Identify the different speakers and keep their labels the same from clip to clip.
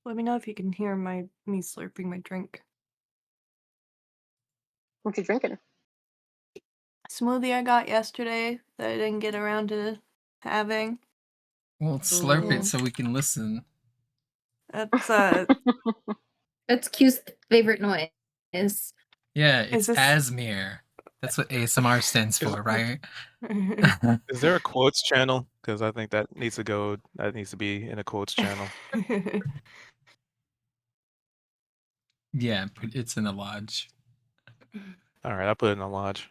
Speaker 1: Let me know if you can hear me slurping my drink.
Speaker 2: What you drinking?
Speaker 1: Smoothie I got yesterday that I didn't get around to having.
Speaker 3: Well, slurp it
Speaker 1: Ooh.
Speaker 3: so we can listen.
Speaker 1: That's
Speaker 4: That's Q's favorite noise.
Speaker 3: Yeah, it's
Speaker 1: this-
Speaker 3: Asmere. That's what ASMR stands for, right?
Speaker 5: Is there a quotes channel? Because I think that needs to go. That needs to be in a quotes channel.
Speaker 3: Yeah, it's in the lodge.
Speaker 5: All right, I put it in the lodge.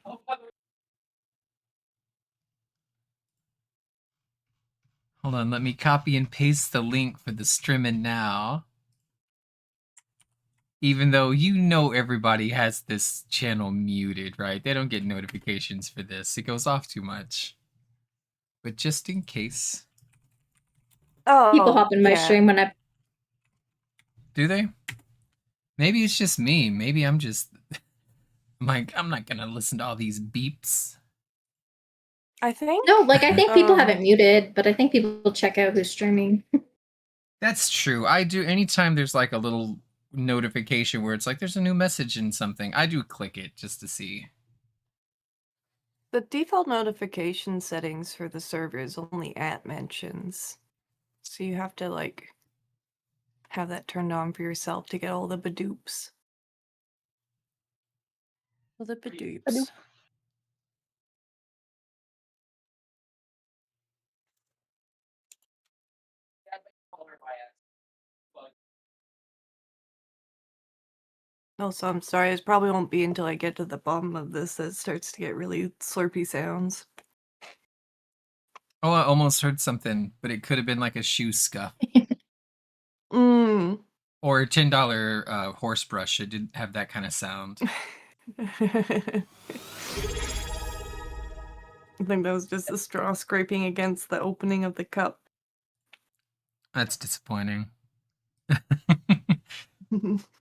Speaker 3: Hold on, let me copy and paste the link for the streaming now. Even though you know everybody has this channel muted, right? They don't get notifications for this. It goes off too much. But just in case.
Speaker 1: Oh,
Speaker 4: People hop in my
Speaker 1: yeah.
Speaker 4: stream when I.
Speaker 3: Do they? Maybe it's just me. Maybe I'm just like, I'm not gonna listen to all these beeps.
Speaker 1: I think.
Speaker 4: No, like I think people have it muted, but I think people check out who's streaming.
Speaker 3: That's true. I do. Anytime there's like a little notification where it's like there's a new message in something, I do click it just to see.
Speaker 1: The default notification settings for the server is only at mentions. So you have to like have that turned on for yourself to get all the badoops. All the badoops. Also, I'm sorry, it probably won't be until I get to the bottom of this that it starts to get really slurpy sounds.
Speaker 3: Oh, I almost heard something, but it could have been like a shoe scuff. Or a $10 horse brush. It didn't have that kind of sound.
Speaker 1: I think that was just the straw scraping against the opening of the cup.
Speaker 3: That's disappointing.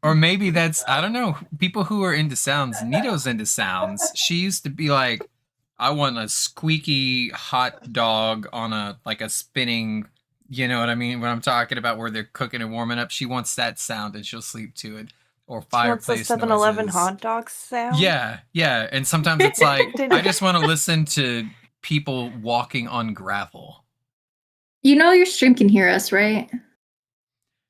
Speaker 3: Or maybe that's, I don't know, people who are into sounds. Nito's into sounds. She used to be like, I want a squeaky hot dog on a spinning, you know what I mean? When I'm talking about where they're cooking and warming up, she wants that sound and she'll sleep to it. Or fireplace
Speaker 1: What's the 7-Eleven
Speaker 3: noises.
Speaker 1: hot dog sound?
Speaker 3: Yeah, yeah. And sometimes it's like, I just want to listen to people walking on gravel.
Speaker 4: You know your stream can hear us, right?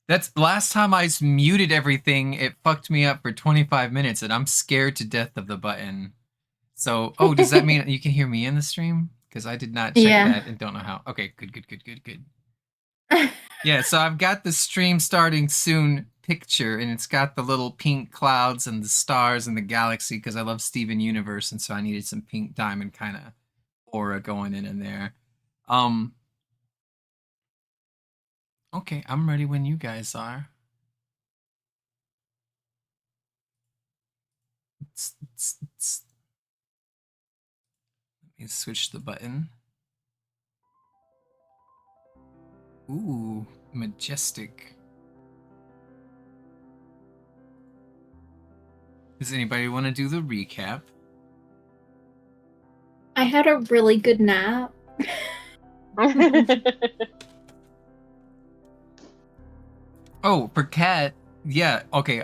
Speaker 3: That's last time I muted everything, it fucked me up for 25 minutes and I'm scared to death of the button. So, does that mean you can hear me in the stream? Because I did not check that and don't know how. Okay, good. Yeah, so I've got the stream starting soon picture and it's got the little pink clouds and the stars and the galaxy because I love Steven Universe and so I needed some pink diamond kind of aura going in there. Okay, I'm ready when you guys are. Let me switch the button. Ooh, majestic. Does anybody want to do the recap?
Speaker 4: I had a really good nap.
Speaker 3: Oh, for Kat, yeah, okay,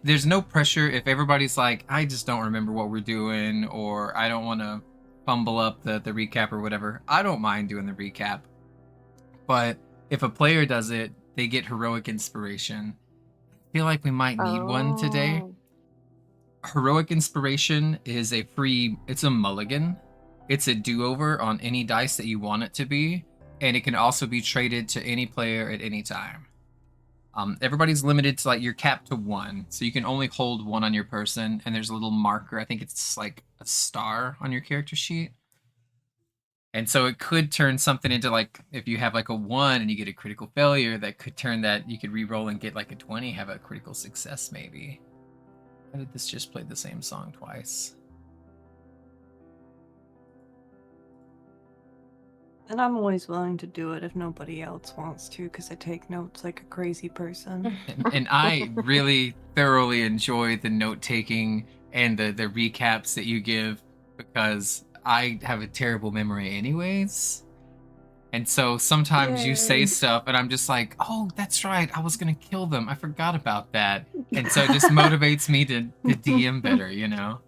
Speaker 3: there's no pressure if everybody's like, I just don't remember what we're doing, or I don't want to fumble up the recap or whatever. I don't mind doing the recap. But if a player does it, they get heroic inspiration. I feel like we might need one today. Heroic inspiration is it's a mulligan. It's a do-over on any dice that you want it to be. And it can also be traded to any player at any time. Everybody's limited to you're capped to 1, so you can only hold 1 on your person, and there's a little marker. I think it's like a star on your character sheet. And so it could turn something into if you have a 1 and you get a critical failure, that could turn that, you could re-roll and get a 20, have a critical success maybe. Why did this just play the same song twice?
Speaker 1: And I'm always willing to do it if nobody else wants to, because I take notes like a crazy person.
Speaker 3: And I really thoroughly enjoy the note-taking and the recaps that you give, because I have a terrible memory anyways. And so sometimes you say
Speaker 1: Yay.
Speaker 3: stuff and I'm just like, oh, that's right. I was going to kill them. I forgot about that. And so it just motivates me to DM better, you know?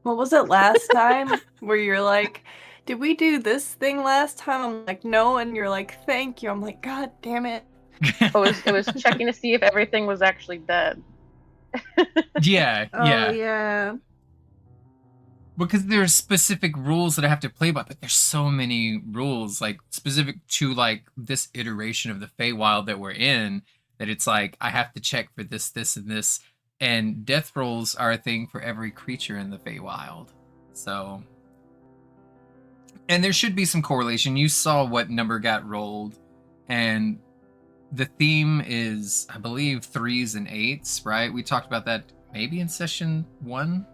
Speaker 1: What was it last time where you're like, did we do this thing last time? I'm like, no. And you're like, thank you. I'm like, God damn it.
Speaker 2: It was checking to see if everything was actually dead.
Speaker 3: Yeah,
Speaker 1: Oh,
Speaker 3: yeah.
Speaker 1: yeah.
Speaker 3: Because there's specific rules that I have to play by, but there's so many rules, like specific to like this iteration of the Feywild that we're in, that it's like I have to check for this, this, and this. And death rolls are a thing for every creature in the Feywild. So, and there should be some correlation. You saw what number got rolled, and the theme is, I believe, 3s and 8s, right? We talked about that maybe in session 1.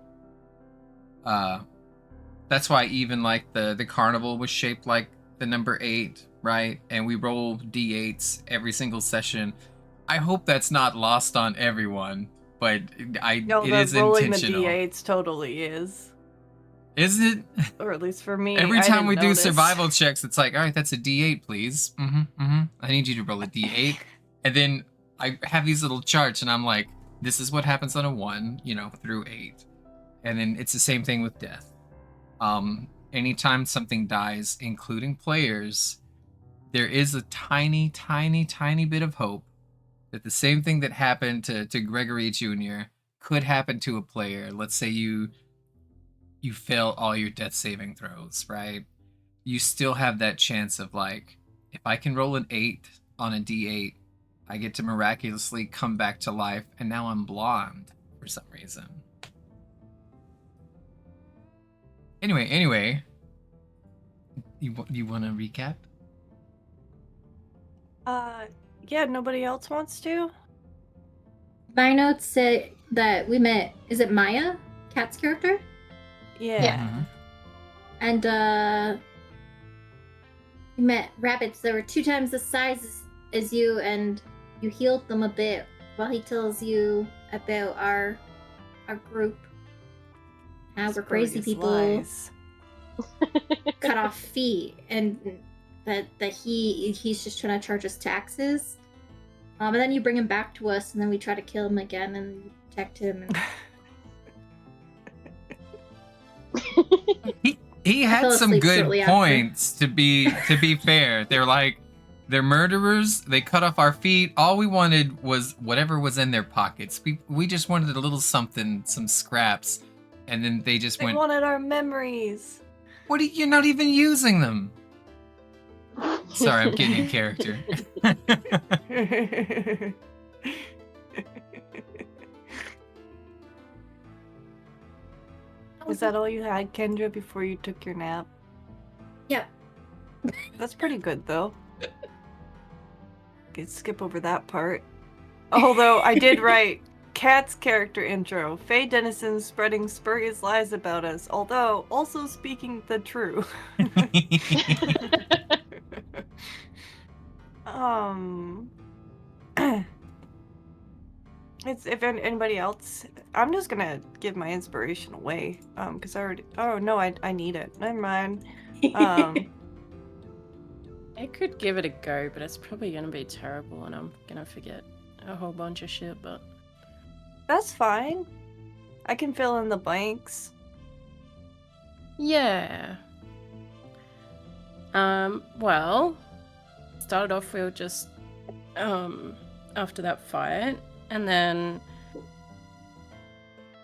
Speaker 3: That's why even like the carnival was shaped like the number 8, right? And we roll d8s every single session. I hope that's not lost on everyone, but
Speaker 1: No,
Speaker 3: it
Speaker 1: the
Speaker 3: is
Speaker 1: rolling the
Speaker 3: intentional.
Speaker 1: d8s totally is.
Speaker 3: Is it?
Speaker 1: Or at least for me.
Speaker 3: Every
Speaker 1: I
Speaker 3: time
Speaker 1: didn't
Speaker 3: we do
Speaker 1: notice.
Speaker 3: survival checks, it's like, all right, that's a d8, please. I need you to roll a d8. And then I have these little charts, and I'm like, this is what happens on a 1, through 8. And then it's the same thing with death. Anytime something dies, including players, there is a tiny, tiny, tiny bit of hope that the same thing that happened to Gregory Jr. could happen to a player. Let's say you fail all your death saving throws, right? You still have that chance of like, if I can roll an 8 on a d8, I get to miraculously come back to life, and now I'm blonde for some reason. Anyway, you want to recap?
Speaker 1: Yeah, nobody else wants to?
Speaker 4: My notes say that we met, is it Maya? Kat's character?
Speaker 1: Yeah.
Speaker 4: And we met rabbits that were 2 times the size as you, and you healed them a bit while he tells you about our group. How we're crazy people, cut off feet, and that he's just trying to charge us taxes. And then you bring him back to us, and then we try to kill him again and protect him. And...
Speaker 3: he had some good points. To be fair, they're murderers. They cut off our feet. All we wanted was whatever was in their pockets. We just wanted a little something, some scraps, and then they
Speaker 1: wanted our memories.
Speaker 3: You're not even using them. Sorry, I'm getting in character.
Speaker 1: Was that all you had, Kendra, before you took your nap?
Speaker 4: Yeah.
Speaker 1: That's pretty good, though. Could skip over that part. Although I did write Kat's character intro. Faye Dennison spreading spurious lies about us, although also speaking the truth. It's if anybody else, I'm just gonna give my inspiration away. Because I already. Oh no, I need it. Never mind.
Speaker 6: I could give it a go, but it's probably gonna be terrible, and I'm gonna forget a whole bunch of shit. But
Speaker 1: that's fine. I can fill in the blanks.
Speaker 6: Yeah. Well, started off we were just after that fight, and then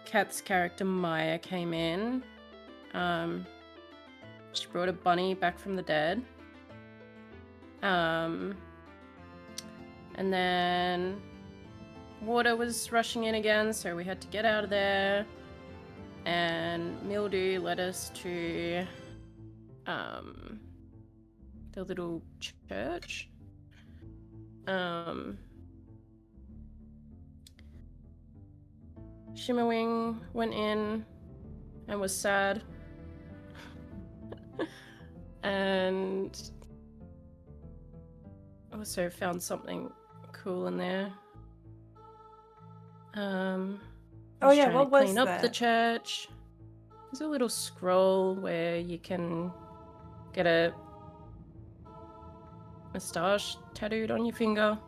Speaker 6: Kat's character Maya came in. She brought a bunny back from the dead. And then water was rushing in again, so we had to get out of there. And Mildew led us to the little church. Shimmerwing went in and was sad. And also found something cool in there.
Speaker 1: Oh yeah, what was
Speaker 6: clean up the church. There's a little scroll where you can get a moustache tattooed on your finger.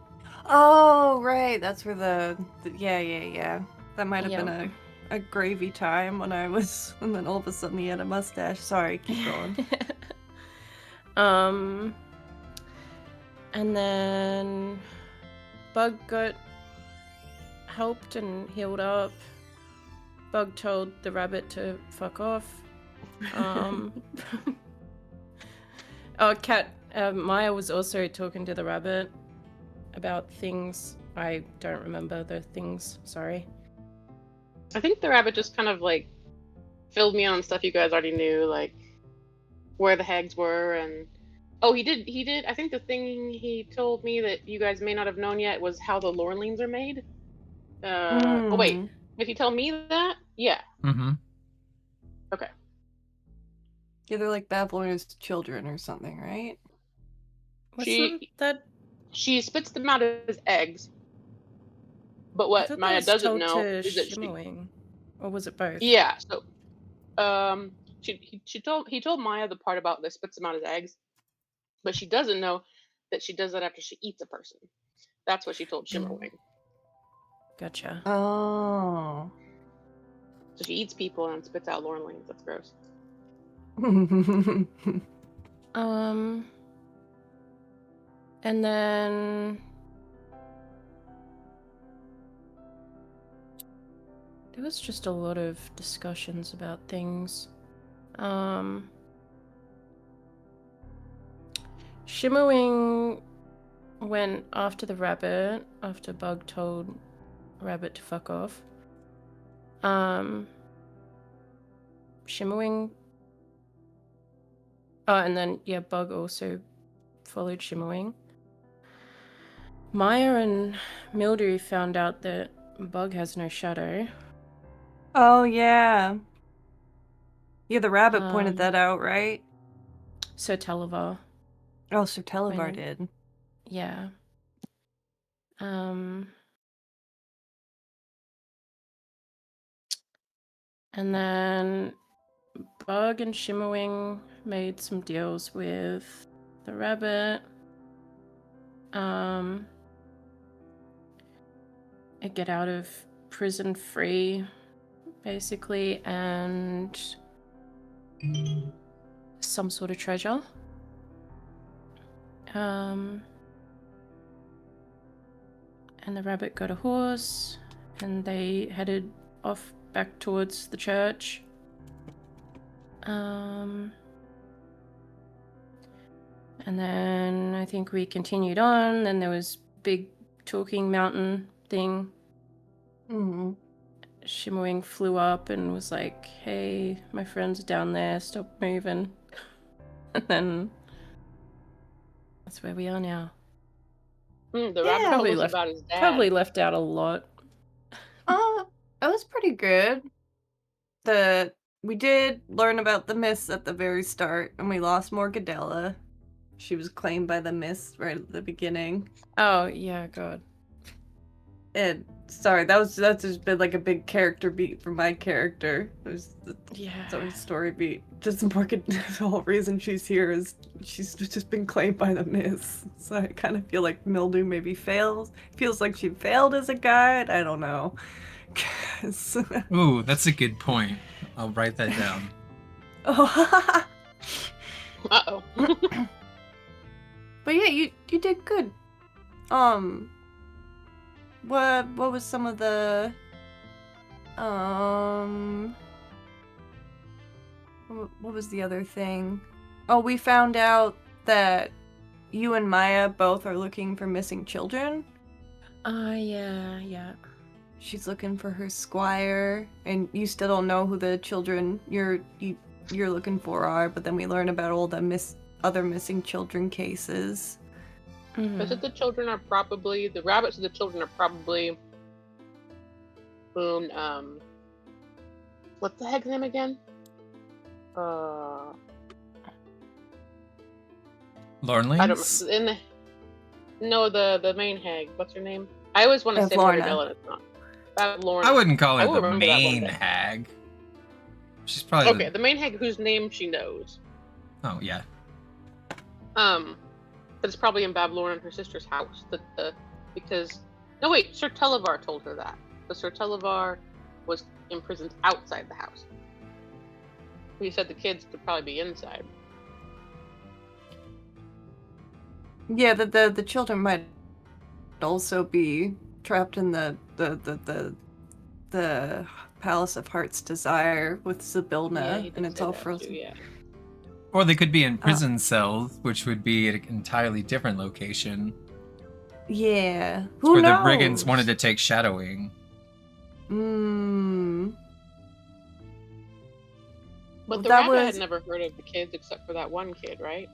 Speaker 1: Oh, right. That's where yeah. That might have been
Speaker 6: Yep.
Speaker 1: a gravy time when I was, and then all of a sudden he had a mustache. Sorry, keep going.
Speaker 6: And then Bug got helped and healed up. Bug told the rabbit to fuck off. Maya was also talking to the rabbit about things. I don't remember the things, sorry.
Speaker 2: I think the rabbit just kind of like filled me on stuff you guys already knew, like where the hags were, and he did. I think the thing he told me that you guys may not have known yet was how the Lorlings are made. Oh wait, did he tell me that? Yeah.
Speaker 3: Mm-hmm.
Speaker 2: Okay.
Speaker 1: Yeah, they're like Babylon's children or something, right?
Speaker 6: Wasn't that...
Speaker 2: She spits them out as eggs. But
Speaker 6: I
Speaker 2: what
Speaker 6: thought
Speaker 2: Maya
Speaker 6: that was
Speaker 2: doesn't
Speaker 6: told
Speaker 2: know
Speaker 6: to
Speaker 2: is that
Speaker 6: Shimmerwing. Or was it both?
Speaker 2: Yeah. So, he told Maya the part about they spits them out as eggs, but she doesn't know that she does that after she eats a person. That's what she told Shimmerwing.
Speaker 6: Gotcha.
Speaker 1: Oh.
Speaker 2: So she eats people and spits out Lorlings. That's gross.
Speaker 6: And then there was just a lot of discussions about things. Shimmerwing went after the rabbit after Bug told Rabbit to fuck off. Shimmerwing. Oh, and then Bug also followed Shimmerwing. Maya and Mildew found out that Bug has no shadow.
Speaker 1: Oh, yeah. Yeah, the rabbit pointed that out, right?
Speaker 6: So Televar.
Speaker 1: Oh, so Televar
Speaker 6: Pointed.
Speaker 1: did.
Speaker 6: Yeah. And then Bug and Shimmerwing made some deals with the rabbit. Get out of prison free, basically, and some sort of treasure. And the rabbit got a horse, and they headed off back towards the church. And then I think we continued on. Then there was big talking mountain thing.
Speaker 1: Mm-hmm.
Speaker 6: Shimmerwing flew up and was like, "Hey, my friend's down there. Stop moving." And then that's where we are now.
Speaker 2: The rabbit
Speaker 6: Probably
Speaker 2: was
Speaker 6: left,
Speaker 2: about his dad.
Speaker 6: probably left out a lot.
Speaker 1: That was pretty good. We did learn about the mist at the very start, and we lost Morgadella. She was claimed by the mist right at the beginning.
Speaker 6: Oh yeah, God.
Speaker 1: And sorry, that's just been like a big character beat for my character. Sorry, story beat. Just the whole reason she's here is she's just been claimed by the mist. So I kind of feel like Mildew maybe feels like she failed as a guide. I don't know.
Speaker 3: Ooh, that's a good point. I'll write that down.
Speaker 1: Oh.
Speaker 2: Uh-oh.
Speaker 1: But yeah, you did good. What was some of the what was the other thing? Oh, we found out that you and Maya both are looking for missing children.
Speaker 6: Yeah.
Speaker 1: She's looking for her squire, and you still don't know who the children you're looking for are, but then we learn about all the other missing children cases.
Speaker 6: Mhm.
Speaker 2: I said the children are probably the rabbits. The children are probably what's the heck's name again?
Speaker 3: Lornlings?
Speaker 2: I don't know. The main hag. What's her name? I always want to say Morgadella, and it's not. Lorna.
Speaker 3: I wouldn't call her
Speaker 2: will
Speaker 3: the
Speaker 2: remember that one
Speaker 3: main
Speaker 2: day.
Speaker 3: hag. She's probably
Speaker 2: the main hag whose name she knows.
Speaker 3: Oh yeah.
Speaker 2: But it's probably in Babylon and her sister's house. Because no wait, Sir Televar told her that. But Sir Televar was imprisoned outside the house. He said the kids could probably be inside.
Speaker 1: Yeah, the children might also be trapped in the Palace of Heart's Desire with Sibilna,
Speaker 2: he did
Speaker 1: and it's
Speaker 2: say
Speaker 1: all
Speaker 2: that
Speaker 1: frozen.
Speaker 2: too, yeah.
Speaker 3: Or they could be in prison cells, which would be an entirely different location.
Speaker 1: Yeah, who
Speaker 3: Where
Speaker 1: knows?
Speaker 3: the brigands wanted to take shadowing.
Speaker 2: But
Speaker 1: Well,
Speaker 2: the
Speaker 1: that
Speaker 2: rabbit had
Speaker 1: was-
Speaker 2: never heard of the kids except for that one kid, right?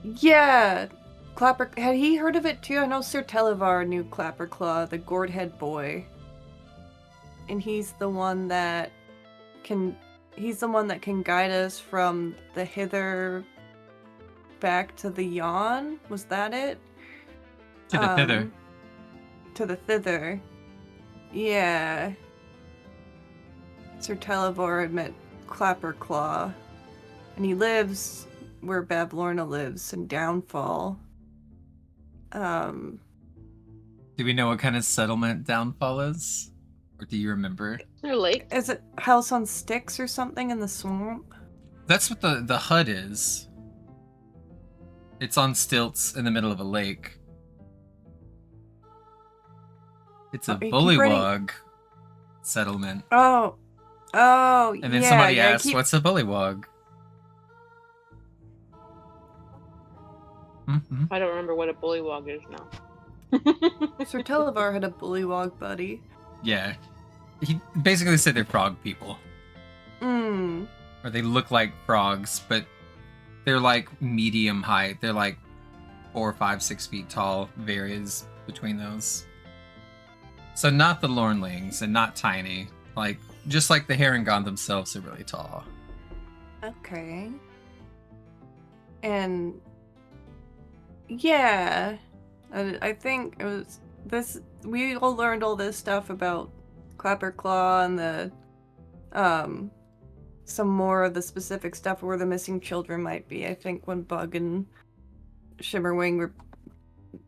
Speaker 1: Yeah, Clapper, had he heard of it too? I know Sir Televar knew Clapperclaw, the gourd-head boy. And he's the one that can guide us from the hither back to the yawn. Was that it?
Speaker 3: To the thither.
Speaker 1: To the thither. Yeah. Sir Televar had met Clapperclaw. And he lives where Bablorna lives in Downfall.
Speaker 3: Do we know what kind of settlement Downfall is? Or do you remember?
Speaker 2: They're late.
Speaker 1: Is it House on Sticks or something in the swamp?
Speaker 3: That's what the HUD is. It's on stilts in the middle of a lake. It's a
Speaker 1: Oh, you keep writing-
Speaker 3: bullywug settlement.
Speaker 1: Oh,
Speaker 3: And then
Speaker 1: yeah,
Speaker 3: somebody
Speaker 1: yeah, I
Speaker 3: asked,
Speaker 1: keep-
Speaker 3: what's a bullywug? Mm-hmm.
Speaker 2: I don't remember what a bullywog is now.
Speaker 1: Sir Televar had a bullywog buddy.
Speaker 3: Yeah. He basically said they're frog people.
Speaker 1: Mm.
Speaker 3: Or they look like frogs, but they're like medium height. They're like 4, 5, 6 feet tall. Varies between those. So not the Lornlings and not tiny. Like, just like the Harengon themselves are really tall.
Speaker 1: Okay. And yeah, I think it was this. We all learned all this stuff about Clapperclaw and the some more of the specific stuff where the missing children might be. I think when Bug and Shimmerwing were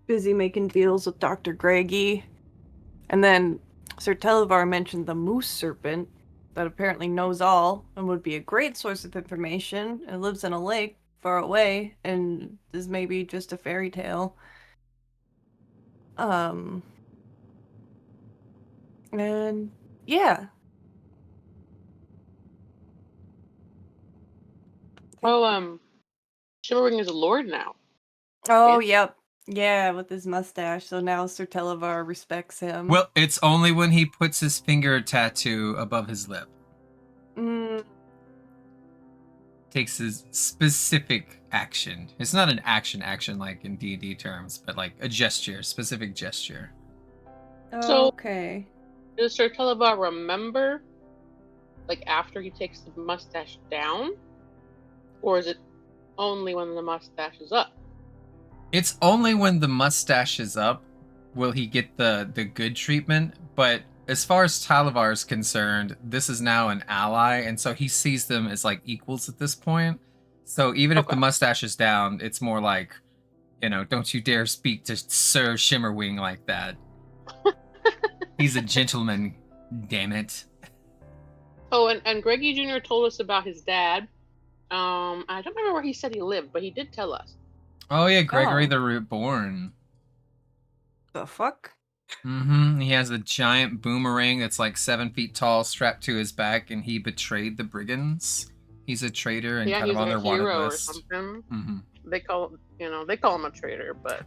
Speaker 1: busy making deals with Dr. Greggy, and then Sir Televar mentioned the moose serpent that apparently knows all and would be a great source of information. It lives in a lake far away and is maybe just a fairy tale. And yeah.
Speaker 2: Oh, Shimmerwing is a lord now.
Speaker 1: Oh,
Speaker 2: Yeah.
Speaker 1: yep. Yeah, with his mustache. So now Sir Televar respects him.
Speaker 3: Well, it's only when he puts his finger tattoo above his lip.
Speaker 1: Mm,
Speaker 3: Takes his specific action. It's not an action like in D&D terms, but like a gesture, specific gesture.
Speaker 2: So-
Speaker 1: okay.
Speaker 2: Does Sir Televar remember, like, after he takes the mustache down? Or is it only when the mustache is up?
Speaker 3: It's only when the mustache is up will he get the good treatment, but as far as Talavar is concerned, this is now an ally, and so he sees them as like equals at this point. So even if the
Speaker 2: Okay.
Speaker 3: mustache is down, it's more like, you know, don't you dare speak to Sir Shimmerwing like that. He's a gentleman, damn it.
Speaker 2: Oh, and Greggy Jr. told us about his dad. I don't remember where he said he lived, but he did tell us.
Speaker 3: Oh yeah, Gregory
Speaker 1: Oh.
Speaker 3: the Reborn.
Speaker 1: The fuck?
Speaker 3: Mm-hmm. He has a giant boomerang that's like 7 feet tall, strapped to his back, and he betrayed the brigands. He's a traitor and
Speaker 2: Yeah,
Speaker 3: kind
Speaker 2: he's
Speaker 3: of on
Speaker 2: like
Speaker 3: their
Speaker 2: a
Speaker 3: wanted
Speaker 2: hero or
Speaker 3: list.
Speaker 2: something.
Speaker 3: Mm-hmm.
Speaker 2: They call him a traitor, but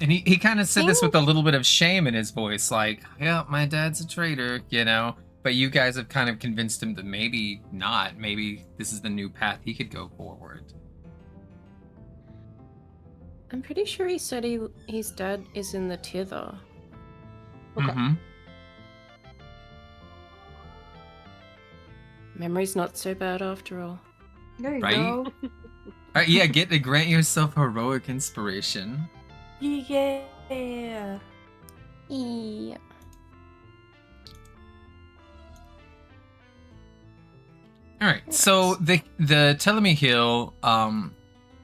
Speaker 3: And he kind of said this with a little bit of shame in his voice, like, yeah, my dad's a traitor, you know? But you guys have kind of convinced him that maybe not. Maybe this is the new path he could go forward.
Speaker 6: I'm pretty sure he said his dad is in the Tither.
Speaker 2: Okay.
Speaker 3: Mm-hmm.
Speaker 6: Memory's not so bad after all.
Speaker 1: There you
Speaker 3: Right?
Speaker 1: go.
Speaker 3: Yeah, get to grant yourself heroic inspiration.
Speaker 1: Yeah.
Speaker 6: Yeah.
Speaker 3: All right, so the Telemy Hill,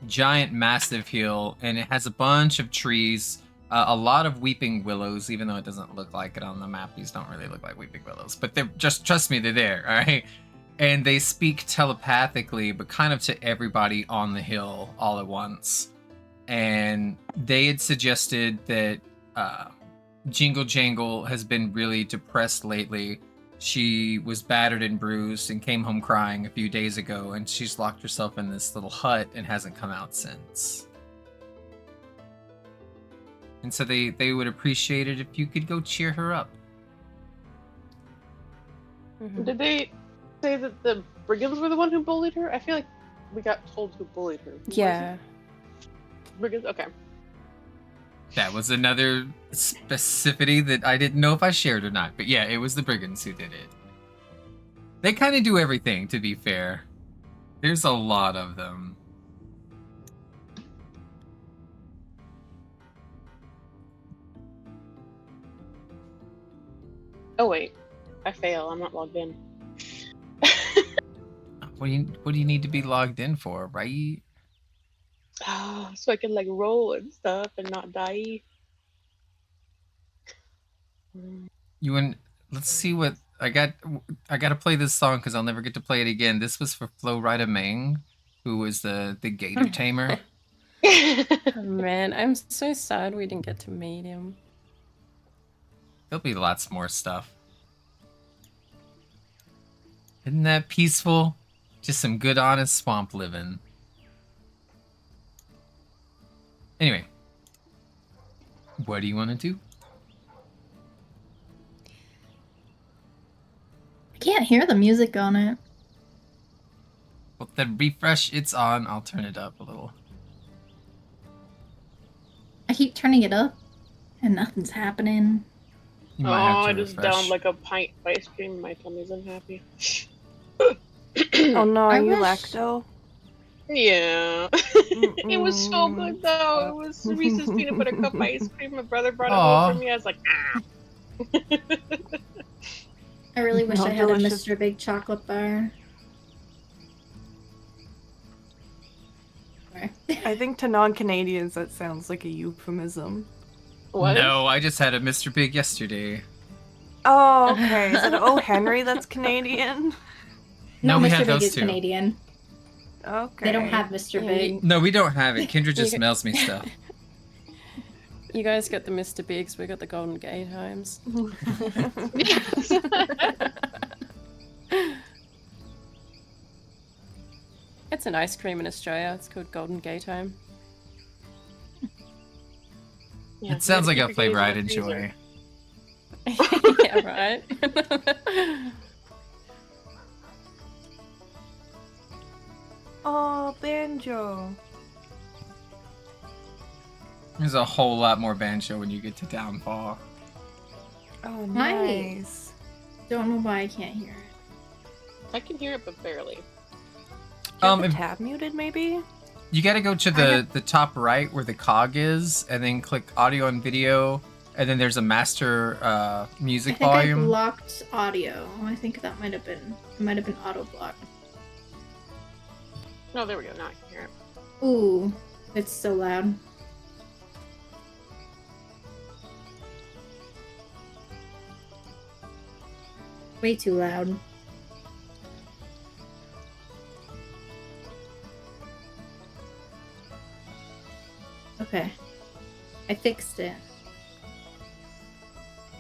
Speaker 3: giant, massive hill, and it has a bunch of trees, a lot of weeping willows, even though it doesn't look like it on the map. These don't really look like weeping willows, but they're just, trust me, they're there, all right? And they speak telepathically, but kind of to everybody on the hill all at once. And they had suggested that Jingle Jangle has been really depressed lately. She was battered and bruised and came home crying a few days ago, and she's locked herself in this little hut and hasn't come out since. And so they would appreciate it if you could go cheer her up.
Speaker 6: Mhm.
Speaker 2: Did they say that the brigands were the one who bullied her? I feel like we got told who bullied her. Who was
Speaker 6: Yeah.
Speaker 2: it? Brigands? Okay.
Speaker 3: That was another specificity that I didn't know if I shared or not. But yeah, it was the brigands who did it. They kind of do everything, to be fair. There's a lot of them.
Speaker 2: Oh wait, I fail. I'm not logged in.
Speaker 3: What do you need to be logged in for, right?
Speaker 2: So I can like roll and stuff and not die.
Speaker 3: You and let's see what I got. I got to play this song because I'll never get to play it again. This was for Flo Rida Ming, who was the gator tamer.
Speaker 6: Oh, man, I'm so sad we didn't get to meet him.
Speaker 3: There'll be lots more stuff. Isn't that peaceful? Just some good, honest swamp living. Anyway, what do you want to do?
Speaker 4: I can't hear the music on it.
Speaker 3: Well, then refresh. It's on. I'll turn it up a little.
Speaker 4: I keep turning it up, and nothing's happening.
Speaker 3: You might have to
Speaker 2: I just
Speaker 3: refresh.
Speaker 2: downed like a pint of ice cream. My tummy's unhappy.
Speaker 1: Oh no, are
Speaker 4: I
Speaker 1: you
Speaker 4: wish-
Speaker 1: lacto?
Speaker 2: Yeah. It was so good though. It was Reese's peanut butter cup ice cream. My brother brought it
Speaker 3: Aw.
Speaker 2: home for me. I was like, ah.
Speaker 4: I really wish
Speaker 1: No,
Speaker 4: I had
Speaker 1: delicious.
Speaker 4: a Mr. Big chocolate bar.
Speaker 1: I think to non-Canadians that sounds like a euphemism.
Speaker 2: What?
Speaker 3: No, I just had a Mr. Big yesterday.
Speaker 1: Oh, okay. Is it O. Henry that's Canadian?
Speaker 3: No,
Speaker 4: No,
Speaker 3: we
Speaker 4: Mr.
Speaker 3: had
Speaker 4: Big
Speaker 3: those
Speaker 4: is
Speaker 3: two.
Speaker 4: Canadian.
Speaker 1: Okay.
Speaker 4: They don't have Mr.
Speaker 6: Yeah,
Speaker 4: Big.
Speaker 3: No, we don't have it. Kendra just
Speaker 6: You-
Speaker 3: mails me stuff.
Speaker 6: You guys got the Mr. Bigs, we got the Golden Gate Homes. It's an ice cream in Australia. It's called Golden Gate Home.
Speaker 2: Yeah,
Speaker 3: It sounds like
Speaker 2: keep
Speaker 3: a
Speaker 2: your
Speaker 3: flavor
Speaker 2: gaze
Speaker 3: I'd
Speaker 2: on the
Speaker 3: enjoy.
Speaker 2: freezer.
Speaker 6: Yeah, right.
Speaker 1: Oh, banjo.
Speaker 3: There's a whole lot more banjo when you get to Downfall.
Speaker 1: Oh,
Speaker 4: Nice.
Speaker 1: nice.
Speaker 4: Don't know why I can't hear it.
Speaker 2: I can hear it, but barely.
Speaker 1: Do you have the
Speaker 3: if-
Speaker 1: tab muted, maybe?
Speaker 3: You gotta go to the top right where the cog is, and then click audio and video, and then there's a master music
Speaker 4: I think I
Speaker 3: volume.
Speaker 4: blocked audio. I think that might have been auto blocked.
Speaker 2: No, there we go. Now I can hear it.
Speaker 4: Ooh, it's so loud. Way too loud. Okay. I fixed it.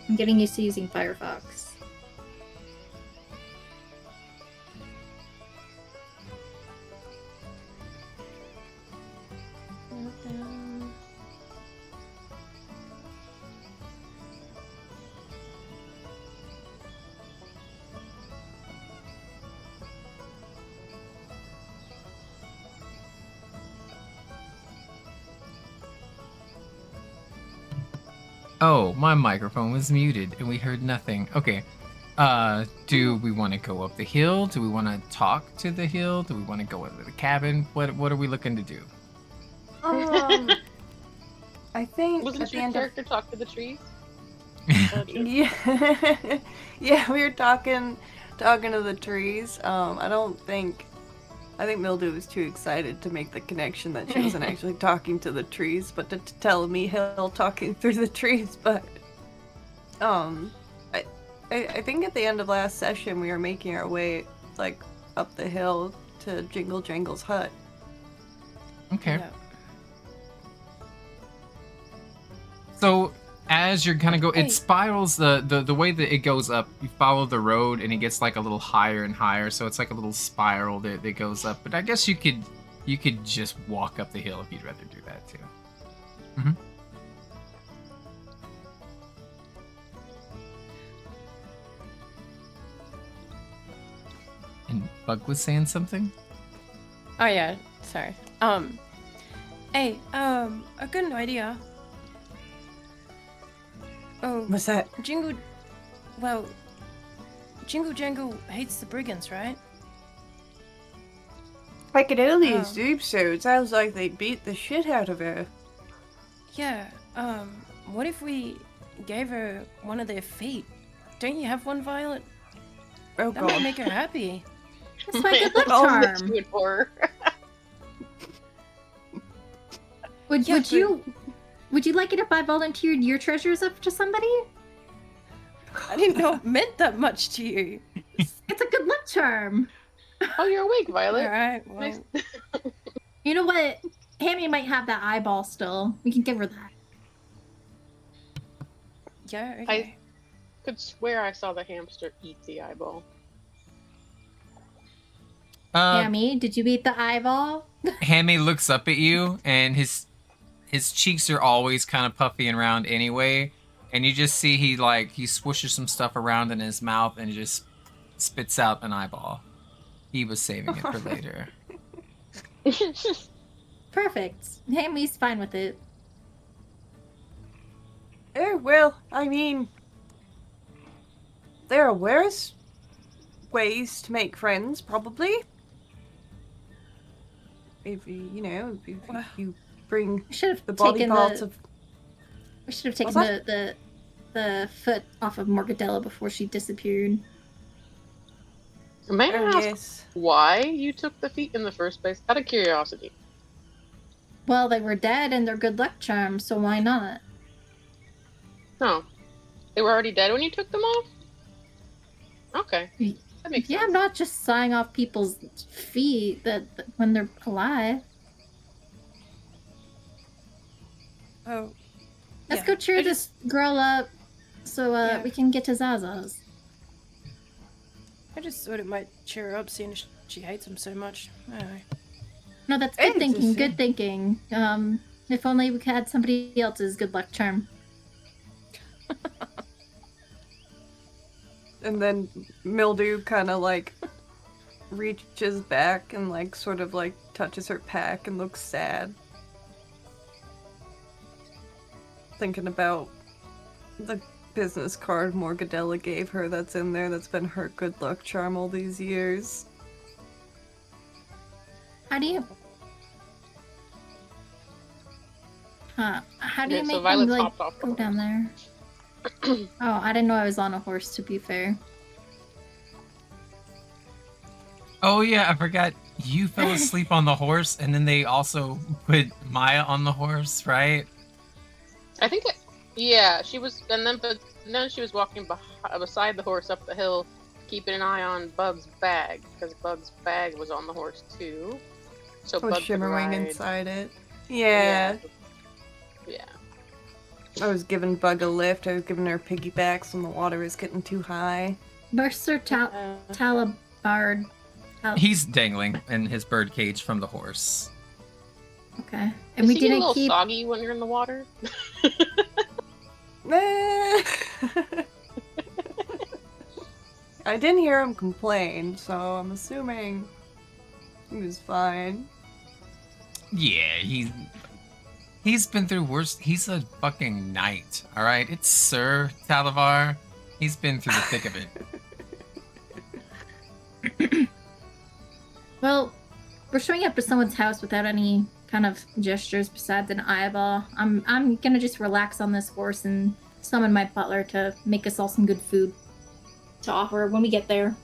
Speaker 4: I'm getting used to using Firefox.
Speaker 3: Oh, my microphone was muted and we heard nothing. Okay. Do we want to go up the hill? Do we want to talk to the hill? Do we want to go into the cabin? What are we looking to do?
Speaker 1: I think
Speaker 2: Wasn't
Speaker 1: at the
Speaker 2: your
Speaker 1: end of
Speaker 2: character talk to the trees?
Speaker 1: yeah, yeah, we were talking to the trees. I I think Mildew was too excited to make the connection that she wasn't actually talking to the trees, but to tell me Hill talking through the trees. But I think at the end of last session we were making our way like up the hill to Jingle Jangle's hut.
Speaker 3: Okay.
Speaker 6: Yeah.
Speaker 3: So as you're kind of go,
Speaker 6: Hey.
Speaker 3: it spirals the way that it goes up. You follow the road, and it gets like a little higher and higher. So it's like a little spiral that goes up. But I guess you could just walk up the hill if you'd rather do that too. Mm-hmm. And Bug was saying something.
Speaker 6: Oh yeah, sorry. Hey, I got an idea. Oh,
Speaker 1: What's that?
Speaker 6: Jingle Jangle hates the brigands, right?
Speaker 1: I could only
Speaker 6: Oh.
Speaker 1: assume so. It sounds like they beat the shit out of her.
Speaker 6: Yeah, what if we gave her one of their feet? Don't you have one, Violet?
Speaker 1: Oh
Speaker 6: That might
Speaker 1: god.
Speaker 6: make her happy.
Speaker 4: That's my good luck
Speaker 2: Oh,
Speaker 4: charm.
Speaker 2: that's good for her.
Speaker 4: Would
Speaker 6: Yeah,
Speaker 4: would you like it if I volunteered your treasures up to somebody?
Speaker 6: I didn't know it meant that much to you.
Speaker 4: It's a good luck charm.
Speaker 2: Oh, you're awake, Violet.
Speaker 6: Alright, well,
Speaker 2: Nice.
Speaker 4: You know what? Hammy might have that eyeball still. We can give her that.
Speaker 6: yeah, okay.
Speaker 2: Could swear I saw the hamster eat the eyeball.
Speaker 4: Hammy, did you eat the eyeball?
Speaker 3: Hammy looks up at you, and his cheeks are always kind of puffy and round anyway, and you just see he swooshes some stuff around in his mouth and just spits out an eyeball. He was saving it for later.
Speaker 4: Perfect. Hammy's fine with it.
Speaker 1: Oh, well, I mean, there are worse ways to make friends, probably. If
Speaker 6: Well,
Speaker 1: you bring
Speaker 4: We should have
Speaker 1: the body
Speaker 4: taken
Speaker 1: parts
Speaker 4: the
Speaker 1: of...
Speaker 4: we should have taken
Speaker 1: What's
Speaker 4: the foot off of Morgadella before she disappeared.
Speaker 2: May I
Speaker 1: Oh,
Speaker 2: ask
Speaker 1: yes.
Speaker 2: why you took the feet in the first place? Out of curiosity.
Speaker 4: Well, they were dead and they're good luck charms, so why not?
Speaker 2: No. They were already dead when you took them off? Okay.
Speaker 4: Y-
Speaker 2: That makes
Speaker 4: Yeah,
Speaker 2: sense.
Speaker 4: I'm not just sawing off people's feet that when they're alive.
Speaker 6: Oh,
Speaker 4: Let's
Speaker 6: yeah.
Speaker 4: go cheer
Speaker 6: I
Speaker 4: this girl up so
Speaker 6: Yeah.
Speaker 4: we can get to Zaza's.
Speaker 6: I just thought it might cheer her up seeing she hates him so much. Anyway.
Speaker 4: No, that's
Speaker 1: Hey,
Speaker 4: good thinking.
Speaker 1: just-
Speaker 4: Good thinking. If only we had somebody else's good luck charm.
Speaker 1: And then Mildew kind of reaches back and sort of touches her pack and looks sad. Thinking about the business card Morgadella gave her that's in there that's been her good luck charm all these years.
Speaker 4: How do you? How do you
Speaker 2: Okay,
Speaker 4: make
Speaker 2: so
Speaker 4: them
Speaker 2: Violet's hopped off the
Speaker 4: go down there? Oh, I didn't know I was on a horse. To be fair.
Speaker 3: Oh yeah, I forgot. You fell asleep on the horse, and then they also put Maya on the horse, right?
Speaker 2: I think yeah, she was, but then she was walking beside the horse up the hill, keeping an eye on Bug's bag, because Bug's bag was on the horse too. So
Speaker 1: Was
Speaker 2: Bug could
Speaker 1: shimmering
Speaker 2: ride.
Speaker 1: inside it. Yeah.
Speaker 2: Yeah.
Speaker 1: I was giving Bug a lift. I was giving her piggybacks when the water was getting too high.
Speaker 4: Mercer Talabard.
Speaker 3: He's dangling in his bird cage from the horse.
Speaker 4: Okay, and
Speaker 2: Does
Speaker 4: we
Speaker 2: he get a
Speaker 4: didn't
Speaker 2: little
Speaker 4: keep.
Speaker 2: soggy when you're in the water?
Speaker 1: Eh. I didn't hear him complain, so I'm assuming he was fine.
Speaker 3: Yeah, he's been through worse. He's a fucking knight, all right? It's Sir Talavar. He's been through the thick of it.
Speaker 4: Well, we're showing up to someone's house without any kind of gestures besides an eyeball. I'm gonna just relax on this horse and summon my butler to make us all some good food to offer when we get there.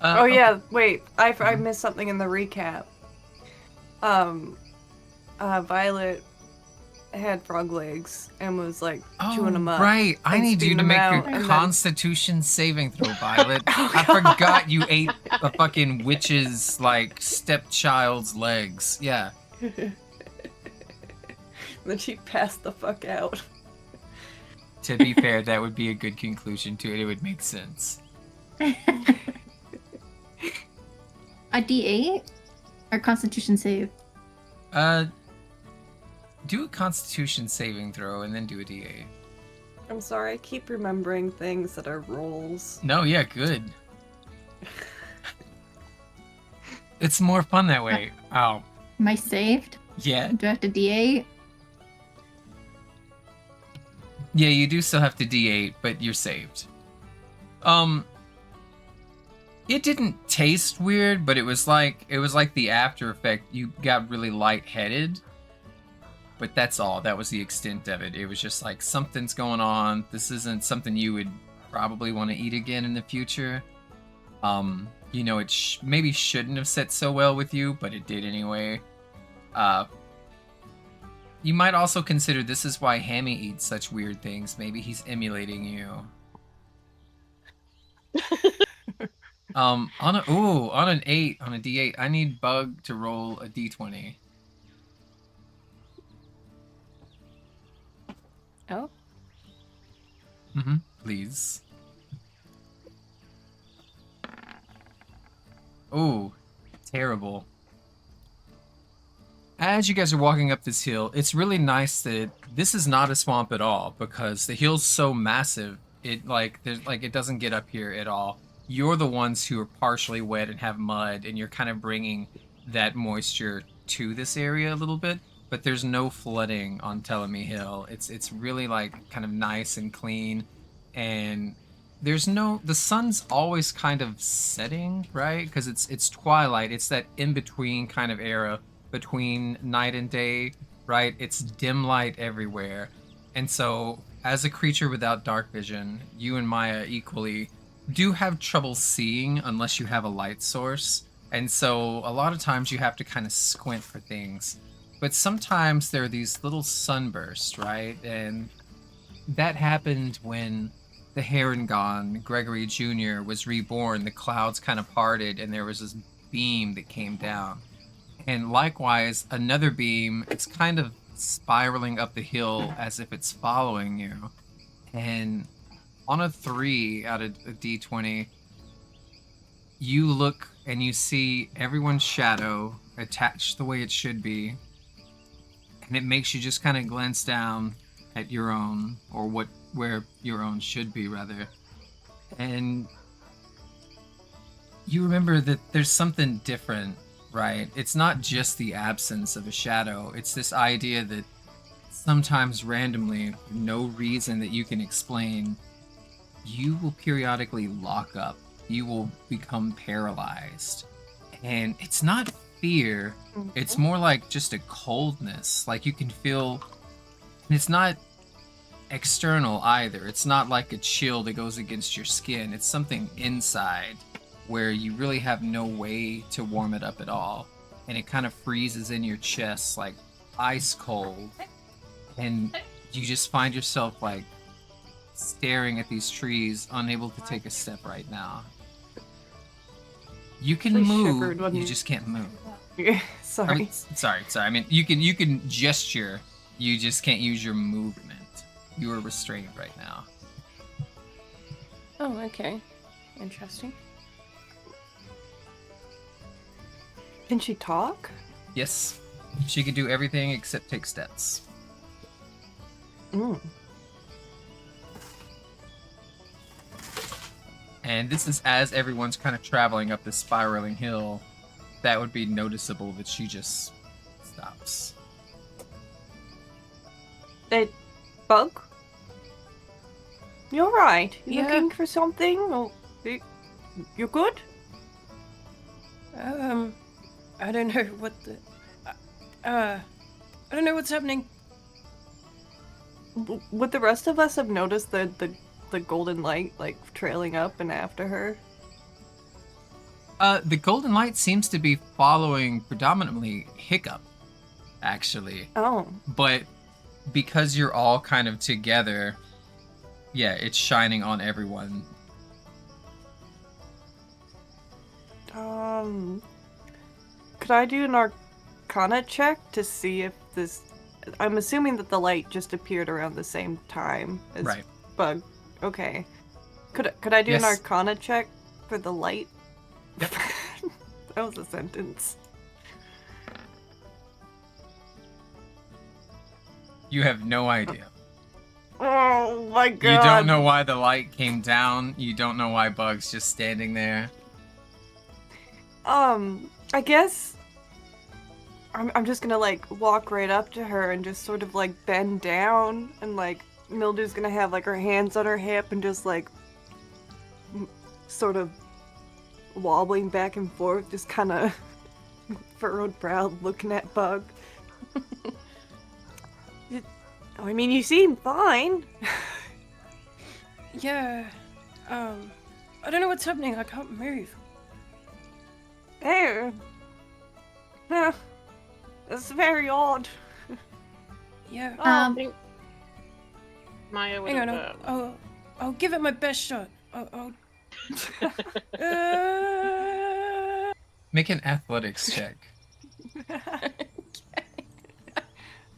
Speaker 1: Oh
Speaker 3: Okay.
Speaker 1: yeah, wait. I
Speaker 3: Mhm.
Speaker 1: missed something in the recap. Violet had frog legs and was like chewing them
Speaker 3: Oh,
Speaker 1: up.
Speaker 3: right. I
Speaker 1: and
Speaker 3: need you
Speaker 1: spitting
Speaker 3: to
Speaker 1: them
Speaker 3: make a
Speaker 1: out, and then-
Speaker 3: Constitution saving throw, Violet.
Speaker 1: Oh,
Speaker 3: I
Speaker 1: God.
Speaker 3: forgot you ate a fucking witch's, like, stepchild's legs. Yeah.
Speaker 1: Then she passed the fuck out.
Speaker 3: To be fair, that would be a good conclusion to it. It would make sense.
Speaker 4: A D8 or Constitution save?
Speaker 3: Do a Constitution saving throw and then do a D8.
Speaker 1: I'm sorry, I keep remembering things that are rolls.
Speaker 3: No, yeah, good. It's more fun that way. Oh,
Speaker 4: Am I saved?
Speaker 3: yeah.
Speaker 4: Do I have to D8?
Speaker 3: Yeah, you do still have to D8, but you're saved. It didn't taste weird, but it was like the after effect. You got really lightheaded. But that's all. That was the extent of it. It was just like, something's going on. This isn't something you would probably want to eat again in the future. You know, it maybe shouldn't have set so well with you, but it did anyway. You might also consider this is why Hammy eats such weird things. Maybe he's emulating you. On an 8, on a D8, I need Bug to roll a D20.
Speaker 6: Oh,
Speaker 3: Please. Oh, terrible. As you guys are walking up this hill, it's really nice that this is not a swamp at all, because the hill's so massive. It doesn't get up here at all. You're the ones who are partially wet and have mud, and you're kind of bringing that moisture to this area a little bit. But there's no flooding on Telemy Hill. It's really like kind of nice and clean, and the sun's always kind of setting, right? Because it's twilight. It's that in between kind of era between night and day, right? It's dim light everywhere, and so as a creature without dark vision, you and Maya equally do have trouble seeing unless you have a light source, and so a lot of times you have to kind of squint for things. But sometimes there are these little sunbursts, right? And that happened when the Herongon, Gregory Jr., was reborn. The clouds kind of parted, and there was this beam that came down. And likewise, another beam, it's kind of spiraling up the hill as if it's following you. And on a 3 out of a D20, you look and you see everyone's shadow attached the way it should be. And it makes you just kind of glance down at your own, or where your own should be, rather. And you remember that there's something different, right? It's not just the absence of a shadow. It's this idea that sometimes randomly, for no reason that you can explain, you will periodically lock up. You will become paralyzed. And it's not fear. It's more like just a coldness. Like you can feel, and it's not external either. It's not like a chill that goes against your skin. It's something inside where you really have no way to warm it up at all. And it kind of freezes in your chest like ice cold. And you just find yourself like staring at these trees, unable to take a step right now. You can
Speaker 1: Actually
Speaker 3: move,
Speaker 1: shivered when
Speaker 3: you
Speaker 1: you-
Speaker 3: just can't move.
Speaker 1: Sorry.
Speaker 3: I mean, sorry. I mean, you can gesture, you just can't use your movement. You are restrained right now.
Speaker 6: oh, okay, interesting.
Speaker 1: Can she talk?
Speaker 3: Yes, she can do everything except take steps.
Speaker 1: Mm.
Speaker 3: And this is as everyone's kind of traveling up this spiraling hill. That would be noticeable that she just stops.
Speaker 1: Hey, Bug? You alright? You
Speaker 6: Yeah.
Speaker 1: looking for something? Or you good?
Speaker 6: I don't know what the, I don't know what's happening.
Speaker 1: Would the rest of us have noticed the golden light like trailing up and after her?
Speaker 3: The golden light seems to be following predominantly Hiccup, actually.
Speaker 1: Oh.
Speaker 3: But because you're all kind of together, yeah, it's shining on everyone.
Speaker 1: Could I do an Arcana check to see if this? I'm assuming that the light just appeared around the same time as
Speaker 3: Right.
Speaker 1: Bug. Okay. Could I do an
Speaker 3: Yes.
Speaker 1: Arcana check for the light?
Speaker 3: Yep.
Speaker 1: That was a sentence.
Speaker 3: You have no idea.
Speaker 1: Oh my god.
Speaker 3: You don't know why the light came down. You don't know why Bug's just standing there.
Speaker 1: I guess I'm just gonna like walk right up to her and just sort of like bend down, and like Mildew's gonna have like her hands on her hip and just like sort of wobbling back and forth, just kind of furrowed brow looking at Bug. I mean, you seem fine.
Speaker 6: Yeah. I don't know what's happening. I can't move.
Speaker 1: There. Huh. That's very odd.
Speaker 6: Yeah.
Speaker 2: Oh, I
Speaker 4: Um,
Speaker 2: think Maya would
Speaker 6: Hang on.
Speaker 2: have.
Speaker 6: I'll give it my best shot. I'll
Speaker 3: Make an athletics check.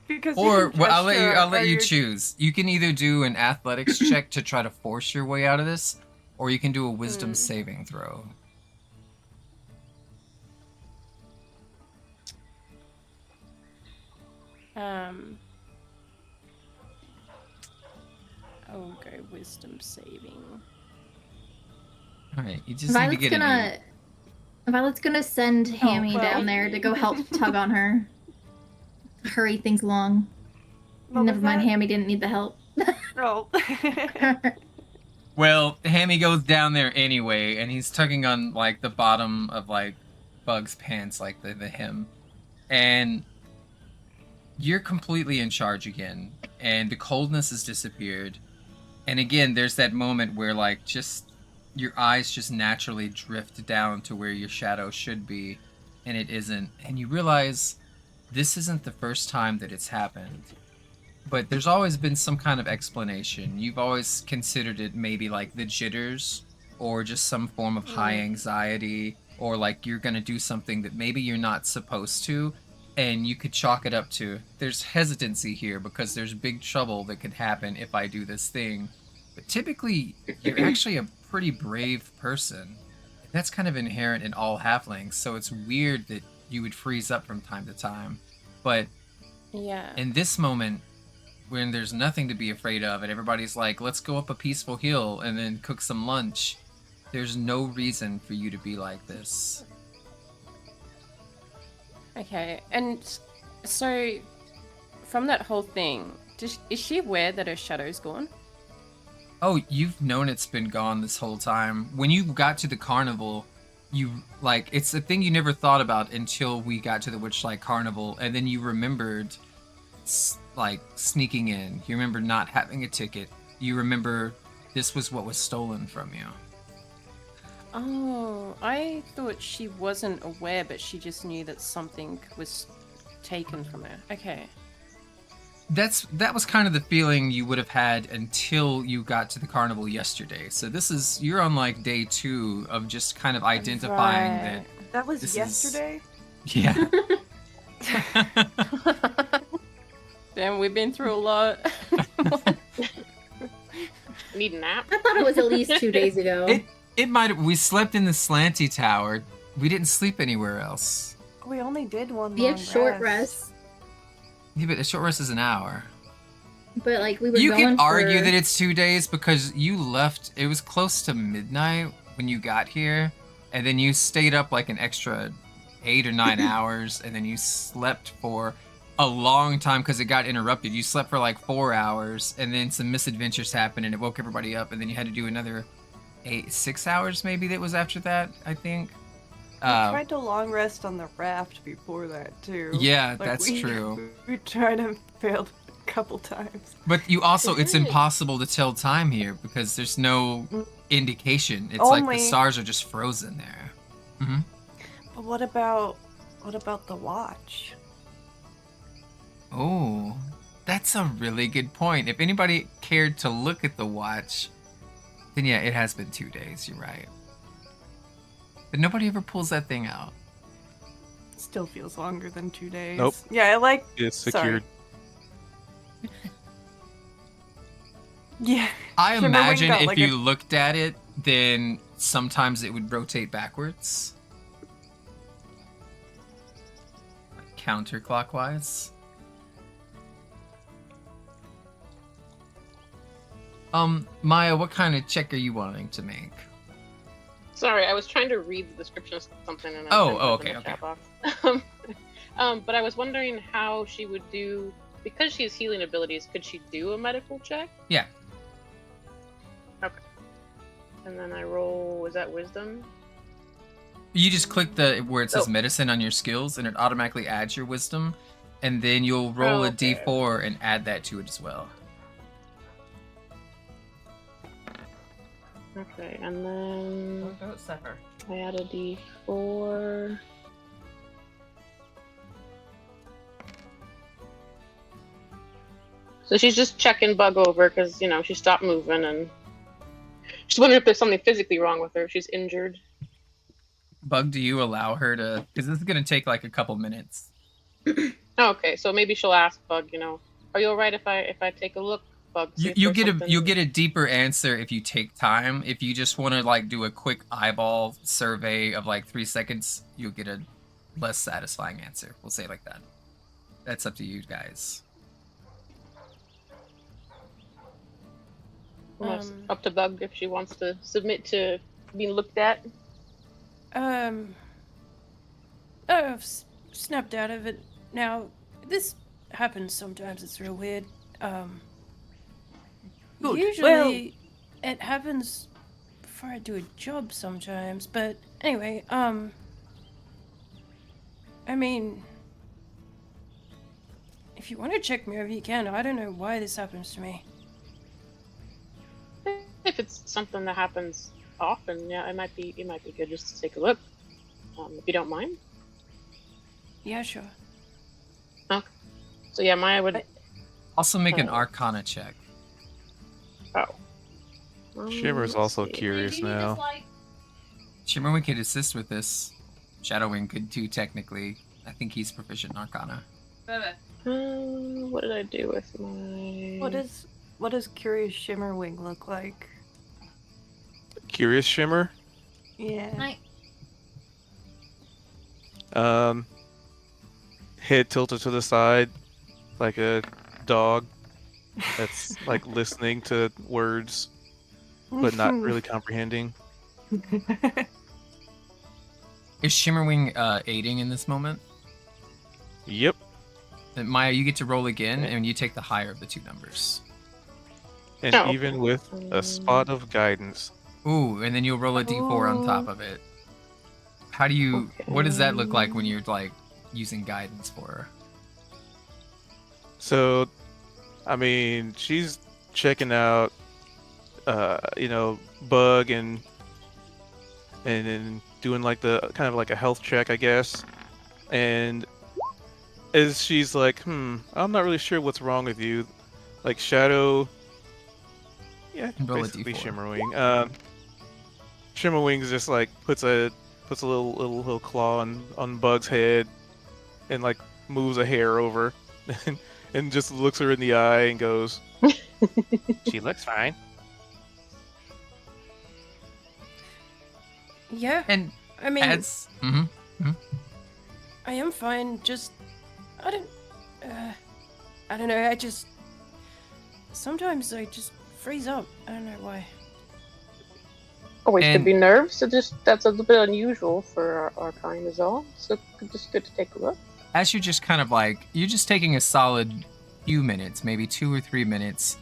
Speaker 1: Because
Speaker 3: Or
Speaker 1: you
Speaker 3: well, I'll let
Speaker 1: gesture,
Speaker 3: you
Speaker 1: or
Speaker 3: choose. You can either do an athletics check to try to force your way out of this, or you can do a wisdom saving throw.
Speaker 6: I'll go wisdom saving.
Speaker 3: All right, you just need to get it.
Speaker 4: Violet's gonna send Hammy
Speaker 1: well.
Speaker 4: down there to go help tug on her. Hurry things along.
Speaker 1: What
Speaker 4: Never
Speaker 1: was
Speaker 4: mind,
Speaker 1: that?
Speaker 4: Hammy didn't need the help.
Speaker 1: Oh.
Speaker 3: Well, Hammy goes down there anyway, and he's tugging on like the bottom of like Bug's pants, like the hem, and you're completely in charge again, and the coldness has disappeared, and again, there's that moment where like just your eyes just naturally drift down to where your shadow should be, and it isn't, and you realize this isn't the first time that it's happened. But there's always been some kind of explanation. You've always considered it maybe like the jitters, or just some form of high anxiety, or like you're gonna do something that maybe you're not supposed to, and you could chalk it up to there's hesitancy here because there's big trouble that could happen if I do this thing. But typically, you're actually a pretty brave person. That's kind of inherent in all halflings, so it's weird that you would freeze up from time to time. But
Speaker 6: Yeah.
Speaker 3: in this moment, when there's nothing to be afraid of and everybody's like, let's go up a peaceful hill and then cook some lunch, there's no reason for you to be like this.
Speaker 6: Okay, and so from that whole thing, is she aware that her shadow's gone?
Speaker 3: Oh, you've known it's been gone this whole time. When you got to the carnival, you, like, it's a thing you never thought about until we got to the Witchlight Carnival, and then you remembered, like, sneaking in. You remember not having a ticket. You remember this was what was stolen from you.
Speaker 6: Oh, I thought she wasn't aware, but she just knew that something was taken from her. Okay.
Speaker 3: That was kind of the feeling you would have had until you got to the carnival yesterday. So you're on like day 2 of just kind of identifying
Speaker 6: Right.
Speaker 1: That was
Speaker 3: This is-
Speaker 1: yesterday?
Speaker 3: that. Yeah.
Speaker 6: Damn, we've been through a lot.
Speaker 2: Need a nap?
Speaker 4: I thought it was at least 2 days ago.
Speaker 3: It might have, we slept in the slanty tower. We didn't sleep anywhere else.
Speaker 1: We only did one
Speaker 4: We had
Speaker 1: long
Speaker 4: short rest,
Speaker 3: Yeah, but a short rest is an hour.
Speaker 4: but like we were
Speaker 3: You
Speaker 4: going
Speaker 3: can argue
Speaker 4: for...
Speaker 3: that it's 2 days because you left, it was close to midnight when you got here, and then you stayed up like an extra 8 or 9 hours, and then you slept for a long time because it got interrupted. You slept for like 4 hours, and then some misadventures happened, and it woke everybody up, and then you had to do another 6 hours maybe that was after that, I think.
Speaker 1: We tried to long rest on the raft before that too.
Speaker 3: Yeah,
Speaker 1: Like,
Speaker 3: that's true.
Speaker 1: We tried and failed a couple times.
Speaker 3: But you also, it's
Speaker 2: Good.
Speaker 3: impossible to tell time here because there's no indication. It's like
Speaker 1: Only-
Speaker 3: the stars are just frozen there. Mm-hmm.
Speaker 1: But what about the watch?
Speaker 3: Oh, that's a really good point. If anybody cared to look at the watch, then yeah, it has been 2 days. You're right. But nobody ever pulls that thing out.
Speaker 1: Still feels longer than 2 days.
Speaker 5: Nope.
Speaker 1: Yeah, I like.
Speaker 5: It's
Speaker 1: Sorry.
Speaker 5: secured.
Speaker 1: Yeah.
Speaker 3: I
Speaker 1: Shimmerwing
Speaker 3: imagine
Speaker 1: got
Speaker 3: if
Speaker 1: like
Speaker 3: you looked at it, then sometimes it would rotate backwards. Like counterclockwise. Maya, what kind of check are you wanting to make?
Speaker 2: Sorry, I was trying to read the description of something and
Speaker 3: Okay.
Speaker 2: chat box. But I was wondering how she would do, because she has healing abilities. Could she do a medical check?
Speaker 3: Yeah.
Speaker 2: Okay. And then I roll. Was that wisdom?
Speaker 3: You just click the where it says
Speaker 2: Oh.
Speaker 3: medicine on your skills, and it automatically adds your wisdom, and then you'll roll a
Speaker 2: Okay.
Speaker 3: d4 and add that to it as well.
Speaker 2: Okay, and then
Speaker 6: Don't suffer.
Speaker 2: I add a d4. So she's just checking Bug over because, she stopped moving and she's wondering if there's something physically wrong with her. If she's injured.
Speaker 3: Bug, do you allow her to? Because this is gonna take like a couple minutes.
Speaker 2: Oh, okay, so maybe she'll ask Bug, are you alright if I take a look, Bug? See if
Speaker 3: You'll
Speaker 2: there's
Speaker 3: get
Speaker 2: something-
Speaker 3: you'll get a deeper answer if you take time. If you just want to like do a quick eyeball survey of like 3 seconds, you'll get a less satisfying answer. We'll say it like that. That's up to you guys.
Speaker 2: Well, it's
Speaker 6: Um,
Speaker 2: up to Bug if she wants to submit to being looked at.
Speaker 6: I've snapped out of it now. This happens sometimes. It's real weird.
Speaker 1: Good.
Speaker 6: Usually it happens before I do a job sometimes. But anyway, I mean, if you want to check me over, you can. I don't know why this happens to me.
Speaker 2: If it's something that happens often, yeah, it might be good just to take a look. If you don't mind.
Speaker 6: Yeah, sure.
Speaker 2: So yeah, Maya would.
Speaker 3: Also make an
Speaker 2: Oh.
Speaker 3: Arcana check.
Speaker 5: Shimmer's
Speaker 2: let's
Speaker 5: also
Speaker 2: see.
Speaker 5: curious now.
Speaker 3: Shimmerwing could assist with this. Shadowwing could too, technically. I think he's proficient in Arcana.
Speaker 2: What did I do with my?
Speaker 1: What does Curious Shimmerwing look like?
Speaker 5: Curious Shimmer.
Speaker 1: Yeah.
Speaker 5: Head tilted to the side, like a dog that's like listening to words but not really comprehending.
Speaker 3: Is Shimmerwing aiding in this moment?
Speaker 5: Yep.
Speaker 3: Then Maya, you get to roll again, and you take the higher of the two numbers.
Speaker 5: And
Speaker 2: Oh,
Speaker 5: even with a spot of guidance.
Speaker 3: Ooh, and then you'll roll a d4 on top of it. How do you? What does that look like when you're like using guidance for her?
Speaker 5: So, I mean, she's checking out, Bug and then doing like the kind of like a health check, I guess. And as she's like, I'm not really sure what's wrong with you. Like Shadow, yeah,
Speaker 3: Roll a
Speaker 5: basically
Speaker 3: D4.
Speaker 5: Shimmerwing. Shimmerwing's just like puts a little claw on Bug's head, and like moves a hair over, and just looks her in the eye and goes, "She looks fine."
Speaker 6: Yeah,
Speaker 3: And
Speaker 6: I mean,
Speaker 3: adds.
Speaker 6: I am fine. Just, I don't know. Sometimes I just freeze up. I don't know why.
Speaker 2: Always
Speaker 3: And-
Speaker 2: could be nerves. So that's a little bit unusual for our kind, is all. So just good to take a look.
Speaker 3: As you're just kind of like you're just taking a solid few minutes, maybe 2 or 3 minutes,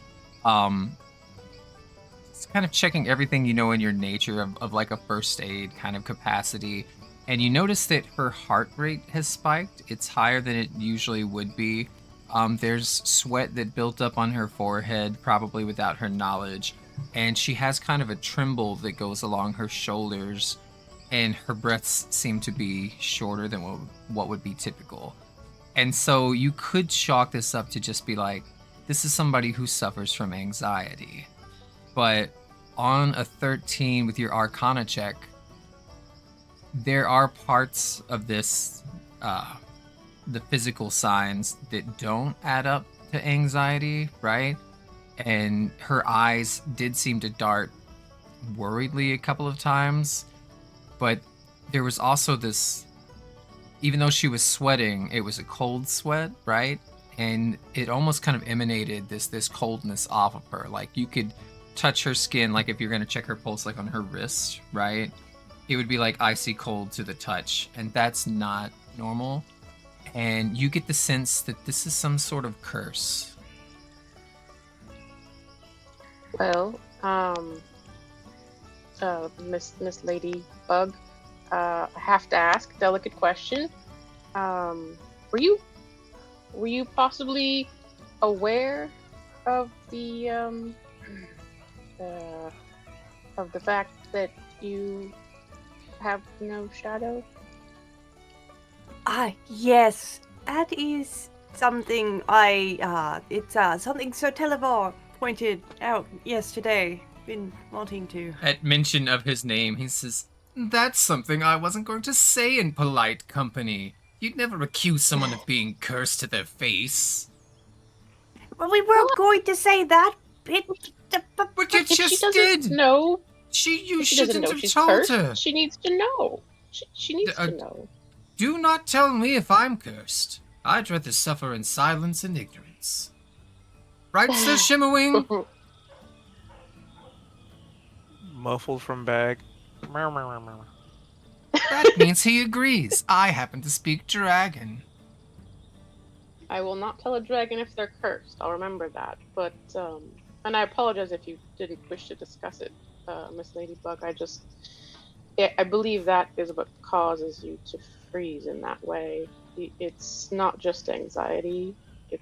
Speaker 3: it's kind of checking everything you know in your nature of like a first aid kind of capacity, and you notice that her heart rate has spiked. It's higher than it usually would be. There's sweat that built up on her forehead, probably without her knowledge, and she has kind of a tremble that goes along her shoulders. and her breaths seem to be shorter than what would be typical. And so you could chalk this up to just be like, this is somebody who suffers from anxiety. But on a 13 with your Arcana check, there are parts of this, the physical signs that don't add up to anxiety, right? And her eyes did seem to dart worriedly a couple of times, but there was also this, even though she was sweating, it was a cold sweat, right? And it almost kind of emanated this coldness off of her. Like you could touch her skin, like if you're going to check her pulse, like on her wrist, right? It would be like icy cold to the touch, and that's not normal. And you get the sense that this is some sort of curse.
Speaker 2: Well, Miss Ladybug, I have to ask, delicate question. Were you possibly aware of the fact that you have no shadow?
Speaker 1: Yes, that is something it's something Sir Televor pointed out yesterday. Been wanting to.
Speaker 3: At mention of his name, he says, "That's something I wasn't going to say in polite company. You'd never accuse someone of being cursed to their face."
Speaker 1: Well, we weren't going to say that.
Speaker 3: But you
Speaker 2: If she
Speaker 3: just
Speaker 2: doesn't
Speaker 3: did!
Speaker 2: know,
Speaker 3: You
Speaker 2: if she doesn't
Speaker 3: shouldn't
Speaker 2: know
Speaker 3: have
Speaker 2: she's
Speaker 3: told
Speaker 2: cursed,
Speaker 3: her.
Speaker 2: she needs to know. She needs to know.
Speaker 3: Do not tell me if I'm cursed. I'd rather suffer in silence and ignorance. Right, Sir Shimmerwing?
Speaker 5: Muffled from bag. Meow, meow, meow, meow.
Speaker 3: That means he agrees. I happen to speak dragon.
Speaker 2: I will not tell a dragon if they're cursed. I'll remember that. But and I apologize if you didn't wish to discuss it, Miss Ladybug. I believe that is what causes you to freeze in that way. It's not just anxiety. It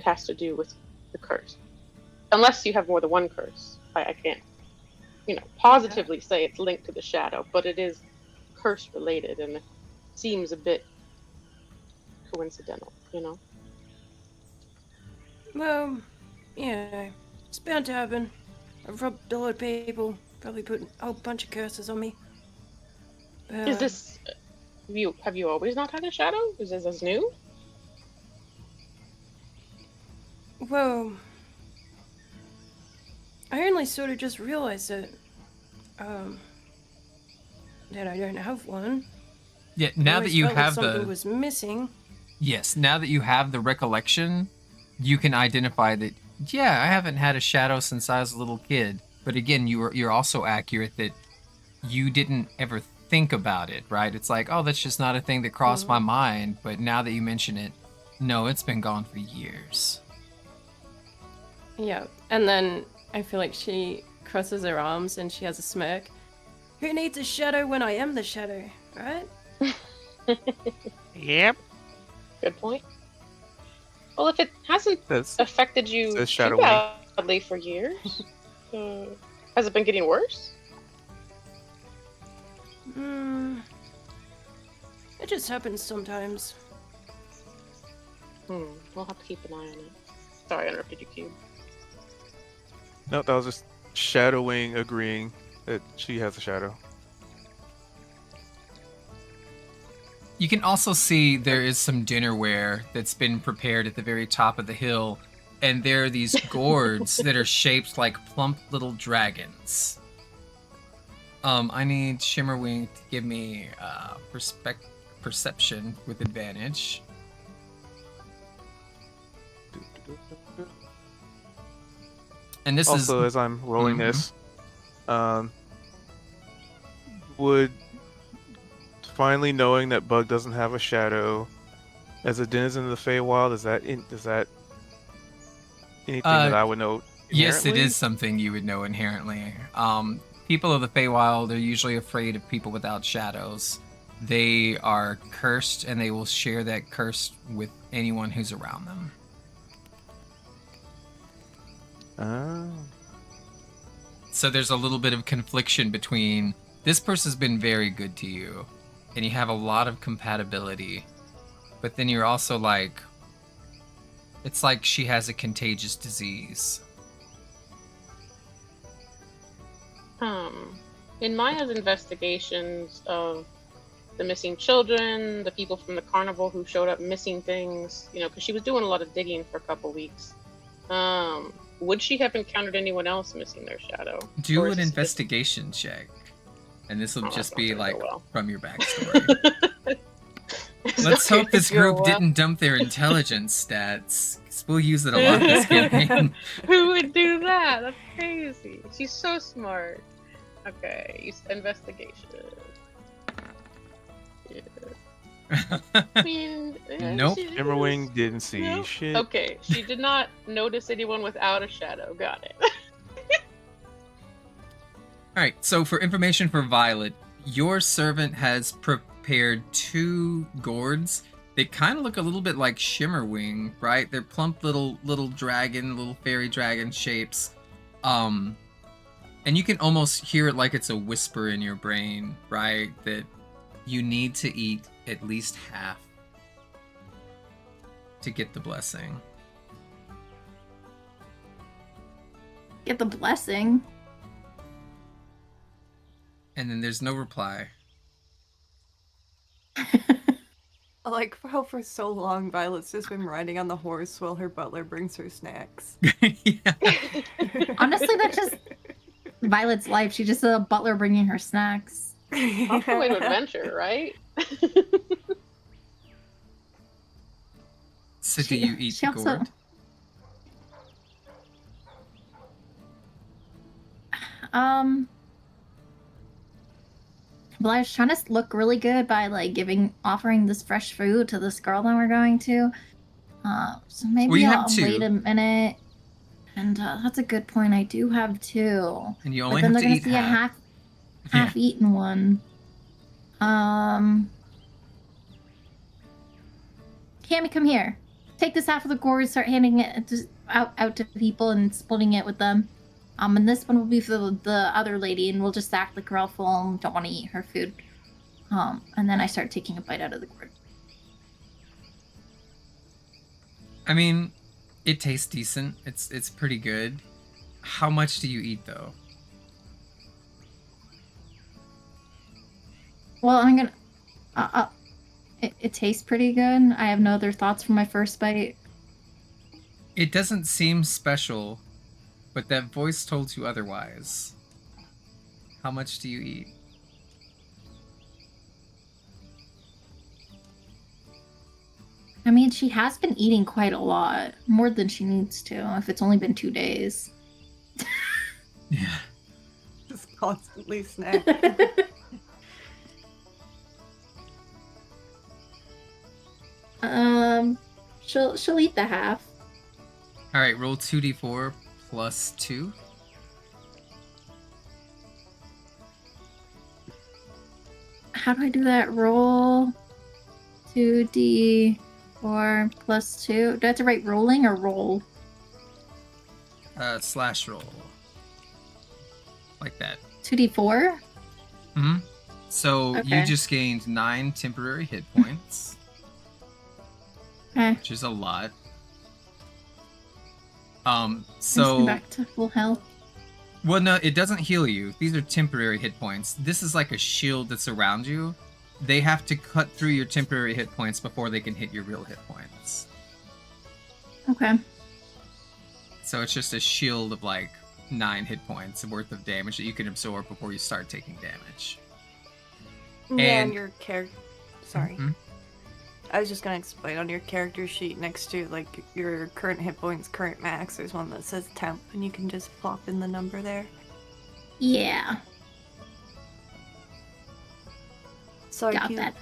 Speaker 2: has to do with the curse. Unless you have more than one curse, I can't, positively say it's linked to the shadow, but it is curse related, and it seems a bit coincidental,
Speaker 6: Well, yeah, it's bound to happen. I've robbed a lot of people, probably put a whole bunch of curses on me.
Speaker 2: Is this have you always not had a shadow? Is this as new?
Speaker 6: Well, I only sort of just realized that I don't have one.
Speaker 3: Yeah,
Speaker 6: I
Speaker 3: now that
Speaker 6: always
Speaker 3: you
Speaker 6: felt like
Speaker 3: have
Speaker 6: something
Speaker 3: the...
Speaker 6: was missing.
Speaker 3: Yes, now that you have the recollection, you can identify that, yeah, I haven't had a shadow since I was a little kid. But again, you're also accurate that you didn't ever think about it, right? It's like, oh, that's just not a thing that crossed my mind. But now that you mention it, no, it's been gone for years.
Speaker 6: Yeah, and then I feel like she crosses her arms and she has a smirk. Who needs a shadow when I am the shadow, right?
Speaker 5: Yep.
Speaker 2: Good point. Well, if it hasn't
Speaker 5: That's
Speaker 2: affected you
Speaker 5: says
Speaker 2: too
Speaker 5: Shadow Wing.
Speaker 2: badly for years, has it been getting worse?
Speaker 6: It just happens sometimes.
Speaker 2: We'll have to keep an eye on it. Sorry, I interrupted you, Cube.
Speaker 5: No, that was just Shadowwing agreeing that she has a shadow.
Speaker 3: You can also see there is some dinnerware that's been prepared at the very top of the hill, and there are these gourds that are shaped like plump little dragons. I need Shimmerwing to give me perception with advantage. And this
Speaker 5: Also,
Speaker 3: is
Speaker 5: as I'm rolling this, would finally knowing that Bug doesn't have a shadow as a denizen of the Feywild, is that anything that I would know?
Speaker 3: Yes, it
Speaker 5: inherently?
Speaker 3: is something you would know inherently. People of the Feywild are usually afraid of people without shadows. They are cursed, and they will share that curse with anyone who's around them.
Speaker 5: Oh.
Speaker 3: So there's a little bit of confliction between This person's been very good to you, and you have a lot of compatibility. But then you're also like, it's like she has a contagious disease.
Speaker 2: In Maya's investigations of the missing children, the people from the carnival who showed up missing things, you know, because she was doing a lot of digging for a couple weeks. Would she have encountered anyone else missing their shadow?
Speaker 3: Do
Speaker 2: Or
Speaker 3: an
Speaker 2: is this
Speaker 3: investigation check. And this will
Speaker 2: Oh,
Speaker 3: just
Speaker 2: that's
Speaker 3: be
Speaker 2: not gonna
Speaker 3: like
Speaker 2: go well.
Speaker 3: from your backstory.
Speaker 2: It's
Speaker 3: Let's
Speaker 2: not
Speaker 3: hope this
Speaker 2: gonna go
Speaker 3: group
Speaker 2: well.
Speaker 3: didn't dump their intelligence stats. 'Cause we'll use it a lot this campaign.
Speaker 2: Who would do that? That's crazy. She's so smart. Okay, investigation. Yeah. I mean,
Speaker 3: Nope.
Speaker 2: she-
Speaker 5: Shimmerwing didn't see
Speaker 2: Nope.
Speaker 5: shit.
Speaker 2: Okay, she did not notice anyone without a shadow. Got it.
Speaker 3: Alright, so for information for Violet, your servant has prepared 2 gourds. They kind of look a little bit like Shimmerwing, right? They're plump little dragon, little fairy dragon shapes. And you can almost hear it like it's a whisper in your brain, right? That you need to eat at least half to get the blessing.
Speaker 4: Get the blessing.
Speaker 3: And then there's no reply.
Speaker 1: Like, how for so long Violet's just been riding on the horse while her butler brings her snacks.
Speaker 3: Yeah.
Speaker 4: Honestly, that's just Violet's life. She just a butler bringing her snacks.
Speaker 2: Off the way to adventure, right?
Speaker 3: So do you eat
Speaker 4: she
Speaker 3: the
Speaker 4: also-
Speaker 3: gourd?
Speaker 4: Well, I was trying to look really good by like offering this fresh food to this girl that we're going to. So maybe
Speaker 3: Well, you have
Speaker 4: I'll
Speaker 3: 2.
Speaker 4: wait a minute. And that's a good point. I do have 2.
Speaker 3: And you
Speaker 4: But
Speaker 3: only
Speaker 4: then
Speaker 3: have
Speaker 4: they're
Speaker 3: to
Speaker 4: gonna
Speaker 3: eat
Speaker 4: see a
Speaker 3: half.
Speaker 4: half-eaten one. Cammy, come here. Take this half of the gourd, start handing it out to people and splitting it with them. And this one will be for the other lady, and we'll just act like we're all full and don't want to eat her food. And then I start taking a bite out of the gourd.
Speaker 3: I mean, it tastes decent. It's pretty good. How much do you eat though?
Speaker 4: Well, I'm gonna. It tastes pretty good. I have no other thoughts from my first bite.
Speaker 3: It doesn't seem special, but that voice told you otherwise. How much do you eat?
Speaker 4: I mean, she has been eating quite a lot, more than she needs to, if it's only been 2 days.
Speaker 3: Yeah.
Speaker 1: Just constantly snacking.
Speaker 4: She'll eat the half.
Speaker 3: All right, roll 2d4 plus 2.
Speaker 4: How do I do that? Roll 2d4 plus 2. Do I have to write rolling or roll?
Speaker 3: Slash roll. Like that.
Speaker 4: 2d4?
Speaker 3: Mm-hmm. So
Speaker 4: Okay.
Speaker 3: you just gained 9 temporary hit points,
Speaker 4: Okay.
Speaker 3: which is a lot.
Speaker 4: Brings me
Speaker 3: So
Speaker 4: back to full health.
Speaker 3: well, no, it doesn't heal you. These are temporary hit points. This is like a shield that's around you. They have to cut through your temporary hit points before they can hit your real hit points.
Speaker 4: Okay.
Speaker 3: So it's just a shield of like 9 hit points worth of damage that you can absorb before you start taking damage.
Speaker 1: Yeah,
Speaker 3: And-
Speaker 1: and your character. Sorry.
Speaker 3: Mhm.
Speaker 1: I was just gonna explain on your character sheet next to like your current hit points, current max. There's one that says temp, and you can just plop in the number there.
Speaker 4: Yeah.
Speaker 1: So
Speaker 4: Got
Speaker 1: you,
Speaker 4: that.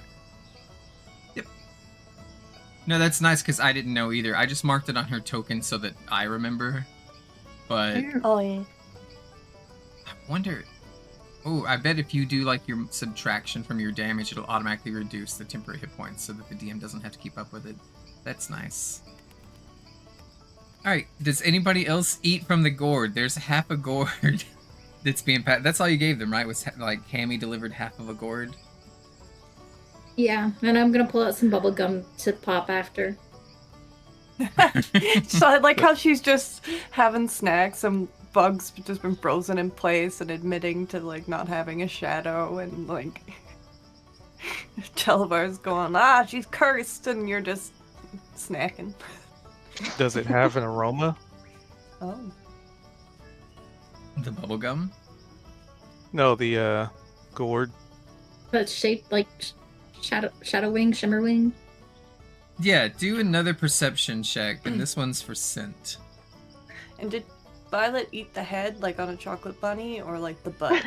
Speaker 3: No, that's nice because I didn't know either. I just marked it on her token so that I remember. But
Speaker 1: Oh yeah.
Speaker 3: I wonder. Oh, I bet if you do like your subtraction from your damage, it'll automatically reduce the temporary hit points so that the DM doesn't have to keep up with it. That's nice. Alright, does anybody else eat from the gourd? There's half a gourd. It's being that's all you gave them, right? Was like Hammy delivered half of a gourd.
Speaker 4: Yeah, and I'm gonna pull out some bubble gum to pop after.
Speaker 1: So I like how she's just having snacks and Bug's just been frozen in place and admitting to like not having a shadow and like Televar's going, she's cursed, and you're just snacking.
Speaker 5: Does it have an aroma?
Speaker 1: Oh.
Speaker 3: The bubblegum?
Speaker 5: No, the gourd.
Speaker 4: But it's shaped like shadow wing, shimmer wing.
Speaker 3: Yeah, do another perception check, and this one's for scent.
Speaker 1: And did Violet eat the head like on a chocolate bunny or like the butt?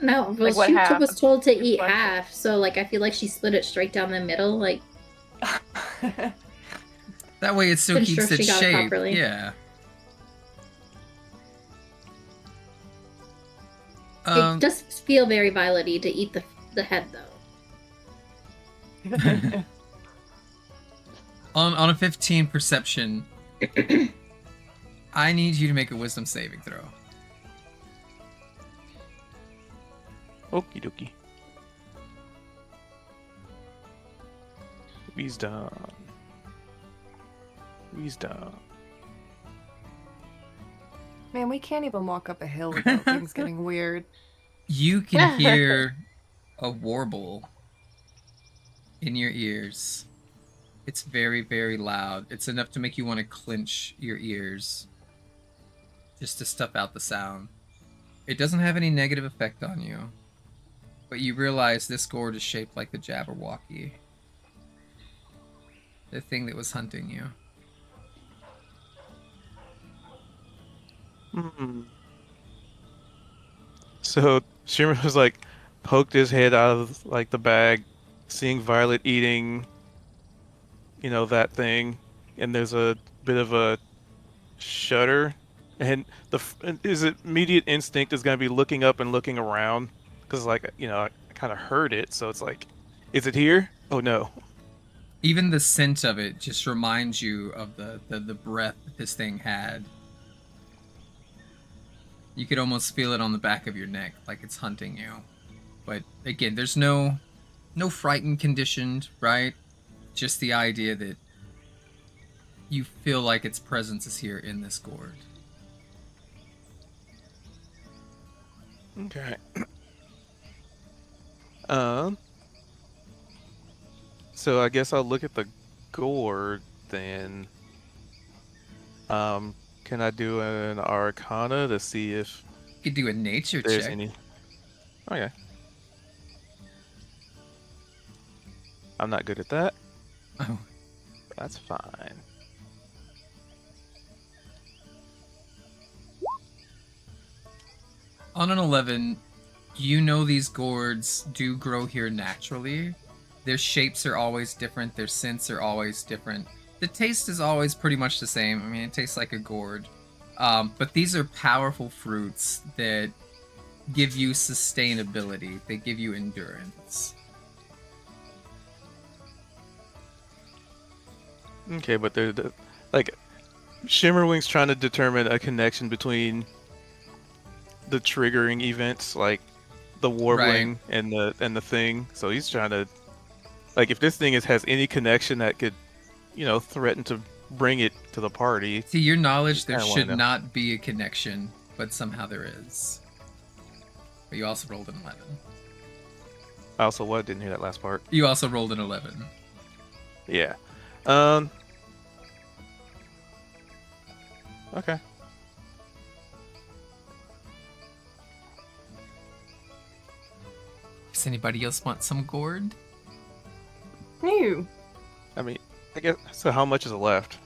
Speaker 4: No, well,
Speaker 2: Like what
Speaker 4: she
Speaker 2: half?
Speaker 4: was told to eat
Speaker 2: What?
Speaker 4: half, so like I feel like she split it straight down the middle. Like
Speaker 3: That way it still
Speaker 4: Pretty
Speaker 3: keeps
Speaker 4: sure she
Speaker 3: its
Speaker 4: got it
Speaker 3: shape.
Speaker 4: properly.
Speaker 3: Yeah.
Speaker 4: it does feel very Violet-y to eat the head though.
Speaker 3: On a 15 perception, I need you to make a wisdom saving throw.
Speaker 5: Okie dokie. Wisdom.
Speaker 1: Man, we can't even walk up a hill without things getting weird.
Speaker 3: You can hear a warble in your ears. It's very, very loud. It's enough to make you want to clench your ears just to stuff out the sound. It doesn't have any negative effect on you, but you realize this gourd is shaped like the Jabberwocky, the thing that was hunting you.
Speaker 5: So Shimmer was like poked his head out of like the bag, seeing Violet eating, that thing, and there's a bit of a shudder, and his immediate instinct is gonna be looking up and looking around, because I kind of heard it, so it's like, is it here? Oh no.
Speaker 3: Even the scent of it just reminds you of the breath that this thing had. You could almost feel it on the back of your neck, like it's hunting you. But again, there's no frightened conditioned, right? Just the idea that you feel like its presence is here in this gourd.
Speaker 5: Okay. So I guess I'll look at the gourd then. Can I do an Arcana to see if
Speaker 3: You could do a nature
Speaker 5: there's
Speaker 3: check.
Speaker 5: any? Okay. I'm not good at that.
Speaker 3: Oh,
Speaker 5: That's fine.
Speaker 3: on an 11, you know these gourds do grow here naturally. Their shapes are always different. Their scents are always different. The taste is always pretty much the same. I mean, it tastes like a gourd. But these are powerful fruits that give you sustainability. They give you endurance.
Speaker 5: Okay, but they're like Shimmerwing's trying to determine a connection between the triggering events, like the warbling and the thing. So he's trying to, like, if this thing has any connection that could, threaten to bring it to the party.
Speaker 3: To your knowledge, there
Speaker 5: I wanna
Speaker 3: should
Speaker 5: know.
Speaker 3: not be a connection, but somehow there is. But you also rolled an 11.
Speaker 5: Also, what? Didn't hear that last part.
Speaker 3: You also rolled an 11.
Speaker 5: Yeah. Okay.
Speaker 3: Does anybody else want some gourd?
Speaker 1: Ew.
Speaker 5: I mean, I guess. So how much is left?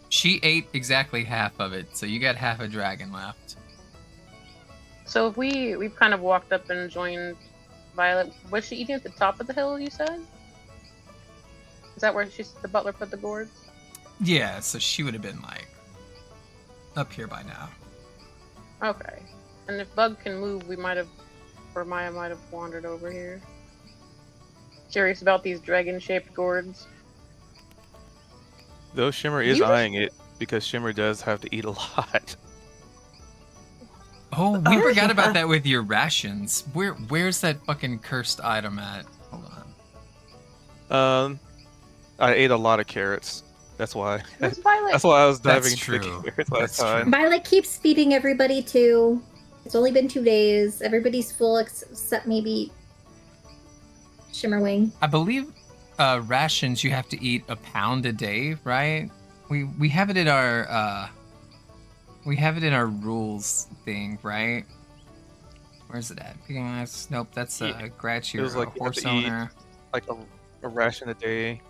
Speaker 3: She ate exactly half of it, so you got half a dragon left.
Speaker 2: So if we've kind of walked up and joined Violet, was she eating at the top of the hill? You said. Is that where the butler put the gourds?
Speaker 3: Yeah, so she would have been like up here by now.
Speaker 2: Okay. And if Bug can move, Maya might have wandered over here. Curious about these dragon-shaped gourds.
Speaker 5: Though Shimmer is
Speaker 2: You just-
Speaker 5: eyeing it because Shimmer does have to eat a lot.
Speaker 3: Oh, we
Speaker 1: Oh,
Speaker 3: forgot about
Speaker 1: yeah.
Speaker 3: that with your rations. Where's that fucking cursed item at? Hold on.
Speaker 5: I ate a lot of carrots. That's why.
Speaker 2: Where's Violet?
Speaker 5: That's why I was
Speaker 3: That's
Speaker 5: diving into the
Speaker 3: true.
Speaker 5: carrots last
Speaker 3: That's
Speaker 5: time.
Speaker 3: true.
Speaker 4: Violet keeps feeding everybody too. It's only been 2 days. Everybody's full except maybe Shimmerwing.
Speaker 3: I believe rations you have to eat a pound a day, right? We have it in our rules thing, right? Where's it at? Picking us? Nope, that's
Speaker 5: Yeah.
Speaker 3: Gratch,
Speaker 5: It was
Speaker 3: your
Speaker 5: like you have
Speaker 3: horse
Speaker 5: to eat
Speaker 3: owner.
Speaker 5: like a ration a day,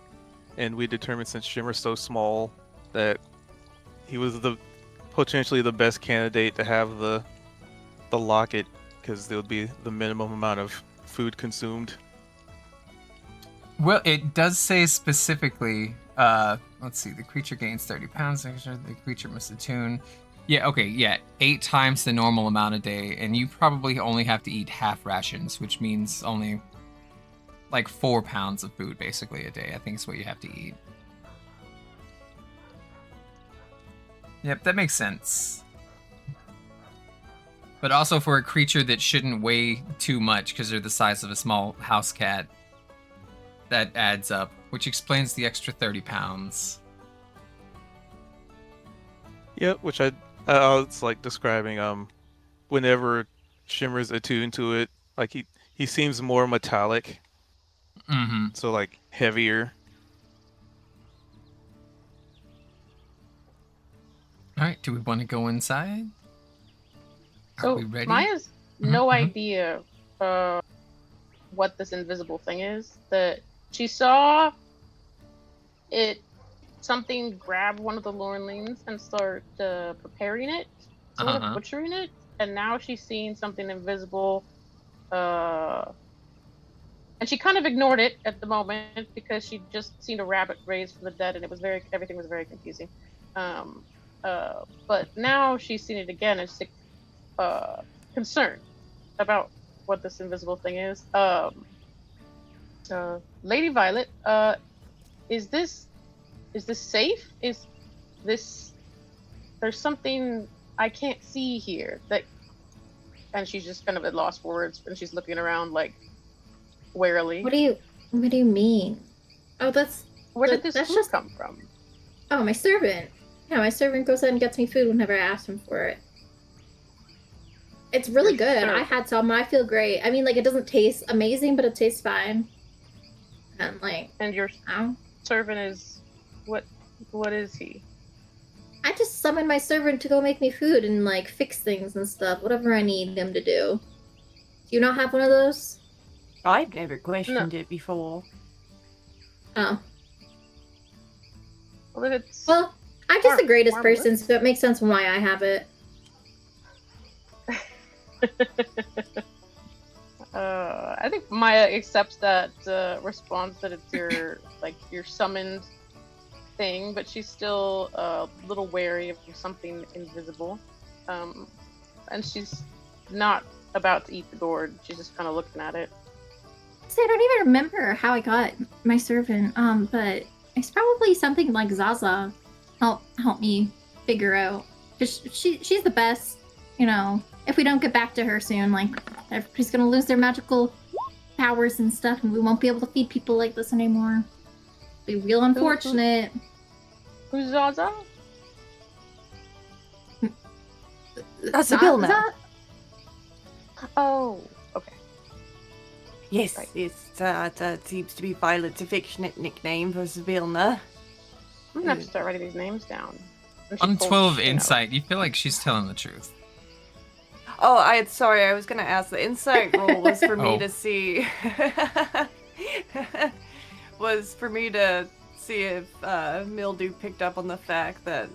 Speaker 5: and we determined since Shimmer's so small that he was potentially the best candidate to have the locket, because there would be the minimum amount of food consumed.
Speaker 3: Well, it does say specifically, let's see, the creature gains 30 pounds, the creature must attune. Yeah, okay, yeah, 8 times the normal amount a day, and you probably only have to eat half rations, which means only like 4 pounds of food basically a day, I think is what you have to eat. Yep, that makes sense. But also for a creature that shouldn't weigh too much because they're the size of a small house cat, that adds up, which explains the extra 30 pounds.
Speaker 5: Yep, which I was like describing whenever Shimmer's attuned to it, like he seems more metallic,
Speaker 3: Mm-hmm.
Speaker 5: so like heavier.
Speaker 3: All right, do we want to go inside? Are
Speaker 2: So
Speaker 3: we ready?
Speaker 2: Maya's no
Speaker 3: Mhm.
Speaker 2: idea what this invisible thing is. That she saw it, something grab one of the Lornlings and start preparing it, sort
Speaker 3: Uh-huh.
Speaker 2: of butchering it, and now she's seeing something invisible. And she kind of ignored it at the moment because she just seen a rabbit raised from the dead, and everything was very confusing. But now she's seen it again, and she's concerned about what this invisible thing is. Lady Violet, is this safe? Is this, there's something I can't see here that, and she's just kind of at lost for words, and she's looking around like warily.
Speaker 4: What do you mean? Oh,
Speaker 2: Where did this
Speaker 4: that's
Speaker 2: food
Speaker 4: just
Speaker 2: come from?
Speaker 4: Oh, my servant. Yeah, my servant goes out and gets me food whenever I ask him for it. It's really
Speaker 2: Your
Speaker 4: good. I
Speaker 2: servant.
Speaker 4: had some. I feel great. I mean, like, it doesn't taste amazing, but it tastes fine. And like,
Speaker 2: And your
Speaker 4: ow.
Speaker 2: servant is what is he?
Speaker 4: I just summon my servant to go make me food and like fix things and stuff, whatever I need him to do. Do you not have one of those?
Speaker 1: I've never questioned it before.
Speaker 4: Oh.
Speaker 2: Well, if it's
Speaker 4: Well, I'm just the greatest
Speaker 2: Marvelous.
Speaker 4: person, so it makes sense why I have it.
Speaker 2: I think Maya accepts that response that it's your your summoned thing, but she's still a little wary of something invisible, and she's not about to eat the gourd. She's just kind of looking at it.
Speaker 4: See, I don't even remember how I got my servant, but it's probably something like Zaza help me figure out. Cause she's the best, you know. If we don't get back to her soon, like, everybody's gonna lose their magical powers and stuff, and we won't be able to feed people like this anymore. Be real unfortunate.
Speaker 2: Who's Zaza?
Speaker 1: That's a bill now.
Speaker 4: Zaza?
Speaker 2: Oh, okay.
Speaker 1: Yes,
Speaker 2: Right.
Speaker 1: it seems to be Violet's affectionate nickname for Sibilna.
Speaker 2: I'm gonna have to start writing these names down. And she
Speaker 3: On
Speaker 2: pulls
Speaker 3: 12
Speaker 2: shit out.
Speaker 3: insight, you feel like she's telling the truth.
Speaker 1: Oh, sorry, I was gonna ask. The insight roll was for me
Speaker 3: Oh.
Speaker 1: to see. Was for me to see if Mildew picked up on the fact that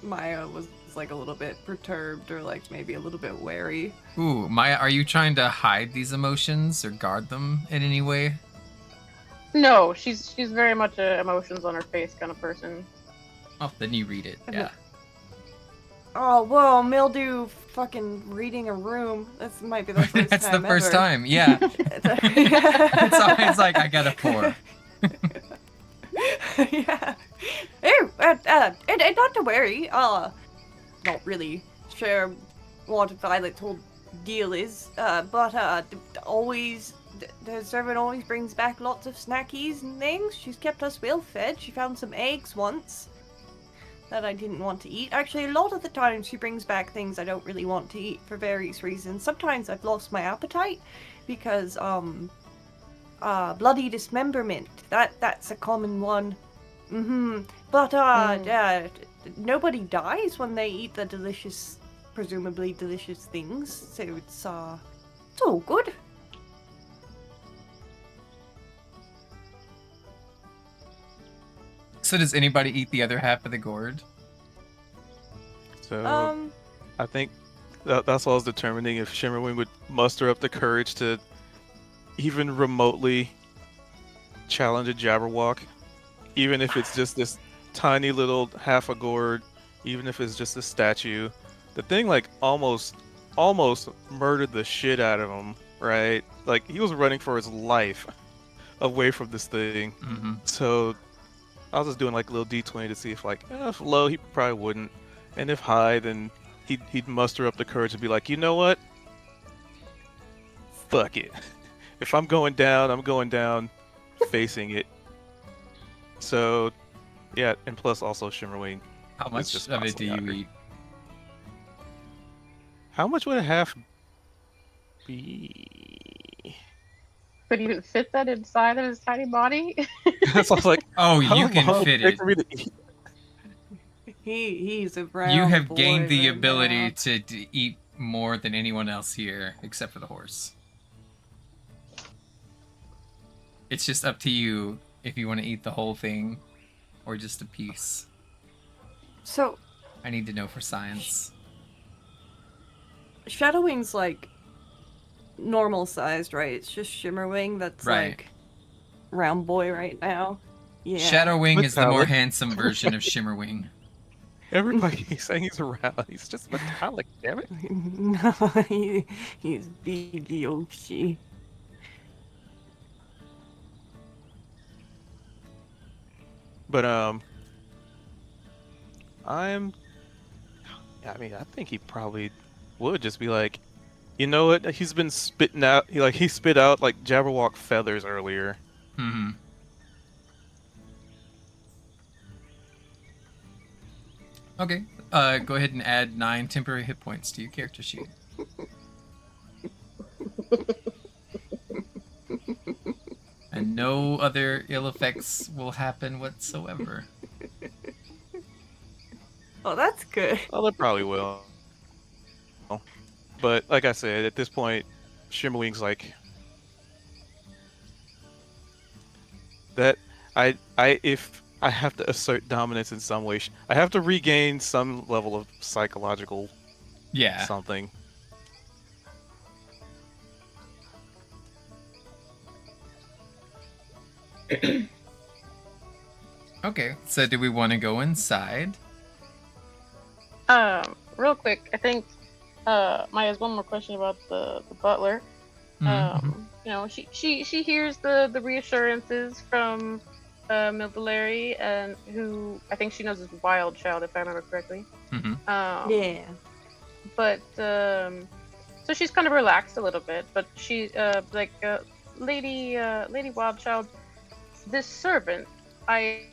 Speaker 1: Maya was like a little bit perturbed or like maybe a little bit wary.
Speaker 3: Ooh, Maya, are you trying to hide these emotions or guard them in any way?
Speaker 2: No, she's very much a emotions on her face kind of person.
Speaker 3: Oh, then you read it. Yeah.
Speaker 1: Oh, whoa, Mildew fucking reading a room. That might be the first
Speaker 3: That's
Speaker 1: time
Speaker 3: the first
Speaker 1: ever.
Speaker 3: time. Yeah. It's always like I got a 4.
Speaker 1: Yeah. And not to worry. Not really sure what Violet's whole deal is. But always the servant always brings back lots of snackies and things. She's kept us well fed. She found some eggs once that I didn't want to eat. Actually, a lot of the time she brings back things I don't really want to eat for various reasons. Sometimes I've lost my appetite because bloody dismemberment. That's a common one. But nobody dies when they eat the delicious, presumably delicious things. So it's all good.
Speaker 3: So does anybody eat the other half of the gourd?
Speaker 5: So I think that's what I was determining if Shimmerwing would muster up the courage to even remotely challenge a Jabberwock, even if it's just this tiny little half a gourd, even if it's just a statue. The thing like almost murdered the shit out of him, right? Like he was running for his life away from this thing.
Speaker 3: Mm-hmm.
Speaker 5: So I was just doing like a little D20 to see if like if low he probably wouldn't, and if high then he'd muster up the courage to be like, you know what? Fuck it. If I'm going down facing it. So yeah, and plus also Shimmerwing.
Speaker 3: How much
Speaker 5: just
Speaker 3: of it do you
Speaker 5: constantly
Speaker 3: eat?
Speaker 5: How much would a half be?
Speaker 2: Could you even fit that inside of his tiny body?
Speaker 5: So I was like,
Speaker 3: Oh,
Speaker 5: how
Speaker 3: you
Speaker 5: long
Speaker 3: can
Speaker 5: would
Speaker 3: fit
Speaker 5: take
Speaker 3: it.
Speaker 5: for me to eat?
Speaker 1: He's a brown
Speaker 3: You have
Speaker 1: boy
Speaker 3: gained the
Speaker 1: right
Speaker 3: ability
Speaker 1: now.
Speaker 3: to eat more than anyone else here, except for the horse. It's just up to you if you want to eat the whole thing or just a piece.
Speaker 1: So
Speaker 3: I need to know for science.
Speaker 1: Shadowwing's like normal sized, right? It's just Shimmerwing that's
Speaker 3: Right.
Speaker 1: like round boy right now. Yeah.
Speaker 3: Shadowwing is the more
Speaker 5: Metallic.
Speaker 3: handsome version of Shimmerwing.
Speaker 5: Everybody's saying he's around. He's just metallic, damn it.
Speaker 1: No, he's big Yoshi.
Speaker 5: But I mean, I think he probably would just be like, you know what? He's been spitting out. He spit out like Jabberwock feathers earlier.
Speaker 3: Mm-hmm. Okay. Go ahead and add 9 temporary hit points to your character sheet. And no other ill effects will happen whatsoever.
Speaker 1: Oh, that's good.
Speaker 5: Well, they probably will. But like I said, at this point, Shimmerwing's like that. If I have to assert dominance in some way, I have to regain some level of psychological
Speaker 3: Yeah.
Speaker 5: something.
Speaker 3: Okay. So do we want to go inside?
Speaker 2: Real quick, I think Maya has one more question about the butler.
Speaker 3: Mhm.
Speaker 2: You know, she hears the reassurances from Mildalary, and who I think she knows is Wild Child, if I remember correctly.
Speaker 3: Mhm.
Speaker 1: Yeah.
Speaker 2: But so she's kind of relaxed a little bit, but she Lady Wildchild, this servant, I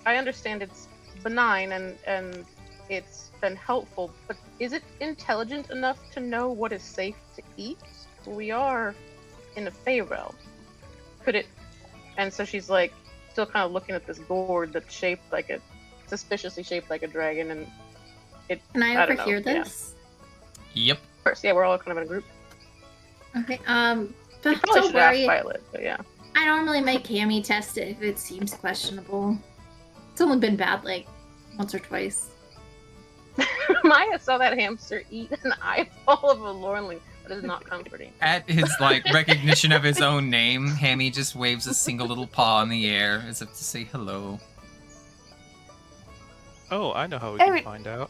Speaker 2: understand it's benign and it's been helpful, but is it intelligent enough to know what is safe to eat? We are in a Fey realm. Could it? And so she's like still kind of looking at this gourd that's shaped like a suspiciously shaped like a dragon, and it.
Speaker 4: Can I
Speaker 2: don't know,
Speaker 4: overhear
Speaker 2: yeah.
Speaker 4: this?
Speaker 3: Yep.
Speaker 2: Of course, yeah, we're all kind of in a group.
Speaker 4: Okay.
Speaker 2: You
Speaker 4: But
Speaker 2: probably
Speaker 4: don't
Speaker 2: should ask
Speaker 4: worry.
Speaker 2: Violet, but yeah.
Speaker 4: I normally make Cammy test it if it seems questionable. It's only been bad like once or twice.
Speaker 2: Maya saw that hamster eat an eyeball of a lornling. That is not comforting.
Speaker 3: At his recognition of his own name, Hammy just waves a single little paw in the air as if to say hello.
Speaker 5: Oh, I know how we
Speaker 1: Anyway-
Speaker 5: can find out.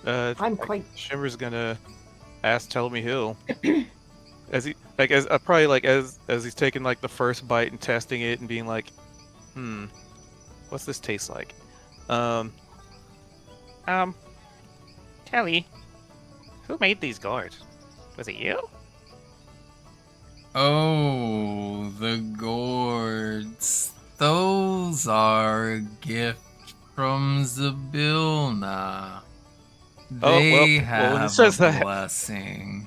Speaker 1: I'm quite.
Speaker 5: Shimmer's gonna ask Tell Me Hill. As he like as probably like as he's taking like the first bite and testing it and being like, what's this taste like?
Speaker 7: Kelly, who made these gourds? Was it you?
Speaker 3: Oh, the gourds. Those are a gift from Zabilna.
Speaker 5: Oh,
Speaker 3: They
Speaker 5: well, when it
Speaker 3: have
Speaker 5: says
Speaker 3: a
Speaker 5: that-
Speaker 3: blessing.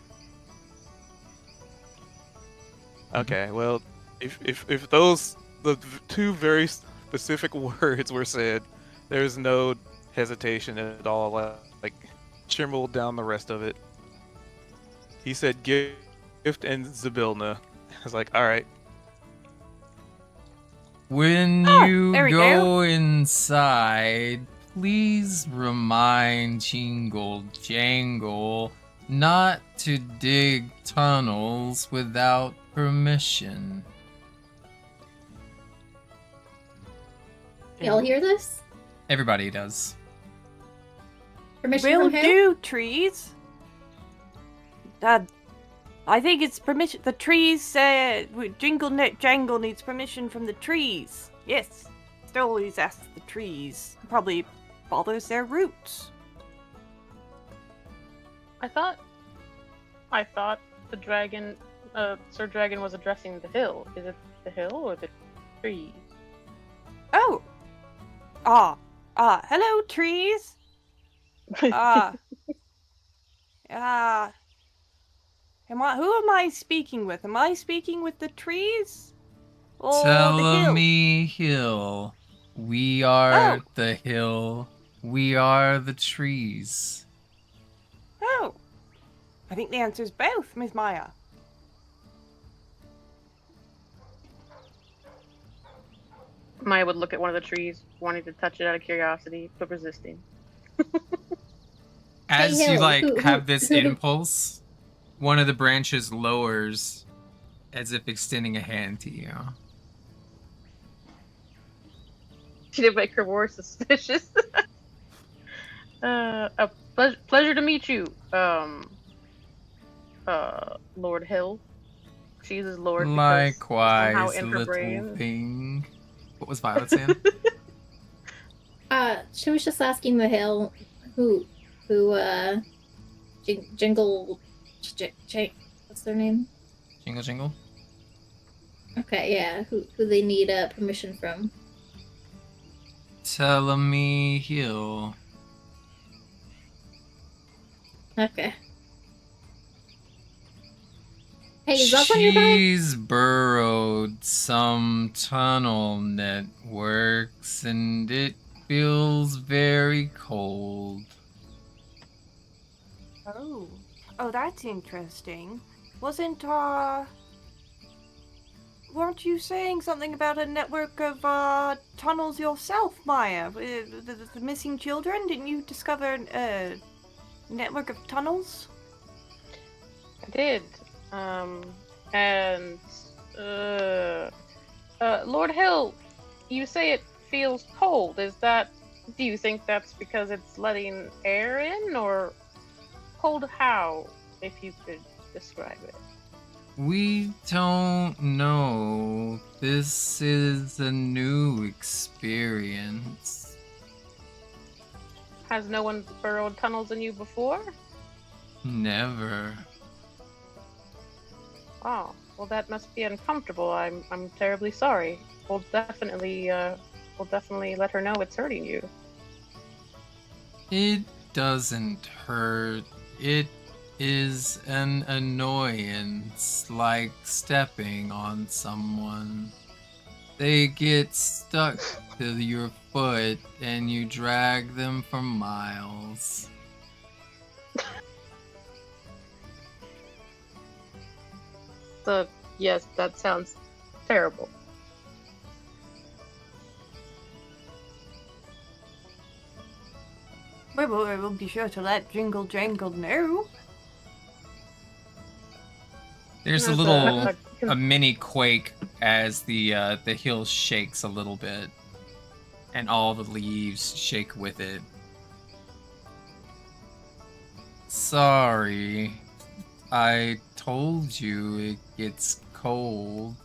Speaker 5: Okay, well, if those the two very specific words were said, there's no hesitation at all. Like Shimble down the rest of it. He said gift and Zabilna. I was like, all right.
Speaker 3: When
Speaker 1: Ah,
Speaker 3: you
Speaker 1: there we
Speaker 3: go inside, please remind Jangle not to dig tunnels without permission.
Speaker 4: Y'all hear this?
Speaker 3: Everybody does.
Speaker 4: Permission
Speaker 1: Will
Speaker 4: from who?
Speaker 1: do, trees. I think it's permission. The trees, Jangle needs permission from the trees. Yes. Still always ask the trees. Probably bothers their roots.
Speaker 2: I thought the dragon, Sir Dragon was addressing the hill. Is it the hill or the trees?
Speaker 1: Oh. Hello, trees. Who am I speaking with? Am I speaking with the trees? Or the hill?
Speaker 3: Telemi Hill. We are
Speaker 1: Oh.
Speaker 3: the hill. We are the trees.
Speaker 1: Oh. I think the answer's both, Miss Maya.
Speaker 2: Maya would look at one of the trees, wanting to touch it out of curiosity, but resisting.
Speaker 3: As
Speaker 4: Hey,
Speaker 3: you
Speaker 4: Hill,
Speaker 3: like
Speaker 4: who-
Speaker 3: have this
Speaker 4: who-
Speaker 3: impulse, one of the branches lowers as if extending a hand to you.
Speaker 2: She did make her more suspicious. A pleasure to meet you, Lord Hill. She uses Lord because somehow
Speaker 3: Likewise,
Speaker 2: in her
Speaker 3: little
Speaker 2: brain.
Speaker 3: thing. What was Violet saying?
Speaker 4: She was just asking the hill who, Jingle, what's their name?
Speaker 3: Jingle jingle.
Speaker 4: Okay, yeah, who they need permission from.
Speaker 3: Telemi Hill.
Speaker 4: Okay. Hey, is that on your back?
Speaker 3: She's burrowed some tunnel networks and it feels very cold.
Speaker 1: Oh. Oh, that's interesting. Weren't you saying something about a network of, tunnels yourself, Maya? The missing children? Didn't you discover a network of tunnels?
Speaker 2: I did. Lord Hill, you say it feels cold. Do you think that's because it's letting air in, or cold how, if you could describe it?
Speaker 3: We don't know. This is a new experience.
Speaker 2: Has no one burrowed tunnels in you before?
Speaker 3: Never.
Speaker 2: Oh, well, that must be uncomfortable. I'm terribly sorry. We'll definitely let her know it's hurting you.
Speaker 3: It doesn't hurt. It is an annoyance, like stepping on someone. They get stuck to your foot and you drag them for miles.
Speaker 2: So, yes, that sounds terrible.
Speaker 1: We'll be sure to let Jingle Jangle know.
Speaker 3: There's a
Speaker 2: There's
Speaker 3: little
Speaker 2: a-
Speaker 3: a mini quake as the hill shakes a little bit, and all the leaves shake with it. Sorry, I told you it gets cold.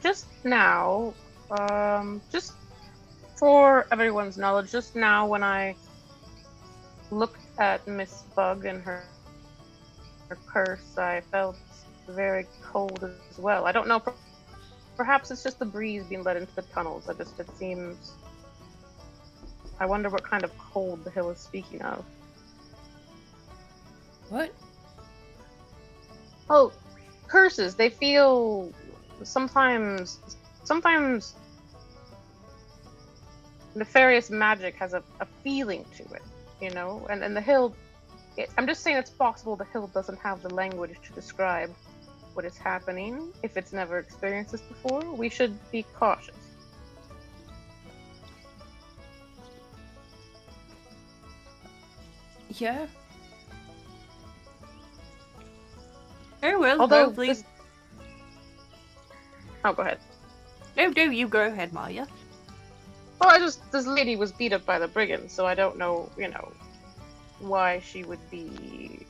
Speaker 2: Just now, just for everyone's knowledge, just now when I looked at Miss Bug and her curse, I felt very cold as well. I don't know, perhaps it's just the breeze being let into the tunnels. It seems... I wonder what kind of cold the hill is speaking of.
Speaker 6: What?
Speaker 2: Oh, curses. They feel sometimes nefarious magic has a feeling to it, you know? And the hill, I'm just saying it's possible the hill doesn't have the language to describe what is happening. If it's never experienced this before, we should be cautious.
Speaker 6: Yeah.
Speaker 1: Oh well,
Speaker 2: Although
Speaker 1: hopefully.
Speaker 2: this... Oh, go ahead.
Speaker 1: No, you go ahead, Maya.
Speaker 2: Well, this lady was beat up by the brigands, so I don't know, you know, why she would be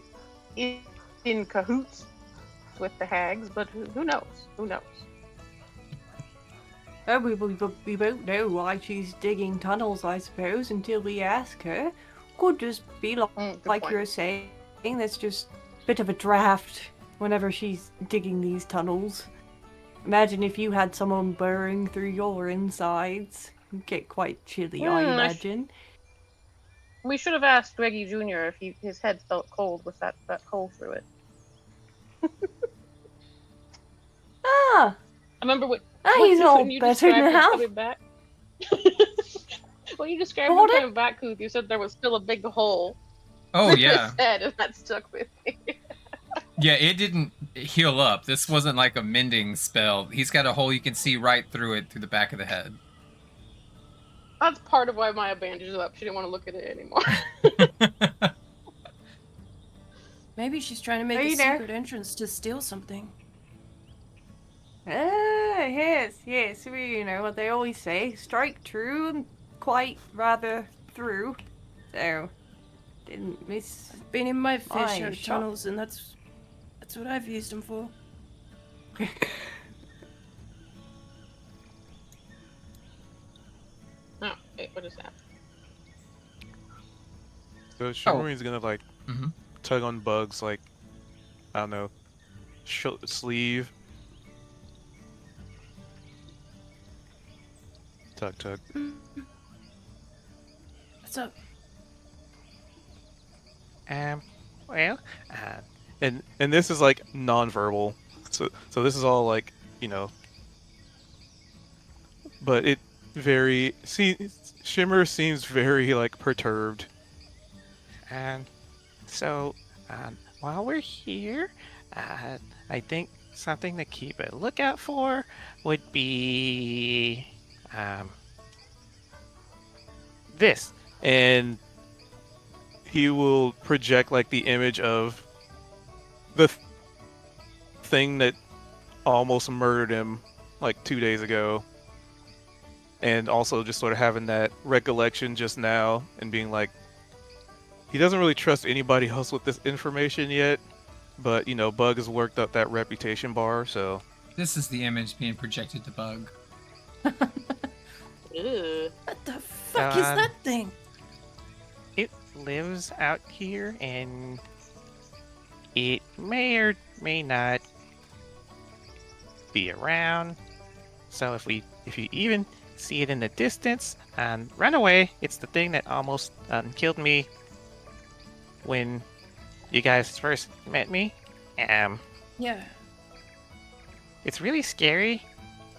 Speaker 2: in cahoots with the hags, but who knows? Who knows?
Speaker 1: Oh, we won't know why she's digging tunnels, I suppose, until we ask her. Could just be
Speaker 2: Good
Speaker 1: like
Speaker 2: point.
Speaker 1: you're saying, that's just a bit of a draft whenever she's digging these tunnels. Imagine if you had someone burrowing through your insides. It'd get quite chilly, I imagine.
Speaker 2: We should have asked Reggie Jr. if his head felt cold with that hole through it.
Speaker 1: Ah!
Speaker 2: I remember
Speaker 1: He's all
Speaker 2: when you
Speaker 1: better
Speaker 2: described him
Speaker 1: now.
Speaker 2: coming back. When you described him
Speaker 1: Pardon?
Speaker 2: coming back, Kuth, you said there was still a big hole
Speaker 3: Oh
Speaker 2: through
Speaker 3: yeah.
Speaker 2: his head, and that stuck with me.
Speaker 3: Yeah, it didn't heal up. This wasn't like a mending spell. He's got a hole you can see right through it through the back of the head.
Speaker 2: That's part of why Maya bandaged it up. She didn't want to look at it anymore.
Speaker 6: Maybe she's trying to make
Speaker 1: Are
Speaker 6: a
Speaker 1: you there?
Speaker 6: secret entrance to steal something.
Speaker 1: Ah, yes. Well, you know what they always say, strike true and quite rather through. So, didn't miss.
Speaker 6: I've been in my fair
Speaker 1: My
Speaker 6: share of
Speaker 1: shot.
Speaker 6: tunnels, and that's what I've used them for.
Speaker 2: Oh, wait, what is that?
Speaker 5: So Shimmerine's gonna like
Speaker 3: Mhm.
Speaker 5: tug on Bug's like, I don't know, sleeve. Tug.
Speaker 6: What's up?
Speaker 7: Well,
Speaker 5: And this is like non-verbal. So this is all like, you know. But it Shimmer seems very like perturbed.
Speaker 7: and so, while we're here, I think something to keep a lookout for would be,
Speaker 5: This. And he will project like the image of the thing that almost murdered him like 2 days ago. And also just sort of having that recollection just now and being like, he doesn't really trust anybody else with this information yet, but you know, Bug has worked up that reputation bar, so
Speaker 3: This is the image being projected to Bug.
Speaker 2: Ew.
Speaker 6: What the fuck is that thing?
Speaker 7: it lives out here, and it may or may not be around. So if you even see it in the distance, run away. It's the thing that almost killed me when you guys first met me.
Speaker 6: Yeah.
Speaker 7: It's really scary,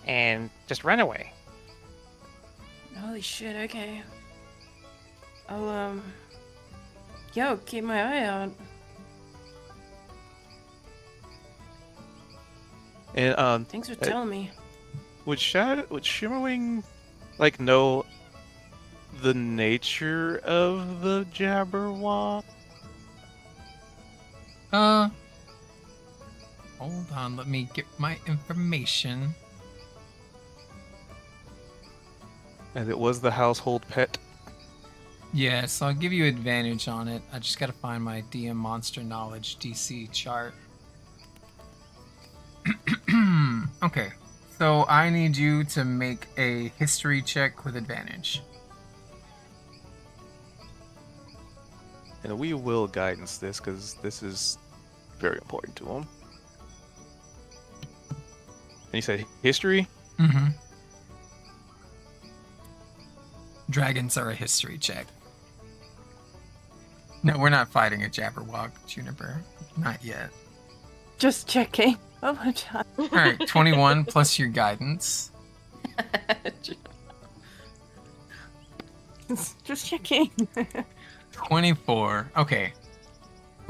Speaker 7: and just run away.
Speaker 6: Holy shit, okay. I'll, keep my eye out.
Speaker 5: and
Speaker 6: Thanks for telling me.
Speaker 5: would Shimmerwing like know the nature of the Jabberwock?
Speaker 3: Hold on, let me get my information.
Speaker 5: And it was the household pet.
Speaker 3: Yeah, so I'll give you advantage on it. I just gotta find my DM Monster Knowledge DC chart. Okay, so I need you to make a history check with advantage.
Speaker 5: And we will guidance this because this is very important to him. And you said history?
Speaker 3: Mm-hmm. Dragons are a history check. No, we're not fighting a Jabberwock, Juniper. Not yet.
Speaker 1: Just checking. Oh my god.
Speaker 3: Alright, 21 plus your guidance.
Speaker 1: Just checking.
Speaker 3: 24. Okay.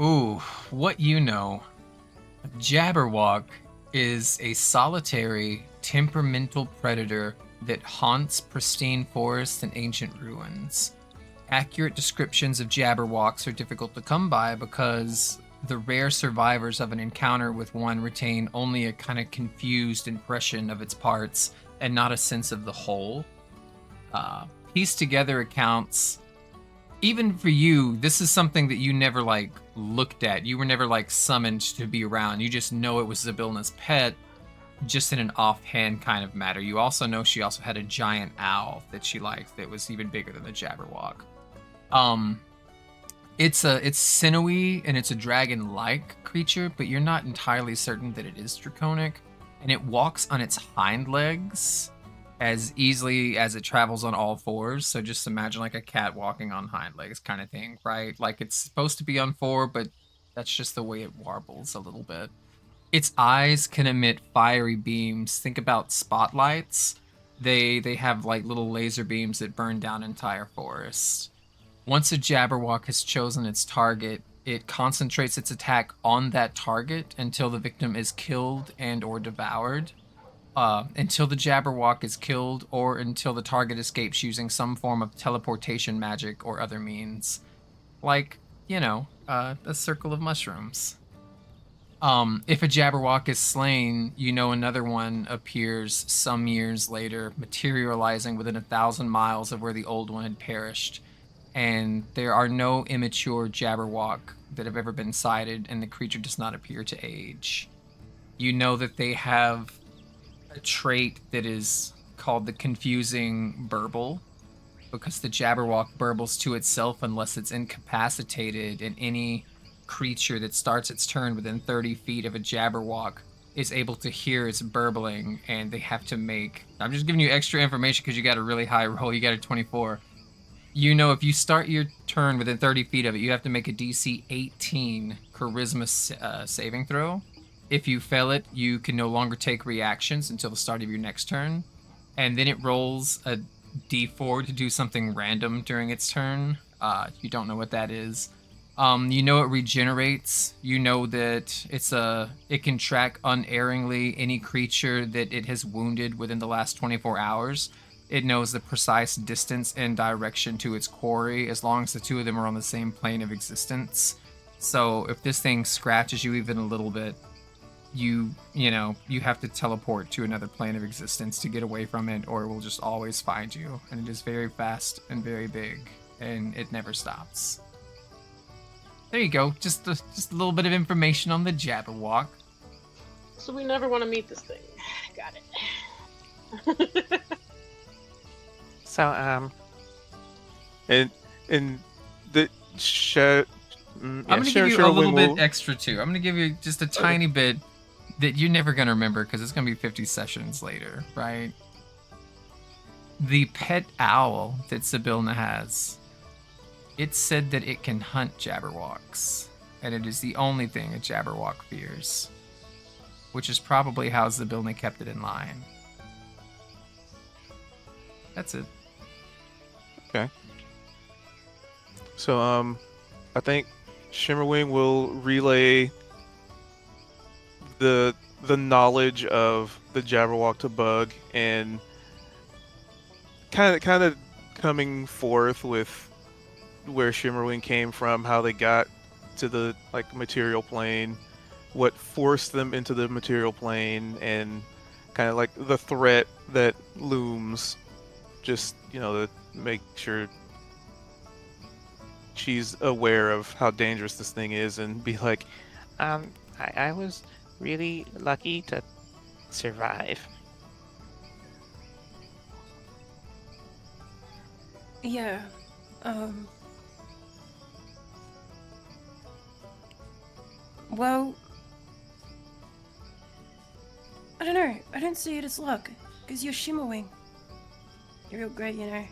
Speaker 3: Ooh, what you know. A Jabberwock is a solitary, temperamental predator that haunts pristine forests and ancient ruins. Accurate descriptions of Jabberwocks are difficult to come by because the rare survivors of an encounter with one retain only a kind of confused impression of its parts and not a sense of the whole. Piece together accounts. Even for you, this is something that you never like looked at. You were never like summoned to be around. You just know it was Zabilna's pet, just in an offhand kind of matter. You also know she also had a giant owl that she liked that was even bigger than the Jabberwock. It's sinewy and it's a dragon-like creature, but you're not entirely certain that it is draconic, and it walks on its hind legs as easily as it travels on all fours. So just imagine like a cat walking on hind legs kind of thing, right? Like it's supposed to be on four, but that's just the way it warbles a little bit. Its eyes can emit fiery beams. Think about spotlights. They have like little laser beams that burn down entire forests. Once a Jabberwock has chosen its target, it concentrates its attack on that target until the victim is killed and or devoured. Until the Jabberwock is killed or until the target escapes using some form of teleportation magic or other means. Like, a circle of mushrooms. If a Jabberwock is slain, you know another one appears some years later, materializing within 1,000 miles of where the old one had perished. And there are no immature Jabberwock that have ever been sighted, and the creature does not appear to age. You know that they have a trait that is called the confusing burble, because the Jabberwock burbles to itself unless it's incapacitated, and any creature that starts its turn within 30 feet of a Jabberwock is able to hear its burbling, and they have to make... I'm just giving you extra information because you got a really high roll. You got a 24. You know, if you start your turn within 30 feet of it, you have to make a DC 18 Charisma saving throw. If you fail it, you can no longer take reactions until the start of your next turn. And then it rolls a D4 to do something random during its turn. You don't know what that is. You know it regenerates. You know that it can track unerringly any creature that it has wounded within the last 24 hours. It knows the precise distance and direction to its quarry as long as the two of them are on the same plane of existence. So if this thing scratches you even a little bit, you have to teleport to another plane of existence to get away from it, or it will just always find you. And it is very fast and very big, and it never stops. There you go. Just a little bit of information on the Jabberwock.
Speaker 2: So we never want to meet this thing. Got it.
Speaker 7: So,
Speaker 5: And the
Speaker 3: I'm going to give you a little bit extra too. I'm going to give you just a tiny bit that you're never going to remember because it's going to be 50 sessions later, right? The pet owl that Zabilna has, it said that it can hunt Jabberwocks, and it is the only thing a Jabberwock fears, which is probably how Zabilna kept it in line. That's it.
Speaker 5: Okay. So, I think Shimmerwing will relay the knowledge of the Jabberwock to Bug, and kind of coming forth with where Shimmerwing came from, how they got to the material plane, what forced them into the material plane, and kind of like the threat that looms. Just to make sure she's aware of how dangerous this thing is, and be like,
Speaker 7: I was really lucky to survive.
Speaker 6: Yeah. Well, I don't know. I don't see it as luck, because you're Shimmerwing. You're real great, you know.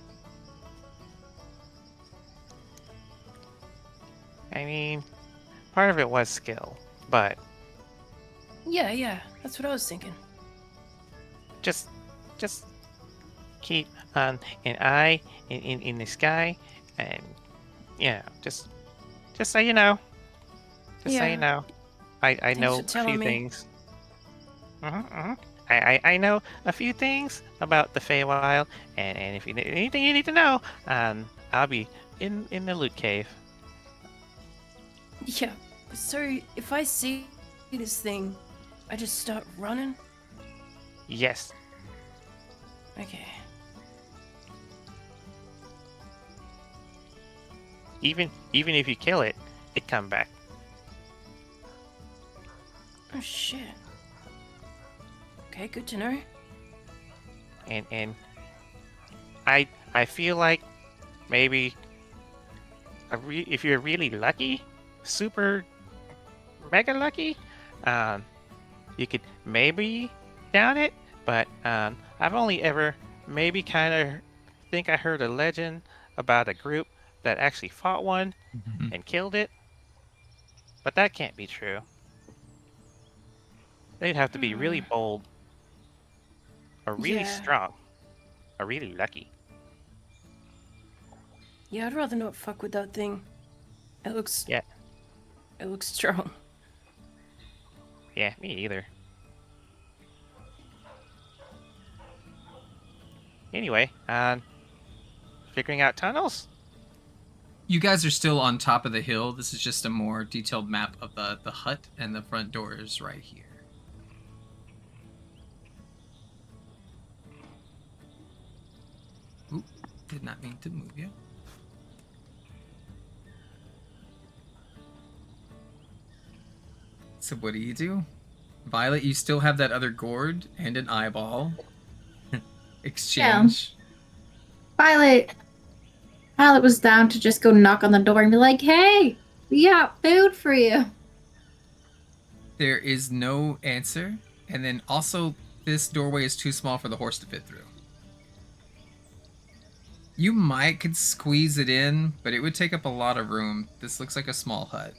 Speaker 7: I mean, part of it was skill, but
Speaker 6: Yeah, that's what I was thinking.
Speaker 7: just keep an eye in the sky, and just so you know, just so
Speaker 6: Yeah.
Speaker 7: you know, I
Speaker 6: Thanks
Speaker 7: know
Speaker 6: for
Speaker 7: a
Speaker 6: telling
Speaker 7: few
Speaker 6: me.
Speaker 7: things. I know a few things about the Feywild, and if you need anything you need to know, I'll be in the loot cave.
Speaker 6: Yeah. So if I see this thing, I just start running?
Speaker 7: Yes.
Speaker 6: Okay.
Speaker 7: Even if you kill it, it come back.
Speaker 6: Oh shit. Okay, good to know.
Speaker 7: And I feel like maybe if you're really lucky, super mega lucky, you could maybe down it. But I've only ever maybe kind of think I heard a legend about a group that actually fought one and killed it. But that can't be true. They'd have to be really bold, or really
Speaker 6: Yeah.
Speaker 7: strong, or really lucky.
Speaker 6: Yeah, I'd rather not fuck with that thing. It looks
Speaker 7: Yeah.
Speaker 6: It looks strong.
Speaker 7: Yeah, me either. Anyway, figuring out tunnels?
Speaker 3: You guys are still on top of the hill. This is just a more detailed map of the hut, and the front door is right here. Oop, did not mean to move you. So what do? Violet, you still have that other gourd and an eyeball. Exchange.
Speaker 4: Violet was down to just go knock on the door and be like, "Hey, we got food for you."
Speaker 3: There is no answer, and then also this doorway is too small for the horse to fit through. You could squeeze it in, but it would take up a lot of room. This looks like a small hut.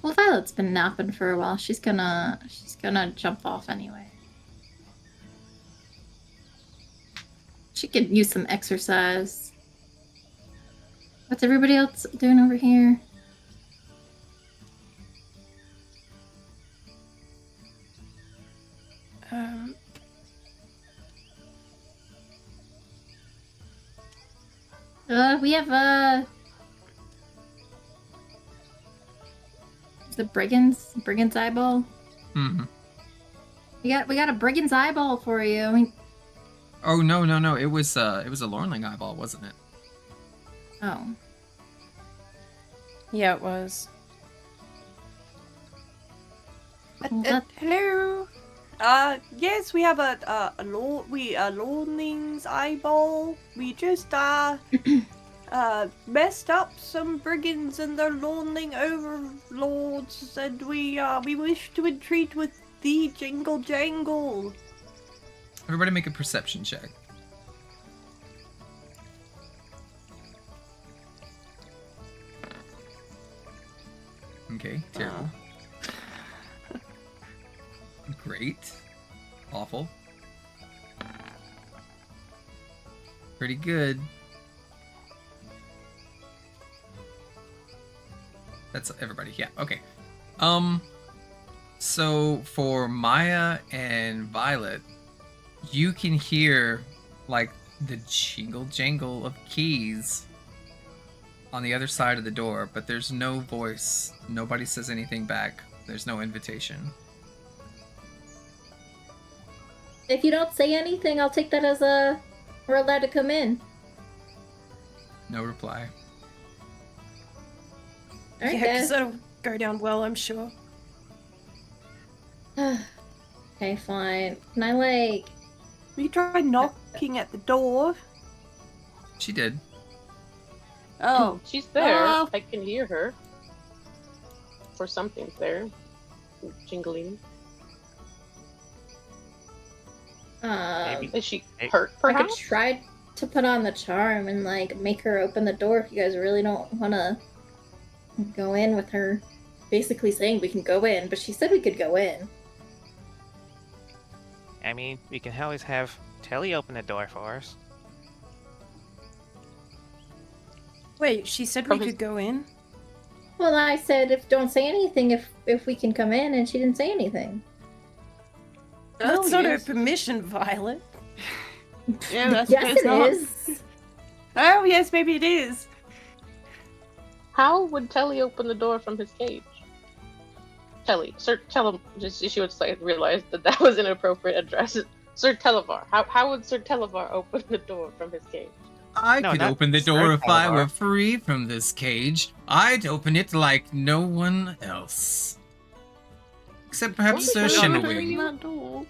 Speaker 4: Well, Violet's been napping for a while. She's gonna jump off anyway. She could use some exercise. What's everybody else doing over here? We have the brigand's eyeball.
Speaker 3: Mm-hmm.
Speaker 4: We got a brigand's eyeball for you. I mean,
Speaker 3: Oh no! It was a Lornling eyeball, wasn't it?
Speaker 4: oh.
Speaker 6: Yeah, it was.
Speaker 1: Hello. Yes, we have a Lornling's eyeball. We just messed up some brigands and their Lornling overlords, and we wish to entreat with the Jingle Jangle.
Speaker 3: Everybody make a perception check. Okay, terrible. Great. Awful. Pretty good. That's everybody. Yeah, okay. So for Maya and Violet, you can hear like the jingle jangle of keys on the other side of the door, but there's no voice. Nobody says anything back. There's no invitation.
Speaker 4: If you don't say anything, I'll take that as we're allowed to come in.
Speaker 3: No reply.
Speaker 4: Alright,
Speaker 6: Yeah, because
Speaker 4: guys.
Speaker 6: that'll go down well, I'm sure.
Speaker 4: Okay, fine. Can I, like...
Speaker 1: You tried knocking at the door.
Speaker 3: She did.
Speaker 1: Oh.
Speaker 2: She's there.
Speaker 1: Oh.
Speaker 2: I can hear her. For something's there. Jingling.
Speaker 7: Maybe.
Speaker 2: Is she
Speaker 7: Hey.
Speaker 2: hurt,
Speaker 4: I could
Speaker 2: perhaps?
Speaker 4: try to put on the charm and, like, make her open the door if you guys really don't want to go in with her basically saying we can go in, but she said we could go in.
Speaker 7: I mean, we can always have Telly open the door for us.
Speaker 6: Wait, she said we
Speaker 2: From his-
Speaker 6: could go in?
Speaker 4: Well, I said if don't say anything if we can come in, and she didn't say anything.
Speaker 6: That's
Speaker 1: Oh,
Speaker 6: not
Speaker 1: yes.
Speaker 6: her permission, Violet.
Speaker 1: Yeah, I
Speaker 4: Yes,
Speaker 1: suppose
Speaker 4: it
Speaker 1: not.
Speaker 4: is.
Speaker 1: Oh, yes, maybe it is.
Speaker 2: How would Telly open the door from his cage? Telly, Sir Tell she would say, realize that was inappropriate address. Sir Televar. How would Sir Televar open the door from his cage?
Speaker 3: I
Speaker 7: No,
Speaker 3: could
Speaker 7: not
Speaker 3: open the door
Speaker 7: Sir
Speaker 3: if I
Speaker 7: Televar.
Speaker 3: were free from this cage. I'd open it like no one else. Except perhaps Sir
Speaker 2: What are you
Speaker 3: Shimmerwing.
Speaker 1: That door.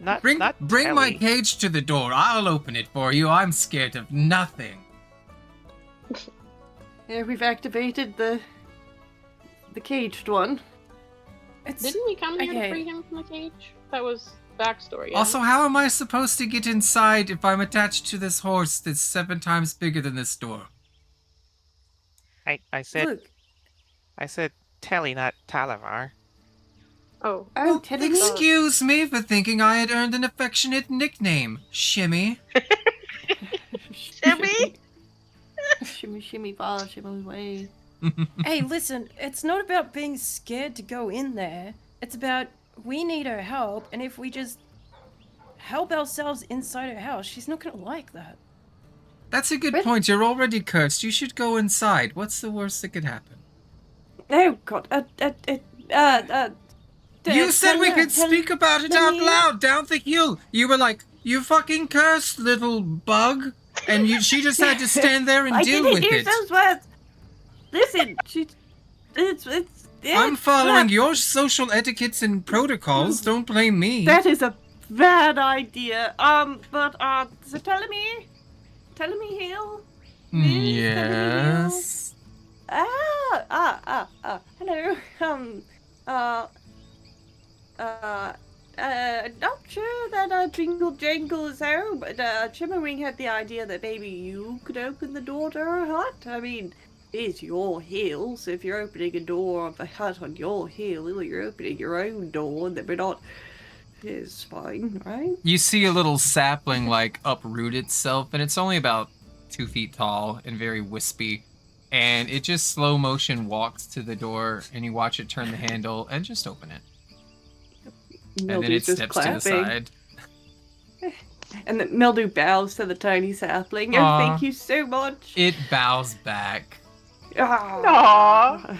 Speaker 7: Not
Speaker 3: Bring my
Speaker 7: Telly.
Speaker 3: cage to the door. I'll open it for you. I'm scared of nothing.
Speaker 1: Yeah, we've activated the caged one.
Speaker 6: It's
Speaker 2: Didn't we come here
Speaker 6: okay.
Speaker 2: to free him from the cage? That was backstory. yeah?
Speaker 3: Also, how am I supposed to get inside if I'm attached to this horse that's 7 times bigger than this door?
Speaker 7: I said
Speaker 6: Look,
Speaker 7: Telly, not Talavar.
Speaker 2: Oh,
Speaker 1: Oh, Teddy.
Speaker 3: Excuse me for thinking I had earned an affectionate nickname, Shimmy.
Speaker 1: Shimmy? Shimmy, shimmy, ball, shimmy way.
Speaker 6: hey, listen, it's not about being scared to go in there. It's about we need her help, and if we just help ourselves inside her house, she's not gonna like that.
Speaker 3: That's a good
Speaker 4: What?
Speaker 3: point. You're already cursed. You should go inside. What's the worst that could happen?
Speaker 1: Oh, God.
Speaker 3: You said we could speak about it out
Speaker 1: me-
Speaker 3: loud down the hill. You were like, "You fucking cursed, little bug," and she just had to stand there and
Speaker 1: I
Speaker 3: deal
Speaker 1: didn't
Speaker 3: with
Speaker 1: hear
Speaker 3: it.
Speaker 1: those words. Listen, it's
Speaker 3: I'm following your social etiquettes and protocols. Don't blame me.
Speaker 1: That is a bad idea. So tell me Hill?
Speaker 3: Yes.
Speaker 1: Hello. Not sure that Jingle Jangle is home, but Chimmering had the idea that maybe you could open the door to her hut. I mean, it's your hill, so if you're opening a door of a hut on your hill, you're opening your own door, and we're not. It's fine, right?
Speaker 3: You see a little sapling like uproot itself, and it's only about 2 feet tall and very wispy. And it just slow motion walks to the door, and you watch it turn the handle and just open it. And then it
Speaker 1: Mildew's just
Speaker 3: steps to the
Speaker 1: clapping.
Speaker 3: side.
Speaker 1: And then Mildew bows to the tiny sapling. Oh,
Speaker 3: Aw.
Speaker 1: thank you so much.
Speaker 3: It bows back.
Speaker 2: Aw.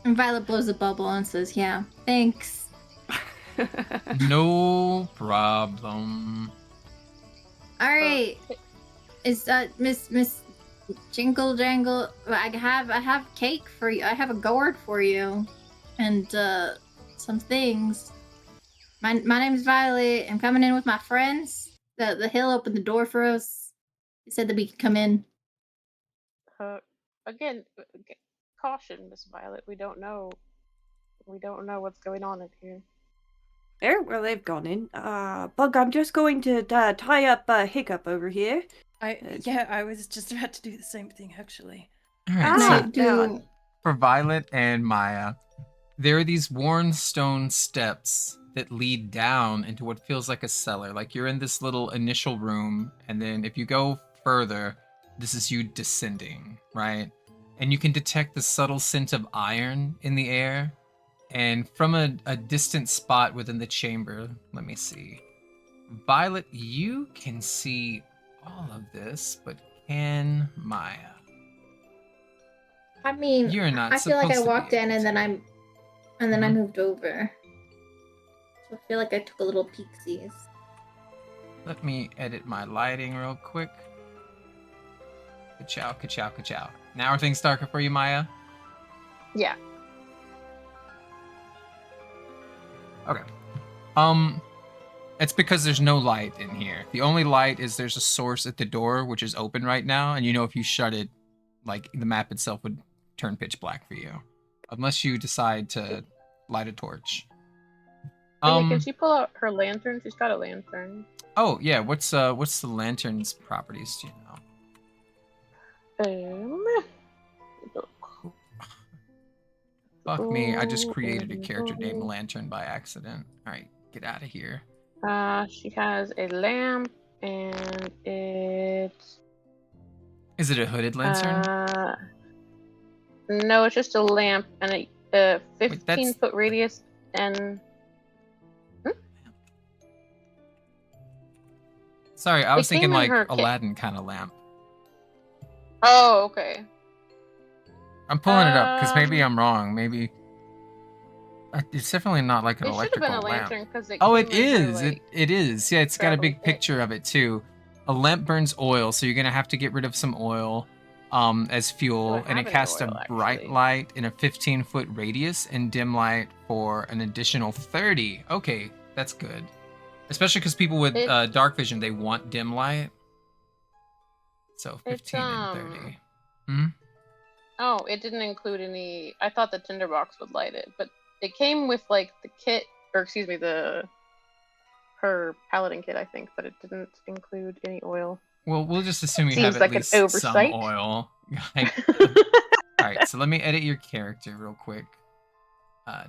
Speaker 4: And Violet blows a bubble and says, "Yeah, thanks."
Speaker 3: No problem.
Speaker 4: All right. Is that Miss Jingle Jangle? I have cake for you. I have a gourd for you, and some things. My name's Violet. I'm coming in with my friends. The hill opened the door for us. They said that we could come in.
Speaker 2: Again, caution, Miss Violet. We don't know what's going on in here.
Speaker 1: There, well, they've gone in. Bug, I'm just going to tie up Hiccup over here.
Speaker 6: I was just about to do the same thing, actually.
Speaker 3: All right,
Speaker 4: Can
Speaker 3: so
Speaker 4: I do?
Speaker 3: for Violet and Maya, there are these worn stone steps that lead down into what feels like a cellar. Like you're in this little initial room, and then if you go further, this is you descending, right? And you can detect the subtle scent of iron in the air. And from a distant spot within the chamber, let me see. Violet, you can see all of this, but can Maya?
Speaker 4: I mean,
Speaker 3: You're not
Speaker 4: I feel like I
Speaker 3: supposed to be
Speaker 4: walked in
Speaker 3: able
Speaker 4: and then
Speaker 3: to.
Speaker 4: I
Speaker 3: Mhm.
Speaker 4: moved over. So I feel like I took a little peeksies.
Speaker 3: Let me edit my lighting real quick. Ka-chow, ka-chow, ka-chow. Now are things darker for you, Maya?
Speaker 2: Yeah.
Speaker 3: Okay. It's because there's no light in here. The only light is there's a source at the door, which is open right now, and you know if you shut it, like, the map itself would turn pitch black for you. Unless you decide to light a torch.
Speaker 2: Oh, yeah, can she pull out her lantern? She's got a lantern.
Speaker 3: Oh, yeah, what's the lantern's properties, do you know? Fuck me, I just created a character named Lantern by accident. Alright, get out of here.
Speaker 2: She has a lamp, and it's...
Speaker 3: Is it a hooded lantern?
Speaker 2: No, it's just a lamp, and a 15-foot
Speaker 3: Wait,
Speaker 2: radius, and...
Speaker 3: Sorry, I was
Speaker 2: It came
Speaker 3: thinking
Speaker 2: in
Speaker 3: like
Speaker 2: her kit.
Speaker 3: Aladdin kind of lamp.
Speaker 2: Oh, okay.
Speaker 3: I'm pulling it up because maybe I'm wrong. Maybe it's definitely not like an
Speaker 2: It should have
Speaker 3: electrical
Speaker 2: been a
Speaker 3: lamp.
Speaker 2: lantern because
Speaker 3: Oh,
Speaker 2: it
Speaker 3: it is. It is. Yeah, it's got a
Speaker 2: travel
Speaker 3: big
Speaker 2: kit.
Speaker 3: picture of it too. A lamp burns oil, so you're gonna have to get rid of some oil as fuel,
Speaker 2: I
Speaker 3: and it
Speaker 2: have any
Speaker 3: casts
Speaker 2: oil,
Speaker 3: a bright
Speaker 2: actually?
Speaker 3: light in a 15-foot radius and dim light for an additional 30. Okay, that's good. Especially because people with dark vision, they want dim light. So 15 and 30. Hmm?
Speaker 2: Oh, it didn't include any. I thought the tinderbox would light it, but it came with like the kit, or excuse me, her paladin kit, I think, but it didn't include any oil.
Speaker 3: Well, we'll just assume you
Speaker 2: Seems
Speaker 3: have
Speaker 2: like
Speaker 3: at
Speaker 2: an
Speaker 3: least some
Speaker 2: oversight.
Speaker 3: oil. Alright, so let me edit your character real quick.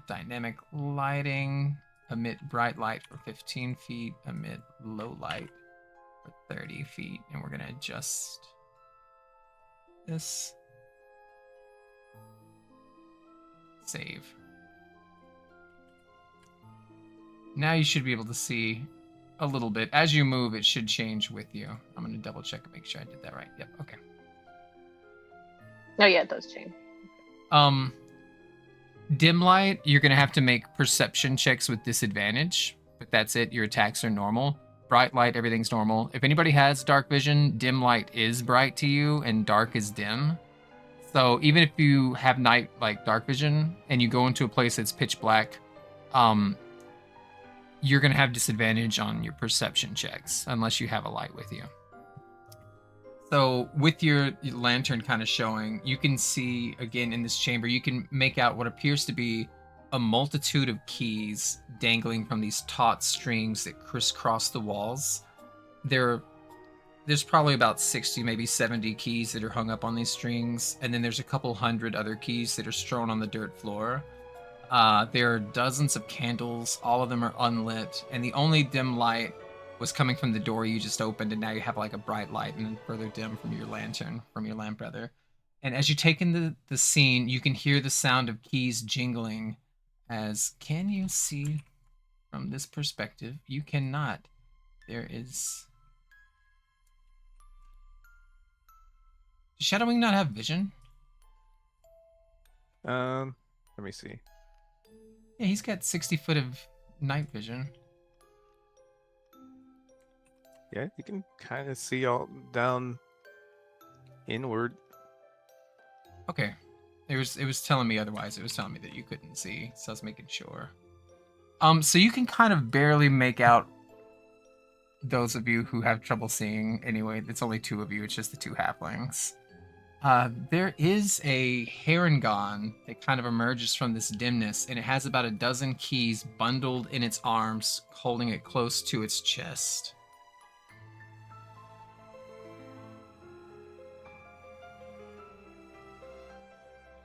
Speaker 3: Dynamic lighting. Emit bright light for 15 feet. Emit low light for 30 feet. And we're going to adjust this. Save. Now you should be able to see a little bit. As you move, it should change with you. I'm going to double check and make sure I did that right. Yep, okay.
Speaker 2: Oh yeah, it does change.
Speaker 3: Dim light, you're going to have to make perception checks with disadvantage, but that's it. Your attacks are normal. Bright light, everything's normal. If anybody has dark vision, dim light is bright to you and dark is dim. So even if you have night, like dark vision, and you go into a place that's pitch black, you're going to have disadvantage on your perception checks unless you have a light with you. So with your lantern kind of showing, you can see, again, in this chamber, you can make out what appears to be a multitude of keys dangling from these taut strings that crisscross the walls. There's probably about 60, maybe 70 keys that are hung up on these strings, and then there's a couple hundred other keys that are strewn on the dirt floor. There are dozens of candles, all of them are unlit, and the only dim light was coming from the door you just opened, and now you have like a bright light and then further dim from your lantern, from your lamp rather. And as you take in the scene, you can hear the sound of keys jingling as, can you see from this perspective? You cannot. There is... Does Shadowwing not have vision?
Speaker 5: Let me see.
Speaker 3: Yeah, he's got 60 foot of night vision.
Speaker 5: Yeah, you can kind of see all down inward.
Speaker 3: Okay. It was telling me otherwise. It was telling me that you couldn't see, so I was making sure. So you can kind of barely make out those of you who have trouble seeing. Anyway, it's only two of you. It's just the two halflings. There is a Harangon that kind of emerges from this dimness, and it has about a dozen keys bundled in its arms, holding it close to its chest.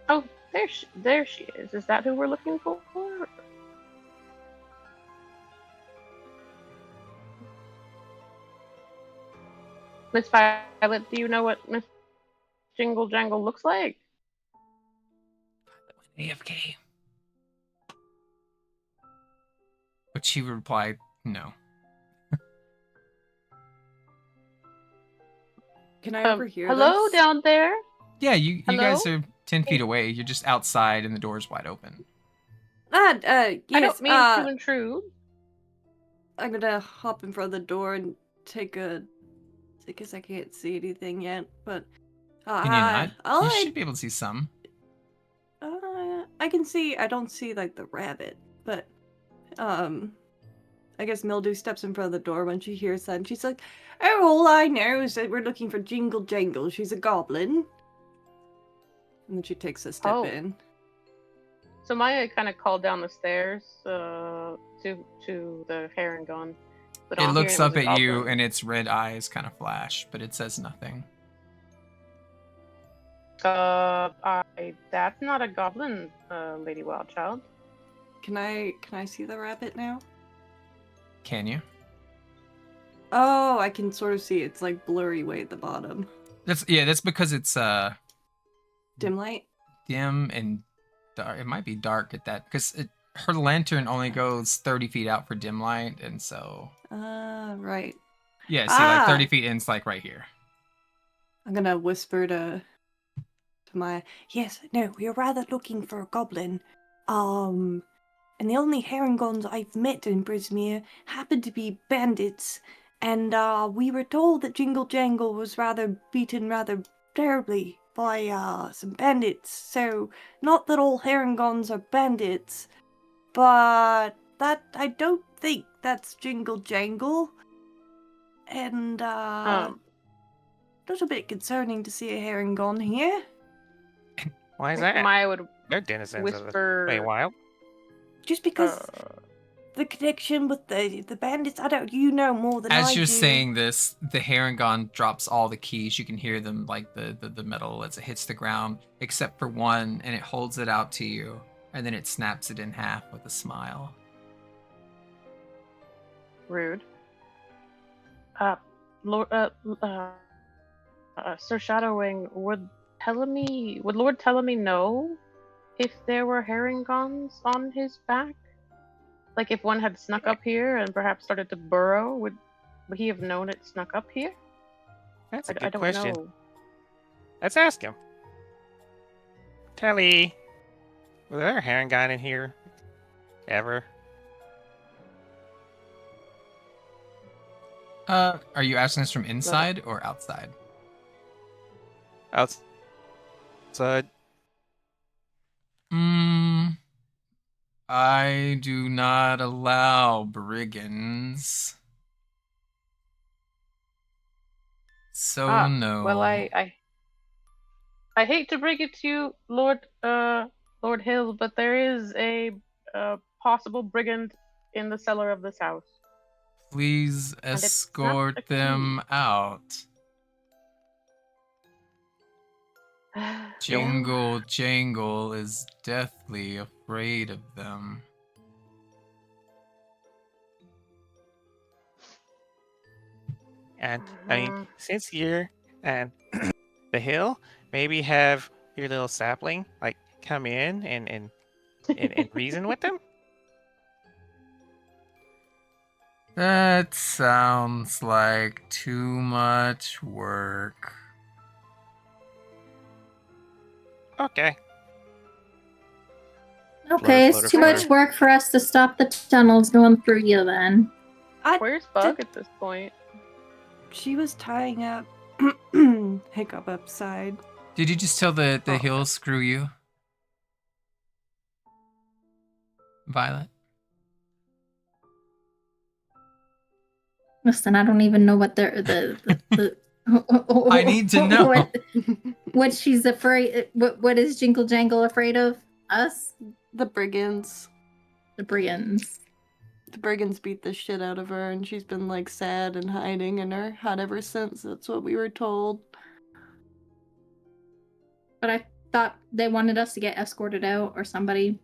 Speaker 2: Oh, there she is. Is that who we're looking for? Miss Violet, do you know what Miss Jingle Jangle looks like?
Speaker 3: AFK. But she replied, no.
Speaker 1: Can I overhear
Speaker 2: hello
Speaker 1: this?
Speaker 2: down there?
Speaker 3: Yeah, you guys
Speaker 2: Hello?
Speaker 3: are 10 feet away. You're just outside and the door's wide open.
Speaker 1: Yes,
Speaker 2: I don't mean to intrude.
Speaker 1: I'm gonna hop in front of the door and take a... I guess I can't see anything yet, but
Speaker 3: Can you not?
Speaker 1: All
Speaker 3: You
Speaker 1: I
Speaker 3: should be able to see some.
Speaker 1: I can see. I don't see like the rabbit, but I guess Mildew steps in front of the door when she hears that, and she's like, "Oh, all I know is that we're looking for Jingle Jangle. She's a goblin." And then she takes a step
Speaker 2: Oh.
Speaker 1: in.
Speaker 2: So Maya kind of called down the stairs to the Harengon. But
Speaker 3: It
Speaker 2: all I'm
Speaker 3: looks
Speaker 2: hearing
Speaker 3: up
Speaker 2: was a
Speaker 3: at you,
Speaker 2: goblin.
Speaker 3: and its red eyes kind of flash, but it says nothing.
Speaker 2: That's not a goblin, Lady Wildchild.
Speaker 1: Can I see the rabbit now?
Speaker 3: Can you?
Speaker 1: Oh, I can sort of see it's like blurry way at the bottom.
Speaker 3: That's because it's
Speaker 1: Dim light?
Speaker 3: dim and dark. It might be dark at that because her lantern only goes 30 feet out for dim light, and so
Speaker 1: Right.
Speaker 3: yeah, see, like 30
Speaker 1: Ah!
Speaker 3: feet in, it's like right here.
Speaker 1: I'm gonna whisper to Maya. Yes, no, we're rather looking for a goblin. And the only Herringons I've met in Brismere happen to be bandits. And we were told that Jingle Jangle was beaten rather terribly by some bandits. So not that all Herringons are bandits, but that I don't think that's Jingle Jangle. And a little bit concerning to see a Herringon here.
Speaker 7: Why is that?
Speaker 2: Maya would
Speaker 7: They're denizens of the
Speaker 2: whisper.
Speaker 7: Feywild.
Speaker 1: Just because the connection with the bandits, you know more than I do.
Speaker 3: As you're saying this, the Harengon drops all the keys. You can hear them, like the metal as it hits the ground, except for one, and it holds it out to you, and then it snaps it in half with a smile.
Speaker 2: Rude. Lord, Sir Shadowwing, would Lord Telemy know if there were Haringons on his back? Like if one had snuck up here and perhaps started to burrow, would he have known it snuck up here?
Speaker 7: That's a
Speaker 2: I
Speaker 7: good
Speaker 2: don't
Speaker 7: question.
Speaker 2: know.
Speaker 7: Let's ask him. Telly, was there a Harengon in here? Ever?
Speaker 3: Are you asking us from inside or outside?
Speaker 5: Outside.
Speaker 3: I do not allow brigands. So no.
Speaker 2: Well, I hate to break it to you, Lord Hill, but there is a possible brigand in the cellar of this house.
Speaker 3: Please
Speaker 2: it's not a
Speaker 3: escort them out. Jingle Jangle is deathly afraid of them.
Speaker 7: And I mean, since you're and the hill, maybe have your little sapling like come in and reason with them.
Speaker 3: That sounds like too much work.
Speaker 7: Okay.
Speaker 4: Okay,
Speaker 5: Flutter,
Speaker 4: it's too much
Speaker 5: flutter.
Speaker 4: work for us to stop the tunnels going through you then.
Speaker 2: Where's Bug at this point?
Speaker 1: She was tying up Hiccup upside.
Speaker 3: Did you just tell the
Speaker 1: Oh.
Speaker 3: hill screw you? Violet?
Speaker 4: Listen, I don't even know what the
Speaker 3: I need to know.
Speaker 4: what she's afraid. What is Jingle Jangle afraid of? Us,
Speaker 1: The brigands.
Speaker 4: the brigands.
Speaker 1: The brigands beat the shit out of her, and she's been like sad and hiding in her hut ever since. That's what we were told.
Speaker 4: But I thought they wanted us to get escorted out or somebody.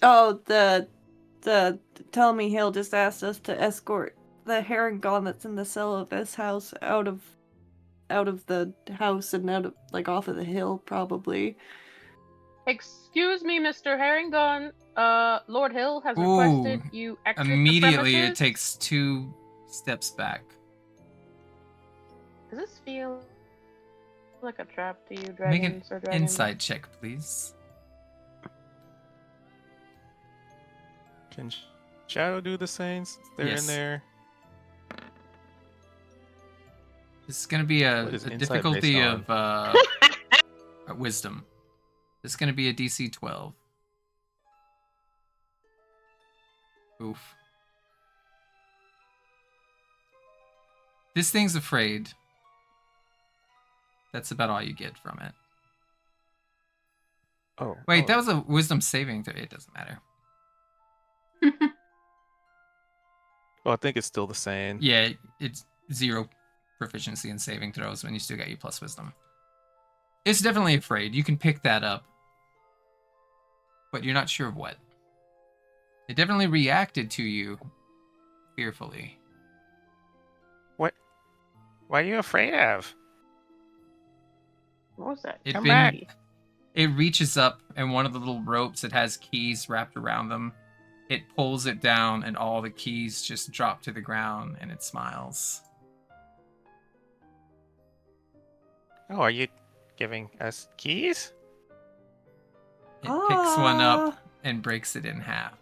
Speaker 1: Oh, the Tell Me Hill just asked us to escort the Harengon that's in the cell of this house out of the house and out of off of the hill probably.
Speaker 2: Excuse me, Mr. Harengon. Lord Hill has
Speaker 3: Ooh,
Speaker 2: requested you exit the
Speaker 3: Immediately it
Speaker 2: premises.
Speaker 3: takes 2 steps back.
Speaker 2: Does this feel like a trap to you,
Speaker 3: Make an
Speaker 2: dragons or dragons?
Speaker 3: insight check, please.
Speaker 5: Can Shadow do the same? They're
Speaker 3: Yes.
Speaker 5: in there.
Speaker 3: This is gonna be a
Speaker 5: What is insight
Speaker 3: difficulty
Speaker 5: based
Speaker 3: of Wisdom. It's going to be a DC 12. Oof. This thing's afraid. That's about all you get from it.
Speaker 5: Oh.
Speaker 3: Wait,
Speaker 5: oh.
Speaker 3: that was a wisdom saving throw. It doesn't matter.
Speaker 5: Oh, I think it's still the same.
Speaker 3: Yeah, it's 0 proficiency in saving throws when you still got your plus wisdom. It's definitely afraid. You can pick that up. But you're not sure of what. It definitely reacted to you fearfully.
Speaker 7: What are you afraid of?
Speaker 2: What was that?
Speaker 3: It
Speaker 2: Come
Speaker 3: been-
Speaker 2: back.
Speaker 3: It reaches up, and one of the little ropes that has keys wrapped around them, it pulls it down, and all the keys just drop to the ground, and it smiles.
Speaker 7: Oh, are you giving us keys?
Speaker 3: It picks one
Speaker 1: Ah.
Speaker 3: up and breaks it in half,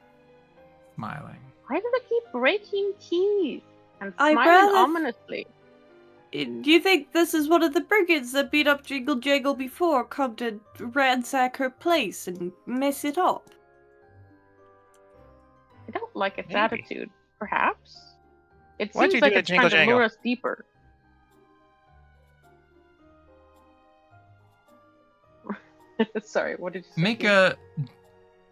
Speaker 3: smiling.
Speaker 2: Why does it keep breaking keys and
Speaker 1: I'd
Speaker 2: smiling
Speaker 1: rather-
Speaker 2: ominously?
Speaker 1: Do you think this is one of the brigands that beat up Jingle Jangle before come to ransack her place and mess it up?
Speaker 2: I don't like its
Speaker 7: Maybe.
Speaker 2: attitude. Perhaps. It
Speaker 7: What'd
Speaker 2: seems
Speaker 7: you
Speaker 2: like
Speaker 7: do to
Speaker 2: it's
Speaker 7: Jingle
Speaker 2: trying to lure
Speaker 7: Jangle?
Speaker 2: us deeper. Sorry, what did you say?
Speaker 3: Make a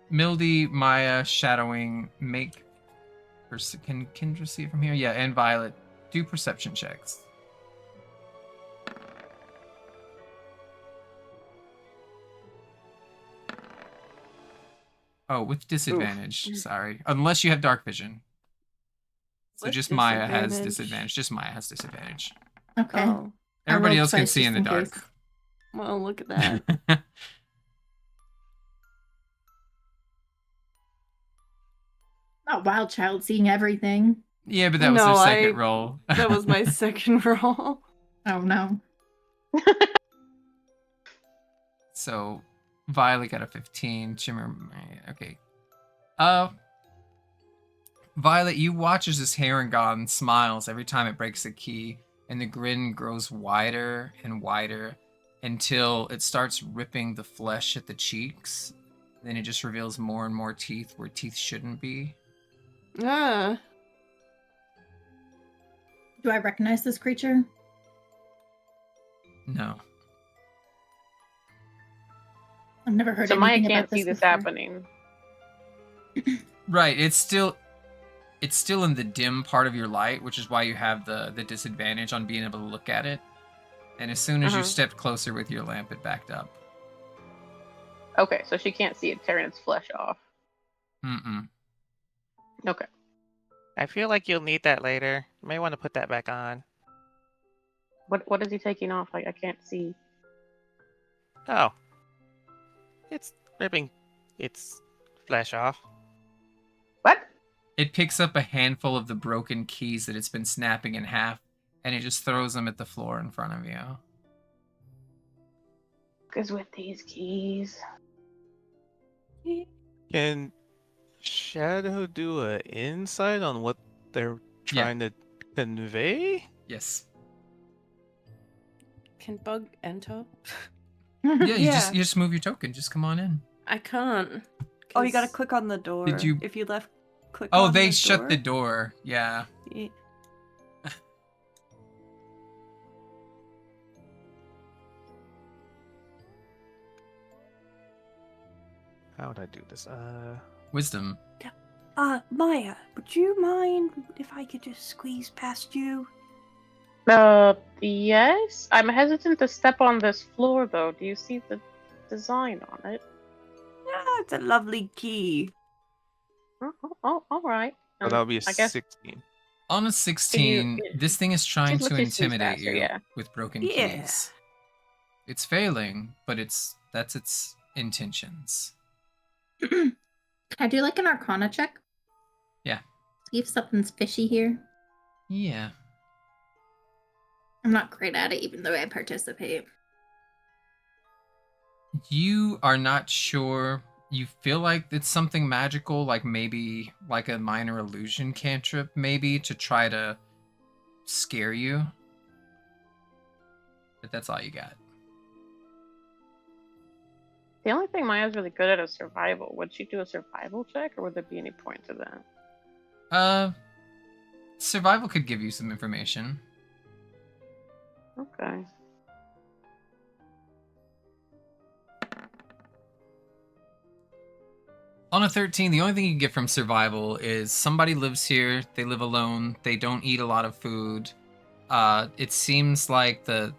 Speaker 3: Mildy, Maya, Shadowing, make... Can Kendra see it from here? Yeah, and Violet. Do perception checks. Oh, with disadvantage. Sorry. Unless you have dark vision. So
Speaker 1: With
Speaker 3: just Maya has
Speaker 1: disadvantage.
Speaker 3: disadvantage. Just Maya has disadvantage.
Speaker 4: Okay.
Speaker 1: Oh,
Speaker 3: Everybody
Speaker 4: rolled
Speaker 3: else can
Speaker 4: twice
Speaker 3: see
Speaker 4: just
Speaker 3: in the
Speaker 4: in
Speaker 3: dark.
Speaker 4: case.
Speaker 1: well, look at that.
Speaker 4: Not Wild Child seeing everything.
Speaker 3: Yeah, but that was
Speaker 1: No,
Speaker 3: their second
Speaker 1: I-
Speaker 3: roll.
Speaker 1: That was my second roll.
Speaker 4: Oh no.
Speaker 3: So, Violet got a 15. Shimmer, okay. Violet, you watch as this Harangon smiles every time it breaks a key, and the grin grows wider and wider until it starts ripping the flesh at the cheeks. Then it just reveals more and more teeth where teeth shouldn't be.
Speaker 1: Ah,
Speaker 4: Do I recognize this creature?
Speaker 3: No.
Speaker 4: I've never heard
Speaker 2: So Maya
Speaker 4: anything
Speaker 2: can't
Speaker 4: about
Speaker 2: see
Speaker 4: this
Speaker 2: this
Speaker 4: before.
Speaker 2: happening.
Speaker 3: Right, it's still in the dim part of your light, which is why you have the disadvantage on being able to look at it. And as soon as you
Speaker 2: Uh-huh.
Speaker 3: stepped closer with your lamp, it backed up.
Speaker 2: Okay, so she can't see it tearing its flesh off.
Speaker 3: Mm-mm.
Speaker 2: Okay.
Speaker 7: I feel like you'll need that later. You may want to put that back on.
Speaker 2: What is he taking off? Like I can't see.
Speaker 7: Oh. It's ripping its flesh off.
Speaker 2: What?
Speaker 3: It picks up a handful of the broken keys that it's been snapping in half, and it just throws them at the floor in front of you.
Speaker 2: Because with these keys.
Speaker 5: Can Shadow do an insight on what they're trying to convey?
Speaker 3: Yes.
Speaker 6: Can Bug enter?
Speaker 3: Yeah, you
Speaker 1: Yeah.
Speaker 3: just move your token. Just come on in.
Speaker 6: I can't.
Speaker 1: Oh, you gotta
Speaker 6: 'cause-
Speaker 1: click on the door.
Speaker 3: Did you-
Speaker 1: If you left click
Speaker 3: Oh,
Speaker 1: on
Speaker 3: they
Speaker 1: the
Speaker 3: shut the door. Yeah.
Speaker 1: Yeah.
Speaker 5: How would I do this?
Speaker 3: Wisdom.
Speaker 1: Maya, would you mind if I could just squeeze past you?
Speaker 2: Yes. I'm hesitant to step on this floor though. Do you see the design on it?
Speaker 1: Ah, it's a lovely key.
Speaker 2: Oh, all right.
Speaker 5: Well, that would be a
Speaker 2: I guess
Speaker 5: 16.
Speaker 3: On a 16, this thing is trying
Speaker 2: just
Speaker 3: to
Speaker 2: let you squeeze
Speaker 3: intimidate
Speaker 2: faster,
Speaker 3: you
Speaker 2: yeah.
Speaker 3: with broken
Speaker 1: Yeah.
Speaker 3: keys. It's failing, but that's its intentions.
Speaker 4: Can I do like an Arcana check?
Speaker 3: Yeah.
Speaker 4: See if something's fishy here.
Speaker 3: Yeah.
Speaker 4: I'm not great at it, even though I participate.
Speaker 3: You are not sure. You feel like it's something magical, like maybe like a minor illusion cantrip, maybe to try to scare you. But that's all you got.
Speaker 2: The only thing Maya's really good at is survival. Would she do a survival check, or would there be any point to that?
Speaker 3: Survival could give you some information.
Speaker 2: Okay.
Speaker 3: On a 13, the only thing you can get from survival is somebody lives here, they live alone, they don't eat a lot of food. It seems like the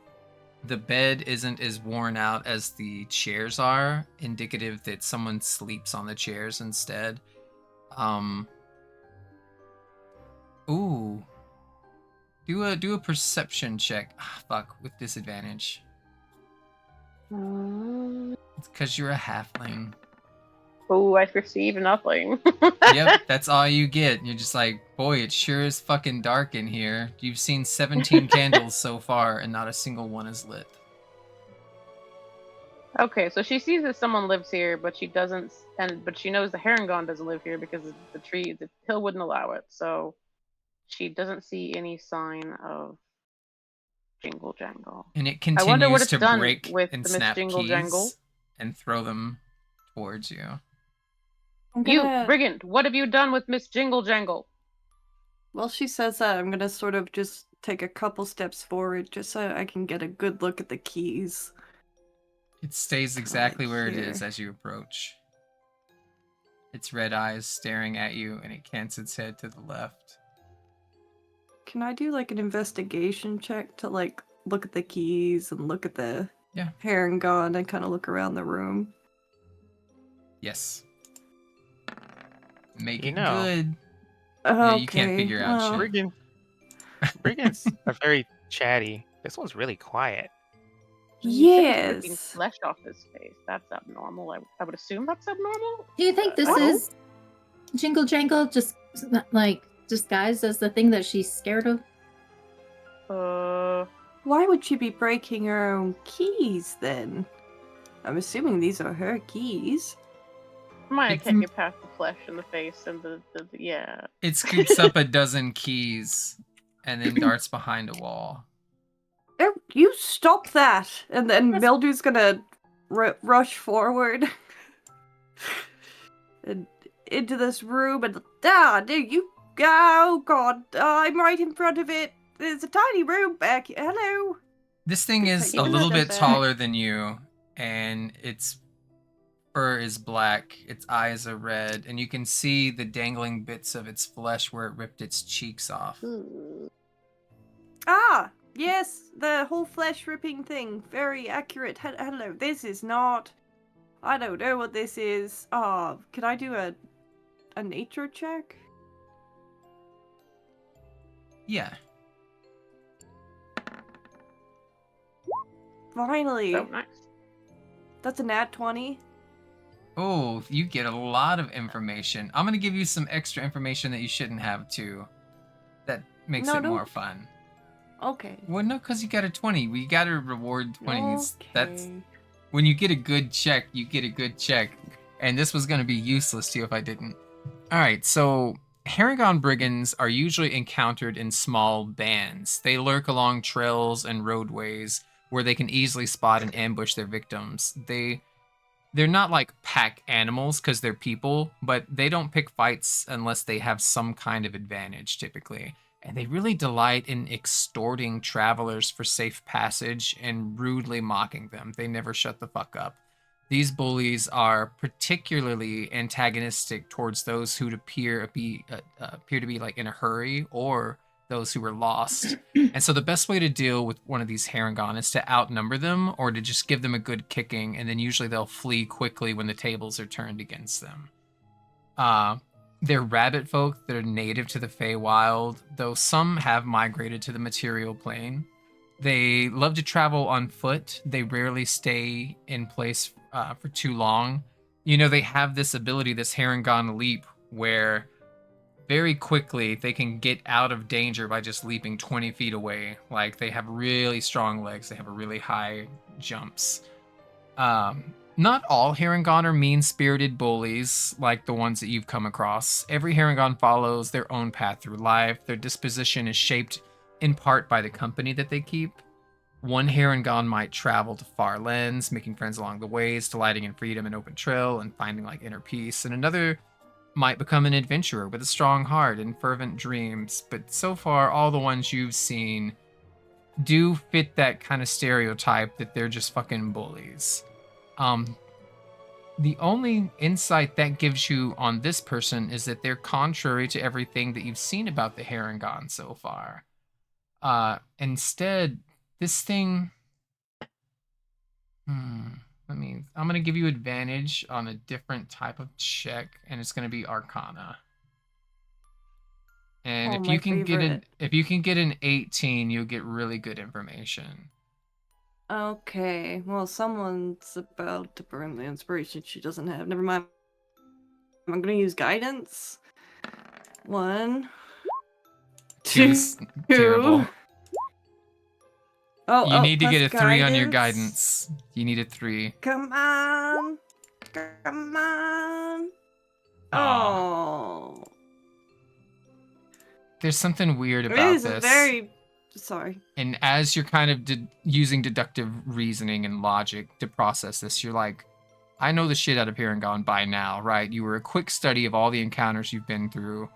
Speaker 3: bed isn't as worn out as the chairs are, indicative that someone sleeps on the chairs instead. Ooh. Do a perception check. Ah, fuck, with disadvantage. It's because you're a halfling.
Speaker 2: Oh, I perceive nothing.
Speaker 3: Yep, that's all you get. You're just like, boy, it sure is fucking dark in here. You've seen 17 candles so far, and not a single one is lit.
Speaker 2: Okay, so she sees that someone lives here, but she doesn't, but she knows the Harangon doesn't live here because the hill wouldn't allow it. So she doesn't see any sign of Jingle Jangle.
Speaker 3: And it
Speaker 2: I
Speaker 3: continues
Speaker 2: wonder what it's
Speaker 3: to
Speaker 2: done
Speaker 3: break
Speaker 2: with
Speaker 3: and
Speaker 2: the
Speaker 3: snap
Speaker 2: Miss Jingle
Speaker 3: keys
Speaker 2: Jangle.
Speaker 3: and throw them towards you.
Speaker 2: You, Brigand, what have you done with Miss Jingle Jangle?
Speaker 1: While she says that, I'm gonna sort of just take a couple steps forward just so I can get a good look at the keys.
Speaker 3: It stays exactly where it
Speaker 1: here.
Speaker 3: is as you approach. Its red eyes staring at you, and it cants its head to the left.
Speaker 1: Can I do like an investigation check to like look at the keys and look at the Harangon and kind of look around the room?
Speaker 3: Yes. Make
Speaker 7: You
Speaker 3: it
Speaker 7: know.
Speaker 3: good.
Speaker 1: Okay.
Speaker 3: Yeah, you can't figure out
Speaker 1: well,
Speaker 3: shit.
Speaker 7: Brigands are very chatty. This one's really quiet.
Speaker 2: You said he's ripping
Speaker 1: Yes.
Speaker 2: flesh off his face. That's abnormal. I would assume that's abnormal.
Speaker 4: Do you think this
Speaker 2: I don't-
Speaker 4: is Jingle Jangle just like disguised as the thing that she's scared of?
Speaker 1: Why would she be breaking her own keys then? I'm assuming these are her keys.
Speaker 2: Maya
Speaker 3: It's
Speaker 2: can't
Speaker 3: m-
Speaker 2: get past the flesh in the face and the yeah.
Speaker 3: It scoots up a dozen keys and then darts behind a wall.
Speaker 1: Oh, you stop that! And then Mildred's gonna rush forward and into this room and dude, you oh god, I'm right in front of it. There's a tiny room back here. Hello.
Speaker 3: This thing is a
Speaker 2: Even
Speaker 3: little
Speaker 2: though
Speaker 3: bit
Speaker 2: there's a-
Speaker 3: taller than you, and its fur is black, its eyes are red, and you can see the dangling bits of its flesh where it ripped its cheeks off.
Speaker 1: Ah, yes, the whole flesh ripping thing. Very accurate. Hello, this is not. I don't know what this is. Can I do a nature check?
Speaker 3: Yeah.
Speaker 1: Finally.
Speaker 2: So nice.
Speaker 1: That's a nat 20.
Speaker 3: Oh, you get a lot of information. I'm gonna give you some extra information that you shouldn't have too. That makes
Speaker 1: No,
Speaker 3: it more
Speaker 1: don't-
Speaker 3: fun.
Speaker 1: Okay.
Speaker 3: Well, no, because you got a 20. We gotta reward 20s. That's
Speaker 1: Okay.
Speaker 3: when you get a good check, you get a good check. And this was gonna be useless to you if I didn't. Alright, so Harangon brigands are usually encountered in small bands. They lurk along trails and roadways where they can easily spot and ambush their victims. They're not like pack animals because they're people, but they don't pick fights unless they have some kind of advantage typically. And they really delight in extorting travelers for safe passage and rudely mocking them. They never shut the fuck up. These bullies are particularly antagonistic towards those who appear to be like in a hurry or those who are lost. And so the best way to deal with one of these Harangon is to outnumber them or to just give them a good kicking, and then usually they'll flee quickly when the tables are turned against them. They're rabbit folk that are native to the Feywild, though some have migrated to the material plane. They love to travel on foot. They rarely stay in place for too long. You know, they have this ability, this Harangon leap, where very quickly they can get out of danger by just leaping 20 feet away. Like, they have really strong legs. They have a really high jumps. Not all Harangon are mean-spirited bullies like the ones that you've come across. Every Harangon follows their own path through life. Their disposition is shaped in part by the company that they keep. One Harengon might travel to far lands, making friends along the ways, delighting in freedom and open trail, and finding like inner peace. And another might become an adventurer with a strong heart and fervent dreams. But so far, all the ones you've seen do fit that kind of stereotype that they're just fucking bullies. The only insight that gives you on this person is that they're contrary to everything that you've seen about the Harengon so far. Instead, this thing... I'm going to give you advantage on a different type of check, and it's going to be Arcana. And
Speaker 1: Oh,
Speaker 3: if
Speaker 1: my
Speaker 3: you can
Speaker 1: favorite.
Speaker 3: get an 18, you'll get really good information.
Speaker 1: Okay, well, someone's about to burn the inspiration she doesn't have. Never mind. I'm gonna use guidance. 1, 2,
Speaker 3: Two's terrible.
Speaker 1: Oh,
Speaker 3: You need to get a
Speaker 1: plus
Speaker 3: 3 on your guidance. You need a 3.
Speaker 1: Come on. Come on.
Speaker 3: Aw.
Speaker 1: Oh.
Speaker 3: There's something weird
Speaker 1: It
Speaker 3: about
Speaker 1: is
Speaker 3: this.
Speaker 1: very... Sorry.
Speaker 3: And as you're kind of using deductive reasoning and logic to process this, you're like, I know the shit out of Harengon by now, right? You were a quick study of all the encounters you've been through.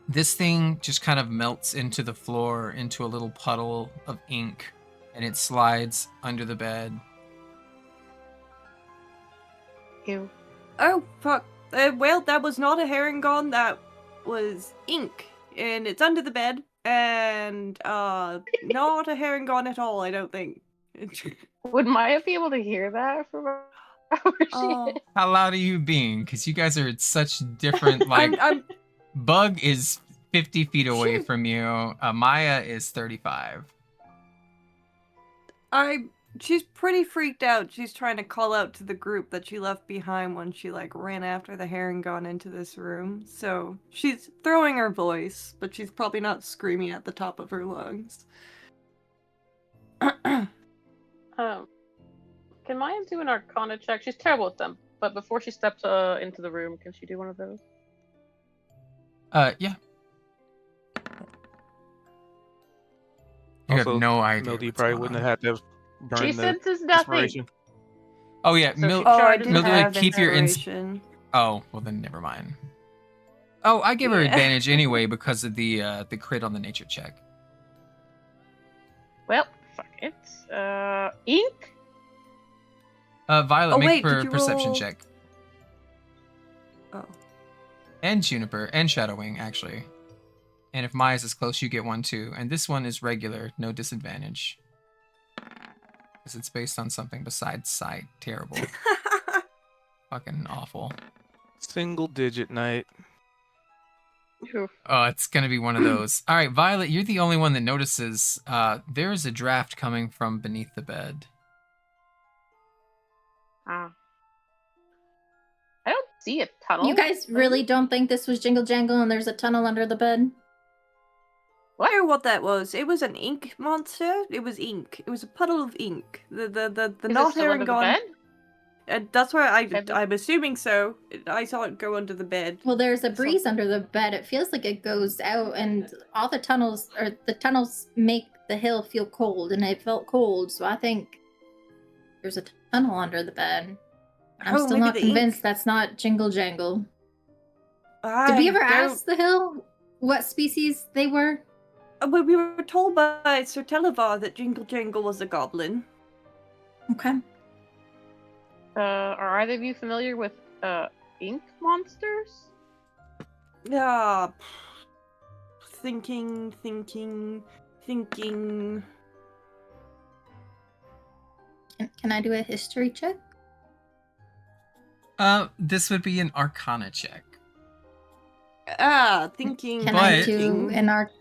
Speaker 3: This thing just kind of melts into the floor, into a little puddle of ink, and it slides under the bed.
Speaker 2: Ew.
Speaker 1: Oh, fuck. Well, that was not a Harengon, that was ink. And it's under the bed. And, not a Harengon at all, I don't think.
Speaker 2: Would Maya be able to hear that from where she
Speaker 1: Oh.
Speaker 2: is?
Speaker 3: How loud are you being? Because you guys are at such different, like,
Speaker 1: I'm
Speaker 3: Bug is 50 feet away
Speaker 1: She-
Speaker 3: from you. Maya is 35.
Speaker 1: she's pretty freaked out. She's trying to call out to the group that she left behind when she like ran after the Harengon into this room. So she's throwing her voice, but she's probably not screaming at the top of her lungs.
Speaker 2: Can Maya do an Arcana check? She's terrible at them, but before she steps into the room, can she do one of those?
Speaker 3: Yeah. You
Speaker 5: Also,
Speaker 3: have no idea.
Speaker 5: Mildy
Speaker 3: what's
Speaker 5: probably
Speaker 3: going
Speaker 5: wouldn't
Speaker 3: on.
Speaker 5: have had to burn
Speaker 2: She
Speaker 5: the
Speaker 2: senses nothing.
Speaker 5: inspiration.
Speaker 3: Oh yeah,
Speaker 2: So she
Speaker 1: Oh, I
Speaker 2: charges
Speaker 1: didn't
Speaker 3: Mildy,
Speaker 2: her.
Speaker 1: have
Speaker 3: keep your
Speaker 1: inspiration.
Speaker 3: Oh, well then never mind. Oh, I give her
Speaker 1: Yeah.
Speaker 3: advantage anyway because of the crit on the nature check.
Speaker 2: Well, fuck it. Ink?
Speaker 3: Violet,
Speaker 1: Oh,
Speaker 3: make
Speaker 1: wait,
Speaker 3: her
Speaker 1: did you
Speaker 3: perception
Speaker 1: roll-
Speaker 3: check.
Speaker 1: Oh.
Speaker 3: And Juniper, and Shadowwing, actually. And if Maya's is close, you get one too. And this one is regular, no disadvantage. Because it's based on something besides sight. Terrible. Fucking awful.
Speaker 5: Single digit night.
Speaker 2: Oof.
Speaker 3: Oh, it's gonna be one of those. All right, Violet, you're the only one that notices. There is a draft coming from beneath the bed.
Speaker 2: Ah. I don't see a tunnel.
Speaker 4: You guys really don't think this was Jingle Jangle and there's a tunnel under the bed?
Speaker 1: I know what that was. It was an ink monster. It was ink. It was a puddle of ink. The
Speaker 2: Is
Speaker 1: not
Speaker 2: it still under the
Speaker 1: Harengon.
Speaker 2: bed?
Speaker 1: That's where
Speaker 2: Have you-
Speaker 1: I'm assuming so. I saw it go under the bed.
Speaker 4: Well, there's a
Speaker 1: So-
Speaker 4: breeze under the bed. It feels like it goes out, and all the tunnels make the hill feel cold, and it felt cold. So I think there's a tunnel under the bed. I'm
Speaker 1: Oh,
Speaker 4: still
Speaker 1: maybe
Speaker 4: not
Speaker 1: the
Speaker 4: convinced
Speaker 1: ink.
Speaker 4: that's not Jingle Jangle. Did we ever ask the hill what species they were?
Speaker 1: Well, we were told by Sir Televar that Jingle Jangle was a goblin.
Speaker 4: Okay.
Speaker 2: Are either of you familiar with ink monsters?
Speaker 1: Yeah. Thinking.
Speaker 4: Can I do a history check?
Speaker 3: This would be an Arcana check.
Speaker 1: Thinking.
Speaker 4: Can I
Speaker 3: But-
Speaker 4: do an arc?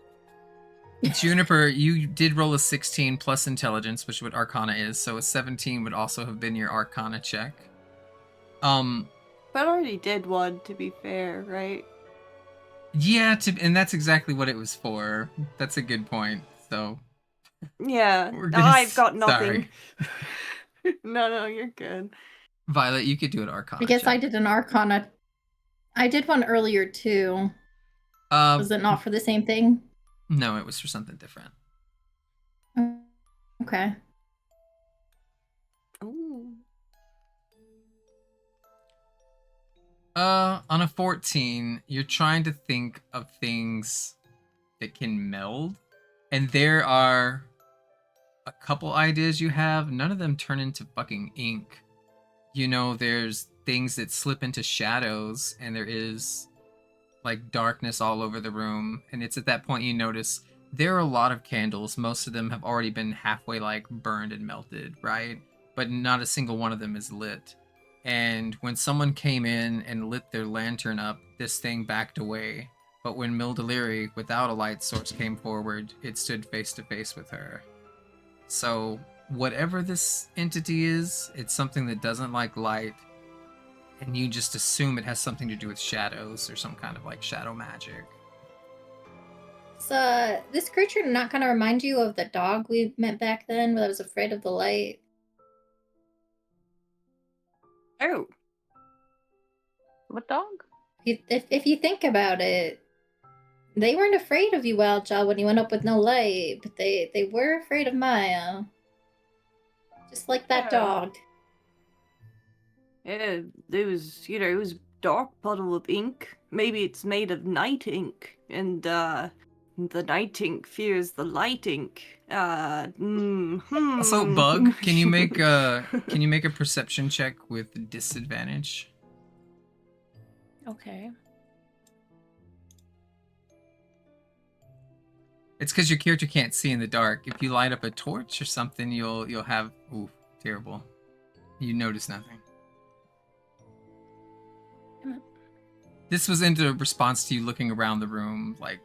Speaker 3: Juniper, you did roll a 16 plus intelligence, which is what Arcana is, so a 17 would also have been your Arcana check.
Speaker 1: But I already did one, to be fair, right?
Speaker 3: Yeah, and that's exactly what it was for. That's a good point. So
Speaker 1: Yeah.
Speaker 3: We're gonna
Speaker 1: I've got nothing.
Speaker 3: sorry.
Speaker 1: No, you're good.
Speaker 3: Violet, you could do an Arcana.
Speaker 4: I guess
Speaker 3: check.
Speaker 4: I did an Arcana. I did one earlier too. Was it not for the same thing?
Speaker 3: No, it was for something different.
Speaker 4: Okay.
Speaker 1: Ooh.
Speaker 3: On a 14, you're trying to think of things that can meld, and there are a couple ideas you have. None of them turn into fucking ink. You know, there's things that slip into shadows, and there is like darkness all over the room. And it's at that point you notice there are a lot of candles. Most of them have already been halfway like burned and melted, right? But not a single one of them is lit. And when someone came in and lit their lantern up, this thing backed away. But when Mildaliri, without a light source, came forward, it stood face to face with her. So, whatever this entity is, it's something that doesn't like light, and you just assume it has something to do with shadows or some kind of like shadow magic.
Speaker 4: So, this creature not kind of remind you of the dog we met back then, that was afraid of the light?
Speaker 1: Oh.
Speaker 2: What dog?
Speaker 4: If you think about it, they weren't afraid of you, Wildchild, when you went up with no light, but they were afraid of Maya. Just like that
Speaker 1: Yeah.
Speaker 4: dog.
Speaker 1: Yeah, it was, it was dark puddle of ink. Maybe it's made of night ink, and the night ink fears the light ink.
Speaker 3: Also, Bug, can you make a perception check with disadvantage?
Speaker 6: Okay.
Speaker 3: It's because your character can't see in the dark. If you light up a torch or something, you'll have terrible. You notice nothing. This was into response to you looking around the room, like,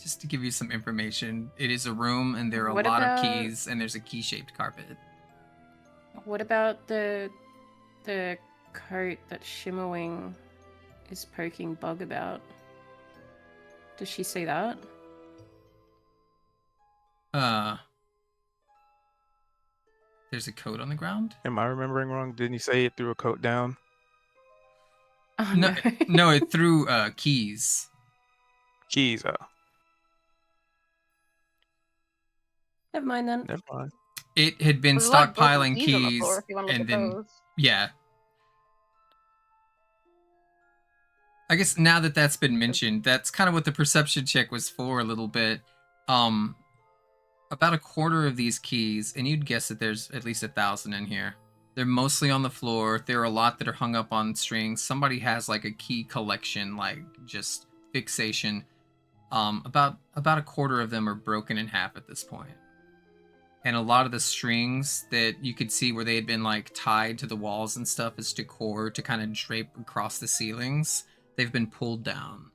Speaker 3: just to give you some information. It is a room, and there are a
Speaker 6: What
Speaker 3: lot of
Speaker 6: about-
Speaker 3: keys, and there's a key-shaped carpet.
Speaker 6: What about the coat that Shimmerwing is poking Bug about? Does she see that?
Speaker 3: There's a coat on the ground?
Speaker 5: Am I remembering wrong? Didn't you say it threw a coat down?
Speaker 6: Oh,
Speaker 3: No, no, it threw keys.
Speaker 5: Keys. Oh,
Speaker 6: Never mind then.
Speaker 5: never mind.
Speaker 3: It had been
Speaker 2: There's a lot of broken
Speaker 3: stockpiling
Speaker 2: on the
Speaker 3: keys,
Speaker 2: floor if you want to look
Speaker 3: and
Speaker 2: at
Speaker 3: then
Speaker 2: those.
Speaker 3: yeah. I guess now that that's been mentioned, that's kind of what the perception check was for a little bit. About a quarter of these keys, and you'd guess that there's at least 1,000 in here. They're mostly on the floor. There are a lot that are hung up on strings. Somebody has like a key collection, like just fixation. About a quarter of them are broken in half at this point. And a lot of the strings that you could see where they had been like tied to the walls and stuff as decor to kind of drape across the ceilings, they've been pulled down.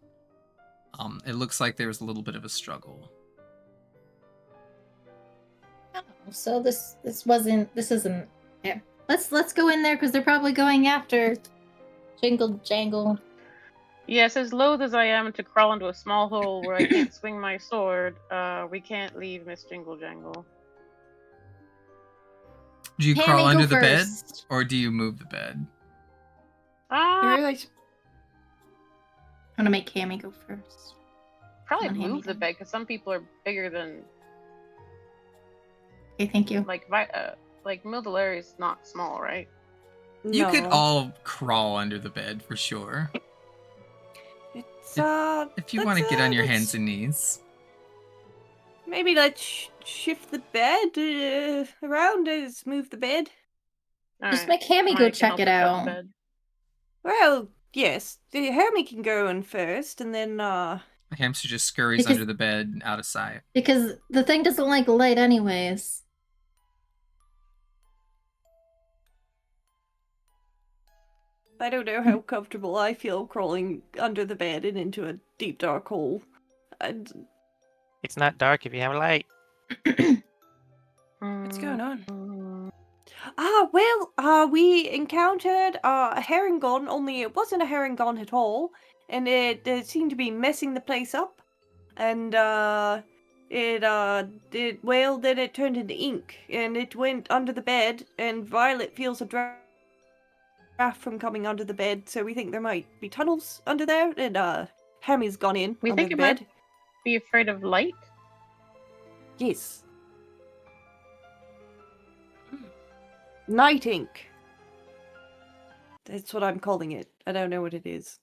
Speaker 3: It looks like there was a little bit of a struggle.
Speaker 4: So this isn't. Yeah. Let's go in there because they're probably going after Jingle Jangle.
Speaker 2: Yes, as loath as I am to crawl into a small hole where I can't swing my sword, we can't leave Miss Jingle Jangle.
Speaker 3: Do you
Speaker 4: Hammy,
Speaker 3: crawl
Speaker 4: go
Speaker 3: under the bed,
Speaker 4: first.
Speaker 3: or do you move the bed?
Speaker 2: Ah,
Speaker 1: Really?
Speaker 4: I'm gonna make Hammy go first.
Speaker 2: probably
Speaker 4: Come on, Hammy,
Speaker 2: move the
Speaker 4: then.
Speaker 2: bed because some people are bigger than
Speaker 4: Okay, thank you.
Speaker 2: like Mildalari is not small, right?
Speaker 3: You could
Speaker 1: No.
Speaker 3: all crawl under the bed for sure.
Speaker 1: It's
Speaker 3: If you want to get on your hands and knees.
Speaker 1: Maybe let's shift the bed around. Let's move the bed.
Speaker 4: Just
Speaker 2: Alright,
Speaker 4: make Hammy
Speaker 2: I
Speaker 4: go
Speaker 2: can
Speaker 4: check
Speaker 2: help
Speaker 4: it
Speaker 2: lift up
Speaker 4: out.
Speaker 2: the bed.
Speaker 1: Well, yes. The Hermie can go in first, and then
Speaker 3: The hamster just scurries
Speaker 4: Because-
Speaker 3: under the bed, out of sight.
Speaker 4: Because the thing doesn't like light anyways.
Speaker 1: I don't know how comfortable I feel crawling under the bed and into a deep dark hole. And
Speaker 7: It's not dark if you have a light.
Speaker 6: What's going on?
Speaker 1: we encountered a herringon, only it wasn't a herringon at all, and it seemed to be messing the place up, and then it turned into ink, and it went under the bed, and Violet feels a draft from coming under the bed, so we think there might be tunnels under there, and Hammy's gone in
Speaker 2: We
Speaker 1: under
Speaker 2: think
Speaker 1: the
Speaker 2: it
Speaker 1: bed.
Speaker 2: might be afraid of light.
Speaker 1: Yes. Night ink. That's what I'm calling it. I don't know what it is.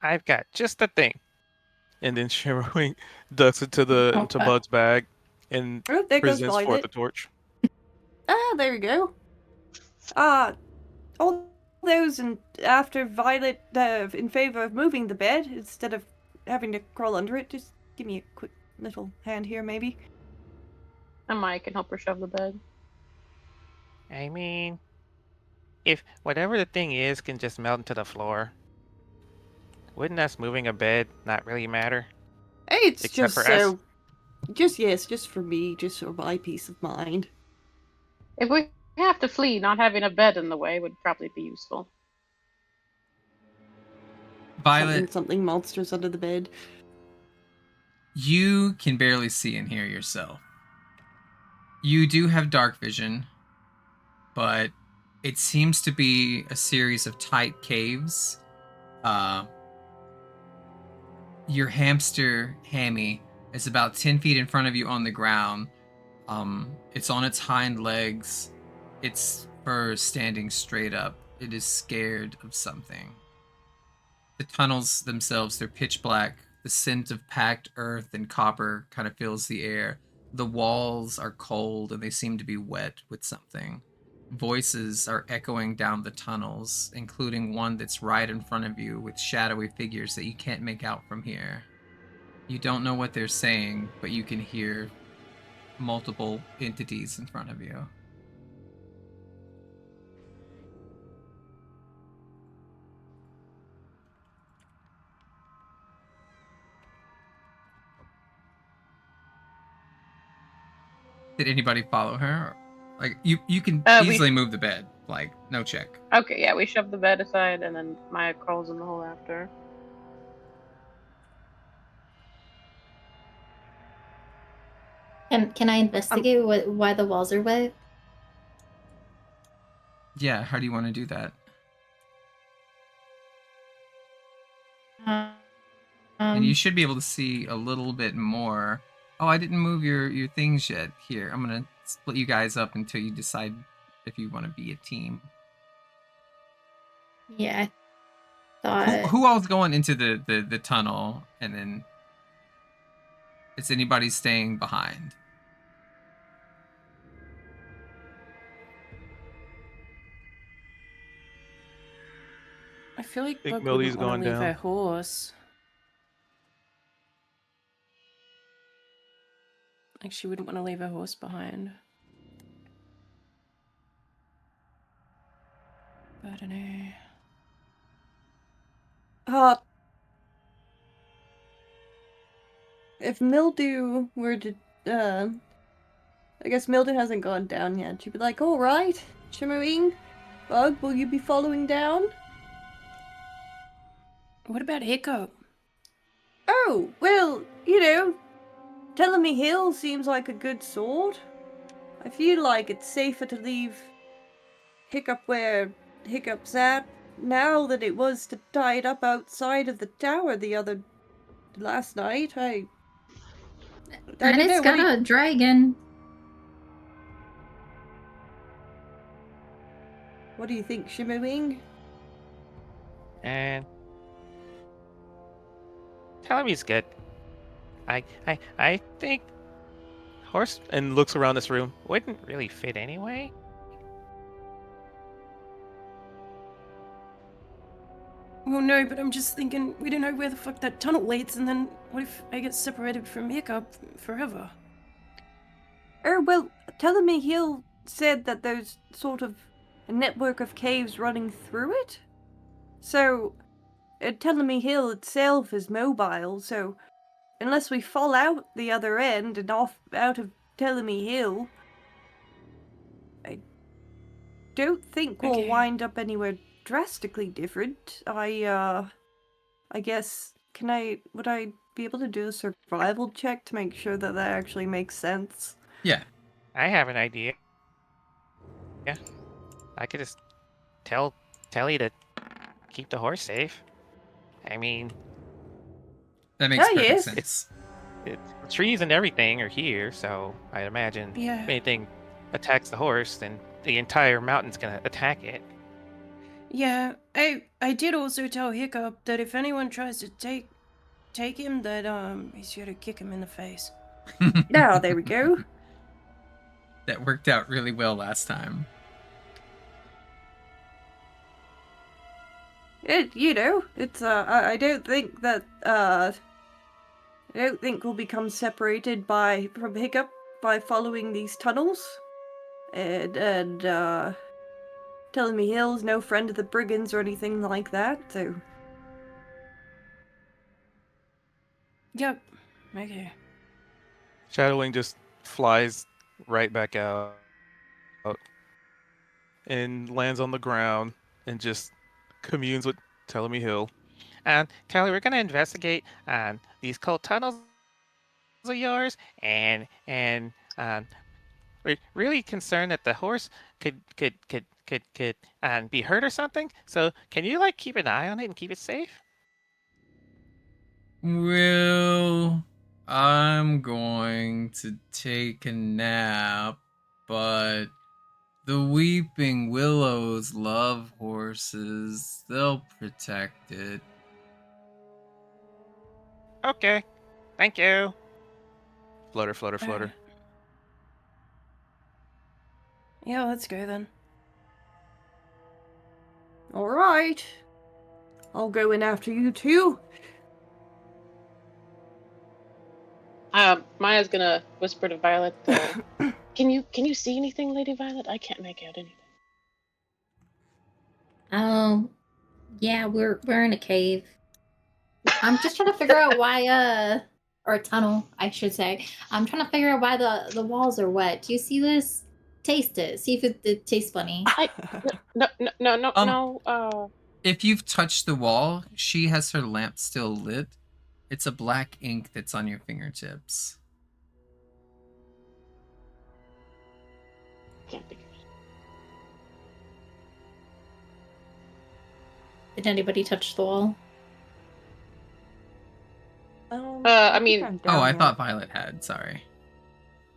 Speaker 7: I've got just the thing.
Speaker 5: And then Shimmerwing ducks into Bug's bag and
Speaker 1: Oh, there goes
Speaker 5: presents forth the
Speaker 1: Violet.
Speaker 5: torch.
Speaker 1: Ah, there you go. All those after Violet in favor of moving the bed instead of having to crawl under it. Just give me a quick little hand here, maybe.
Speaker 2: And Mike can help her shove the bed.
Speaker 7: I mean, if whatever the thing is can just melt into the floor, wouldn't us moving a bed not really matter?
Speaker 1: Hey, it's
Speaker 7: Except
Speaker 1: just
Speaker 7: for us?
Speaker 1: so. Just for me, just for my peace of mind.
Speaker 2: If we have to flee, not having a bed in the way would probably be useful.
Speaker 3: Violet,
Speaker 1: Something monsters under the bed.
Speaker 3: you can barely see and hear yourself. You do have dark vision, but it seems to be a series of tight caves. Your hamster, Hammy, is about 10 feet in front of you on the ground. It's on its hind legs. Its fur standing straight up. It is scared of something. The tunnels themselves, they're pitch black. The scent of packed earth and copper kind of fills the air. The walls are cold and they seem to be wet with something. Voices are echoing down the tunnels, including one that's right in front of you with shadowy figures that you can't make out from here. You don't know what they're saying, but you can hear multiple entities in front of you. Did anybody follow her? Like you can easily move the bed, like no check.
Speaker 2: Okay, yeah, we shove the bed aside, and then Maya crawls in the hole after.
Speaker 4: Can I investigate why the walls are wet?
Speaker 3: Yeah, how do you want to do that? And you should be able to see a little bit more. Oh, I didn't move your things yet. Here, I'm gonna split you guys up until you decide if you want to be a team.
Speaker 4: Yeah, I thought.
Speaker 3: Who all's going into the tunnel, and then is anybody staying behind?
Speaker 6: I feel like
Speaker 5: think
Speaker 6: Bug
Speaker 5: Millie's
Speaker 6: wouldn't want
Speaker 5: going
Speaker 6: to leave
Speaker 5: down.
Speaker 6: her horse. Like she wouldn't want to leave her horse behind. I don't know.
Speaker 1: If Mildew were to, I guess Mildew hasn't gone down yet. She'd be like, all right, Shimmering, Bug, will you be following down?
Speaker 6: What about Hiccup?
Speaker 1: Oh, well, you know, Telemy Hill seems like a good sword. I feel like it's safer to leave Hiccup where Hiccup's at now than it was to tie it up outside of the tower last night.
Speaker 4: And
Speaker 1: don't
Speaker 4: it's
Speaker 1: know,
Speaker 4: got a dragon.
Speaker 1: What do you think, Shimmerwing?
Speaker 7: And Telemy's good. I think horse
Speaker 5: And looks around this room.
Speaker 7: wouldn't really fit anyway.
Speaker 6: Well, no, but I'm just thinking we don't know where the fuck that tunnel leads, and then what if I get separated from Hiccup forever?
Speaker 1: Well, Telemy Hill said that there's sort of a network of caves running through it. So, Telemy Hill itself is mobile, so unless we fall out the other end and out of Telemy Hill, I don't think we'll wind up anywhere drastically different. I guess, would I be able to do a survival check to make sure that actually makes sense?
Speaker 3: Yeah.
Speaker 7: I have an idea. Yeah. I could just tell Telly to keep the horse safe. I mean,
Speaker 3: That makes perfect
Speaker 1: yes.
Speaker 3: sense.
Speaker 7: the trees and everything are here, so I imagine
Speaker 6: Yeah.
Speaker 7: if anything attacks the horse, then the entire mountain's gonna attack it.
Speaker 6: Yeah, I did also tell Hiccup that if anyone tries to take him, that he's here to kick him in the face.
Speaker 1: Now, there we go.
Speaker 3: That worked out really well last time.
Speaker 1: It's I don't think that I don't think we'll become separated from Hiccup by following these tunnels. And telling me Hill's no friend of the brigands or anything like that, so
Speaker 6: Yep. Okay.
Speaker 5: Shadowwing just flies right back out and lands on the ground and just communes with Telemy Hill.
Speaker 7: And Callie, we're gonna investigate these cold tunnels of yours, and we're really concerned that the horse could be hurt or something. So can you like keep an eye on it and keep it safe?
Speaker 3: Well, I'm going to take a nap, but the Weeping Willows love horses. They'll protect it.
Speaker 7: Okay, thank you.
Speaker 5: Flutter, flutter, flutter.
Speaker 6: Yeah, let's go then.
Speaker 1: alright. I'll go in after you two.
Speaker 2: Maya's gonna whisper to Violet, can you see anything, Lady Violet? I can't make out anything.
Speaker 4: Oh, yeah, we're in a cave. I'm just trying to figure out why or a tunnel, I should say. I'm trying to figure out why the walls are wet. Do you see this? Taste it. See if it tastes funny.
Speaker 2: No.
Speaker 3: If you've touched the wall, she has her lamp still lit. It's a black ink that's on your fingertips.
Speaker 2: Can't think of it.
Speaker 4: Did anybody touch the wall?
Speaker 2: I mean-
Speaker 1: think I'm
Speaker 3: Oh,
Speaker 1: down
Speaker 3: I
Speaker 1: here.
Speaker 3: thought Violet had. Sorry.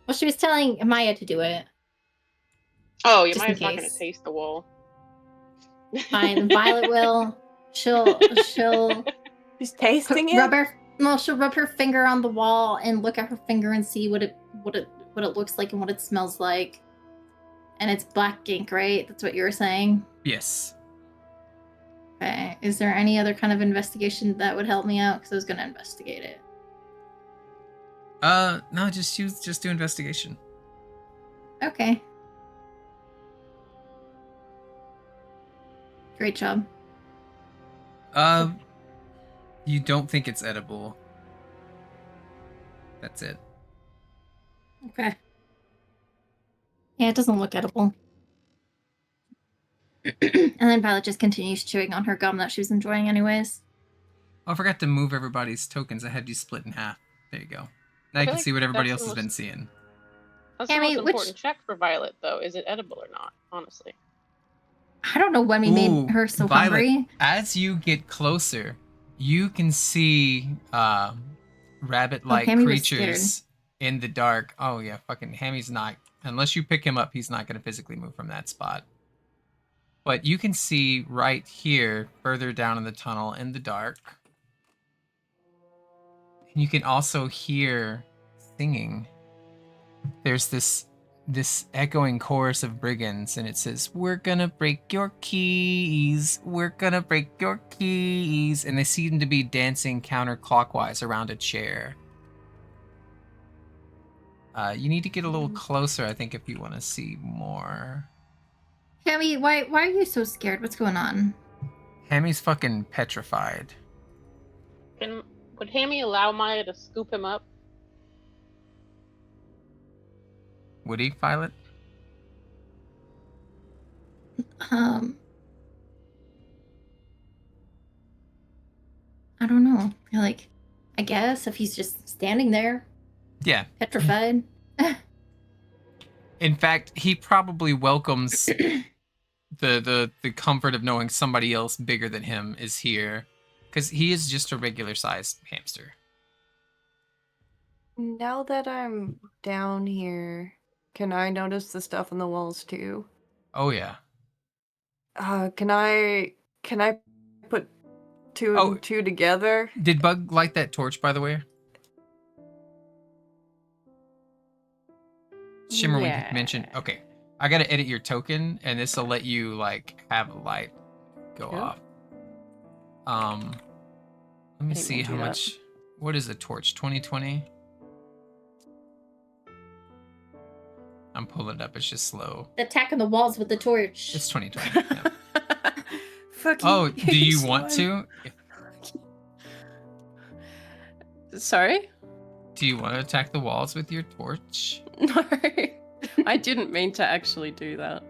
Speaker 4: Well, she was telling Maya to do it.
Speaker 2: Oh, yeah,
Speaker 4: Just in
Speaker 2: Maya's not gonna
Speaker 4: case.
Speaker 2: taste the wall.
Speaker 4: Fine, Violet will. She'll
Speaker 1: She's tasting it.
Speaker 4: she'll rub her finger on the wall and look at her finger and see what it looks like and what it smells like. And it's black ink, right? That's what you were saying.
Speaker 3: Yes.
Speaker 4: Okay. Is there any other kind of investigation that would help me out? Because I was gonna investigate it.
Speaker 3: No, just do investigation.
Speaker 4: Okay. Great job.
Speaker 3: You don't think it's edible. That's it.
Speaker 4: Okay. Yeah, it doesn't look edible. And then Violet just continues chewing on her gum that she was enjoying anyways.
Speaker 3: Oh, I forgot to move everybody's tokens. I had you split in half. There you go. Now
Speaker 2: I
Speaker 3: you
Speaker 2: feel
Speaker 3: can
Speaker 2: like
Speaker 3: see what everybody else
Speaker 2: that's
Speaker 3: has
Speaker 2: the
Speaker 3: been
Speaker 2: most-
Speaker 3: seeing.
Speaker 2: That's
Speaker 4: Cammy,
Speaker 2: the most
Speaker 4: which-
Speaker 2: important check for Violet, though. Is it edible or not? Honestly.
Speaker 4: I don't know when we made her so
Speaker 3: Violet,
Speaker 4: hungry.
Speaker 3: as you get closer, you can see rabbit-like
Speaker 4: Hammy was
Speaker 3: creatures in the dark. Oh yeah, fucking Hammy's not. Unless you pick him up, he's not going to physically move from that spot. But you can see right here, further down in the tunnel, in the dark. And you can also hear singing. There's this echoing chorus of brigands, and it says, "We're gonna break your keys. We're gonna break your keys." And they seem to be dancing counterclockwise around a chair. You need to get a little closer, I think, if you want to see more.
Speaker 4: Hammy, why are you so scared? What's going on?
Speaker 3: Hammy's fucking petrified.
Speaker 2: Would Hammy allow Maya to scoop him up?
Speaker 3: Would he, Violet?
Speaker 4: I don't know. I guess if he's just standing there,
Speaker 3: Yeah.
Speaker 4: petrified.
Speaker 3: In fact, he probably welcomes the comfort of knowing somebody else bigger than him is here, because he is just a regular-sized hamster.
Speaker 1: Now that I'm down here, can I notice the stuff on the walls too?
Speaker 3: Oh yeah.
Speaker 1: Can I put two
Speaker 3: Oh.
Speaker 1: and two together?
Speaker 3: Did Bug light that torch, by the way? Shimmerwing had mentioned.
Speaker 6: Yeah.
Speaker 3: Okay, I gotta edit your token, and this will let you like have a light go
Speaker 1: Cool.
Speaker 3: off. Let me
Speaker 6: didn't
Speaker 3: see
Speaker 6: mean to
Speaker 3: how
Speaker 6: do that.
Speaker 3: much. What is a torch? 2020. I'm pulling it up. It's just slow.
Speaker 4: Attacking the walls with the torch.
Speaker 3: It's 2020. Yeah.
Speaker 6: Fuck you.
Speaker 3: Oh, do you want to?
Speaker 6: Sorry?
Speaker 3: Do you want to attack the walls with your torch?
Speaker 6: No. I didn't mean to actually do that.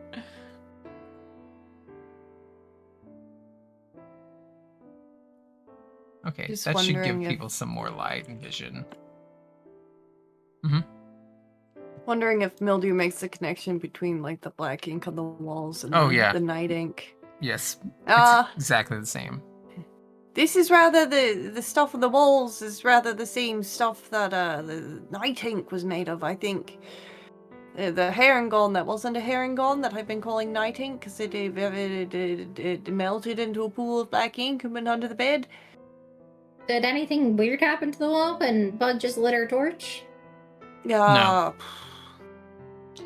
Speaker 3: Okay,
Speaker 1: Just
Speaker 3: that should give
Speaker 1: wondering if-
Speaker 3: people some more light and vision.
Speaker 1: Wondering if mildew makes the connection between like the black ink on the walls and
Speaker 3: Oh,
Speaker 1: the,
Speaker 3: yeah.
Speaker 1: the night ink.
Speaker 3: Yes, it's
Speaker 1: Ah,
Speaker 3: exactly the same.
Speaker 1: this is rather the stuff on the walls is rather the same stuff that the night ink was made of. I think the herringon that wasn't a herringon that I've been calling night ink because it melted into a pool of black ink and went under the bed.
Speaker 4: Did anything weird happen to the wall when Bug just lit her torch?
Speaker 1: No.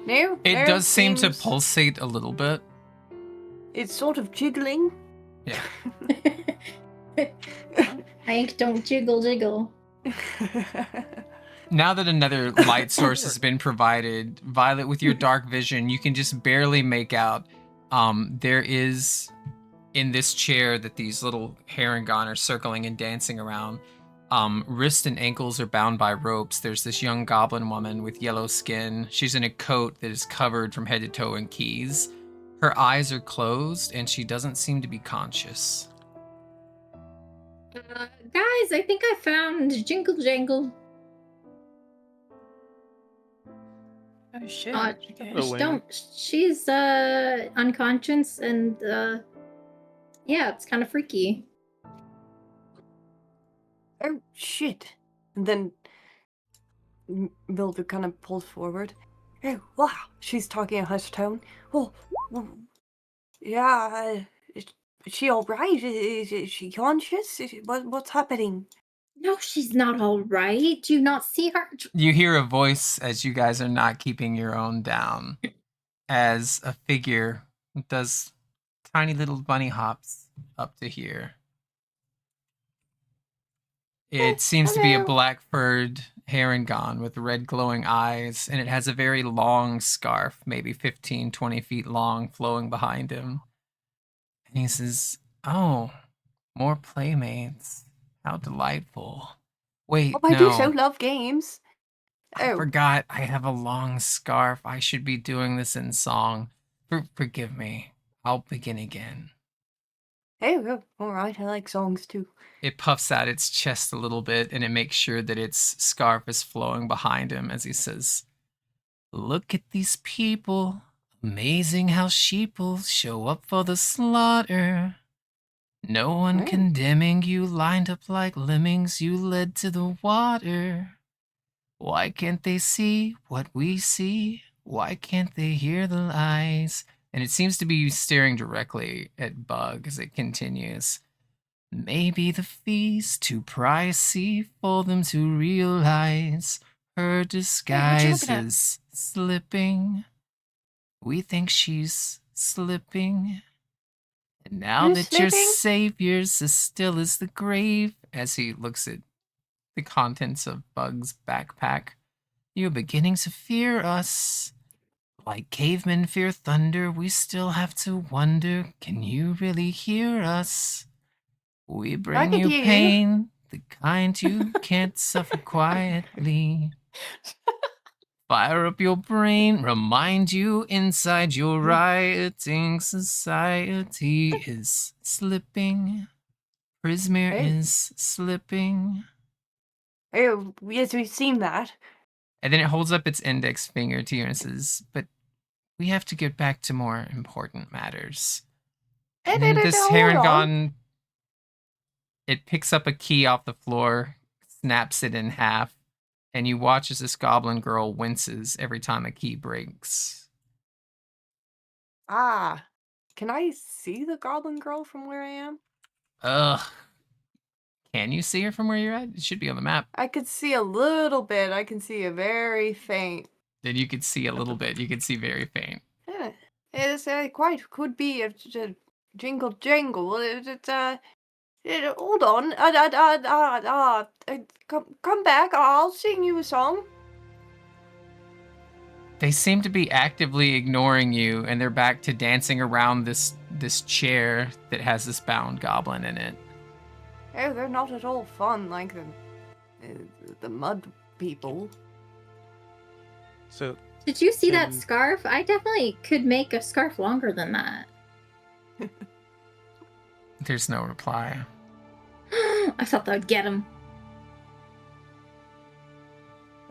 Speaker 1: No.
Speaker 3: It
Speaker 1: no,
Speaker 3: does seem to
Speaker 1: seems-
Speaker 3: pulsate a little bit.
Speaker 1: It's sort of jiggling.
Speaker 3: Yeah.
Speaker 4: Ink don't jiggle jiggle.
Speaker 3: Now that another light source has been provided, Violet, with your dark vision, you can just barely make out. There is in this chair that these little herringon are circling and dancing around. Wrist and ankles are bound by ropes. There's this young goblin woman with yellow skin. She's in a coat that is covered from head to toe in keys. Her eyes are closed, and she doesn't seem to be conscious.
Speaker 4: Guys, I think I found Jingle Jangle.
Speaker 6: Oh shit.
Speaker 5: Oh,
Speaker 4: She
Speaker 5: Wayne.
Speaker 4: don't. She's unconscious and yeah, it's kind of freaky.
Speaker 1: Oh shit! And then Mildew kind of pulls forward. Oh wow! She's talking in a hushed tone. Oh, yeah. Is she all right? Is she conscious? What's happening?
Speaker 4: No, she's not all right. Do you not see her?
Speaker 3: You hear a voice as you guys are not keeping your own down, as a figure does tiny little bunny hops up to here. It seems to be a
Speaker 1: hello.
Speaker 3: black-furred herringon with red glowing eyes, and it has a very long scarf, maybe 15, 20 feet long, flowing behind him. And he says, "Oh, more playmates. How delightful. Wait,
Speaker 1: Oh, I
Speaker 3: no.
Speaker 1: do so love games.
Speaker 3: I
Speaker 1: Oh,
Speaker 3: forgot I have a long scarf. I should be doing this in song. Forgive me. I'll begin again."
Speaker 1: oh, all right. I like songs too.
Speaker 3: It puffs out its chest a little bit, and it makes sure that its scarf is flowing behind him as he says, "Look at these people. Amazing how sheeple show up for the slaughter. No one
Speaker 1: Right.
Speaker 3: condemning you, lined up like lemmings you led to the water. Why can't they see what we see? Why can't they hear the lies?" And it seems to be staring directly at Bug as it continues. "Maybe the fee's too pricey for them to realize her disguise
Speaker 6: at?
Speaker 3: is slipping. We think she's slipping. And now
Speaker 1: Who's
Speaker 3: that your
Speaker 1: slipping?
Speaker 3: savior's as still as the grave," as he looks at the contents of Bug's backpack, "you're beginning to fear us. Like cavemen fear thunder, we still have to wonder, can you really hear us? We bring
Speaker 1: can
Speaker 3: you
Speaker 1: hear you."
Speaker 3: pain, the kind you can't suffer quietly. Fire up your brain, remind you inside your rioting society is slipping. Prismere
Speaker 1: Hey.
Speaker 3: is slipping."
Speaker 1: Oh, yes, we've seen that.
Speaker 3: And then it holds up its index finger to you and says, "But we have to get back to more important matters." And then this
Speaker 1: Hold on.
Speaker 3: herringon, it picks up a key off the floor, snaps it in half, and you watch as this goblin girl winces every time a key breaks.
Speaker 1: Ah, can I see the goblin girl from where I am?
Speaker 3: Ugh. Can you see her from where you're at? It should be on the map.
Speaker 1: I could see a little bit. I can see a very faint.
Speaker 3: Then you could see a little bit. You could see very faint.
Speaker 1: It's quite could be a jingle jangle. Hold on. Come back. I'll sing you a song.
Speaker 3: They seem to be actively ignoring you, and they're back to dancing around this chair that has this bound goblin in it.
Speaker 1: Oh, they're not at all fun like the mud people.
Speaker 5: So
Speaker 4: Did you see that
Speaker 5: Can-
Speaker 4: scarf? I definitely could make a scarf longer than that.
Speaker 3: There's no reply.
Speaker 4: I thought that would get him.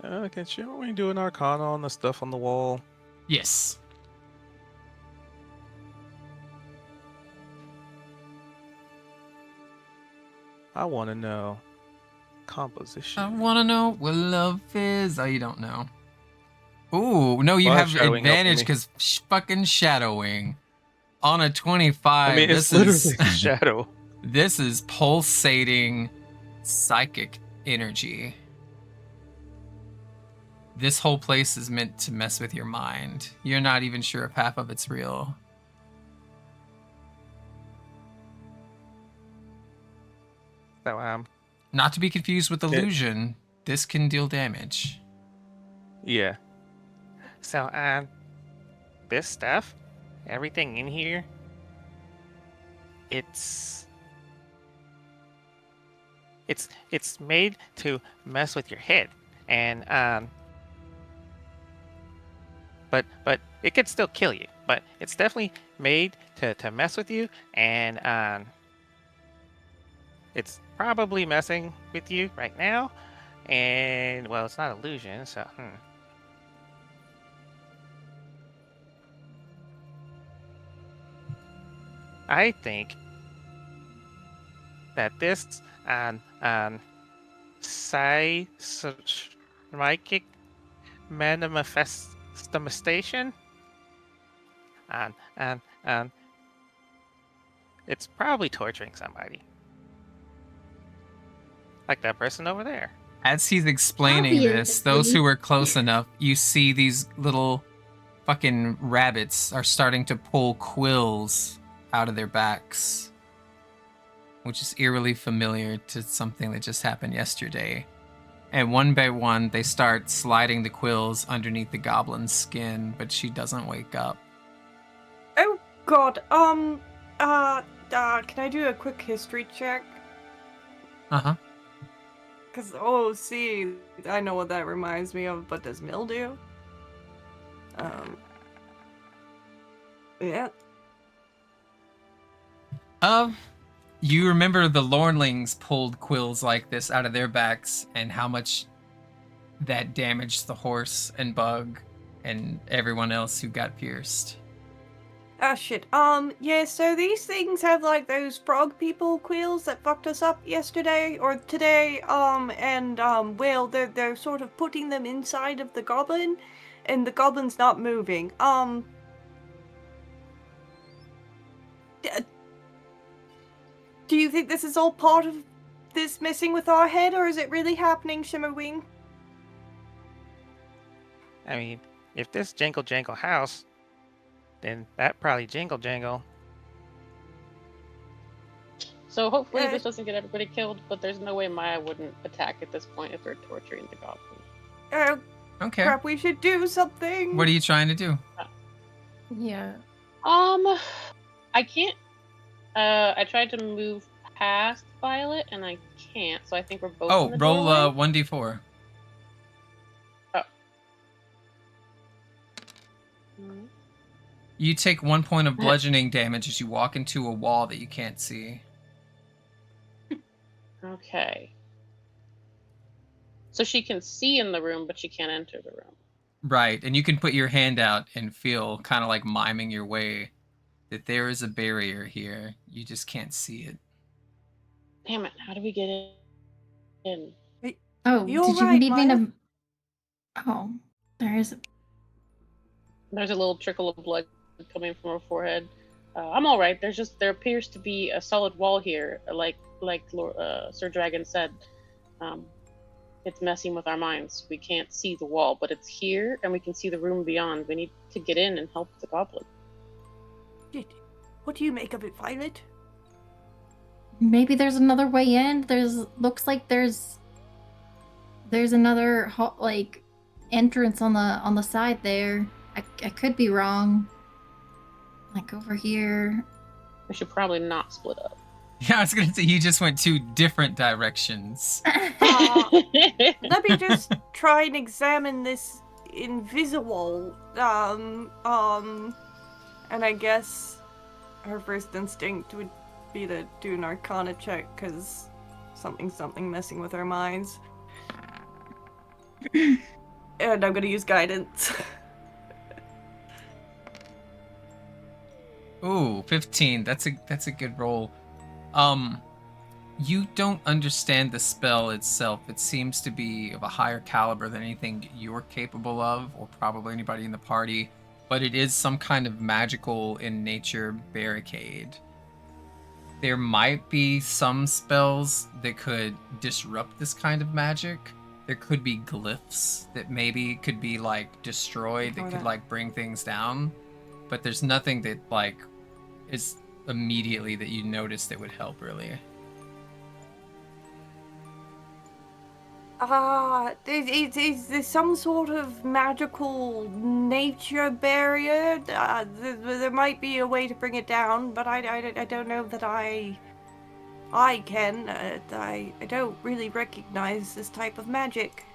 Speaker 5: can we do an arcana on the stuff on the wall?
Speaker 3: Yes.
Speaker 5: I want to know
Speaker 3: I
Speaker 5: composition.
Speaker 3: want to know what love is. Oh, you don't know. Ooh, no, you
Speaker 5: Well, I
Speaker 3: have
Speaker 5: have shadowing helping
Speaker 3: advantage
Speaker 5: me.
Speaker 3: because fucking shadowing. On a 25,
Speaker 5: I mean, it's
Speaker 3: this
Speaker 5: literally
Speaker 3: is
Speaker 5: shadow.
Speaker 3: this is pulsating psychic energy. This whole place is meant to mess with your mind. You're not even sure if half of it's real.
Speaker 7: So
Speaker 3: Not to be confused with
Speaker 5: Yeah.
Speaker 3: illusion. This can deal damage.
Speaker 5: Yeah.
Speaker 7: So, this stuff, everything in here, it's made to mess with your head, and but it could still kill you. But it's definitely made to mess with you, and it's probably messing with you right now, and well, it's not illusion, so I think that this psychic manifestation and it's probably torturing somebody, like that person over there.
Speaker 3: As he's explaining this, those who are close enough, you see these little fucking rabbits are starting to pull quills out of their backs, which is eerily familiar to something that just happened yesterday. And one by one, they start sliding the quills underneath the goblin's skin, but she doesn't wake up.
Speaker 1: Oh God. Can I do a quick history check?
Speaker 3: Uh-huh.
Speaker 1: Cause see, I know what that reminds me of. But does mildew? Yeah.
Speaker 3: You remember the Lornlings pulled quills like this out of their backs and how much that damaged the horse and bug and everyone else who got pierced.
Speaker 1: Ah, shit. Yeah, so these things have, like, those frog people quills that fucked us up yesterday, or today, well, they're sort of putting them inside of the goblin, and the goblin's not moving. Do you think this is all part of this messing with our head, or is it really happening, Shimmerwing?
Speaker 7: I mean, if this Jingle Jangle house, then that probably Jingle Jangle.
Speaker 2: So hopefully
Speaker 1: Yeah.
Speaker 2: this doesn't get everybody killed, but there's no way Maya wouldn't attack at this point if they're torturing the goblin.
Speaker 1: Oh,
Speaker 3: Okay.
Speaker 1: crap, we should do something.
Speaker 3: What are you trying to do?
Speaker 6: Yeah.
Speaker 2: I can't. I tried to move past Violet, and I can't. So I think we're both.
Speaker 3: Oh,
Speaker 2: in the
Speaker 3: roll
Speaker 2: doorway.
Speaker 3: 1d4.
Speaker 2: Mhm.
Speaker 3: You take 1 point of bludgeoning damage as you walk into a wall that you can't see.
Speaker 2: Okay. So she can see in the room, but she can't enter the room.
Speaker 3: Right, and you can put your hand out and feel kind of like miming your way that there is a barrier here. You just can't see it.
Speaker 2: Damn it! How do we get in?
Speaker 4: Oh,
Speaker 1: You're
Speaker 4: did you
Speaker 1: right,
Speaker 4: need me
Speaker 1: Maya.
Speaker 4: to Oh, there is.
Speaker 2: There's a little trickle of blood coming from her forehead. I'm all right. There appears to be a solid wall here, like Sir Dragon said. Um, it's messing with our minds. We can't see the wall, but it's here, and we can see the room beyond. We need to get in and help the goblin.
Speaker 1: What do you make of it, Violet?
Speaker 4: Maybe there's another way in. Looks like there's another like entrance on the side there. I could be wrong. Like over here.
Speaker 2: We should probably not split up.
Speaker 3: Yeah, I was gonna say you just went 2 different directions.
Speaker 1: Let me just try and examine this invisible. And I guess her first instinct would be to do an Arcana check, because something messing with our minds. And I'm gonna use guidance.
Speaker 3: Ooh, 15. That's a good roll. You don't understand the spell itself. It seems to be of a higher caliber than anything you're capable of, or probably anybody in the party. But it is some kind of magical in nature barricade. There might be some spells that could disrupt this kind of magic. There could be glyphs that maybe could be like destroyed, that could like bring things down. But there's nothing that like is immediately that you notice that would help really.
Speaker 1: Is there some sort of magical nature barrier? There might be a way to bring it down, but I don't know that I can. I don't really recognize this type of magic.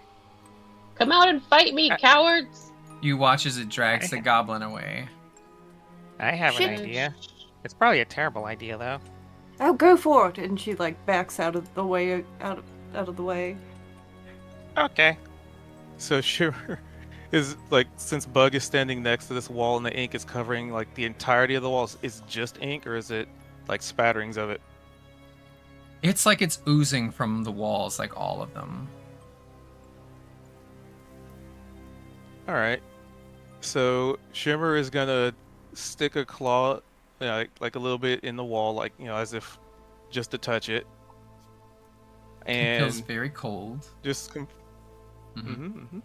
Speaker 2: Come out and fight me, cowards!
Speaker 3: You watch as it drags the goblin away.
Speaker 7: I have
Speaker 1: Shit.
Speaker 7: an idea. It's probably a terrible idea, though.
Speaker 1: Oh, go for it! And she like backs out of the way, out of the way.
Speaker 7: Okay.
Speaker 5: So Shimmer is like, since Bug is standing next to this wall and the ink is covering like the entirety of the walls, is just ink or is it like spatterings of it?
Speaker 3: It's like it's oozing from the walls, like all of them.
Speaker 5: All right. So Shimmer is gonna stick a claw, like a little bit in the wall, like as if just to touch it,
Speaker 3: It feels
Speaker 5: and
Speaker 3: very cold.
Speaker 5: just
Speaker 3: Mhm.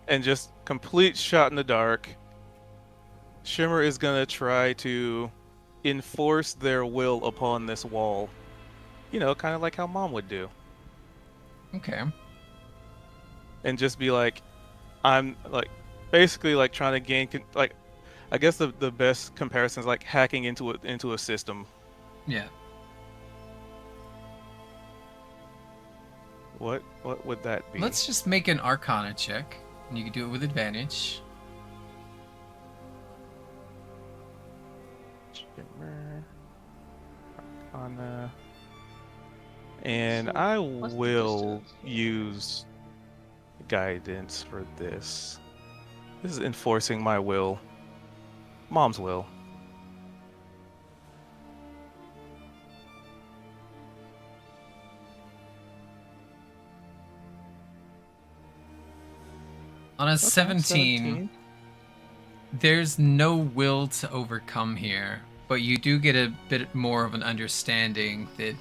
Speaker 5: and just complete shot in the dark. Shimmer is gonna try to enforce their will upon this wall. Kind of like how Mom would do,
Speaker 3: Okay.
Speaker 5: and just be like, I'm like, basically like trying to gain like, I guess the best comparison is like hacking into a system.
Speaker 3: Yeah.
Speaker 5: What would that be?
Speaker 3: Let's just make an Arcana check, and you can do it with advantage.
Speaker 5: Shimmer, Arcana, and
Speaker 2: So,
Speaker 5: I
Speaker 2: what's the
Speaker 5: will
Speaker 2: distance?
Speaker 5: use guidance for this. This is enforcing my will. Mom's will.
Speaker 3: On a
Speaker 5: Okay,
Speaker 3: 17, there's no will to overcome here, but you do get a bit more of an understanding that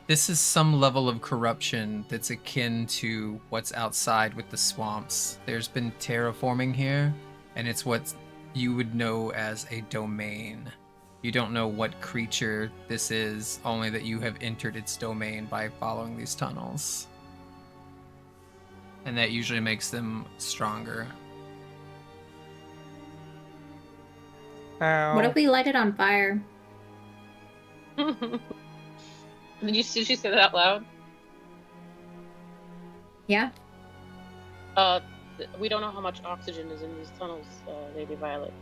Speaker 3: this is some level of corruption that's akin to what's outside with the swamps. There's been terraforming here, and it's what you would know as a domain. You don't know what creature this is, only that you have entered its domain by following these tunnels. And that usually makes them stronger.
Speaker 4: What if we light it on fire?
Speaker 2: Did she say that out loud?
Speaker 4: Yeah.
Speaker 2: We don't know how much oxygen is in these tunnels, Lady Violet.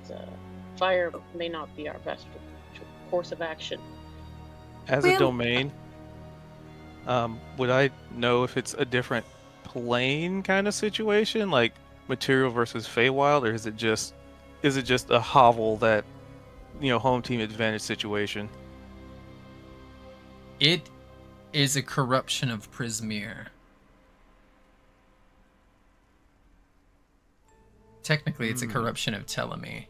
Speaker 2: Fire may not be our best course of action.
Speaker 5: As a
Speaker 1: Well-
Speaker 5: domain, would I know if it's a different plane kind of situation, like material versus Feywild, or is it just a hovel that home team advantage situation?
Speaker 3: It is a corruption of Prismere. Technically, it's a corruption of telemy.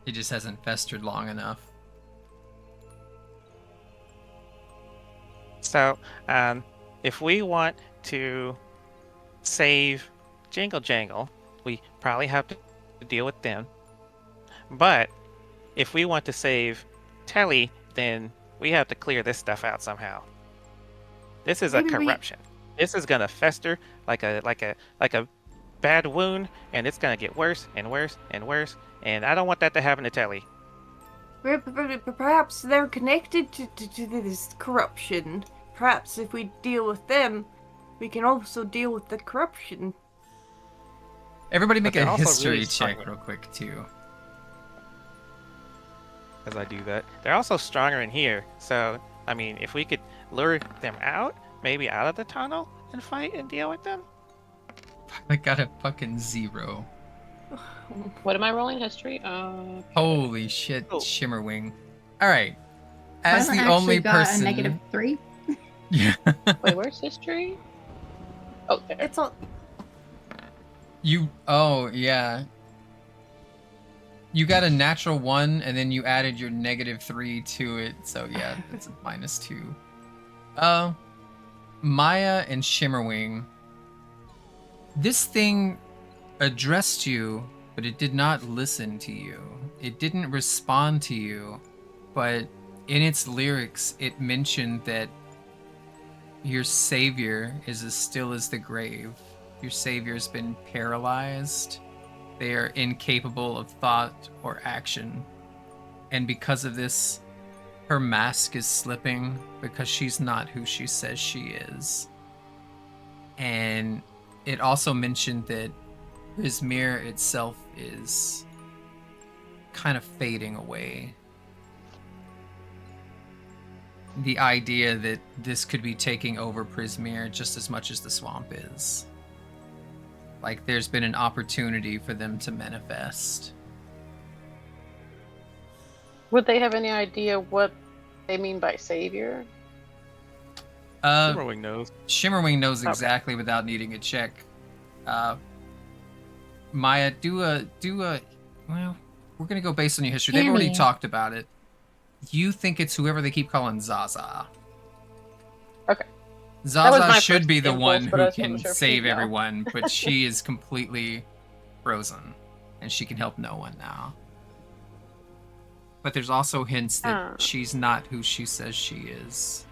Speaker 3: It just hasn't festered long enough.
Speaker 7: So, if we want to save Jingle Jangle, we probably have to deal with them. But if we want to save Telly, then we have to clear this stuff out somehow. This is a corruption. This is gonna fester like a bad wound, and it's gonna get worse and worse and worse. And I don't want that to happen to Telly.
Speaker 1: Perhaps they're connected to this corruption. Perhaps if we deal with them, we can also deal with the corruption.
Speaker 3: Everybody make
Speaker 7: they're
Speaker 3: a
Speaker 7: also
Speaker 3: history
Speaker 7: really
Speaker 3: check
Speaker 7: stronger.
Speaker 3: real quick, too.
Speaker 7: As I do that, they're also stronger in here. So, I mean, if we could lure them out, maybe out of the tunnel, and fight and deal with them.
Speaker 3: I got a fucking 0.
Speaker 2: What am I rolling? History?
Speaker 3: Holy shit,
Speaker 5: Oh.
Speaker 3: Shimmerwing. Alright. As
Speaker 4: Violet
Speaker 3: the
Speaker 4: actually
Speaker 3: only
Speaker 4: got
Speaker 3: person.
Speaker 4: a -3.
Speaker 3: Yeah.
Speaker 2: Wait, where's history? Oh, there.
Speaker 1: It's all.
Speaker 3: Oh, yeah. You got a natural 1, and then you added your -3 to it, so yeah, it's a -2. Maya and Shimmerwing. This thing addressed you, but it did not listen to you. It didn't respond to you, but in its lyrics, it mentioned that your savior is as still as the grave. Your savior's been paralyzed. They are incapable of thought or action. And because of this, her mask is slipping because she's not who she says she is. And it also mentioned that Rizmir itself is kind of fading away. The idea that this could be taking over Prismir just as much as the swamp is. Like, there's been an opportunity for them to manifest.
Speaker 2: Would they have any idea what they mean by savior?
Speaker 5: Shimmerwing knows.
Speaker 3: Shimmerwing knows
Speaker 2: Okay.
Speaker 3: exactly without needing a check. Maya, do a. Well, we're gonna go based on your history. They've already
Speaker 4: Tammy.
Speaker 3: talked about it. You think it's whoever they keep calling Zaza.
Speaker 2: Okay. was
Speaker 3: Zaza
Speaker 2: my
Speaker 3: should
Speaker 2: first
Speaker 3: be the
Speaker 2: impulse,
Speaker 3: one
Speaker 2: but I
Speaker 3: who
Speaker 2: wasn't
Speaker 3: can
Speaker 2: sure if
Speaker 3: save
Speaker 2: she'd know.
Speaker 3: everyone, but she is completely frozen, and she can help no one now. But there's also hints that she's not who she says she is.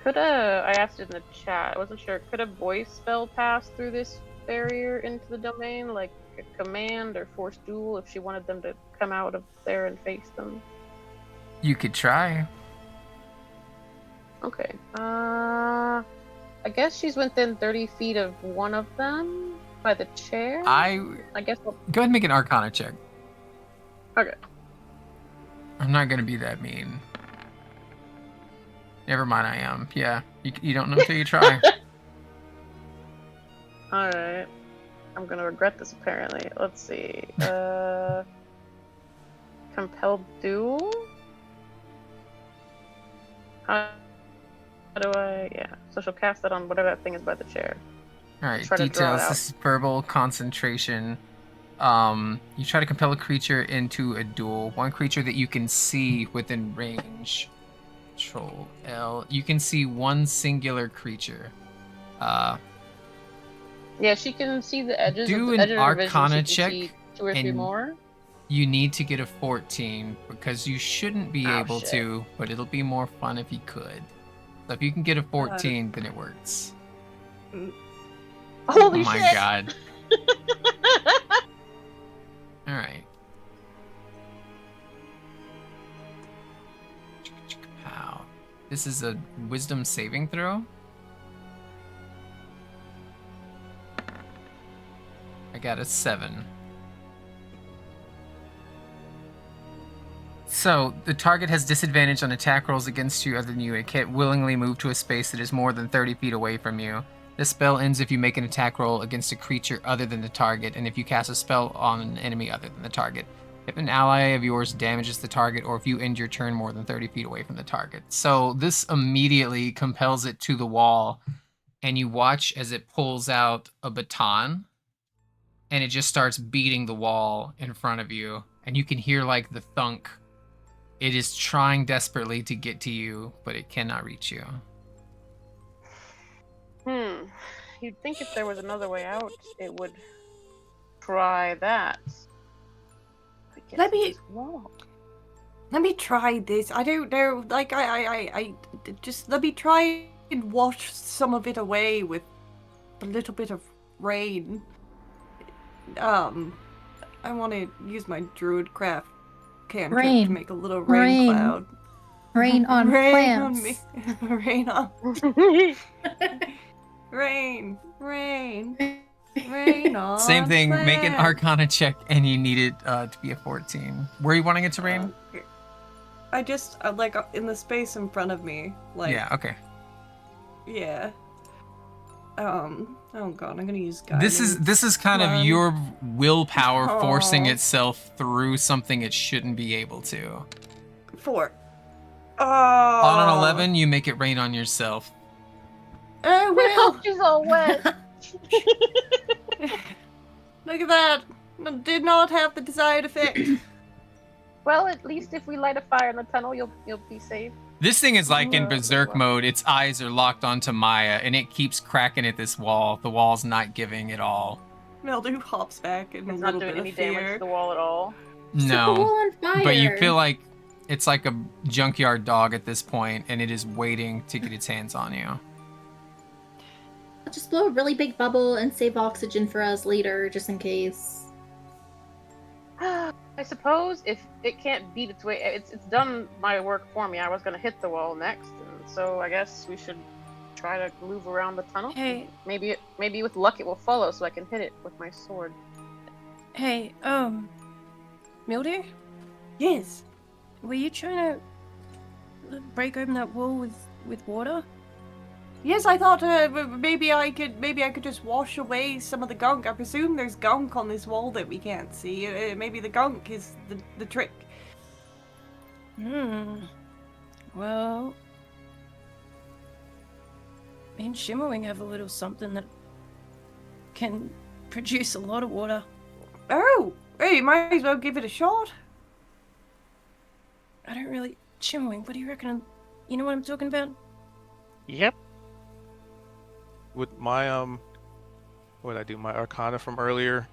Speaker 2: Could I asked it in the chat, I wasn't sure, could a voice spell pass through this barrier into the domain, like a command or force duel, if she wanted them to come out of there and face them?
Speaker 3: You could try.
Speaker 2: Okay. I guess she's within 30 feet of one of them by the chair. I guess I'll...
Speaker 3: Go ahead and make an Arcana check.
Speaker 2: Okay.
Speaker 3: I'm not gonna be that mean. Never mind, I am. Yeah, you don't know until you try.
Speaker 2: Alright. I'm gonna regret this apparently. Let's see. Compelled duel? How do I... Yeah. So she'll cast that on whatever that thing is by the chair.
Speaker 3: All right,
Speaker 2: Try to draw it
Speaker 3: details.
Speaker 2: out.
Speaker 3: This is verbal concentration. You try to compel a creature into a duel. One creature that you can see within range. Control L. You can see one singular creature.
Speaker 2: Yeah, she can see the edges
Speaker 3: Do
Speaker 2: of the
Speaker 3: an
Speaker 2: edge of her vision.
Speaker 3: Arcana
Speaker 2: She can
Speaker 3: check,
Speaker 2: see 2 or 3
Speaker 3: and
Speaker 2: more.
Speaker 3: You need to get a 14 because you shouldn't be
Speaker 2: Oh,
Speaker 3: able
Speaker 2: shit.
Speaker 3: to, but it'll be more fun if you could. So if you can get a 14, then it works.
Speaker 2: Holy
Speaker 3: oh my
Speaker 2: shit!
Speaker 3: god. All right. Pow. This is a wisdom saving throw. I got a 7. So, the target has disadvantage on attack rolls against you other than you. It can't willingly move to a space that is more than 30 feet away from you. This spell ends if you make an attack roll against a creature other than the target, and if you cast a spell on an enemy other than the target. If an ally of yours damages the target, or if you end your turn more than 30 feet away from the target. So, this immediately compels it to the wall, and you watch as it pulls out a baton, and it just starts beating the wall in front of you, and you can hear like the thunk. It is trying desperately to get to you, but it cannot reach you.
Speaker 2: You'd think if there was another way out, it would try that. I guess
Speaker 1: Let me-
Speaker 2: it just won't.
Speaker 1: Let me try this. I don't know. Like, I just let me try and wash some of it away with a little bit of rain. I want to use my druidcraft cantrip
Speaker 8: Rain.
Speaker 1: to make a little rain
Speaker 8: Rain.
Speaker 1: cloud.
Speaker 8: Rain on
Speaker 1: rain on
Speaker 8: plants.
Speaker 1: me. Rain on. Rain. Rain on.
Speaker 3: Same thing. Make an
Speaker 1: plants.
Speaker 3: Arcana check, and you need it to be a 14. Where are you wanting it to rain?
Speaker 1: I just like in the space in front of me. Like,
Speaker 3: Yeah. Okay.
Speaker 1: yeah. Oh god, I'm gonna use guidance.
Speaker 3: This is kind
Speaker 1: Come
Speaker 3: of
Speaker 1: on.
Speaker 3: your willpower forcing
Speaker 1: Aw.
Speaker 3: itself through something it shouldn't be able to.
Speaker 1: 4. Oh.
Speaker 3: On an 11, you make it rain on yourself.
Speaker 1: Oh well.
Speaker 2: She's all wet.
Speaker 1: Look at that. Did not have the desired effect.
Speaker 2: Well, at least if we light a fire in the tunnel, you'll be safe.
Speaker 3: This thing is like in
Speaker 1: Yeah.
Speaker 3: berserk mode. Its eyes are locked onto Maya, and it keeps cracking at this wall. The wall's not giving at all.
Speaker 1: Mildew hops back in a
Speaker 2: It's
Speaker 1: little
Speaker 2: not doing
Speaker 1: bit
Speaker 2: any
Speaker 1: of
Speaker 2: damage
Speaker 1: fear.
Speaker 2: to the wall at all.
Speaker 4: Set the wall
Speaker 3: No,
Speaker 4: on fire.
Speaker 3: but you feel like it's like a junkyard dog at this point, and it is waiting to get its hands on you.
Speaker 4: I'll just blow a really big bubble and save oxygen for us later, just in case.
Speaker 2: I suppose if it can't beat its way, it's done my work for me. I was gonna hit the wall next, and so I guess we should try to move around the tunnel.
Speaker 6: Hey,
Speaker 2: Maybe with luck it will follow, so I can hit it with my sword.
Speaker 6: hey, Mildew?
Speaker 1: Yes.
Speaker 6: Were you trying to break open that wall with water?
Speaker 1: Yes, I thought maybe I could just wash away some of the gunk. I presume there's gunk on this wall that we can't see. Maybe the gunk is the trick.
Speaker 6: Well, me and Shimmerwing have a little something that can produce a lot of water.
Speaker 1: Oh, hey, might as well give it a shot.
Speaker 6: I don't really... Shimmerwing, what do you reckon? You know what I'm talking about?
Speaker 7: Yep.
Speaker 5: With my what did I do? My Arcana from earlier,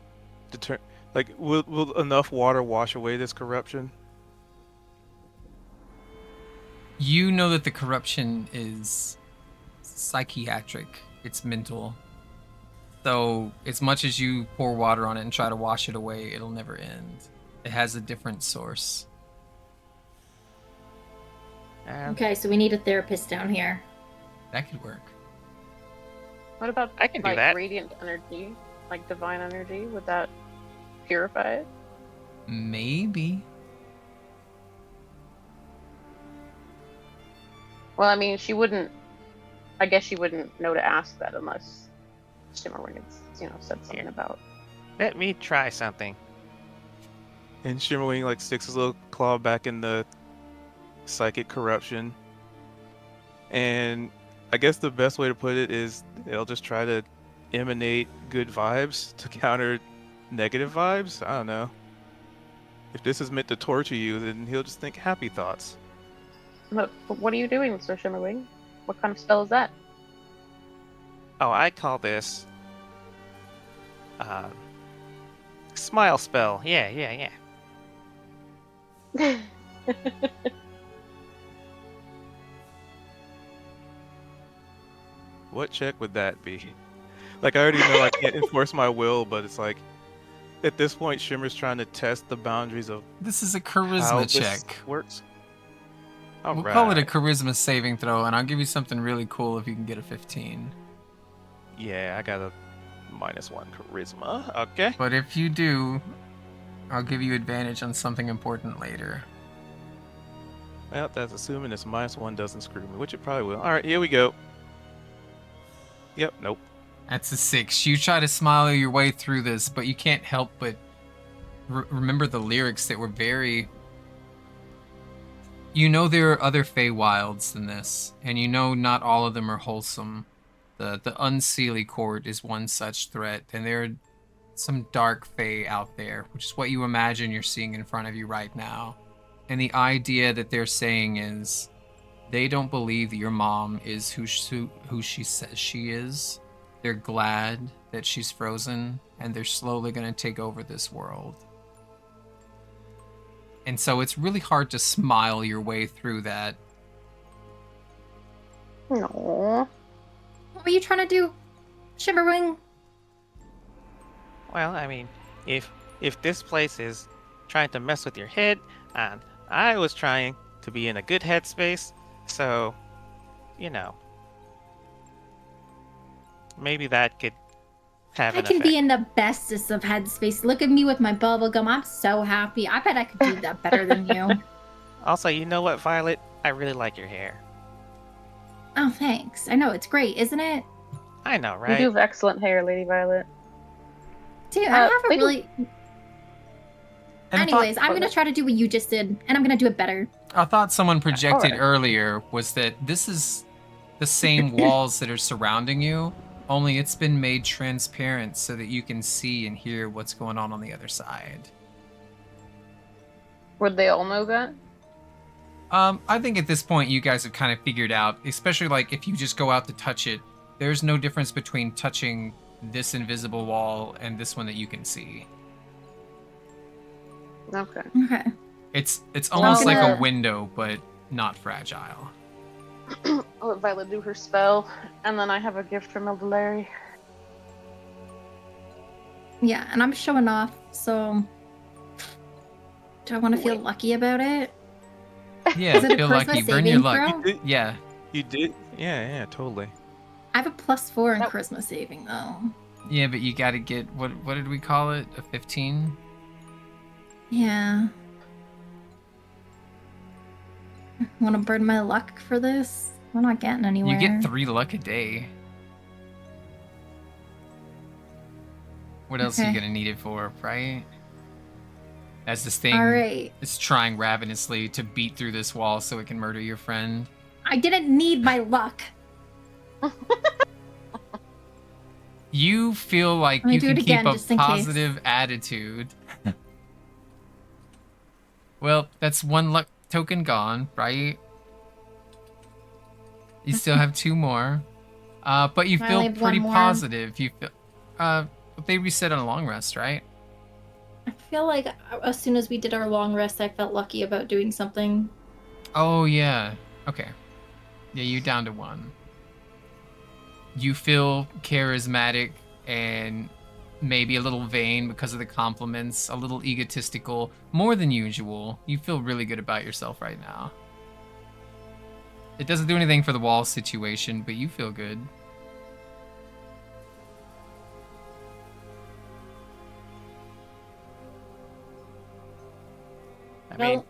Speaker 5: will enough water wash away this corruption?
Speaker 3: You know that the corruption is psychiatric. It's mental. So as much as you pour water on it and try to wash it away, it'll never end. It has a different source.
Speaker 4: Okay, so we need a therapist down here.
Speaker 3: That could work.
Speaker 2: What about
Speaker 7: I can do
Speaker 2: like
Speaker 7: that.
Speaker 2: radiant energy, like divine energy? Would that purify it?
Speaker 3: Maybe.
Speaker 2: Well, I mean, she wouldn't. I guess she wouldn't know to ask that unless Shimmerwing had, said something about.
Speaker 7: Let me try something.
Speaker 5: And Shimmerwing like sticks his little claw back in the psychic corruption. And I guess the best way to put it is they'll just try to emanate good vibes to counter negative vibes. I don't know. If this is meant to torture you, then he'll just think happy thoughts.
Speaker 2: But what are you doing, Sir Shimmerwing? What kind of spell is that?
Speaker 7: Oh, I call this smile spell. Yeah.
Speaker 5: What check would that be? Like, I already know I can't enforce my will, but it's like, at this point, Shimmer's trying to test the boundaries of
Speaker 3: This is a
Speaker 5: how
Speaker 3: charisma
Speaker 5: this
Speaker 3: check.
Speaker 5: works.
Speaker 3: We'll call it a charisma saving throw, and I'll give you something really cool if you can get a 15.
Speaker 5: Yeah, I got a -1 charisma. Okay.
Speaker 3: But if you do, I'll give you advantage on something important later.
Speaker 5: Well, that's assuming this -1 doesn't screw me, which it probably will. All right, here we go. Yep, nope.
Speaker 3: That's a 6. You try to smile your way through this, but you can't help but remember the lyrics that were very... You know there are other Feywilds than this, and you know not all of them are wholesome. The Unseelie Court is one such threat, and there are some dark fae out there, which is what you imagine you're seeing in front of you right now. And the idea that they're saying is they don't believe that your mom is who she says she is. They're glad that she's frozen, and they're slowly going to take over this world. And so it's really hard to smile your way through that.
Speaker 2: No.
Speaker 4: What were you trying to do, Shimmerwing?
Speaker 7: Well, I mean, if this place is trying to mess with your head, and I was trying to be in a good headspace, so, you know, maybe that could have
Speaker 4: I
Speaker 7: an
Speaker 4: can
Speaker 7: effect.
Speaker 4: be in the bestest of headspace. Look at me with my bubble gum. I'm so happy. I bet I could do that better than you.
Speaker 7: Also, you know what, Violet? I really like your hair.
Speaker 4: Oh, thanks. I know, it's great, isn't it?
Speaker 7: I know,
Speaker 2: You
Speaker 7: right?
Speaker 2: do have excellent hair, Lady Violet.
Speaker 4: Dude, I haven't
Speaker 2: Lady-
Speaker 4: really...
Speaker 3: And
Speaker 4: Anyways, I'm going to try to do what you just did, and I'm going to do it better.
Speaker 3: I thought someone projected
Speaker 2: Alright.
Speaker 3: earlier was that this is the same walls that are surrounding you, only it's been made transparent so that you can see and hear what's going on the other side.
Speaker 2: Would they all know that?
Speaker 3: I think at this point you guys have kind of figured out, especially like if you just go out to touch it, there's no difference between touching this invisible wall and this one that you can see.
Speaker 2: Okay.
Speaker 4: Okay.
Speaker 3: It's almost like a
Speaker 4: gonna-
Speaker 3: window, but not fragile.
Speaker 2: I'll let Violet do her spell, and then I have a gift from Elder Larry.
Speaker 4: Yeah, and I'm showing off, so... Do I want to feel lucky about it?
Speaker 3: Yeah,
Speaker 4: Is it a
Speaker 3: feel
Speaker 4: charisma
Speaker 3: lucky. Burn
Speaker 4: saving
Speaker 3: your luck.
Speaker 4: throw?
Speaker 3: Yeah.
Speaker 5: You did? Yeah, totally.
Speaker 4: I have a +4 in
Speaker 2: Nope.
Speaker 4: charisma saving, though.
Speaker 3: Yeah, but you gotta get, what did we call it? A 15?
Speaker 4: Yeah. Want to burn my luck for this? We're not getting anywhere.
Speaker 3: You get 3 luck a day. What else are you
Speaker 4: Okay.
Speaker 3: gonna need it for, right? As this thing
Speaker 4: Alright.
Speaker 3: is trying ravenously to beat through this wall so it can murder your friend.
Speaker 4: I didn't need my luck.
Speaker 3: You feel like
Speaker 4: Let me
Speaker 3: you
Speaker 4: do
Speaker 3: can
Speaker 4: it
Speaker 3: keep
Speaker 4: again,
Speaker 3: a
Speaker 4: just in case.
Speaker 3: positive attitude. Well, that's 1 luck token gone, right? You still have 2 more. But you
Speaker 4: I
Speaker 3: feel
Speaker 4: only have
Speaker 3: pretty
Speaker 4: one more.
Speaker 3: positive. You feel they reset on a long rest, right?
Speaker 4: I feel like as soon as we did our long rest, I felt lucky about doing something.
Speaker 3: Oh yeah. Okay. Yeah, you're down to 1. You feel charismatic and maybe a little vain because of the compliments, a little egotistical, more than usual. You feel really good about yourself right now. It doesn't do anything for the wall situation, but you feel good.
Speaker 7: I mean,
Speaker 4: Well,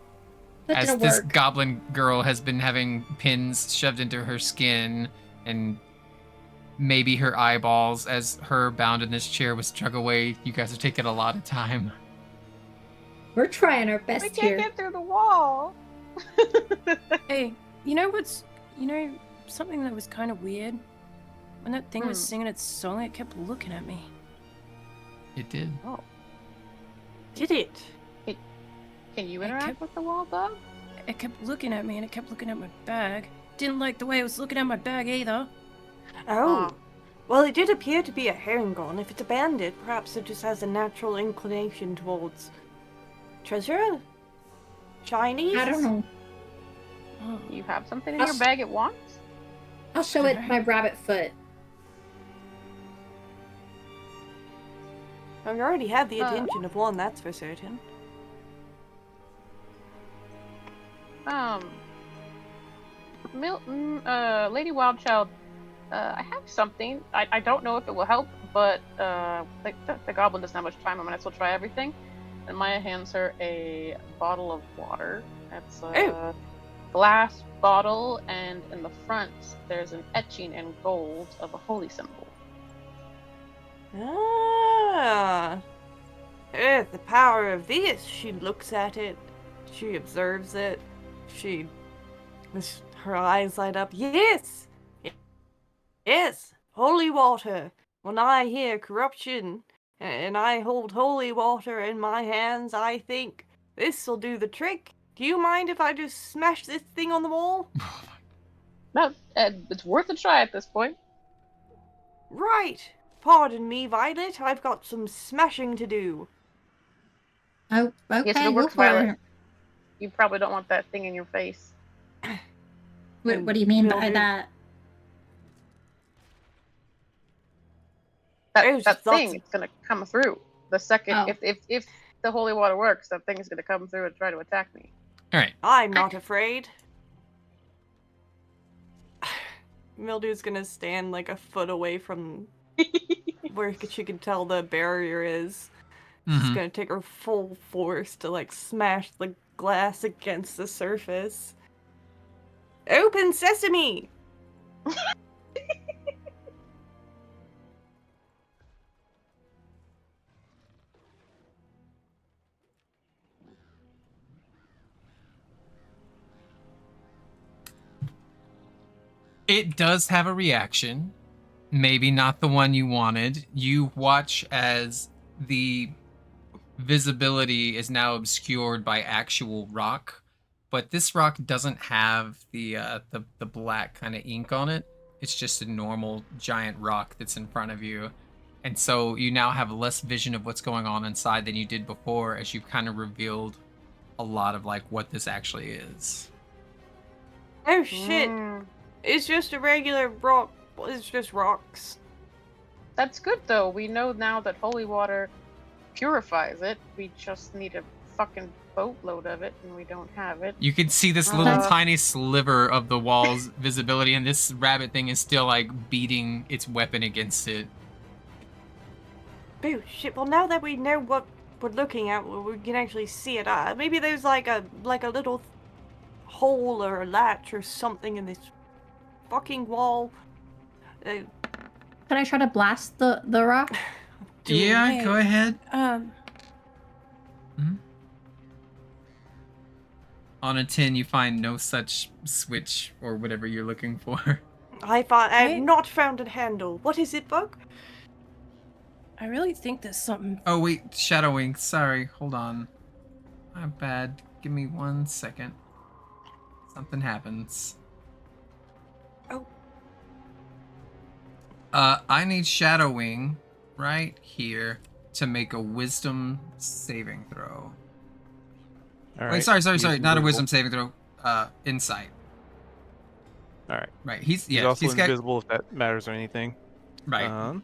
Speaker 4: that
Speaker 3: As
Speaker 4: didn't
Speaker 3: this
Speaker 4: work.
Speaker 3: goblin girl has been having pins shoved into her skin and maybe her eyeballs as her bound in this chair was drug away, you guys are taking a lot of time.
Speaker 4: We're trying our best here.
Speaker 2: through the wall.
Speaker 6: Hey, you know something that was kind of weird? When that thing was singing its song, it kept looking at me.
Speaker 3: It did.
Speaker 1: Did it?
Speaker 2: Can you
Speaker 6: I
Speaker 2: interact
Speaker 6: kept-
Speaker 2: with the wall, Bob?
Speaker 6: It kept looking at me and it kept looking at my bag. Didn't like the way it was looking at my bag either.
Speaker 1: Oh.
Speaker 2: Oh.
Speaker 1: Well, it did appear to be a herringon. If it's abandoned, perhaps it just has a natural inclination towards treasure? Shinies?
Speaker 4: I don't know.
Speaker 6: Oh.
Speaker 2: You have something in
Speaker 4: I'll
Speaker 2: your
Speaker 4: sh-
Speaker 2: bag it wants?
Speaker 4: I'll show it my rabbit foot.
Speaker 1: Well, you already had the
Speaker 2: Uh.
Speaker 1: attention of one, that's for certain.
Speaker 2: Lady Wildchild, I have something. I don't know if it will help, but the goblin doesn't have much time. I might as well try everything. And Maya hands her a bottle of water. It's a glass bottle, and in the front there's an etching in gold of a holy symbol.
Speaker 1: Ah. The power of this. She looks at it. She observes it. Her eyes light up. Yes! Yes! holy water. When I hear corruption and I hold holy water in my hands, I think this'll do the trick. Do you mind if I just smash this thing on the wall?
Speaker 2: No, it's worth a try at this point.
Speaker 1: Right. Pardon me, Violet. I've got some smashing to do.
Speaker 4: Oh,
Speaker 2: Yes,
Speaker 4: okay,
Speaker 2: if it
Speaker 4: go
Speaker 2: works,
Speaker 4: for
Speaker 2: Violet.
Speaker 4: it.
Speaker 2: You probably don't want that thing in your face.
Speaker 4: What do you mean by
Speaker 1: Mildew.
Speaker 4: that?
Speaker 1: I
Speaker 2: That
Speaker 1: just
Speaker 2: that
Speaker 1: thought
Speaker 2: thing is gonna come through the second
Speaker 4: Oh.
Speaker 2: if the holy water works. That thing is gonna come through and try to attack me.
Speaker 3: All right.
Speaker 1: I'm not afraid. Mildew's gonna stand like a foot away from where she can tell the barrier is. She's
Speaker 3: Mhm.
Speaker 1: gonna take her full force to like smash the glass against the surface. Open sesame!
Speaker 3: It does have a reaction. Maybe not the one you wanted. You watch as the visibility is now obscured by actual rock, but this rock doesn't have the black kind of ink on it. It's just a normal giant rock that's in front of you. And so you now have less vision of what's going on inside than you did before, as you've kind of revealed a lot of like what this actually is.
Speaker 1: Oh shit!
Speaker 2: Mm.
Speaker 1: It's just a regular rock. It's just rocks.
Speaker 2: That's good though. We know now that holy water purifies it. We just need a fucking boatload of it, and we don't have it.
Speaker 3: You can see this little
Speaker 2: Uh.
Speaker 3: tiny sliver of the wall's visibility, and this rabbit thing is still like beating its weapon against it.
Speaker 1: Oh shit! Well, now that we know what we're looking at, we can actually see it. Maybe there's like a little hole or a latch or something in this fucking wall.
Speaker 4: Can I try to blast the rock?
Speaker 3: Yeah,
Speaker 6: Hey,
Speaker 3: go ahead. On a 10, you find no such switch or whatever you're looking for.
Speaker 1: I
Speaker 6: Right.
Speaker 1: have not found a handle. What is it, Bug?
Speaker 6: I really think there's something.
Speaker 3: Oh, wait, shadowing. Sorry, hold on. My bad. Give me 1 second. Something happens.
Speaker 1: Oh.
Speaker 3: I need shadowing right here to make a wisdom saving throw.
Speaker 5: All
Speaker 3: Wait,
Speaker 5: right.
Speaker 3: sorry.
Speaker 5: He's
Speaker 3: Not a
Speaker 5: invisible.
Speaker 3: wisdom saving throw. Insight.
Speaker 5: All right.
Speaker 3: Right.
Speaker 5: He's
Speaker 3: He's
Speaker 5: also
Speaker 3: got
Speaker 5: invisible if that matters or anything.
Speaker 3: right.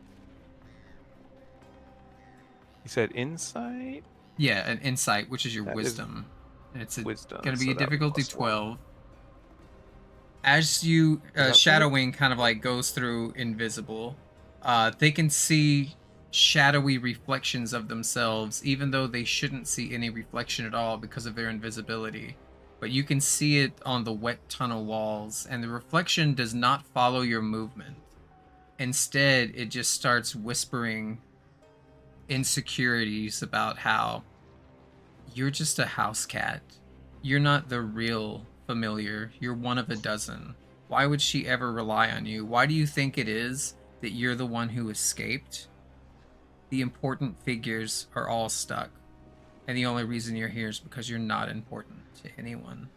Speaker 5: You said insight?
Speaker 3: Yeah, an insight, which is your
Speaker 5: That is
Speaker 3: wisdom. And it's
Speaker 5: wisdom.
Speaker 3: going to be
Speaker 5: so
Speaker 3: a
Speaker 5: that would be
Speaker 3: difficulty
Speaker 5: +1.
Speaker 3: 12. As you
Speaker 5: that
Speaker 3: shadowing kind of like goes through invisible, they can see shadowy reflections of themselves, even though they shouldn't see any reflection at all because of their invisibility. But you can see it on the wet tunnel walls, and the reflection does not follow your movement. Instead, it just starts whispering insecurities about how you're just a house cat. You're not the real familiar. You're one of a dozen. Why would she ever rely on you? Why do you think it is that you're the one who escaped? The important figures are all stuck. And the only reason you're here is because you're not important to anyone.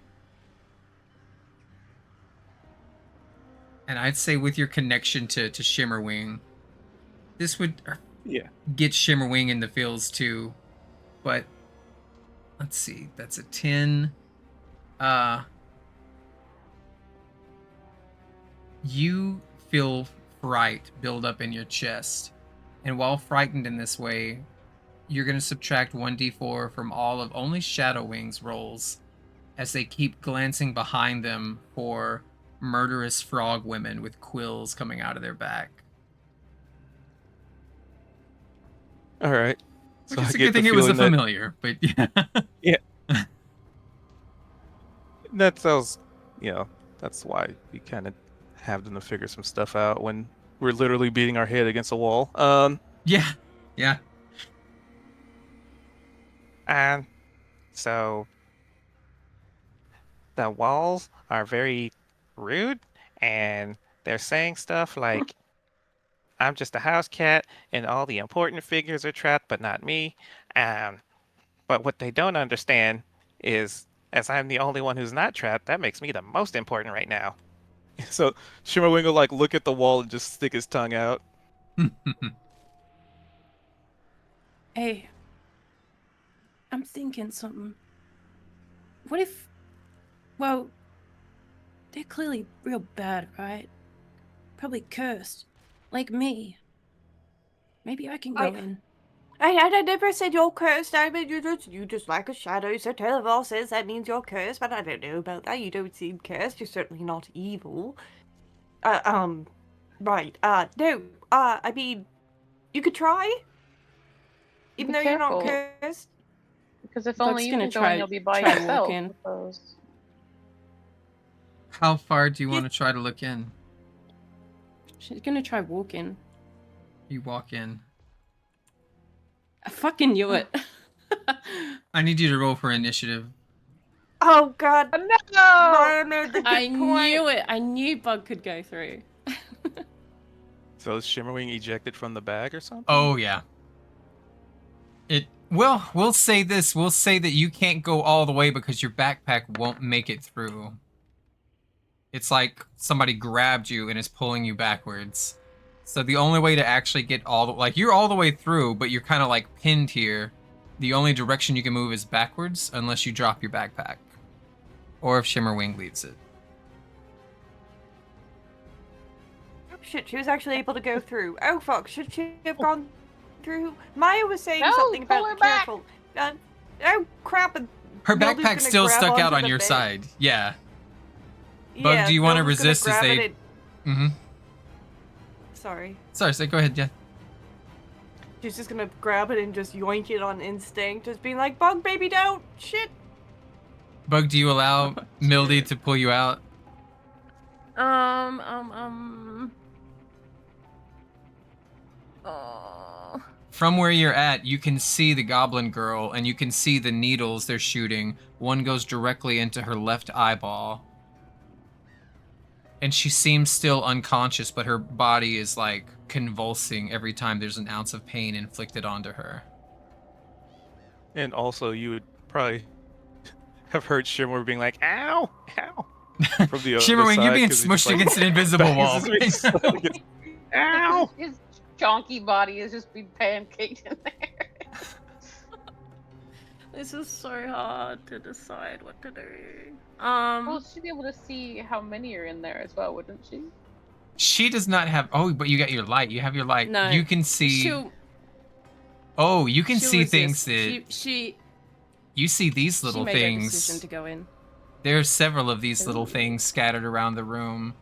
Speaker 3: And I'd say with your connection to Shimmerwing, this would get Shimmerwing in the feels too. But let's see, that's a 10. You feel fright build up in your chest. And while frightened in this way, you're going to subtract 1d4 from all of only Shadowwing's rolls as they keep glancing behind them for murderous frog women with quills coming out of their back.
Speaker 5: All right.
Speaker 3: Which
Speaker 5: So
Speaker 3: is
Speaker 5: I
Speaker 3: a
Speaker 5: get
Speaker 3: good thing
Speaker 5: the
Speaker 3: it was a
Speaker 5: feeling
Speaker 3: familiar, but yeah.
Speaker 5: that sounds, that's why we kind of have them to figure some stuff out when we're literally beating our head against a wall.
Speaker 3: Yeah.
Speaker 7: And so the walls are very rude, and they're saying stuff like, I'm just a house cat, and all the important figures are trapped, but not me. But what they don't understand is, as I'm the only one who's not trapped, that makes me the most important right now.
Speaker 5: So Shimmerwing will like look at the wall and just stick his tongue out.
Speaker 6: Hey, I'm thinking something. What if, well, they're clearly real bad, right? Probably cursed, like me. Maybe I can go in.
Speaker 1: I never said you're cursed. I mean, you just like a shadow. So Televar says that means you're cursed, but I don't know about that. You don't seem cursed. You're certainly not evil. Right. No. I mean, you could try, even
Speaker 2: Be
Speaker 1: though you're not
Speaker 2: careful.
Speaker 1: cursed.
Speaker 2: Because if
Speaker 6: Buck's
Speaker 2: only you
Speaker 6: gonna
Speaker 2: can go in,
Speaker 6: try-
Speaker 2: you'll be by
Speaker 6: try to walk
Speaker 2: yourself.
Speaker 6: in.
Speaker 2: I suppose.
Speaker 3: How far do you want to try to look in?
Speaker 6: She's gonna try walking.
Speaker 3: You walk in.
Speaker 6: I fucking knew it.
Speaker 3: I need you to roll for initiative.
Speaker 1: Oh God.
Speaker 2: No!
Speaker 1: Ryan made the good
Speaker 6: I
Speaker 1: point.
Speaker 6: knew it. I knew Bug could go through.
Speaker 5: So is Shimmerwing ejected from the bag or something?
Speaker 3: Oh yeah. Well, we'll say this. We'll say that you can't go all the way because your backpack won't make it through. It's like somebody grabbed you and is pulling you backwards. So the only way to actually get you're all the way through, but you're kind of like pinned here. The only direction you can move is backwards unless you drop your backpack. Or if Shimmerwing leaves it.
Speaker 1: Oh shit, she was actually able to go through. Oh fuck, should she have gone through? Maya was saying
Speaker 2: No,
Speaker 1: something
Speaker 2: pull
Speaker 1: about
Speaker 2: her
Speaker 1: be
Speaker 2: back.
Speaker 1: careful. Oh crap. And
Speaker 3: Her
Speaker 1: Mildew
Speaker 3: backpack's
Speaker 1: gonna
Speaker 3: still
Speaker 1: grab
Speaker 3: stuck
Speaker 1: onto
Speaker 3: out on
Speaker 1: the
Speaker 3: your
Speaker 1: bed.
Speaker 3: side. Yeah. Bug,
Speaker 1: Yeah,
Speaker 3: do you want to
Speaker 1: Mildew's gonna
Speaker 3: resist as
Speaker 1: grab
Speaker 3: they...
Speaker 1: it
Speaker 3: Mm-hmm.
Speaker 1: Sorry.
Speaker 3: Sorry, so go ahead, yeah.
Speaker 1: She's just gonna grab it and just yoink it on instinct, just being like, Bug, baby, don't! Shit!
Speaker 3: Bug, do you allow Mildy to pull you out? From where you're at, you can see the goblin girl, and you can see the needles they're shooting. One goes directly into her left eyeball. And she seems still unconscious, but her body is, like, convulsing every time there's an ounce of pain inflicted onto her.
Speaker 5: And also, you would probably have heard Shimmer being like, "Ow, ow!" from the other
Speaker 3: Shimmerwing,
Speaker 5: side,
Speaker 3: you're being
Speaker 5: 'cause he just,
Speaker 3: smushed against an invisible wall.
Speaker 5: bangs his face. Ow!
Speaker 2: His chonky body is just being pancaked in there.
Speaker 6: This is so hard to decide what to do.
Speaker 2: Well, she'd be able to see how many are in there as well, wouldn't she?
Speaker 3: She does not have... Oh, but you got your light. You have your light.
Speaker 6: No,
Speaker 3: You can see...
Speaker 6: she'll
Speaker 3: you can see
Speaker 6: resist.
Speaker 3: things that...
Speaker 6: She
Speaker 3: You see these little
Speaker 6: made her
Speaker 3: things.
Speaker 6: decision to go in.
Speaker 3: There are several of these little
Speaker 2: Ooh.
Speaker 3: things scattered around the room.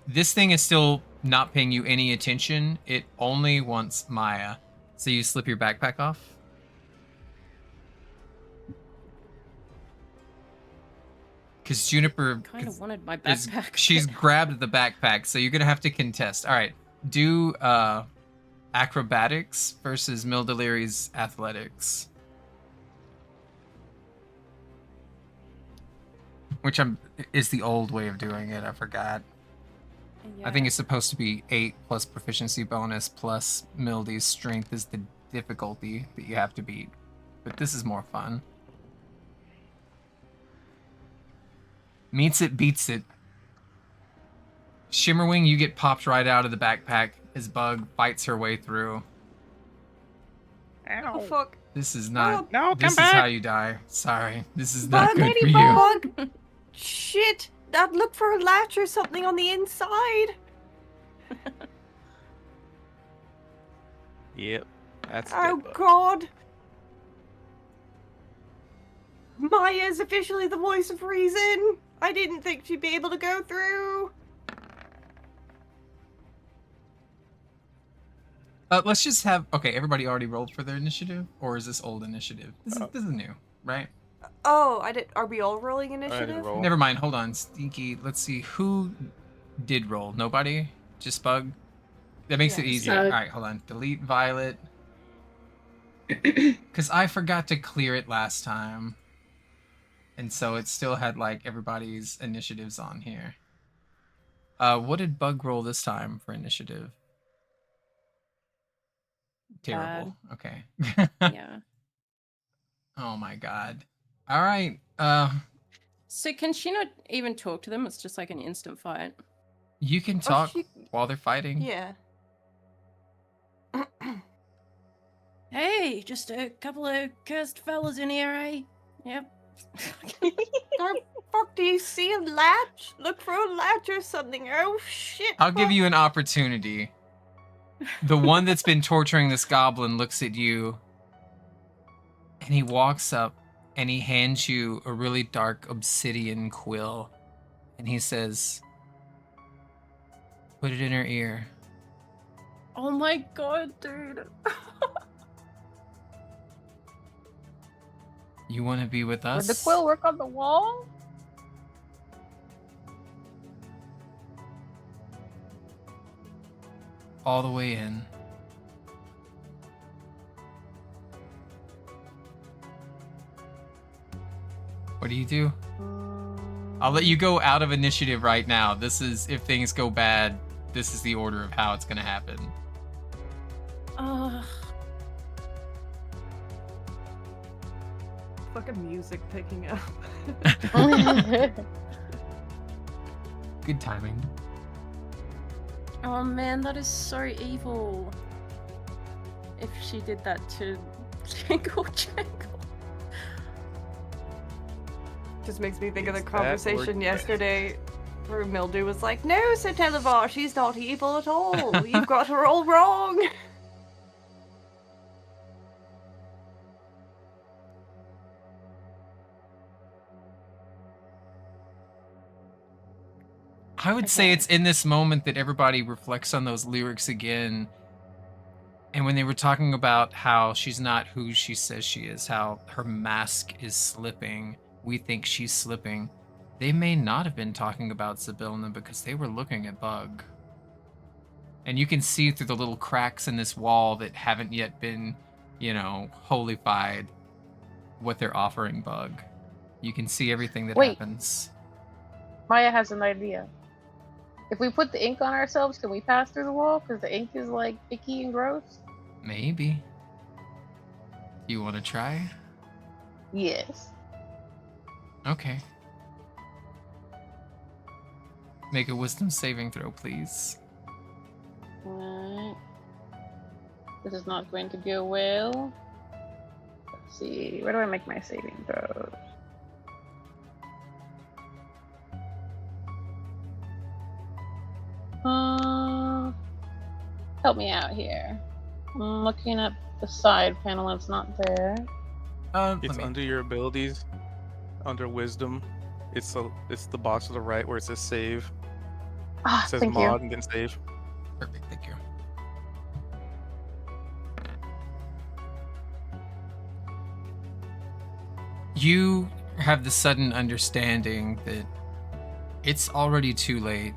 Speaker 3: This thing is still not paying you any attention. It only wants Maya. So you slip your backpack off. Because Juniper
Speaker 6: Kind of wanted my
Speaker 3: is...
Speaker 6: backpack.
Speaker 3: She's grabbed the backpack, so you're going to have to contest. All right. Do acrobatics versus Mildeleery's athletics. Which is the old way of doing it. I forgot. I think it's supposed to be 8 plus proficiency bonus plus Mildy's strength is the difficulty that you have to beat. But this is more fun. Meets it, beats it. Shimmerwing, you get popped right out of the backpack as Bug fights her way through.
Speaker 1: Oh
Speaker 7: Ow!
Speaker 1: fuck.
Speaker 3: This is not...
Speaker 7: No, come
Speaker 3: This is
Speaker 7: back!
Speaker 3: how you die. Sorry. This is not good for you.
Speaker 1: Bug! Shit! I'd look for a latch or something on the inside!
Speaker 5: Yep, that's
Speaker 1: Oh
Speaker 5: dead bug.
Speaker 1: god! Maya's officially the voice of reason! I didn't think she'd be able to go through!
Speaker 3: Let's just have... Okay, everybody already rolled for their initiative? Or is this old initiative? This is new, right?
Speaker 1: Oh, are we all rolling
Speaker 5: I
Speaker 1: initiative?
Speaker 5: didn't roll.
Speaker 3: Never mind, hold on. Stinky, let's see. Who did roll? Nobody? Just Bug? That makes it
Speaker 6: Yes.
Speaker 3: easier.
Speaker 4: Bug.
Speaker 3: Alright, hold on. Delete Violet. Because I forgot to clear it last time. And so it still had, like, everybody's initiatives on here. What did Bug roll this time for initiative? Terrible. Okay.
Speaker 6: Yeah.
Speaker 3: Oh my god. All right.
Speaker 6: So can she not even talk to them? It's just like an instant fight.
Speaker 3: You can
Speaker 1: Oh,
Speaker 3: talk
Speaker 1: she-
Speaker 3: while they're fighting.
Speaker 1: Yeah.
Speaker 6: Hey, just a couple of cursed fellas in here, eh? Yep.
Speaker 1: Oh, fuck, do you see a latch? Look for a latch or something. Oh, shit.
Speaker 3: I'll give
Speaker 1: fuck.
Speaker 3: you an opportunity. The one that's been torturing this goblin looks at you, and he walks up and he hands you a really dark obsidian quill, and he says, "Put it in her ear."
Speaker 6: Oh my god, dude.
Speaker 3: You want to be with us?
Speaker 2: Would the quill work on the wall?
Speaker 3: All the way in. What do you do? I'll let you go out of initiative right now. This is, if things go bad, this is the order of how it's gonna happen.
Speaker 1: Fucking music picking up.
Speaker 3: Good timing.
Speaker 6: Oh man, that is so evil. If she did that to Jingle.
Speaker 1: Just makes me think of the
Speaker 5: It's that or
Speaker 1: conversation
Speaker 5: death.
Speaker 1: yesterday where Mildew was like, "No, Sir Televar, she's not evil at all. You've got her all wrong."
Speaker 3: I would say
Speaker 6: Okay.
Speaker 3: it's in this moment that everybody reflects on those lyrics again. And when they were talking about how she's not who she says she is, how her mask is slipping, we think she's slipping, they may not have been talking about Zybilna because they were looking at Bug. And you can see through the little cracks in this wall that haven't yet been, holified, what they're offering Bug. You can see everything that
Speaker 2: Wait.
Speaker 3: happens.
Speaker 2: Maya has an idea. If we put the ink on ourselves, can we pass through the wall? Because the ink is like icky and gross.
Speaker 3: Maybe. You want to try?
Speaker 2: Yes.
Speaker 3: Okay. Make a wisdom saving throw, please.
Speaker 2: Alright. This is not going to go well. Let's see. Where do I make my saving throws? Help me out here. I'm looking at the side panel. It's not there.
Speaker 5: It's under your abilities, under wisdom. It's the box to the right where it says save.
Speaker 2: Ah,
Speaker 5: It says
Speaker 2: thank
Speaker 5: mod
Speaker 2: you.
Speaker 5: and then save.
Speaker 3: Perfect, thank you. You have the sudden understanding that it's already too late.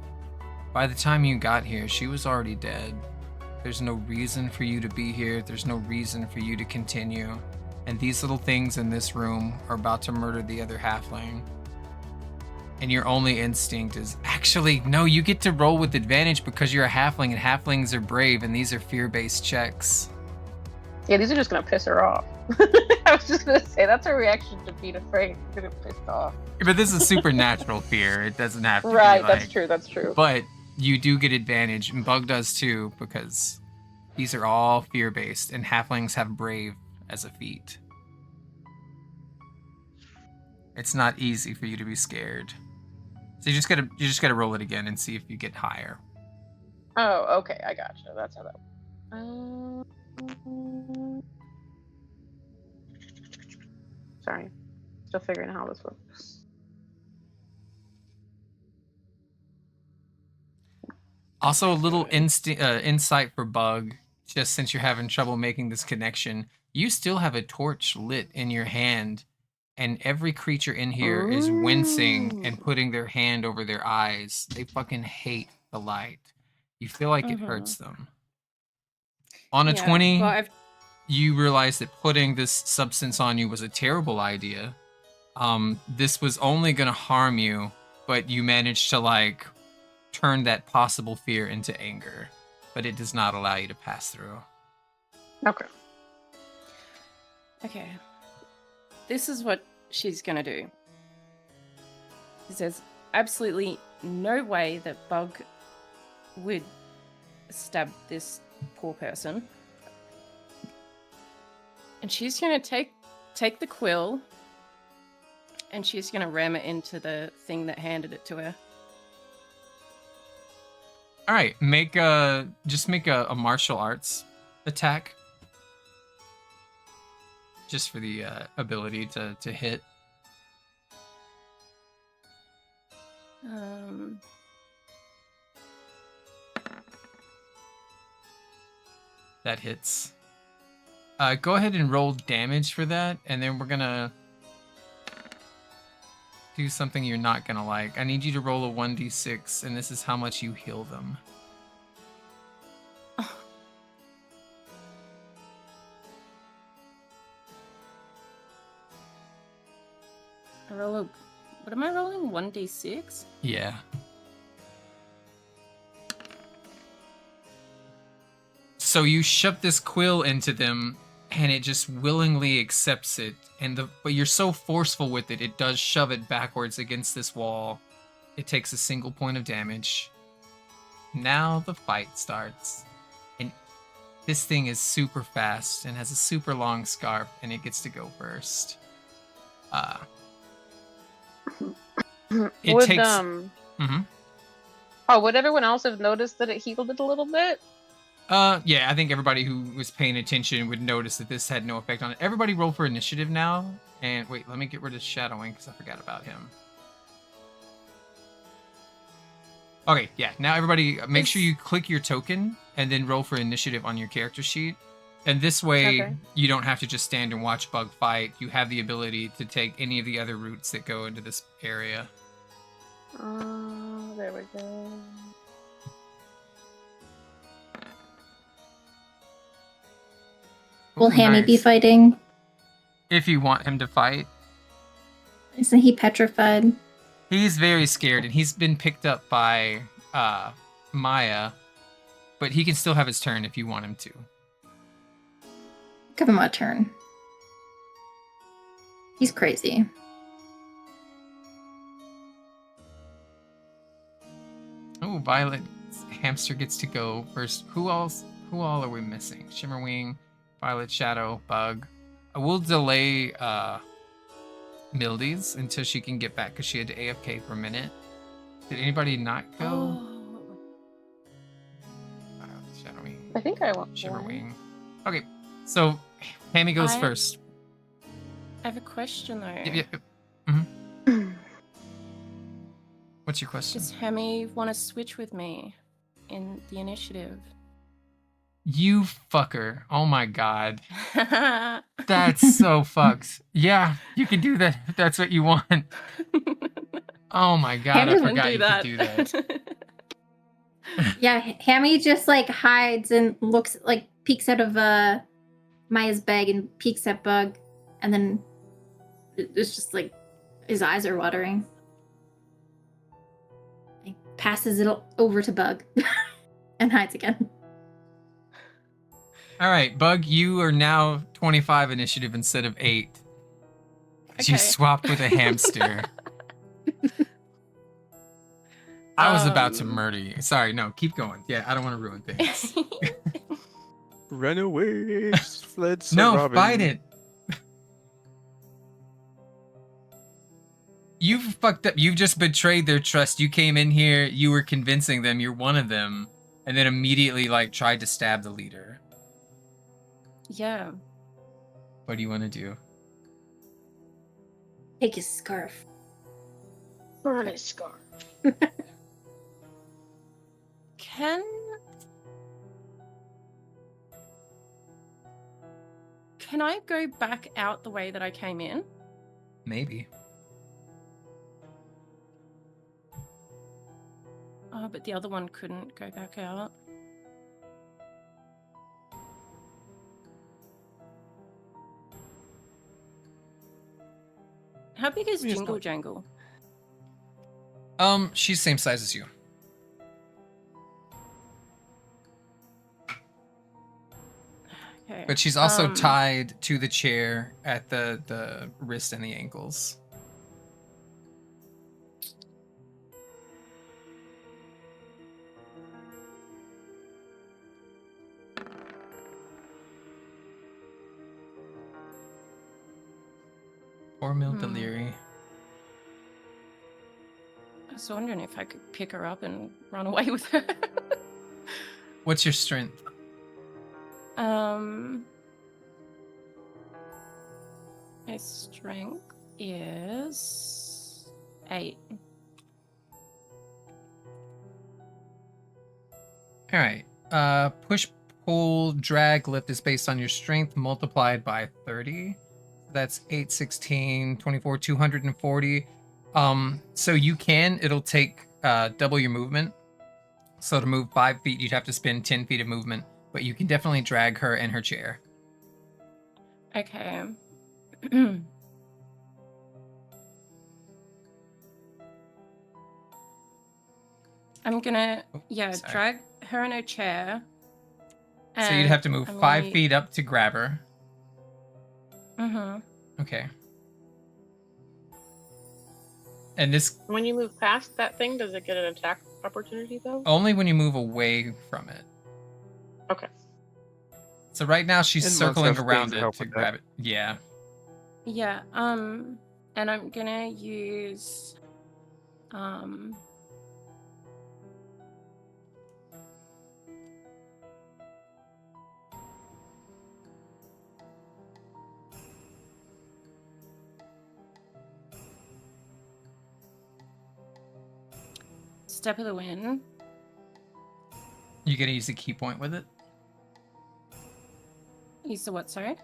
Speaker 3: By the time you got here, she was already dead. There's no reason for you to be here. There's no reason for you to continue. And these little things in this room are about to murder the other halfling. And your only instinct is, actually, no, you get to roll with advantage because you're a halfling and halflings are brave and these are fear-based checks.
Speaker 2: Yeah, these are just gonna piss her off. I was just gonna say that's her reaction to being afraid. She's gonna piss off.
Speaker 3: But this is supernatural fear. It doesn't have to
Speaker 2: Right,
Speaker 3: be
Speaker 2: that's
Speaker 3: like...
Speaker 2: true. That's true.
Speaker 3: But you do get advantage, and Bug does too, because these are all fear-based, and halflings have brave as a feat. It's not easy for you to be scared. So you just gotta roll it again and see if you get higher.
Speaker 2: Oh, okay, I gotcha. That's how that. Sorry, still figuring out how this works.
Speaker 3: Also, a little insight for Bug, just since you're having trouble making this connection. You still have a torch lit in your hand, and every creature in here is wincing and putting their hand over their eyes. They fucking hate the light. You feel like it hurts them. On a 20,
Speaker 6: Well,
Speaker 3: you realize that putting this substance on you was a terrible idea. This was only going to harm you, but you managed to, turn that possible fear into anger. But it does not allow you to pass through.
Speaker 2: Okay.
Speaker 6: Okay. This is what she's gonna do. There's absolutely no way that Bug would stab this poor person. And she's gonna take the quill and she's gonna ram it into the thing that handed it to her.
Speaker 3: All right, just make a martial arts attack, just for the ability to hit. That hits. Go ahead and roll damage for that, and then we're gonna do something you're not gonna like. I need you to roll a 1d6, and this is how much you heal them.
Speaker 6: What am I rolling? 1d6?
Speaker 3: Yeah. So you shove this quill into them, and it just willingly accepts it. But you're so forceful with it, it does shove it backwards against this wall. It takes a single point of damage. Now the fight starts. And this thing is super fast and has a super long scarf, and it gets to go first. It
Speaker 2: would
Speaker 3: takes.
Speaker 2: Oh, would everyone else have noticed that it healed it a little bit?
Speaker 3: Yeah, I think everybody who was paying attention would notice that this had no effect on it. Everybody roll for initiative now. And wait, let me get rid of shadowing because I forgot about him. Okay, yeah, now everybody make sure you click your token and then roll for initiative on your character sheet. And this way, you don't have to just stand and watch Bug fight. You have the ability to take any of the other routes that go into this area.
Speaker 2: Oh, there we go.
Speaker 4: Will
Speaker 3: Ooh,
Speaker 4: Hammy be
Speaker 3: nice.
Speaker 4: fighting?
Speaker 3: If you want him to fight.
Speaker 4: Isn't he petrified?
Speaker 3: He's very scared, and he's been picked up by Maya, but he can still have his turn if you want him to.
Speaker 4: Give him a turn. He's crazy.
Speaker 3: Oh, Violet's hamster gets to go first. Who all are we missing? Shimmerwing, Violet, Shadow, Bug. I will delay Mildy's until she can get back because she had to AFK for a minute. Did anybody not go? Shadowwing.
Speaker 2: I think I want
Speaker 3: Shimmerwing. Okay, so Hammy goes first.
Speaker 6: I have a question though.
Speaker 3: Yep. Mm-hmm. What's your question?
Speaker 6: Does Hammy want to switch with me in the initiative?
Speaker 3: You fucker. Oh my god. That's so fucked. Yeah, you can do that if that's what you want. Oh my god, I forgot you could do that.
Speaker 4: Yeah, Hammy just like hides and looks like peeks out of Maya's bag and peeks at Bug, and then it's just like his eyes are watering. He passes it over to Bug and hides again.
Speaker 3: All right, Bug, you are now 25 initiative instead of 8.
Speaker 6: Okay.
Speaker 3: You swapped with a hamster. I was about to murder you. Sorry, no, keep going. Yeah, I don't want to ruin things.
Speaker 5: Run away, fled Sir
Speaker 3: No,
Speaker 5: Robin.
Speaker 3: fight it. You've fucked up. You've just betrayed their trust. You came in here, you were convincing them you're one of them, and then immediately like tried to stab the leader.
Speaker 6: Yeah.
Speaker 3: What do you want to do?
Speaker 4: Take his scarf.
Speaker 2: burn his scarf.
Speaker 6: Can I go back out the way that I came in?
Speaker 3: Maybe.
Speaker 6: Oh, but the other one couldn't go back out. How big is Jingle Jangle?
Speaker 3: She's same size as you.
Speaker 6: Okay.
Speaker 3: But she's also tied to the chair at the wrist and the ankles. Poor Mildeleri.
Speaker 6: I was wondering if I could pick her up and run away with her.
Speaker 3: What's your strength?
Speaker 6: My strength is 8.
Speaker 3: All right. Push, pull, drag, lift is based on your strength multiplied by 30. That's 8, 16, 24, 240. So it'll take double your movement. So to move 5 feet, you'd have to spend 10 feet of movement. But you can definitely drag her in her chair.
Speaker 6: Okay. I'm gonna,
Speaker 3: sorry.
Speaker 6: drag her in her chair.
Speaker 3: So you'd have to move 5 feet up to grab her.
Speaker 6: Mm-hmm.
Speaker 3: Okay. And this
Speaker 2: When you move past that thing, does it get an attack opportunity though?
Speaker 3: only when you move away from it.
Speaker 2: Okay.
Speaker 3: So right now she's
Speaker 5: And monks
Speaker 3: circling
Speaker 5: have
Speaker 3: around
Speaker 5: things to
Speaker 3: it
Speaker 5: help
Speaker 3: to
Speaker 5: with
Speaker 3: grab
Speaker 5: that.
Speaker 3: it. Yeah.
Speaker 6: Yeah, and I'm gonna use, Step of the Wind.
Speaker 3: You gonna use a key point with it?
Speaker 6: Use the what, sorry?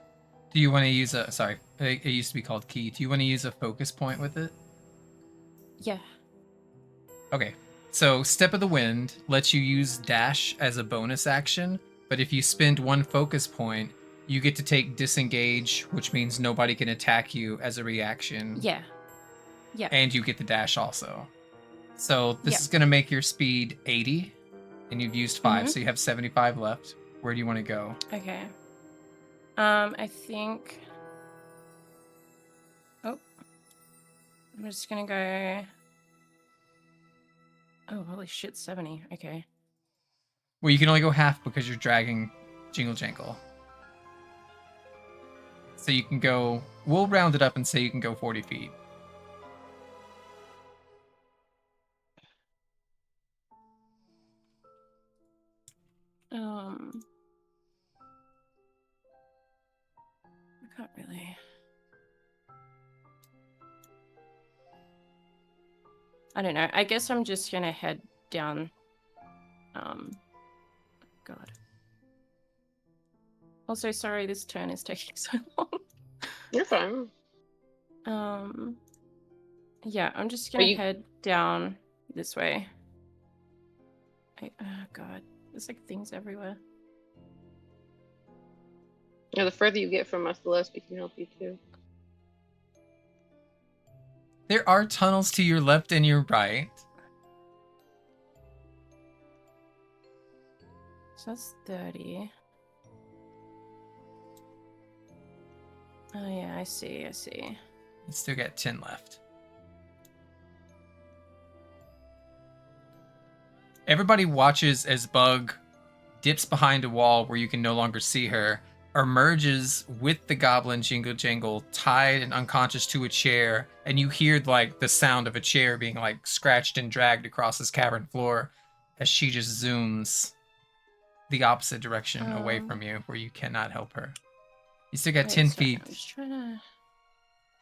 Speaker 3: Do you want to use it used to be called key. Do you want to use a focus point with it?
Speaker 6: Yeah.
Speaker 3: Okay. So Step of the Wind lets you use dash as a bonus action, but if you spend 1 focus point, you get to take disengage, which means nobody can attack you as a reaction.
Speaker 6: Yeah. Yeah.
Speaker 3: And you get the dash also. So this
Speaker 6: Yeah.
Speaker 3: is gonna make your speed 80, and you've used 5,
Speaker 6: Mhm.
Speaker 3: so you have 75 left. Where do you want to go?
Speaker 6: Okay. I think. Oh. I'm just gonna go. Oh, holy shit, 70. Okay.
Speaker 3: Well, you can only go half because you're dragging Jingle Jangle. So you can go. We'll round it up and say you can go 40 feet.
Speaker 6: I can't really. I don't know. I guess I'm just gonna head down. God. Also, sorry, this turn is taking so long.
Speaker 2: You're fine.
Speaker 6: Yeah, I'm just gonna
Speaker 2: you-
Speaker 6: head down this way. Oh God, there's like things everywhere.
Speaker 2: Yeah, the further you get from us, the less we can help you too.
Speaker 3: There are tunnels to your left and your right.
Speaker 6: So that's 30. Oh yeah, I see.
Speaker 3: You still got 10 left. Everybody watches as Bug dips behind a wall where you can no longer see her, emerges with the goblin Jingle Jangle tied and unconscious to a chair, and you hear like the sound of a chair being like scratched and dragged across this cavern floor as she just zooms the opposite direction away from you where you cannot help her. You still got 10
Speaker 6: sorry,
Speaker 3: feet.
Speaker 6: I'm just trying to.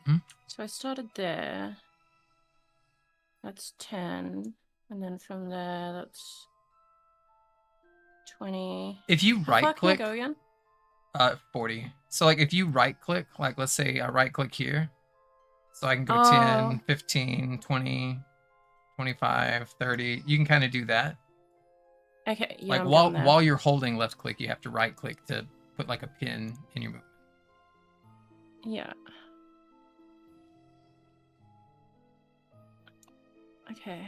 Speaker 3: Hmm?
Speaker 6: So I started there. That's 10, and then from there that's 20.
Speaker 3: If you
Speaker 6: How far
Speaker 3: right
Speaker 6: can I
Speaker 3: click,
Speaker 6: go again?
Speaker 3: 40. So like if you right click, like let's say I right click here, so I can go
Speaker 6: Oh.
Speaker 3: 10, 15, 20, 25, 30. You can kind of do that.
Speaker 6: Okay, yeah.
Speaker 3: Like
Speaker 6: I'm
Speaker 3: while
Speaker 6: down there.
Speaker 3: while you're holding left click, you have to right click to put like a pin in your movement.
Speaker 6: Yeah. Okay.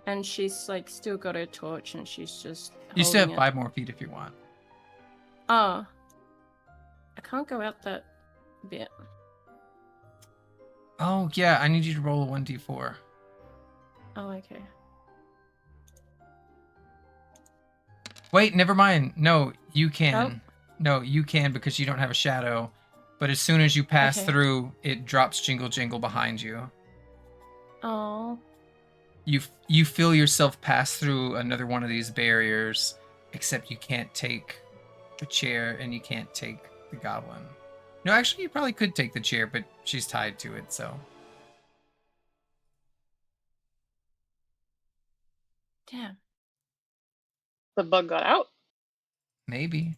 Speaker 6: And she's like still got her torch and she's just
Speaker 3: You still have
Speaker 6: holding it.
Speaker 3: 5 more feet if you want.
Speaker 6: Oh. I can't go out that bit.
Speaker 3: Oh, yeah, I need you to roll a 1d4.
Speaker 6: Oh, okay.
Speaker 3: Wait, never mind. No, you can. No, you can because you don't have a shadow. But as soon as you pass
Speaker 6: Okay.
Speaker 3: through, it drops Jingle Jingle behind you.
Speaker 6: Oh.
Speaker 3: You feel yourself pass through another one of these barriers, except you can't take the chair and you can't take the goblin. No, actually, you probably could take the chair, but she's tied to it, so.
Speaker 6: Damn.
Speaker 2: The bug got out.
Speaker 3: Maybe.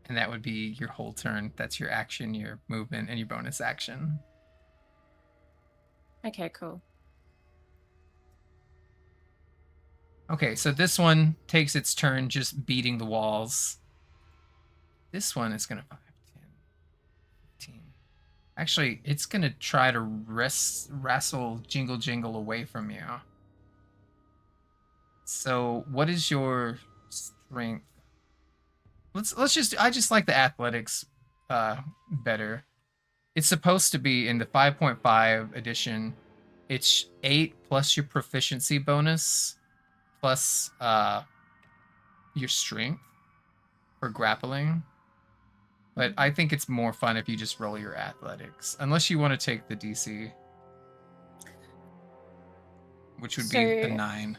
Speaker 3: And that would be your whole turn. That's your action, your movement, and your bonus action.
Speaker 6: Okay, cool.
Speaker 3: Okay, so this one takes its turn just beating the walls. This one is going to 5, 10, 15. Actually, it's going to try to wrestle Jingle Jingle away from you. So, what is your strength? I just like the athletics better. It's supposed to be in the 5.5 edition. It's 8 plus your proficiency bonus plus your strength for grappling. But I think it's more fun if you just roll your athletics. Unless you want to take the DC. Which would be a 9.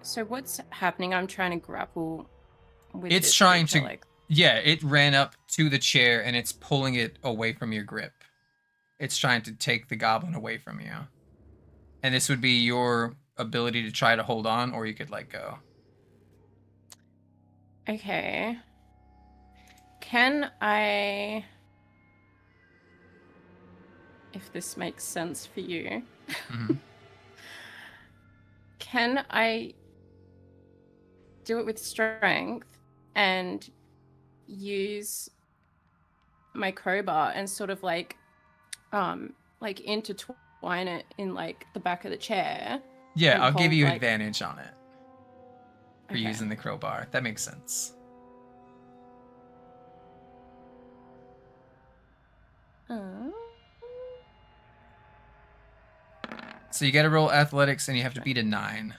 Speaker 6: So what's happening? I'm trying to grapple with
Speaker 3: It's
Speaker 6: this
Speaker 3: trying
Speaker 6: creature,
Speaker 3: to...
Speaker 6: like...
Speaker 3: Yeah, it ran up to the chair and it's pulling it away from your grip. It's trying to take the goblin away from you. And this would be your ability to try to hold on, or you could let go.
Speaker 6: Okay. Can I... If this makes sense for you.
Speaker 3: Mm-hmm.
Speaker 6: Can I do it with strength and use my crowbar and sort of like intertwine it in like the back of the chair?
Speaker 3: Yeah,
Speaker 6: and
Speaker 3: I'll give
Speaker 6: hold,
Speaker 3: you
Speaker 6: like...
Speaker 3: advantage on it for
Speaker 6: Okay.
Speaker 3: using the crowbar. That makes sense. So you got to roll athletics and you have to beat a 9.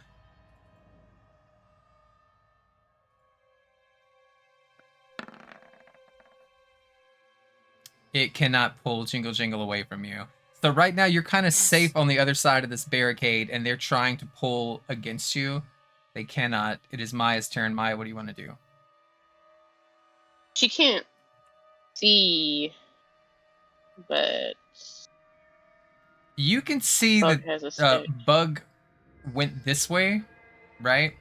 Speaker 3: It cannot pull Jingle Jingle away from you. So right now you're kind of safe on the other side of this barricade and they're trying to pull against you. They cannot. It is Maya's turn. Maya, what do you want to do?
Speaker 2: She can't see, but
Speaker 3: You can see
Speaker 2: Bug
Speaker 3: that
Speaker 2: has a stick.
Speaker 3: Bug went this way, right?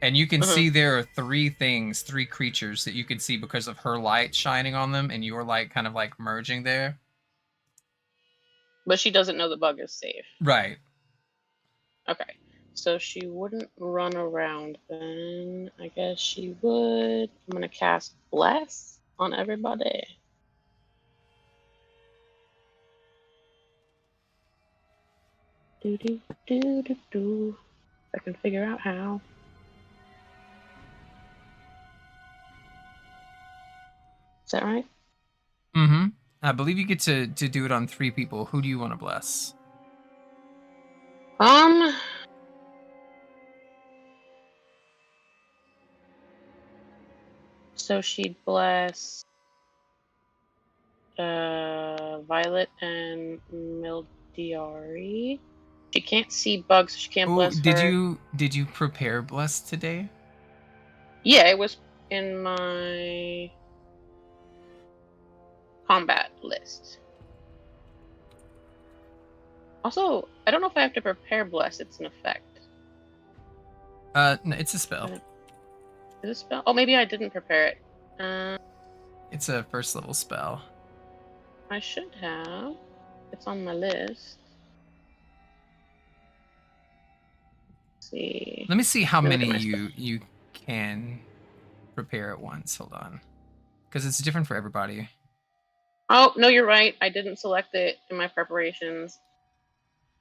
Speaker 3: And you can see there are 3 creatures that you can see because of her light shining on them and your light kind of like merging there.
Speaker 2: But she doesn't know the bug is safe.
Speaker 3: Right.
Speaker 2: Okay. So she wouldn't run around then. I guess she would. I'm going to cast Bless on everybody. Do do do do do. I can figure out how. Is that right?
Speaker 3: Mm-hmm. I believe you get to do it on 3 people. Who do you want to bless?
Speaker 2: So she'd bless Violet and Mildiari. She can't see bugs, so she can't bless her.
Speaker 3: Did you prepare bless today?
Speaker 2: Yeah, it was in my combat list. Also, I don't know if I have to prepare bless. It's an effect.
Speaker 3: No, it's a spell.
Speaker 2: Is it a spell? Oh, maybe I didn't prepare it.
Speaker 3: It's a first level spell.
Speaker 2: I should have. It's on my list. see.
Speaker 3: Let me see how
Speaker 2: Let me look at
Speaker 3: many
Speaker 2: my
Speaker 3: you can prepare at once. Hold on, because it's different for everybody.
Speaker 2: Oh, no, you're right. I didn't select it in my preparations.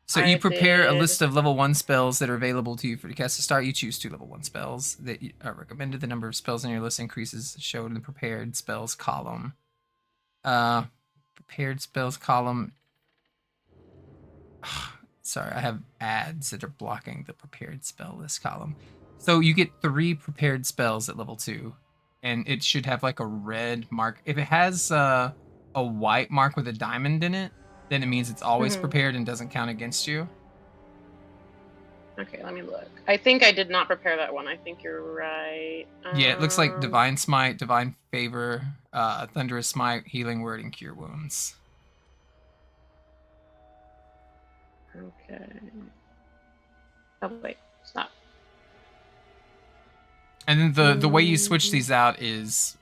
Speaker 3: So you
Speaker 2: I
Speaker 3: prepare a
Speaker 2: did-
Speaker 3: list of level 1 spells that are available to you for the cast to start. You choose 2 level 1 spells that are recommended. The number of spells on your list increases, shown in the prepared spells column. Prepared spells column. Sorry, I have ads that are blocking the prepared spell list column. So you get 3 prepared spells at level 2, and it should have like a red mark. If it has a white mark with a diamond in it, then it means it's always
Speaker 2: Mhm.
Speaker 3: prepared and doesn't count against you.
Speaker 2: Okay, let me look. I think I did not prepare that one. I think you're right.
Speaker 3: Yeah, it looks like Divine Smite, Divine Favor, Thunderous Smite, Healing Word, and Cure Wounds.
Speaker 2: Okay. Oh wait, stop.
Speaker 3: And then the way you switch these out is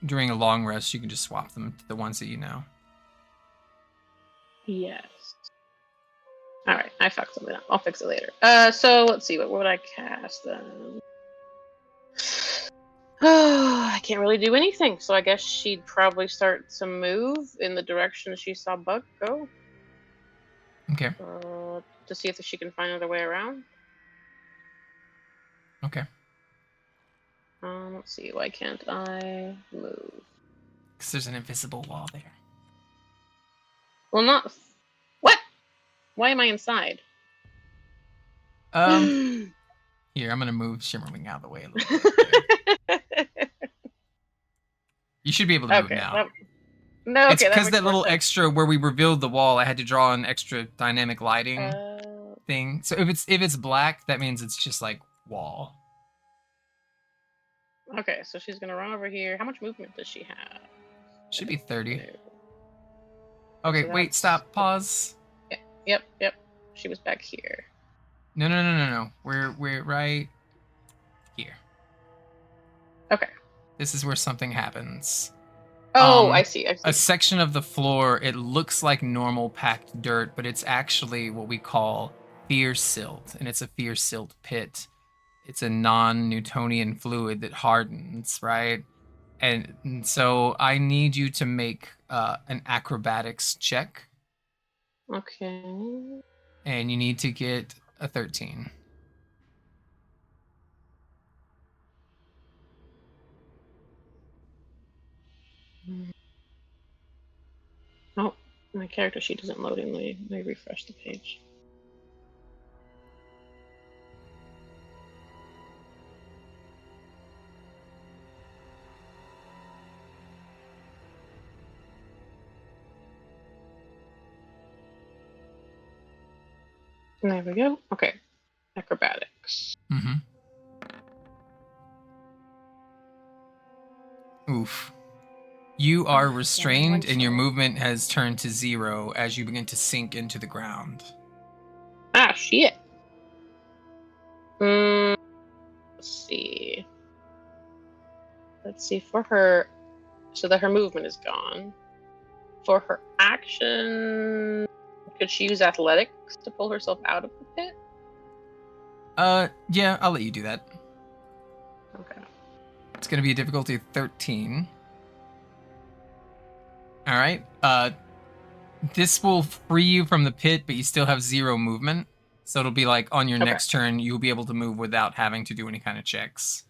Speaker 3: during a long rest, you can just swap them to the ones that you know.
Speaker 2: Yes. All right, I fucked something up. I'll fix it later. So let's see. What would I cast then? I can't really do anything. So I guess she'd probably start to move in the direction she saw Bug go.
Speaker 3: Okay.
Speaker 2: To see if she can find another way around.
Speaker 3: Okay.
Speaker 2: Let's see. Why can't I move?
Speaker 3: Because there's an invisible wall there.
Speaker 2: Well, not. What? Why am I inside?
Speaker 3: Here, I'm gonna move Shimmerwing out of the way a little bit. You should be able to move now.
Speaker 2: No,
Speaker 3: It's
Speaker 2: okay,
Speaker 3: because
Speaker 2: makes
Speaker 3: that
Speaker 2: more
Speaker 3: little
Speaker 2: sense.
Speaker 3: extra where we revealed the wall, I had to draw an extra dynamic lighting thing. So if it's black, that means it's just like wall.
Speaker 2: Okay, so she's gonna run over here. How much movement does she have?
Speaker 3: Should be 30.
Speaker 2: No.
Speaker 3: Okay,
Speaker 2: So
Speaker 3: wait,
Speaker 2: that's-
Speaker 3: stop, pause.
Speaker 2: Yep. She was back here.
Speaker 3: No. We're right here.
Speaker 2: Okay.
Speaker 3: This is where something happens.
Speaker 2: Oh, I see.
Speaker 3: A section of the floor, it looks like normal packed dirt, but it's actually what we call fear silt, and it's a fear silt pit. It's a non-Newtonian fluid that hardens, right? And so I need you to make an acrobatics check,
Speaker 2: Okay.
Speaker 3: and you need to get a 13.
Speaker 2: Oh, my character sheet isn't loading. Let me refresh the page. There we go. Okay. Acrobatics.
Speaker 3: Mm-hmm. Oof. You are restrained, and your movement has turned to 0 as you begin to sink into the ground.
Speaker 2: Ah, shit. Let's see. Let's see. For her, so that her movement is gone. For her action, could she use athletics to pull herself out of the pit?
Speaker 3: Yeah, I'll let you do that.
Speaker 2: Okay.
Speaker 3: It's going to be a difficulty of 13. All right. This will free you from the pit, but you still have 0 movement. So it'll be like on your next turn, you'll be able to move without having to do any kind of checks.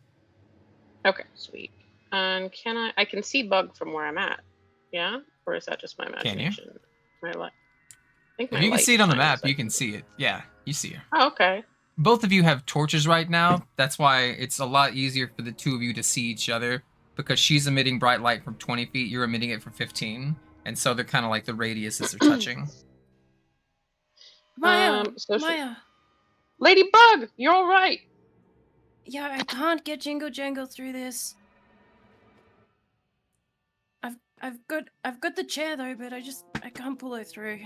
Speaker 2: Okay, sweet. And I can see Bug from where I'm at. Yeah? Or is that just my imagination?
Speaker 3: Can you?
Speaker 2: My light. I think
Speaker 3: If
Speaker 2: my
Speaker 3: you can
Speaker 2: light
Speaker 3: see it on the
Speaker 2: shines,
Speaker 3: map, you can see it. Yeah, you see her.
Speaker 2: Oh, okay.
Speaker 3: Both of you have torches right now. That's why it's a lot easier for the two of you to see each other, because she's emitting bright light from 20 feet, you're emitting it from 15. And so they're kind of like the radiuses are touching.
Speaker 6: Maya,
Speaker 2: so
Speaker 6: Maya.
Speaker 2: Ladybug, you're all right.
Speaker 6: Yeah, I can't get Jangle through this. I've got the chair though, but I can't pull her through.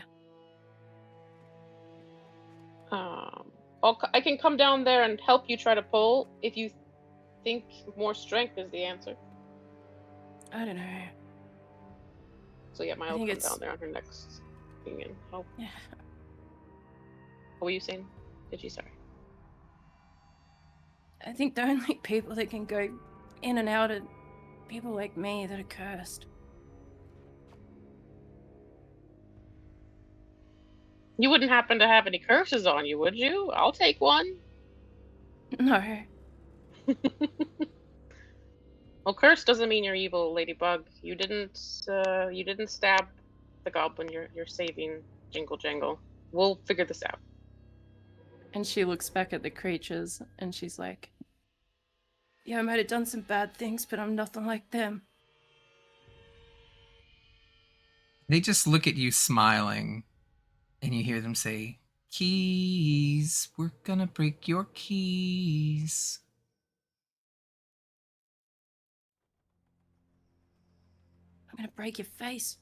Speaker 2: I can come down there and help you try to pull if you think more strength is the answer.
Speaker 6: I don't know.
Speaker 2: So yeah, Maya
Speaker 6: I
Speaker 2: will
Speaker 6: think
Speaker 2: come
Speaker 6: it's-
Speaker 2: down there on her next thing and help.
Speaker 6: Yeah.
Speaker 2: What were you saying? Did you? Sorry.
Speaker 6: I think the only people that can go in and out are people like me that are cursed.
Speaker 2: You wouldn't happen to have any curses on you, would you? I'll take one.
Speaker 6: No.
Speaker 2: Well, curse doesn't mean you're evil, Ladybug. You didn't stab the goblin you're saving, Jingle Jangle. We'll figure this out.
Speaker 6: And she looks back at the creatures and she's like, yeah, I might have done some bad things, but I'm nothing like them.
Speaker 3: They just look at you smiling, and you hear them say, keys, we're gonna break your keys.
Speaker 6: I'm gonna break your face.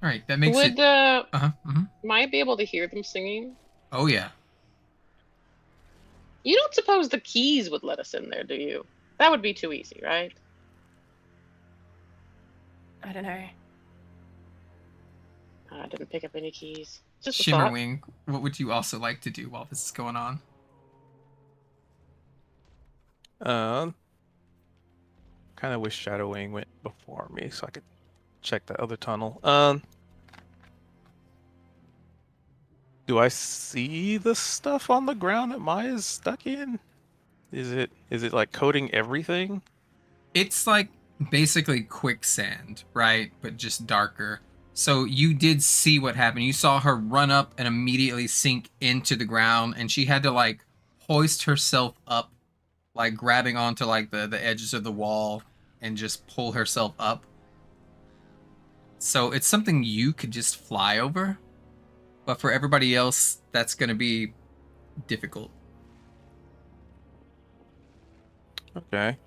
Speaker 3: All right, that makes
Speaker 2: Would
Speaker 3: it. Mhm.
Speaker 2: might be able to hear them singing?
Speaker 3: Oh yeah.
Speaker 2: You don't suppose the keys would let us in there, do you? That would be too easy, right?
Speaker 6: I don't know.
Speaker 2: I didn't pick up any keys. Just a thought.
Speaker 3: Shimmerwing, what would you also like to do while this is going on?
Speaker 5: Kind of wish Shadowwing went before me so I could check the other tunnel. Do I see the stuff on the ground that Maya's stuck in? Is it like coating everything?
Speaker 3: It's like basically quicksand, right? But just darker. So you did see what happened. You saw her run up and immediately sink into the ground, and she had to like hoist herself up, like grabbing onto like the edges of the wall and just pull herself up. So it's something you could just fly over, but for everybody else, that's going to be difficult.
Speaker 5: Okay.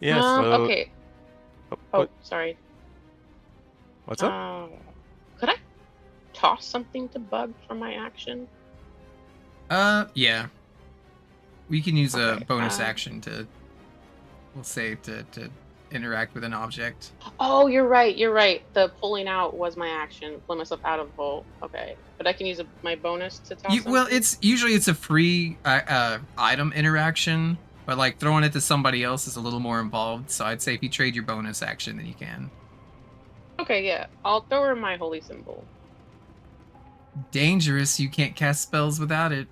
Speaker 5: Yeah, so
Speaker 2: Okay.
Speaker 5: oh,
Speaker 2: Oh, sorry.
Speaker 5: what's up?
Speaker 2: Could I toss something to Bug for my action?
Speaker 3: Yeah. We can use a
Speaker 2: Okay,
Speaker 3: bonus action to, we'll say, to interact with an object.
Speaker 2: Oh, you're right. You're right. The pulling out was my action. Pull myself out of the hole. Okay, but I can use my bonus to toss.
Speaker 3: Well,
Speaker 2: something?
Speaker 3: it's usually a free item interaction, but like throwing it to somebody else is a little more involved. So I'd say if you trade your bonus action, then you can.
Speaker 2: Okay, yeah. I'll throw her my holy symbol.
Speaker 3: Dangerous. You can't cast spells without it.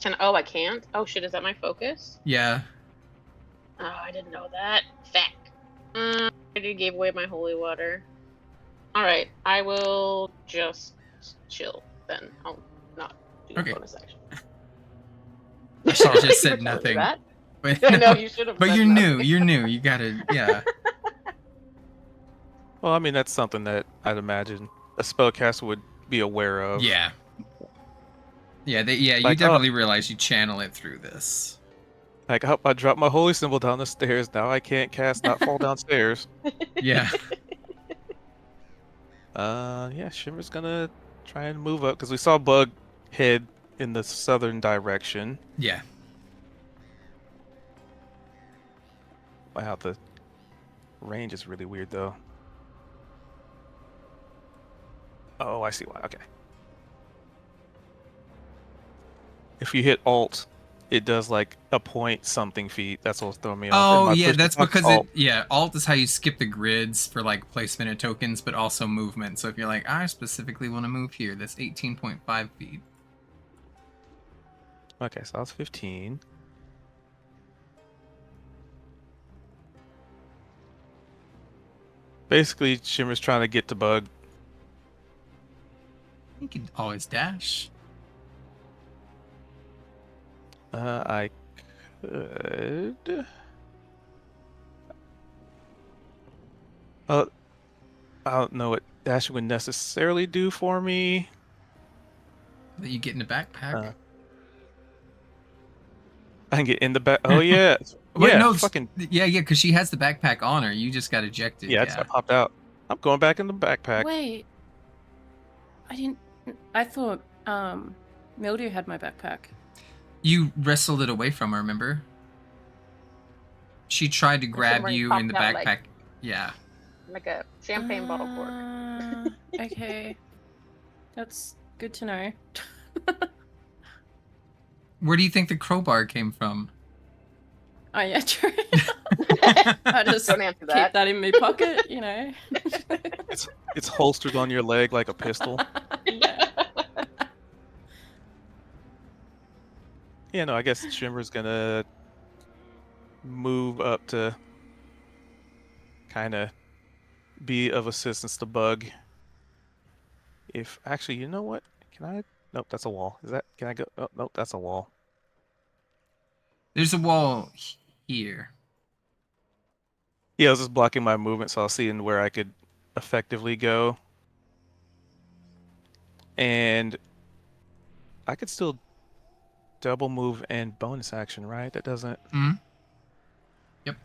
Speaker 2: I can't? Oh shit, is that my focus?
Speaker 3: Yeah.
Speaker 2: Oh, I didn't know that. Feck. I already gave away my holy water. Alright, I will just chill then. I'll not do
Speaker 3: Okay.
Speaker 2: bonus action.
Speaker 3: I should have just
Speaker 2: You
Speaker 3: said
Speaker 2: were telling me
Speaker 3: nothing.
Speaker 2: that?
Speaker 3: But,
Speaker 2: I know, you should have.
Speaker 3: but
Speaker 2: said
Speaker 3: you're
Speaker 2: nothing.
Speaker 3: new. You're new. You gotta, yeah.
Speaker 5: Well, I mean that's something that I'd imagine a spellcaster would be aware of.
Speaker 3: Yeah. Yeah, you
Speaker 5: Like,
Speaker 3: definitely realize you channel it through this.
Speaker 5: Like, oh, I dropped my holy symbol down the stairs. Now I can't cast not fall downstairs.
Speaker 3: Yeah.
Speaker 5: Yeah, Shimmer's gonna try and move up because we saw Bug head in the southern direction.
Speaker 3: Yeah.
Speaker 5: Wow, the range is really weird though. Oh, I see why. Okay. If you hit Alt, it does like a point something feet. That's what's throwing me off.
Speaker 3: Oh
Speaker 5: And my
Speaker 3: yeah,
Speaker 5: push
Speaker 3: that's
Speaker 5: button,
Speaker 3: because
Speaker 5: Alt.
Speaker 3: Alt is how you skip the grids for like placement of tokens, but also movement. So if you're like, I specifically want to move here, that's 18.5 feet.
Speaker 5: Okay, so that's 15. Basically, Shimmer's trying to get to Bug.
Speaker 3: You could always dash.
Speaker 5: I could. I don't know what dashing would necessarily do for me.
Speaker 3: That you get in the backpack.
Speaker 5: I can get in the back. Oh yeah,
Speaker 3: Wait,
Speaker 5: yeah,
Speaker 3: no,
Speaker 5: fucking
Speaker 3: yeah, because she has the backpack on her. You just got ejected.
Speaker 5: yeah. I popped out. I'm going back in the backpack.
Speaker 6: Wait. I thought Mildew had my backpack.
Speaker 3: You wrestled it away from her, remember? She tried to grab
Speaker 2: Shimmering
Speaker 3: you in the
Speaker 2: popped out
Speaker 3: backpack.
Speaker 2: like-
Speaker 3: Yeah.
Speaker 2: Like a champagne bottle cork.
Speaker 6: Okay. That's good to know.
Speaker 3: Where do you think the crowbar came from?
Speaker 6: Oh yeah, true. I just
Speaker 2: Don't answer
Speaker 6: keep
Speaker 2: that.
Speaker 6: that in my pocket, you know.
Speaker 5: It's holstered on your leg like a pistol.
Speaker 6: Yeah.
Speaker 5: Yeah, no, I guess Shimmer's gonna move up to kind of be of assistance to Bug. If actually, you know what? Can I? Nope, that's a wall. Is that? Can I go? Oh, nope, that's a wall.
Speaker 3: There's a wall here.
Speaker 5: Yeah, I was just blocking my movement, so I was seeing where I could effectively go. And I could still double move and bonus action, right? That doesn't.
Speaker 3: Hmm? Yep.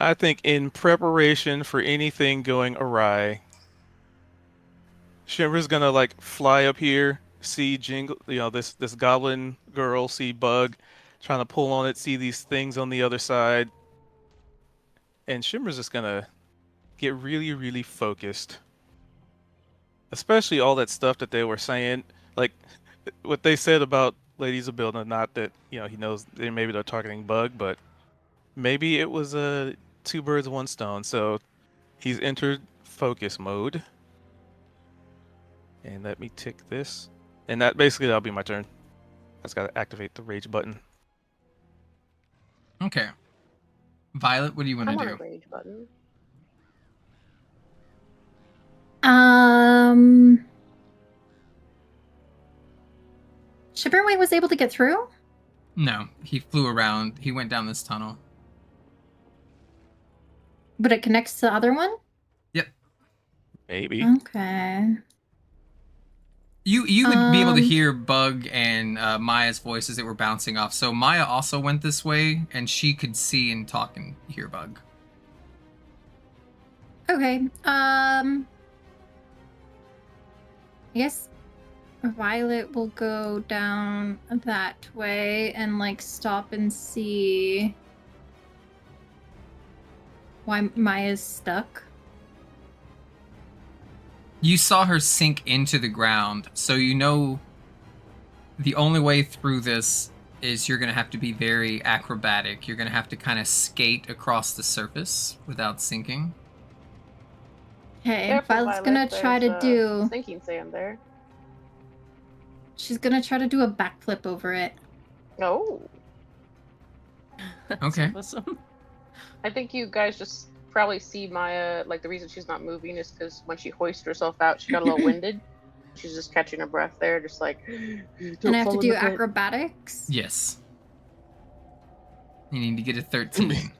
Speaker 5: I think in preparation for anything going awry, Shimmer's gonna like fly up here, see Jingle, this goblin girl, see Bug, trying to pull on it, see these things on the other side, and Shimmer's just gonna get really, really focused. Especially all that stuff that they were saying, like what they said about Lady Isabella. Not that he knows maybe they're targeting Bug, but maybe it was a two birds, one stone. So he's entered focus mode. And let me tick this. And that'll be my turn. I just gotta activate the rage button.
Speaker 3: Okay. Violet, what do you want
Speaker 2: I'm
Speaker 3: to
Speaker 2: on a
Speaker 3: do?
Speaker 2: rage button.
Speaker 4: Shipperway was able to get through?
Speaker 3: No, he flew around. He went down this tunnel.
Speaker 4: But it connects to the other one?
Speaker 3: Yep.
Speaker 5: Maybe.
Speaker 4: Okay.
Speaker 3: You would be able to hear Bug and Maya's voices that were bouncing off. So Maya also went this way, and she could see and talk and hear Bug.
Speaker 4: Okay. I guess Violet will go down that way and like stop and see why Maya's stuck.
Speaker 3: You saw her sink into the ground, so you know the only way through this is you're going to have to be very acrobatic. You're going to have to kind of skate across the surface without sinking.
Speaker 4: Okay,
Speaker 2: Careful,
Speaker 4: Violet's
Speaker 2: Violet,
Speaker 4: gonna try to
Speaker 2: there's,
Speaker 4: do.
Speaker 2: sinking sand there.
Speaker 4: She's gonna try to do a backflip over it.
Speaker 2: Oh.
Speaker 6: That's
Speaker 3: Okay.
Speaker 6: Awesome.
Speaker 2: I think you guys just probably see Maya, like the reason she's not moving is because when she hoisted herself out, she got a little winded. She's just catching her breath there, just like.
Speaker 4: And I have to do acrobatics.
Speaker 3: Yes. You need to get a 13.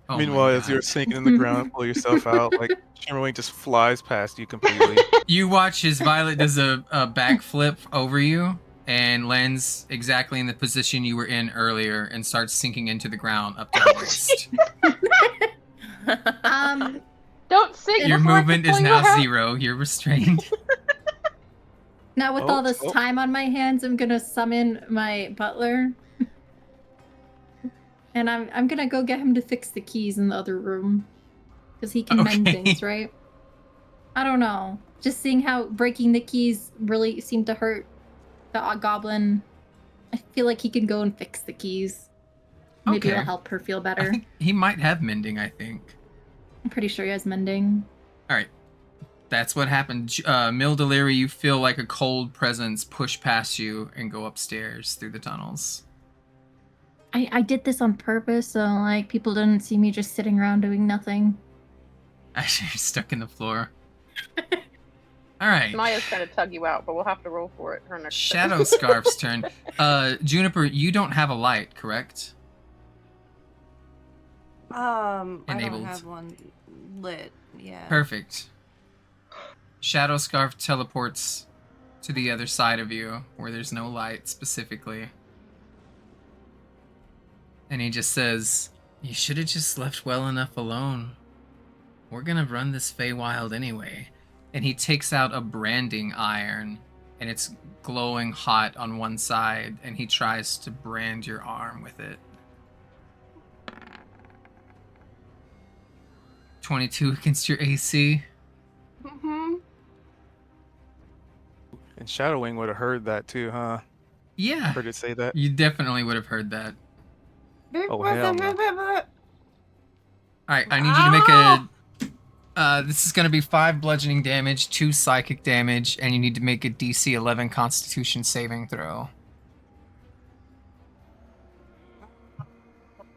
Speaker 3: Oh my
Speaker 5: Meanwhile, as you're
Speaker 3: God.
Speaker 5: sinking in the ground, pull yourself out, like Shimmerwing just flies past you completely.
Speaker 3: You watch as Violet does a backflip over you and lands exactly in the position you were in earlier and starts sinking into the ground up to the waist.
Speaker 2: Don't sink.
Speaker 3: Your
Speaker 2: before I can
Speaker 3: movement is
Speaker 2: pull you
Speaker 3: now
Speaker 2: out.
Speaker 3: 0. You're restrained.
Speaker 4: Now with all this
Speaker 5: Oh.
Speaker 4: time on my hands, I'm gonna summon my butler. And I'm gonna go get him to fix the keys in the other room. Because he can mend
Speaker 3: Okay.
Speaker 4: things, right? I don't know. Just seeing how breaking the keys really seemed to hurt the goblin. I feel like he can go and fix the keys. Maybe
Speaker 3: Okay.
Speaker 4: it'll help her feel
Speaker 3: I
Speaker 4: better.
Speaker 3: think he might have mending, I think.
Speaker 4: I'm pretty sure he has mending.
Speaker 3: All right. That's what happened. Mildeleary, you feel like a cold presence push past you and go upstairs through the tunnels.
Speaker 4: I did this on purpose, so like people didn't see me just sitting around doing nothing.
Speaker 3: Actually, you're stuck in the floor. All right.
Speaker 2: Maya's trying to tug you out, but we'll have to roll for it. Her next turn.
Speaker 3: Shadow Scarf's turn. Juniper, you don't have a light, correct?
Speaker 1: I
Speaker 3: Enabled.
Speaker 1: don't have one lit. Yeah.
Speaker 3: Perfect. Shadow Scarf teleports to the other side of you, where there's no light specifically. And he just says, "You should have just left well enough alone. We're gonna run this Feywild anyway." And he takes out a branding iron and it's glowing hot on one side, and he tries to brand your arm with it. 22 against your AC.
Speaker 1: Mm-hmm.
Speaker 5: And Shadowwing would have heard that too, huh?
Speaker 3: Yeah,
Speaker 5: Heard it say that.
Speaker 3: you definitely would have heard that.
Speaker 5: Oh, hell no.
Speaker 3: All right, I need you to make a. This is going to be 5 bludgeoning damage, 2 psychic damage, and you need to make a DC 11 Constitution saving throw.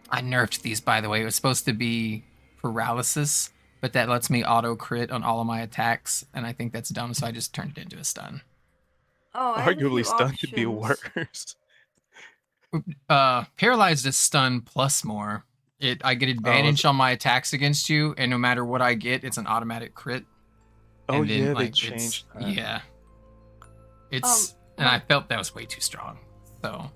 Speaker 3: I nerfed these, by the way. It was supposed to be paralysis, but that lets me auto crit on all of my attacks, and I think that's dumb, so I just turned it into a stun.
Speaker 1: Oh, I have a few
Speaker 5: Arguably, stun could be
Speaker 1: options.
Speaker 5: worse.
Speaker 3: Paralyzed is stun plus more. I get advantage on my attacks against you, and no matter what I get, it's an automatic crit.
Speaker 5: Oh
Speaker 3: And then,
Speaker 5: yeah, they
Speaker 3: like,
Speaker 5: changed that.
Speaker 3: Yeah. And I felt that was way too strong. So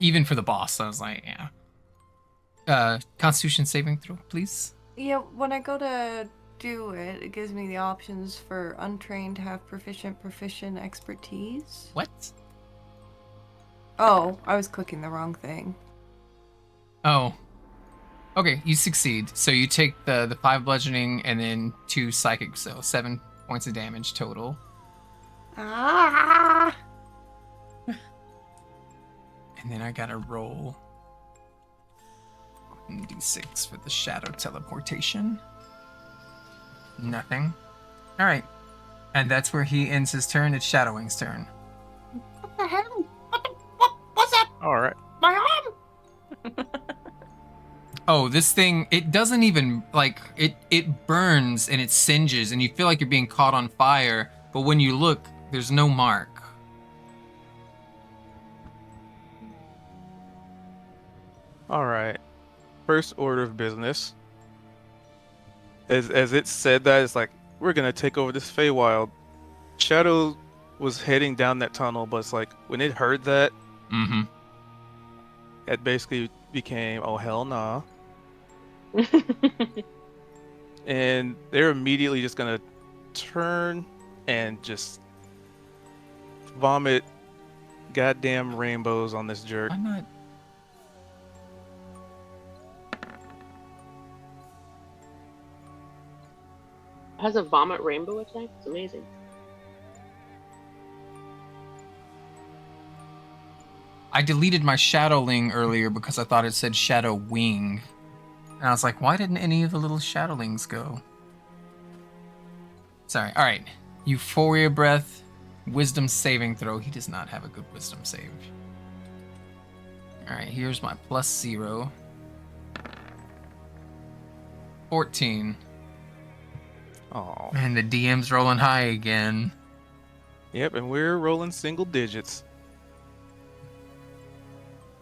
Speaker 3: even for the boss, I was like, yeah. Constitution saving throw, please.
Speaker 1: Yeah, when I go to do it, it gives me the options for untrained, half proficient, proficient, expertise.
Speaker 3: What?
Speaker 1: Oh, I was clicking the wrong thing.
Speaker 3: Oh. Okay, you succeed. So you take the 5 bludgeoning and then 2 psychic, so 7 points of damage total.
Speaker 1: Ah!
Speaker 3: And then I gotta roll d6 for the shadow teleportation. Nothing. Alright. And that's where he ends his turn. It's Shadowwing's turn.
Speaker 1: What the hell? What's that?
Speaker 5: All right.
Speaker 1: My arm?
Speaker 3: Oh, this thing, it doesn't even, like, it burns and it singes and you feel like you're being caught on fire, but when you look, there's no mark.
Speaker 5: All right. First order of business. As it said that, it's like, we're gonna take over this Feywild. Shadow was heading down that tunnel, but it's like when it heard that,
Speaker 3: Mm-hmm.
Speaker 5: it basically became, oh hell nah. And they're immediately just gonna turn and just vomit goddamn rainbows on this jerk.
Speaker 3: I'm not.
Speaker 2: Has a vomit rainbow attack? It's amazing.
Speaker 3: I deleted my Shadowling earlier because I thought it said Shadow Wing. And I was like, why didn't any of the little Shadowlings go? Sorry. All right. Euphoria Breath, Wisdom saving throw. He does not have a good Wisdom save. All right, here's my +0. 14.
Speaker 5: Oh.
Speaker 3: And the DM's rolling high again.
Speaker 5: Yep, and we're rolling single digits.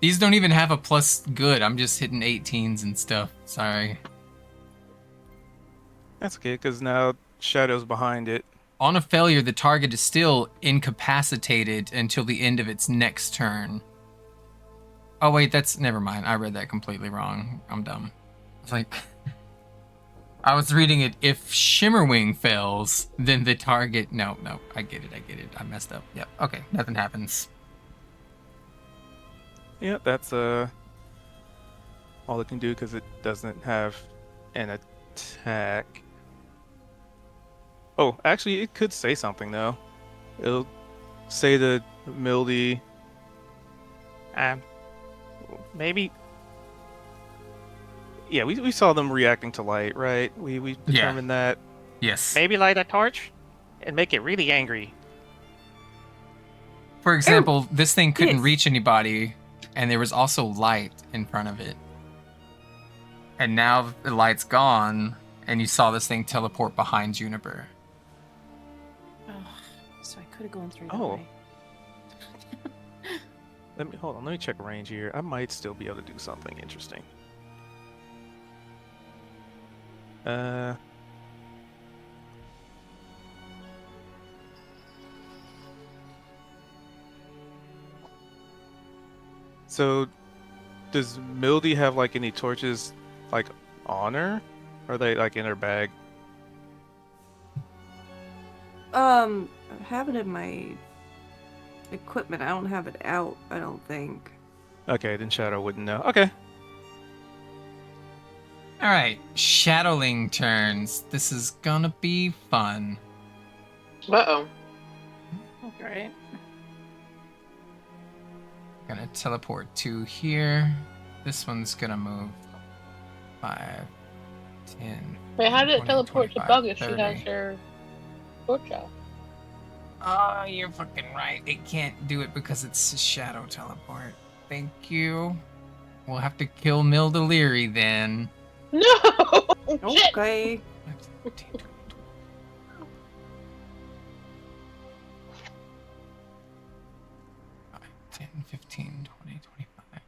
Speaker 3: These don't even have a plus good. I'm just hitting 18s and stuff. Sorry.
Speaker 5: That's okay, because now Shadow's behind it.
Speaker 3: On a failure, the target is still incapacitated until the end of its next turn. Oh wait, that's never mind. I read that completely wrong. I'm dumb. It's like I was reading it. If Shimmerwing fails, then the target. No, I get it. I messed up. Yep. Okay, nothing happens.
Speaker 5: Yep, that's all it can do because it doesn't have an attack. Oh, actually, it could say something though. It'll say to Mildy,
Speaker 7: Maybe.
Speaker 5: yeah, we saw them reacting to light, right? We determined that.
Speaker 3: Yes.
Speaker 7: Maybe light a torch and make it really angry.
Speaker 3: For example, this thing couldn't
Speaker 1: yes.
Speaker 3: reach anybody, and there was also light in front of it. And now the light's gone, and you saw this thing teleport behind Juniper.
Speaker 6: Oh, so I could have gone through that
Speaker 5: Oh.
Speaker 6: way.
Speaker 5: Hold on, let me check range here. I might still be able to do something interesting. So, does Mildy have like any torches like on her? Or are they like in her bag?
Speaker 1: I have it in my equipment. I don't have it out, I don't think.
Speaker 5: Okay, then Shadow wouldn't know. Okay.
Speaker 3: All right, Shadowling turns. This is gonna be fun.
Speaker 2: Uh-oh.
Speaker 6: Great.
Speaker 3: Gonna teleport to here. This one's gonna move 5, 10.
Speaker 2: Wait, how did it
Speaker 3: 20,
Speaker 2: teleport to
Speaker 3: 25,
Speaker 2: Bug if she
Speaker 3: 30.
Speaker 2: has her torch out?
Speaker 3: Oh, you're fucking right. It can't do it because it's a shadow teleport. Thank you. We'll have to kill Mildeleary then.
Speaker 2: No! Shit!
Speaker 1: Okay.
Speaker 3: 10, 15, 20, 25.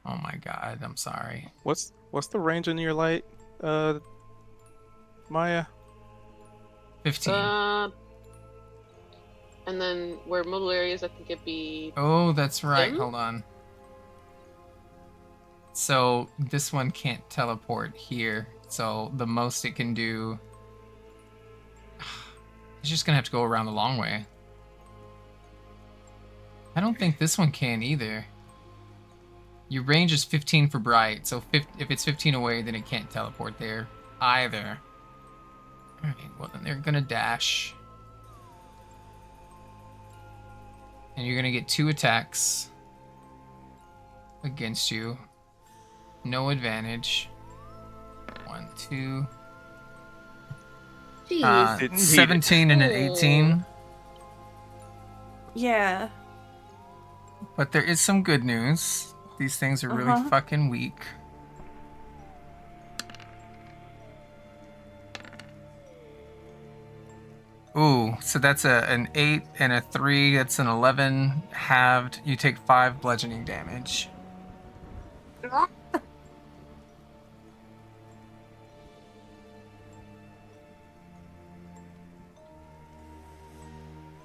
Speaker 3: Oh my god, I'm sorry.
Speaker 5: What's the range in your light, Maya?
Speaker 3: 15.
Speaker 2: And then where middle areas, I think it'd be.
Speaker 3: Oh, that's right.
Speaker 2: Him?
Speaker 3: Hold on. So this one can't teleport here. So the most it can do... It's just gonna have to go around the long way. I don't think this one can either. Your range is 15 for bright, so if it's 15 away, then it can't teleport there either. Alright, well then they're gonna dash. And you're gonna get 2 attacks against you. No advantage. 1, 2.
Speaker 4: Jeez.
Speaker 5: Didn't need it.
Speaker 3: 17 and an 18.
Speaker 1: Yeah.
Speaker 3: But there is some good news. These things are really fucking weak. Ooh, so that's an 8 and a 3. That's an 11 halved. You take 5 bludgeoning damage.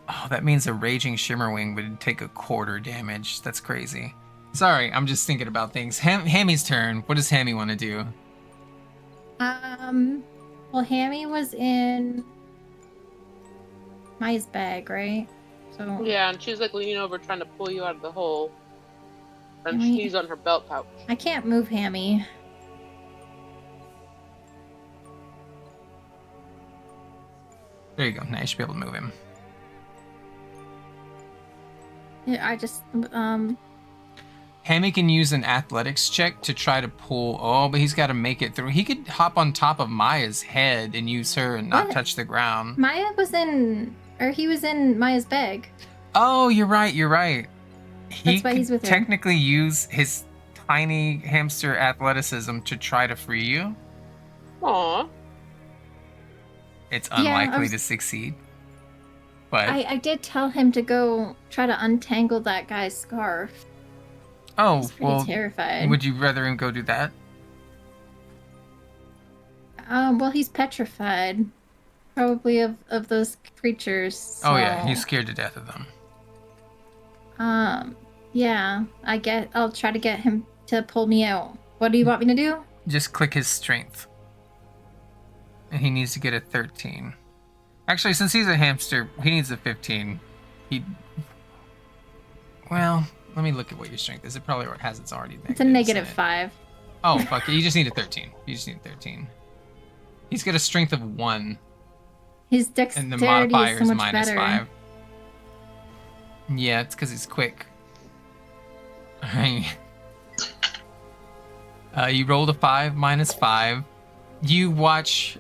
Speaker 3: Oh, that means a raging Shimmerwing would take a quarter damage. That's crazy. Sorry, I'm just thinking about things. Hammy's turn. What does Hammy want to do?
Speaker 4: Well, Hammy was in Maya's bag, right? So
Speaker 2: Yeah, and she's like leaning over trying to pull you out of the hole. And
Speaker 4: Hammy-
Speaker 2: she's on her belt pouch.
Speaker 4: I can't move Hammy.
Speaker 3: There you go. Now you should be able to move him.
Speaker 4: Yeah, I just
Speaker 3: Hammy can use an athletics check to try to pull. Oh, but he's got to make it through. He could hop on top of Maya's head and use her and not
Speaker 4: What?
Speaker 3: touch the ground.
Speaker 4: Maya was in, or he was in Maya's bag.
Speaker 3: Oh, you're right. You're right. He
Speaker 4: That's why he's
Speaker 3: could
Speaker 4: with her.
Speaker 3: technically use his tiny hamster athleticism to try to free you.
Speaker 2: Aw.
Speaker 3: It's
Speaker 4: Yeah, I
Speaker 3: unlikely
Speaker 4: was-
Speaker 3: to succeed. But
Speaker 4: I did tell him to go try to untangle that guy's scarf.
Speaker 3: oh
Speaker 4: He's pretty
Speaker 3: well,
Speaker 4: terrified.
Speaker 3: would you rather him go do that?
Speaker 4: Well, he's petrified, probably of those creatures.
Speaker 3: Oh yeah,
Speaker 4: so,
Speaker 3: he's scared to death of them.
Speaker 4: Yeah, I'll try to get him to pull me out. What do you want me to do?
Speaker 3: Just click his strength. And he needs to get a 13. Actually, since he's a hamster, he needs a 15. Well, let me look at what your strength is. It probably has its already
Speaker 4: It's a
Speaker 3: negatives in it.
Speaker 4: -5.
Speaker 3: Oh, fuck it. You just need a 13. You just need a 13. He's got a strength of 1.
Speaker 4: His
Speaker 3: And
Speaker 4: dexterity
Speaker 3: the modifier
Speaker 4: is so
Speaker 3: is
Speaker 4: much better.
Speaker 3: -5. Yeah, it's because he's quick. Alright. You rolled a 5 -5. You watch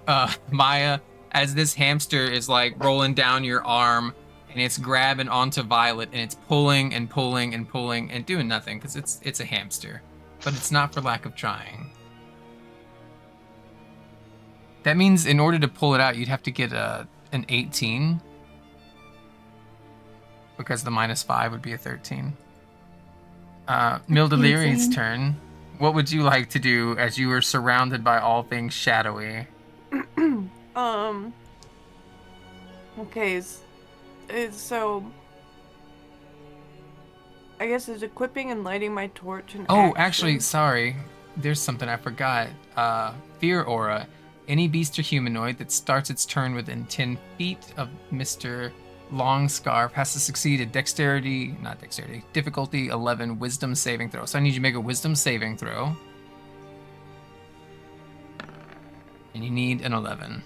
Speaker 3: Maya as this hamster is like rolling down your arm and it's grabbing onto Violet and it's pulling and pulling and pulling and doing nothing because it's a hamster. But it's not for lack of trying. That means in order to pull it out, you'd have to get an 18. Because the -5 would be a 13. Mildeleary's
Speaker 4: Insane.
Speaker 3: turn. What would you like to do as you are surrounded by all things shadowy?
Speaker 1: Okay, so I guess is equipping and lighting my torch and
Speaker 3: Oh, actually, sorry. There's something I forgot. Fear Aura. Any beast or humanoid that starts its turn within 10 feet of Mr. Longscarf has to succeed a difficulty 11 wisdom saving throw. So I need you to make a wisdom saving throw. And you need an 11.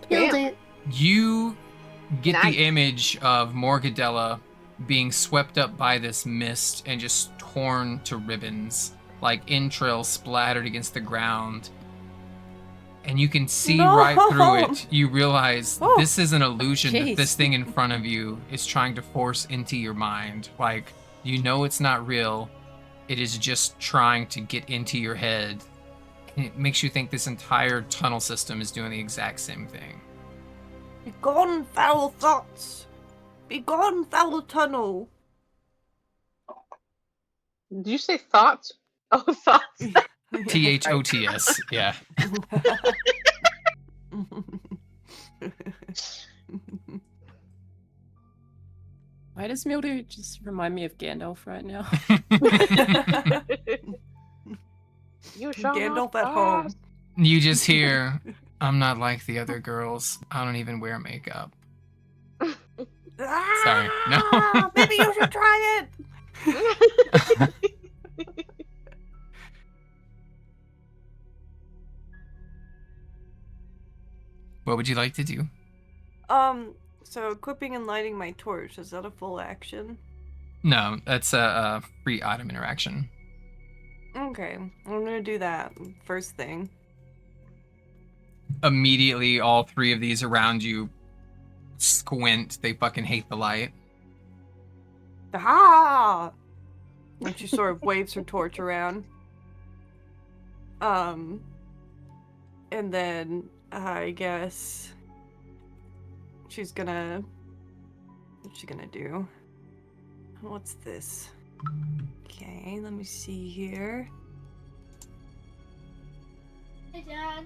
Speaker 4: Killed
Speaker 2: Damn.
Speaker 4: it.
Speaker 3: You get
Speaker 2: Nice.
Speaker 3: the image of Morgadella being swept up by this mist and just torn to ribbons, like entrails splattered against the ground. And you can see right through it. You realize
Speaker 1: Oh,
Speaker 3: this is an illusion that
Speaker 6: jeez.
Speaker 3: this thing in front of you is trying to force into your mind. Like, you know it's not real. It is just trying to get into your head. And it makes you think this entire tunnel system is doing the exact same thing.
Speaker 1: Begone, foul thoughts! Begone, foul tunnel!
Speaker 2: Did you say thoughts? Oh, thoughts.
Speaker 3: THOTS, yeah.
Speaker 6: Why does Mildew just remind me of Gandalf right now?
Speaker 2: You shall
Speaker 1: Gandalf
Speaker 2: not
Speaker 1: at home.
Speaker 2: pass.
Speaker 3: You just hear, I'm not like the other girls. I don't even wear makeup. Sorry, no.
Speaker 1: Ah, maybe you should try it!
Speaker 3: What would you like to do?
Speaker 1: So equipping and lighting my torch, is that a full action?
Speaker 3: No, that's a free item interaction.
Speaker 1: Okay, I'm gonna do that first thing.
Speaker 3: Immediately, all three of these around you squint. They fucking hate the light.
Speaker 1: Ah! And she sort of waves her torch around. And then I guess she's gonna. What's she gonna do? What's this? Okay, let me see here.
Speaker 4: Hey, Dad.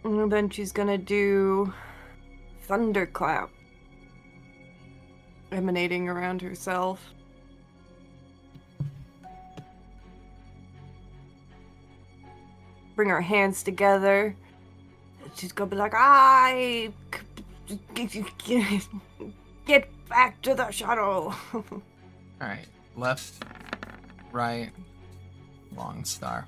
Speaker 1: And then she's gonna do thunderclap, emanating around herself. Bring her hands together. She's gonna be like, "I get back to the shuttle."
Speaker 3: All right, left, right, long star.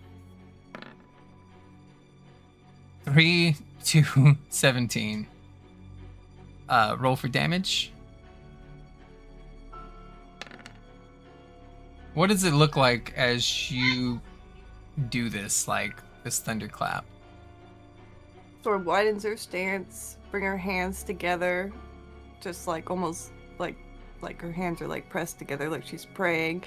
Speaker 3: 3, 2, 17. Roll for damage. What does it look like as you do this, like this thunderclap?
Speaker 1: Sort of widens her stance. Bring her hands together, just like almost like her hands are like pressed together, like she's praying.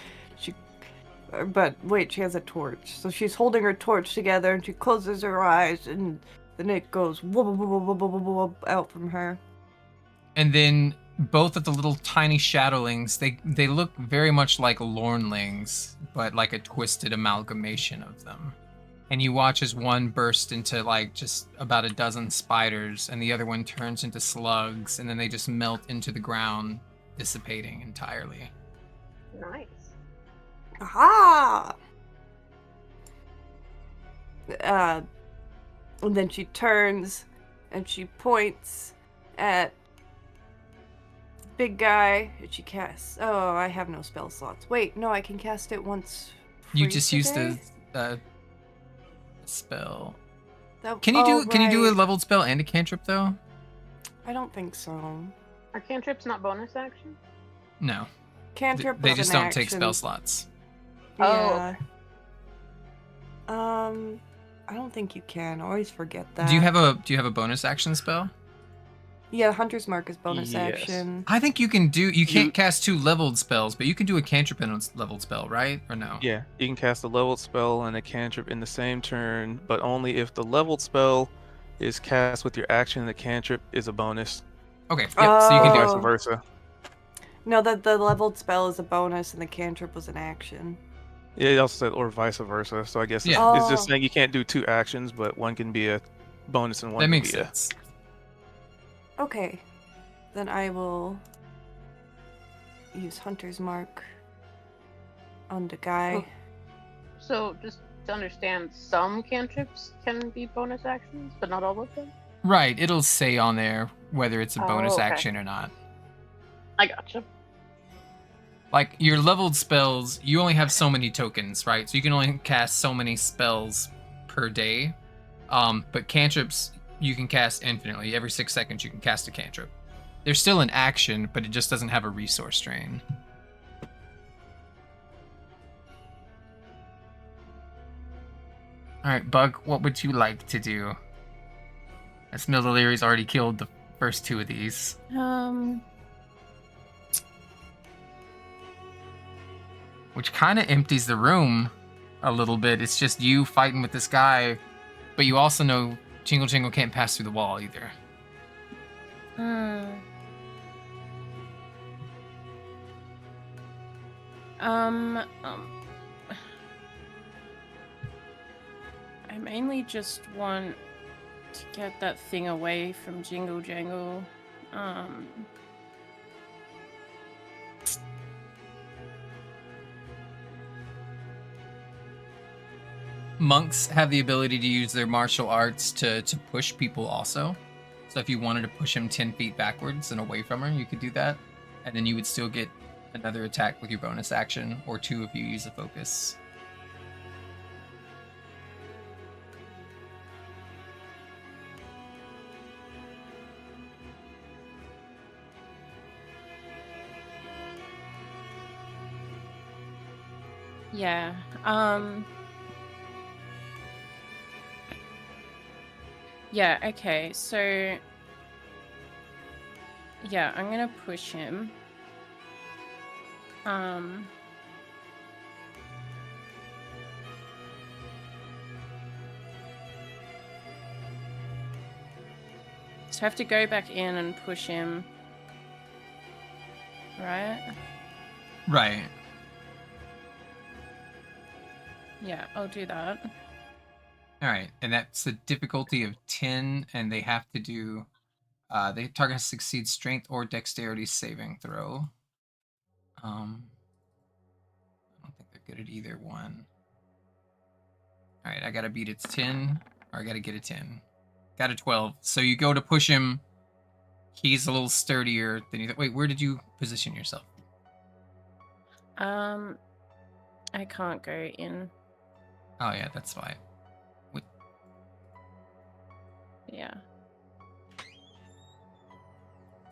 Speaker 1: But wait, she has a torch. So she's holding her torch together and she closes her eyes and then it goes whoop, whoop, whoop, whoop, whoop, whoop, out from her.
Speaker 3: And then both of the little tiny shadowlings, they look very much like lornlings, but like a twisted amalgamation of them. And you watch as one burst into like just about a dozen spiders and the other one turns into slugs and then they just melt into the ground, dissipating entirely.
Speaker 2: Nice.
Speaker 1: Aha! And then she turns and she points at the big guy and she casts. Oh, I have no spell slots. Wait, no, I can cast it once.
Speaker 3: You
Speaker 1: free
Speaker 3: just used
Speaker 1: today?
Speaker 3: a spell.
Speaker 1: That-
Speaker 3: Can you do a
Speaker 1: right.
Speaker 3: leveled spell and a cantrip though?
Speaker 1: I don't think so.
Speaker 2: Are cantrips not bonus action?
Speaker 3: No.
Speaker 1: Cantrip.
Speaker 3: They
Speaker 1: was
Speaker 3: just
Speaker 1: an
Speaker 3: don't take
Speaker 1: action.
Speaker 3: spell slots.
Speaker 1: Yeah. I don't think you can. I always forget that.
Speaker 3: Do you have a bonus action spell?
Speaker 1: Yeah, Hunter's Mark is bonus
Speaker 5: Yes.
Speaker 1: action.
Speaker 3: I think you can't cast 2 leveled spells, but you can do a cantrip and a leveled spell, right? Or no?
Speaker 5: Yeah, you can cast a leveled spell and a cantrip in the same turn, but only if the leveled spell is cast with your action and the cantrip is a bonus.
Speaker 3: Okay. Yep. So you can do
Speaker 5: Vice
Speaker 1: Oh.
Speaker 5: versa.
Speaker 1: No, the leveled spell is a bonus and the cantrip was an action.
Speaker 5: Yeah, it also said or vice versa. So I guess
Speaker 3: Yeah.
Speaker 5: it's just
Speaker 1: Oh.
Speaker 5: saying you can't do 2 actions, but one can be a bonus and one
Speaker 3: that
Speaker 5: can
Speaker 3: makes
Speaker 5: be
Speaker 3: sense.
Speaker 1: Okay. then I will use Hunter's Mark on the guy.
Speaker 2: Oh. So, just to understand, some cantrips can be bonus actions, but not all of them?
Speaker 3: Right, it'll say on there whether it's a bonus
Speaker 2: Oh, okay.
Speaker 3: action or not.
Speaker 2: I gotcha.
Speaker 3: Like, your leveled spells, you only have so many tokens, right? So you can only cast so many spells per day. But cantrips, you can cast infinitely. Every 6 seconds, you can cast a cantrip. There's still an action, but it just doesn't have a resource drain. Alright, Bug, what would you like to do? As Mildaleary's already killed the first 2 of these. Which kind of empties the room a little bit. It's just you fighting with this guy, but you also know Jingle Jangle can't pass through the wall either.
Speaker 6: I mainly just want to get that thing away from Jingle Jangle.
Speaker 3: Monks have the ability to use their martial arts to push people also. So if you wanted to push him 10 feet backwards and away from her, you could do that. And then you would still get another attack with your bonus action, or 2 if you use a focus.
Speaker 6: Yeah. Yeah, okay, so... Yeah, I'm gonna push him. So I have to go back in and push him. Right?
Speaker 3: Right.
Speaker 6: Yeah, I'll do that.
Speaker 3: Alright, and that's a difficulty of 10, and they have to do... the target has to succeed strength or dexterity saving throw. I don't think they're good at either one. Alright, I gotta beat its 10, or I gotta get a 10. Got a 12. So you go to push him. He's a little sturdier than you... Wait, where did you position yourself?
Speaker 6: I can't go in.
Speaker 3: Oh yeah, that's fine.
Speaker 6: Yeah.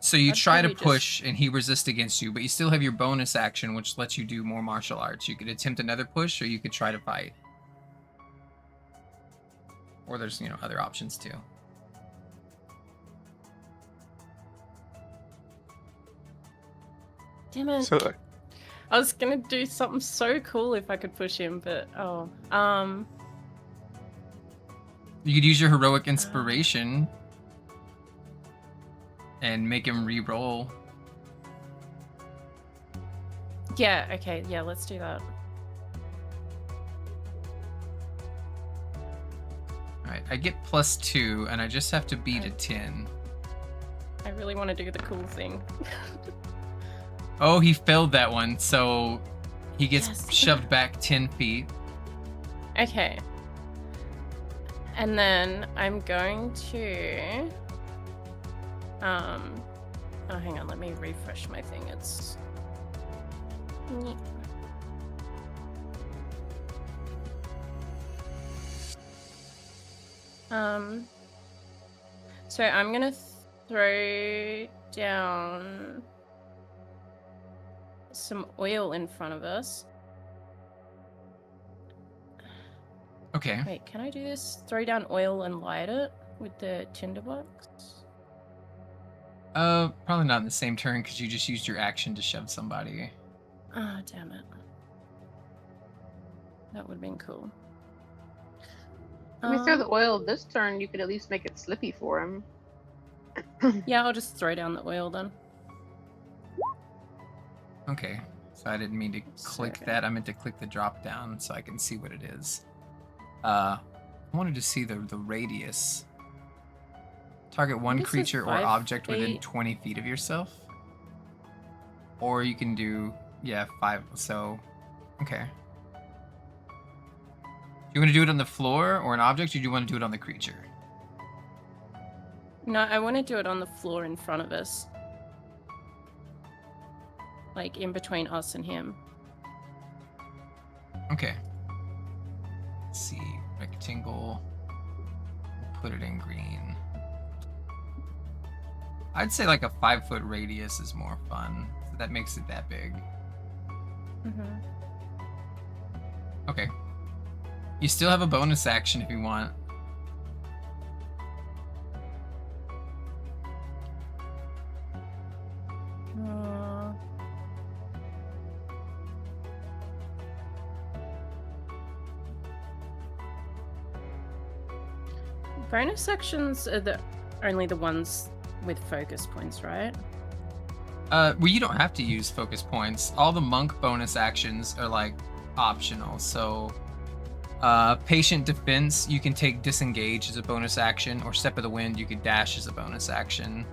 Speaker 3: So you
Speaker 6: I'd
Speaker 3: try to
Speaker 6: probably
Speaker 3: push, and he resists against you, but you still have your bonus action, which lets you do more martial arts. You could attempt another push, or you could try to fight. Or there's, other options too.
Speaker 6: Damn it.
Speaker 5: So,
Speaker 6: I was gonna do something so cool if I could push him, but
Speaker 3: You could use your heroic inspiration and make him re-roll.
Speaker 6: yeah, okay, yeah, let's do that.
Speaker 3: Alright, I get +2, and I just have to beat a 10.
Speaker 6: I really want to do the cool thing.
Speaker 3: Oh, he failed that one, so he gets
Speaker 6: Yes.
Speaker 3: shoved back 10 feet.
Speaker 6: Okay. And then I'm going to oh, hang on, let me refresh my thing. It's so I'm gonna throw down some oil in front of us.
Speaker 3: Okay.
Speaker 6: Wait, can I do this? Throw down oil and light it with the tinderbox?
Speaker 3: Probably not in the same turn, because you just used your action to shove somebody.
Speaker 6: Ah, damn it. That would have been cool.
Speaker 2: If we throw the oil this turn, you could at least make it slippy for him.
Speaker 6: Yeah, I'll just throw down the oil then.
Speaker 3: Okay. So I didn't mean to click
Speaker 6: Okay.
Speaker 3: that. I meant to click the drop down so I can see what it is. I wanted to see the radius Target one
Speaker 6: This is
Speaker 3: creature or
Speaker 6: 5
Speaker 3: object within
Speaker 6: feet.
Speaker 3: 20 feet of yourself. Or you can do, 5. So, okay. Do you want to do it on the floor or an object, or do you want to do it on the creature?
Speaker 6: No, I want to do it on the floor in front of us. Like in between us and him.
Speaker 3: Okay. Let's see. Rectangle. We'll put it in green. I'd say like a 5-foot radius is more fun. So that makes it that big.
Speaker 6: Mm-hmm.
Speaker 3: Okay. You still have a bonus action if you want.
Speaker 6: Bonus actions are only the ones with focus points, right?
Speaker 3: Well, you don't have to use focus points. All the monk bonus actions are like optional. So, patient defense, you can take disengage as a bonus action, or step of the wind, you can dash as a bonus action.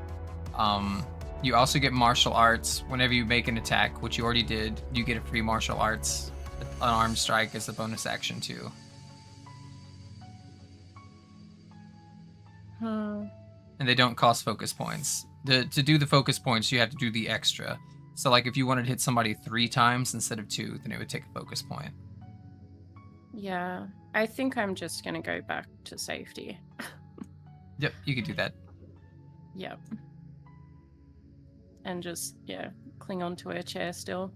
Speaker 3: You also get martial arts whenever you make an attack, which you already did. You get a free martial arts, unarmed strike as a bonus action too. And they don't cost focus points. To do the focus points, you have to do the extra. So like if you wanted to hit somebody 3 times instead of 2, then it would take a focus point.
Speaker 6: Yeah, I think I'm just gonna go back to safety.
Speaker 3: Yep, you could do that.
Speaker 6: Yep. And just, cling onto her chair still.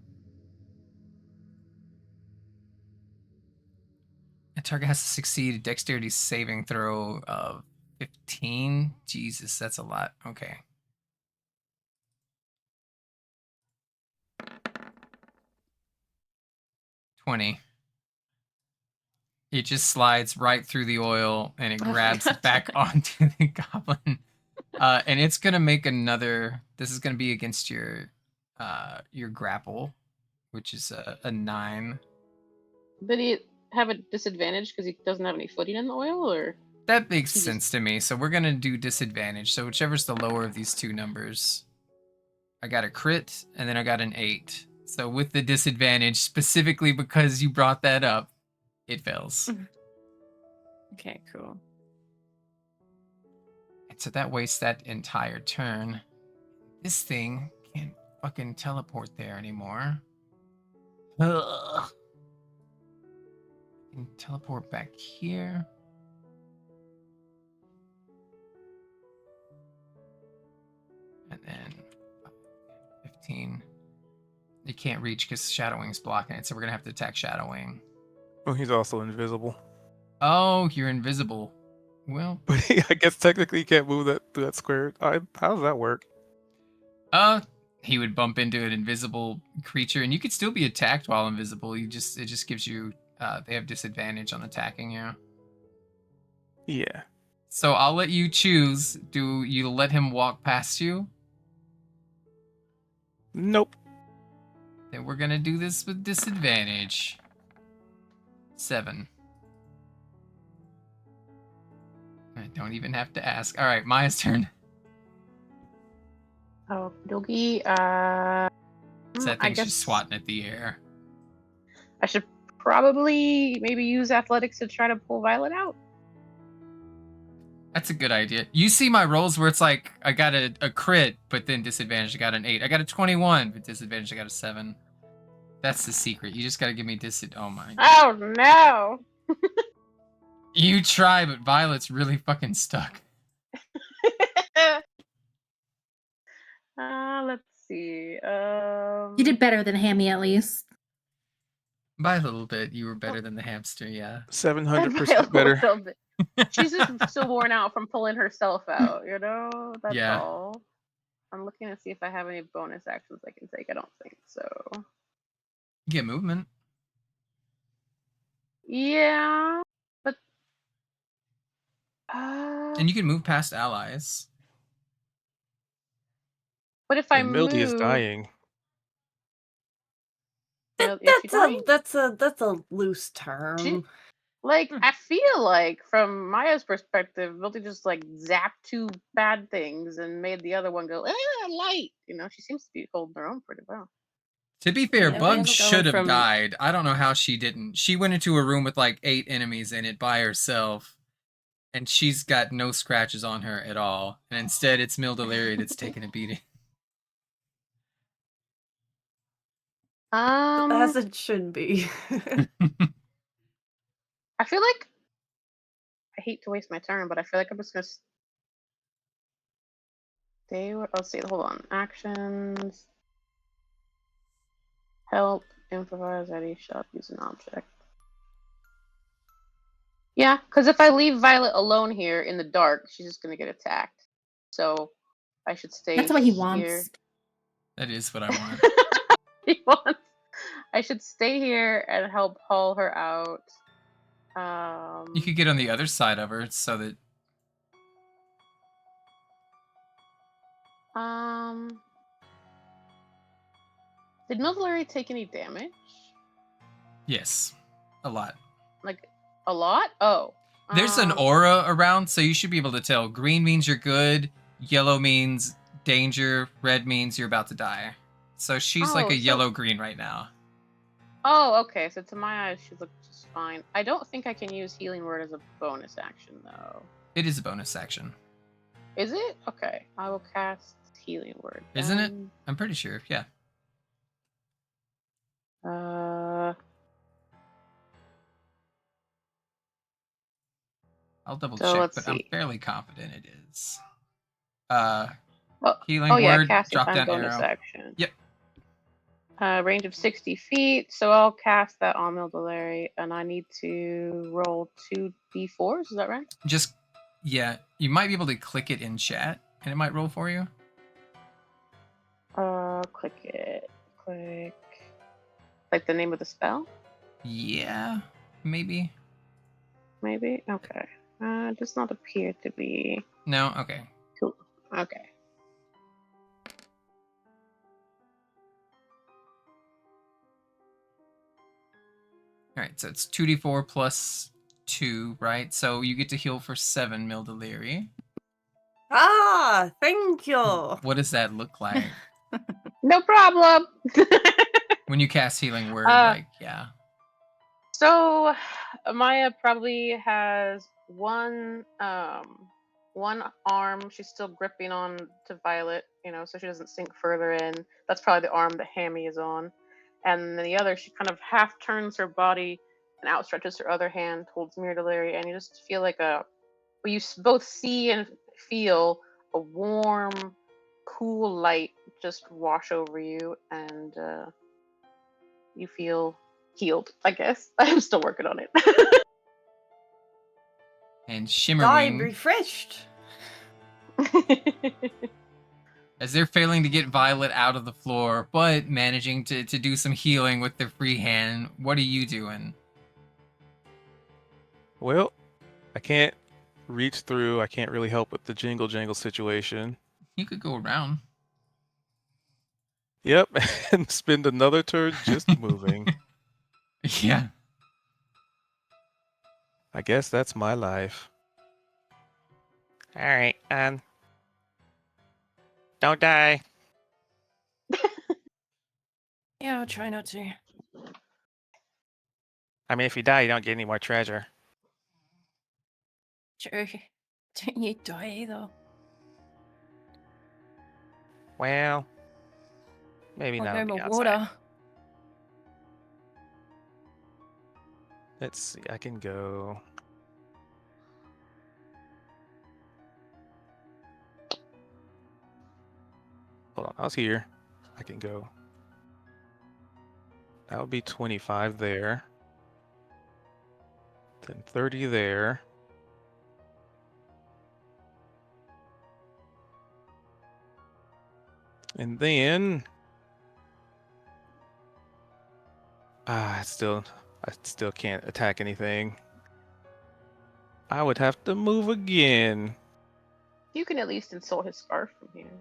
Speaker 3: A target has to succeed a dexterity saving throw of 15. Jesus, that's a lot. Okay. $20. It just slides right through the oil and it grabs back onto the goblin. And it's gonna make another. This is gonna be against your grapple, which is a 9.
Speaker 2: Did he have a disadvantage because he doesn't have any footing in the oil, or?
Speaker 3: That makes sense to me. So we're gonna do disadvantage. So whichever's the lower of these two numbers. I got a crit and then I got an 8. So with the disadvantage, specifically because you brought that up, it fails.
Speaker 6: Okay, cool.
Speaker 3: And so that wastes that entire turn. This thing can't fucking teleport there anymore. Ugh. Can teleport back here. And then 15. You can't reach because Shadowwing's blocking it, so we're gonna have to attack Shadowwing.
Speaker 5: Oh, he's also invisible.
Speaker 3: Oh, you're invisible. Well,
Speaker 5: But I guess technically you can't move that through that square. How does that work?
Speaker 3: he would bump into an invisible creature, and you could still be attacked while invisible. It just gives you they have disadvantage on attacking you.
Speaker 5: Yeah.
Speaker 3: So I'll let you choose. Do you let him walk past you?
Speaker 5: Nope.
Speaker 3: Then we're gonna do this with disadvantage. 7. I don't even have to ask. All right, Maya's turn.
Speaker 2: Oh, Dogi.
Speaker 3: So I
Speaker 2: I
Speaker 3: think
Speaker 2: guess
Speaker 3: she's swatting at the air.
Speaker 2: I should probably maybe use athletics to try to pull Violet out.
Speaker 3: That's a good idea. You see my rolls where it's like I got a crit, but then disadvantage. I got an 8. I got a 21, but disadvantage. I got a 7. That's the secret. You just got to give me Oh my.
Speaker 2: Oh no!
Speaker 3: You try, but Violet's really fucking stuck.
Speaker 2: Let's see.
Speaker 4: You did better than Hammy, at least.
Speaker 3: By a little bit, you were better than the hamster, yeah.
Speaker 5: 700% better.
Speaker 2: She's just still worn out from pulling herself out, you know? That's
Speaker 3: Yeah.
Speaker 2: all. I'm looking to see if I have any bonus actions I can take. I don't think so.
Speaker 3: You get movement.
Speaker 2: Yeah, but
Speaker 3: And you can move past allies.
Speaker 2: what if I
Speaker 5: And Mildy
Speaker 2: move?
Speaker 5: is dying.
Speaker 2: Is she dying?
Speaker 1: That's a loose term.
Speaker 2: Like, I feel like, from Maya's perspective, Milty just like zapped 2 bad things and made the other one go, light. You know, she seems to be holding her own pretty well.
Speaker 3: To be fair,
Speaker 6: Yeah,
Speaker 3: Bugs
Speaker 6: we'll go
Speaker 3: should have
Speaker 6: from-
Speaker 3: died. I don't know how she didn't. She went into a room with like 8 enemies in it by herself, and she's got no scratches on her at all. And instead, it's Mildalaria that's taking a beating.
Speaker 1: As it should be.
Speaker 2: I feel like I hate to waste my turn, but I feel like I'm just gonna stay. Let's see. Hold on. Actions. Help. Improvise. Ready. Shop. Use an object. Yeah, because if I leave Violet alone here in the dark, she's just gonna get attacked. So I should stay.
Speaker 4: That's what he
Speaker 2: here.
Speaker 4: wants.
Speaker 3: That is what I want.
Speaker 2: He wants. I should stay here and help haul her out.
Speaker 3: You could get on the other side of her so that.
Speaker 2: Did Mildalaria take any damage?
Speaker 3: Yes, a lot.
Speaker 2: Like a lot? Oh.
Speaker 3: There's an aura around, so you should be able to tell. Green means you're good, yellow means danger, red means you're about to die. So she's like a yellow-green right now.
Speaker 2: Oh, okay. So to my eyes, she looks just fine. I don't think I can use Healing Word as a bonus action, though.
Speaker 3: It is a bonus action.
Speaker 2: Is it? Okay. I will cast Healing Word.
Speaker 3: Isn't it? I'm pretty sure, yeah. I'll double check, but I'm fairly confident it is. Healing Word, drop down
Speaker 2: bonus
Speaker 3: arrow.
Speaker 2: Action.
Speaker 3: Yep.
Speaker 2: Range of 60 feet, so I'll cast that on Mildalaria, and I need to roll 2d4s, is that right?
Speaker 3: Yeah, you might be able to click it in chat, and it might roll for you.
Speaker 2: Click it. Click. Like the name of the spell?
Speaker 3: Yeah, maybe.
Speaker 2: Maybe? Okay. Does not appear to be.
Speaker 3: No? Okay.
Speaker 2: Cool. Okay.
Speaker 3: Alright, so it's 2d4 plus 2, right? So you get to heal for 7, Mildalaria.
Speaker 1: Ah, thank you.
Speaker 3: What does that look like?
Speaker 2: No problem!
Speaker 3: When you cast Healing Word, like, yeah.
Speaker 2: So, Maya probably has one arm. She's still gripping on to Violet, you know, so she doesn't sink further in. That's probably the arm that Hammy is on. And then the other, she kind of half turns her body and outstretches her other hand towards Mildalaria, and you just feel like you both see and feel a warm, cool light just wash over you, and you feel healed, I guess. I'm still working on it.
Speaker 3: And
Speaker 1: I'm
Speaker 3: Shimmerwing,
Speaker 1: refreshed.
Speaker 3: as they're failing to get Violet out of the floor, but managing to do some healing with their free hand, what are you doing?
Speaker 5: Well, I can't reach through. I can't really help with the Jingle situation.
Speaker 3: You could go around.
Speaker 5: Yep, and spend another turn just moving.
Speaker 3: Yeah.
Speaker 5: I guess that's my life.
Speaker 7: All right, don't die.
Speaker 6: Yeah, I'll try not to.
Speaker 7: I mean, if you die, you don't get any more treasure.
Speaker 6: True. Don't you die either.
Speaker 7: Well, maybe
Speaker 6: I'll
Speaker 7: not.
Speaker 6: go
Speaker 7: on the
Speaker 6: more
Speaker 7: outside.
Speaker 6: water.
Speaker 5: Let's see, I can go. Hold on, I was here. I can go. That would be 25 there. Then 30 there. And then I still can't attack anything. I would have to move again.
Speaker 2: You can at least insult his scarf from here.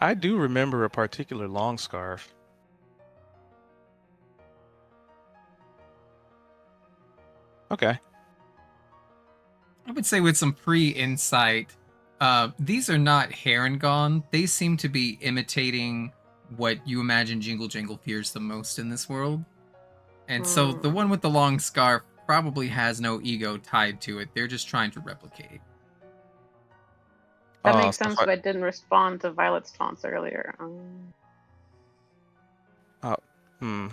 Speaker 5: I do remember a particular long scarf. Okay.
Speaker 3: I would say with some pre-insight, these are not Harengon. They seem to be imitating what you imagine Jingle Jangle fears the most in this world. And so the one with the long scarf probably has no ego tied to it. They're just trying to replicate.
Speaker 2: That
Speaker 5: Oh,
Speaker 2: makes
Speaker 5: so
Speaker 2: sense,
Speaker 5: if
Speaker 2: but I didn't respond to Violet's taunts earlier.
Speaker 5: Hmm.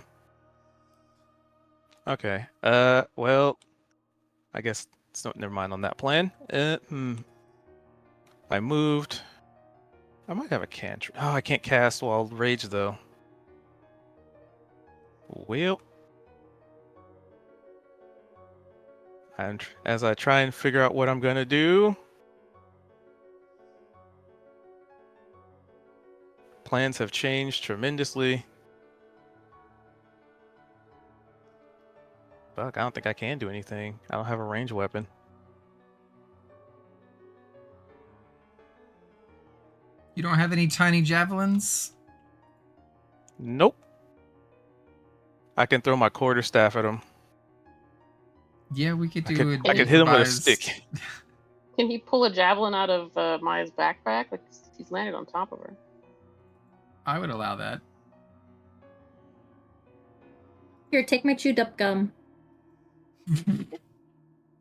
Speaker 5: Okay. Well, I guess it's not. Never mind on that plan. I moved. I might have a cantrip. Oh, I can't cast while rage though. Well, and as I try and figure out what I'm gonna do, plans have changed tremendously. Fuck, I don't think I can do anything. I don't have a ranged weapon.
Speaker 3: You don't have any tiny javelins?
Speaker 5: Nope. I can throw my quarterstaff at him.
Speaker 3: Yeah, we could
Speaker 5: I
Speaker 3: do
Speaker 5: could hit him with a
Speaker 3: improvised-
Speaker 5: stick.
Speaker 2: Can he pull a javelin out of Maya's backpack? Like he's landed on top of her.
Speaker 3: I would allow that.
Speaker 4: Here, take my chewed up gum.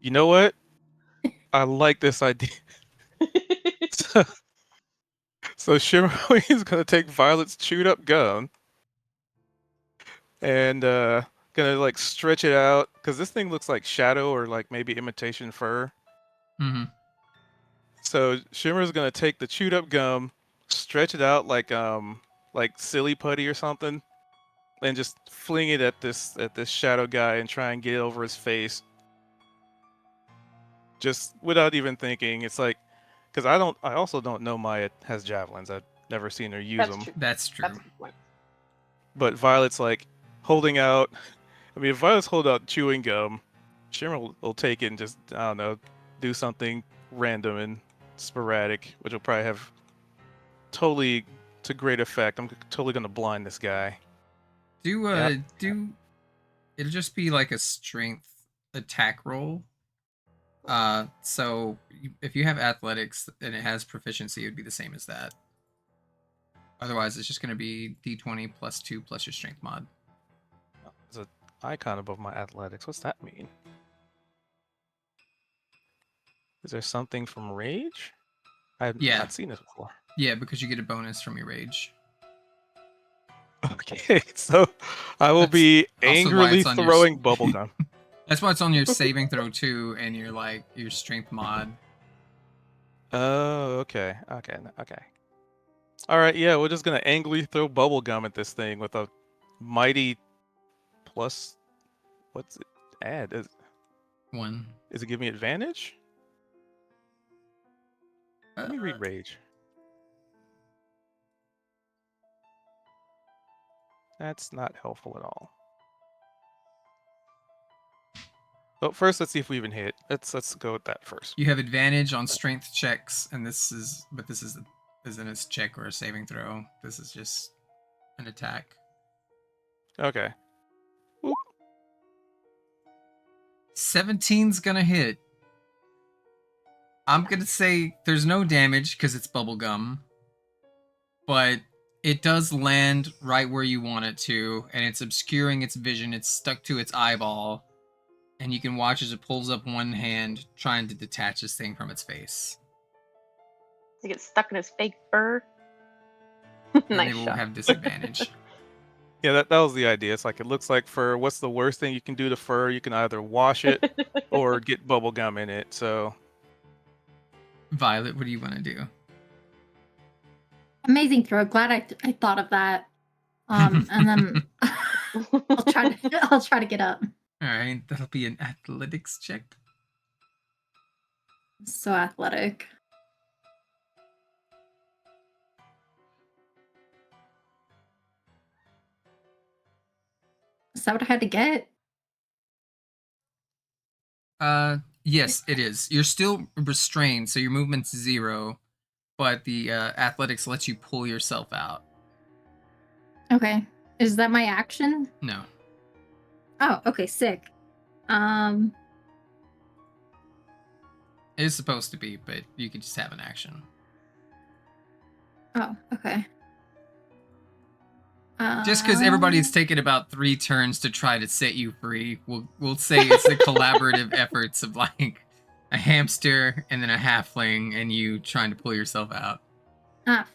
Speaker 5: You know what? I like this idea. So Shimmerwing is gonna take Violet's chewed up gum and gonna like stretch it out because this thing looks like shadow or like maybe imitation fur.
Speaker 3: Mm-hmm.
Speaker 5: So Shimmer's gonna take the chewed up gum, stretch it out like silly putty or something, and just fling it at this shadow guy and try and get it over his face. Just without even thinking. It's like because I also don't know Maya has javelins. I've never seen her use
Speaker 2: That's
Speaker 5: them.
Speaker 2: true.
Speaker 3: That's true.
Speaker 2: That's a good point.
Speaker 5: But Violet's like holding out. I mean, if Violet's holding out chewing gum, Shimmer will take it and just, I don't know, do something random and sporadic, which will probably have totally to great effect. I'm totally going to blind this guy.
Speaker 3: It'll just be like a strength attack roll. So if you have athletics and it has proficiency, it would be the same as that. Otherwise, it's just going to be d20 plus 2 plus your strength mod.
Speaker 5: There's an icon above my athletics. What's that mean? Is there something from Rage? I have
Speaker 3: Yeah.
Speaker 5: not seen this before.
Speaker 3: Yeah, because you get a bonus from your rage.
Speaker 5: Okay, so I will
Speaker 3: That's
Speaker 5: be
Speaker 3: also why
Speaker 5: angrily
Speaker 3: it's on your
Speaker 5: throwing bubblegum.
Speaker 3: That's why it's on your saving throw too, and your strength mod.
Speaker 5: Oh, okay. All right, yeah, we're just gonna angrily throw bubblegum at this thing with a mighty plus. What's it add? Is
Speaker 3: 1.
Speaker 5: it give me advantage? Let me read Rage. That's not helpful at all. But first, let's see if we even hit. Let's go with that first.
Speaker 3: You have advantage on strength checks, and this isn't a check or a saving throw. This is just an attack.
Speaker 5: Okay. Oop.
Speaker 3: 17's gonna hit. I'm gonna say there's no damage because it's bubblegum, but it does land right where you want it to, and it's obscuring its vision. It's stuck to its eyeball, and you can watch as it pulls up one hand trying to detach this thing from its face.
Speaker 2: Does he get stuck in his fake fur?
Speaker 3: And
Speaker 2: Nice
Speaker 3: it will
Speaker 2: shot.
Speaker 3: have disadvantage.
Speaker 5: Yeah, that was the idea. It's like it looks like fur. What's the worst thing you can do to fur? You can either wash it or get bubblegum in it. So
Speaker 3: Violet, what do you want to do?
Speaker 4: Amazing throw. Glad I thought of that. And then I'll try to get up.
Speaker 3: All right, that'll be an athletics check.
Speaker 4: So athletic. Is that what I had to get?
Speaker 3: Yes, it is. You're still restrained, so your movement's 0, but the athletics lets you pull yourself out.
Speaker 4: Okay. Is that my action?
Speaker 3: No.
Speaker 4: Oh, okay, sick.
Speaker 3: It is supposed to be, but you could just have an action.
Speaker 4: Oh, okay.
Speaker 3: Just because everybody's taken about 3 turns to try to set you free, we'll say it's the collaborative efforts of like a hamster and then a halfling and you trying to pull yourself out.
Speaker 4: Ah.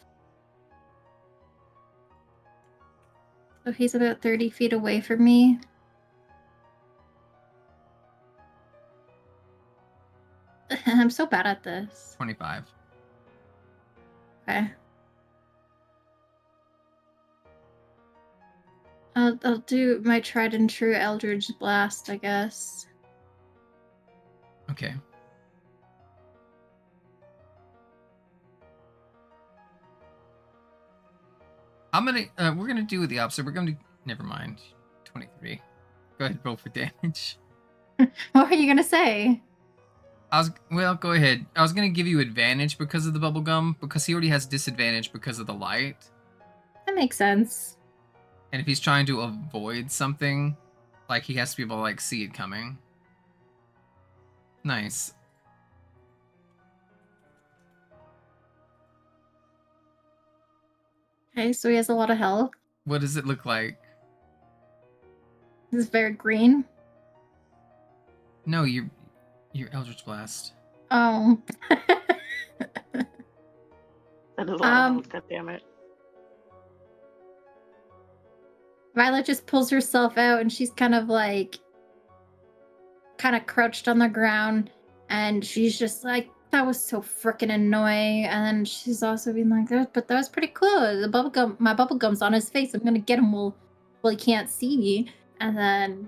Speaker 4: So he's about 30 feet away from me. I'm so bad at this.
Speaker 3: 25.
Speaker 4: Okay. I'll do my tried and true Eldritch Blast, I guess.
Speaker 3: Okay. We're gonna do the opposite. We're gonna do, never mind. 23. Go ahead, roll for damage.
Speaker 4: What were you gonna say?
Speaker 3: Go ahead. I was gonna give you advantage because of the bubble gum, because he already has disadvantage because of the light.
Speaker 4: That makes sense.
Speaker 3: And if he's trying to avoid something, like he has to be able to like see it coming. Nice.
Speaker 4: Okay, so he has a lot of health.
Speaker 3: What does it look like?
Speaker 4: This is very green.
Speaker 3: No, you're Eldritch Blast.
Speaker 4: Oh.
Speaker 2: That is a lot of health, God damn it.
Speaker 4: Violet just pulls herself out and she's kind of crouched on the ground and she's just like, that was so freaking annoying. And then she's also being like, but that was pretty cool. My bubblegum's on his face. I'm gonna get him while he can't see me. And then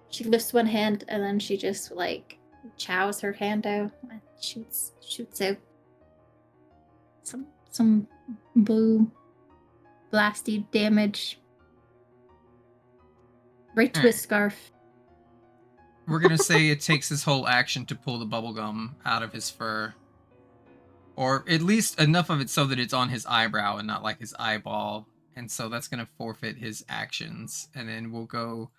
Speaker 4: she lifts one hand and then she just like chows her hand out and shoots out some blue blasty damage right to his scarf.
Speaker 3: We're gonna say it takes his whole action to pull the bubblegum out of his fur. Or at least enough of it so that it's on his eyebrow and not like his eyeball. And so that's gonna forfeit his actions. And then we'll go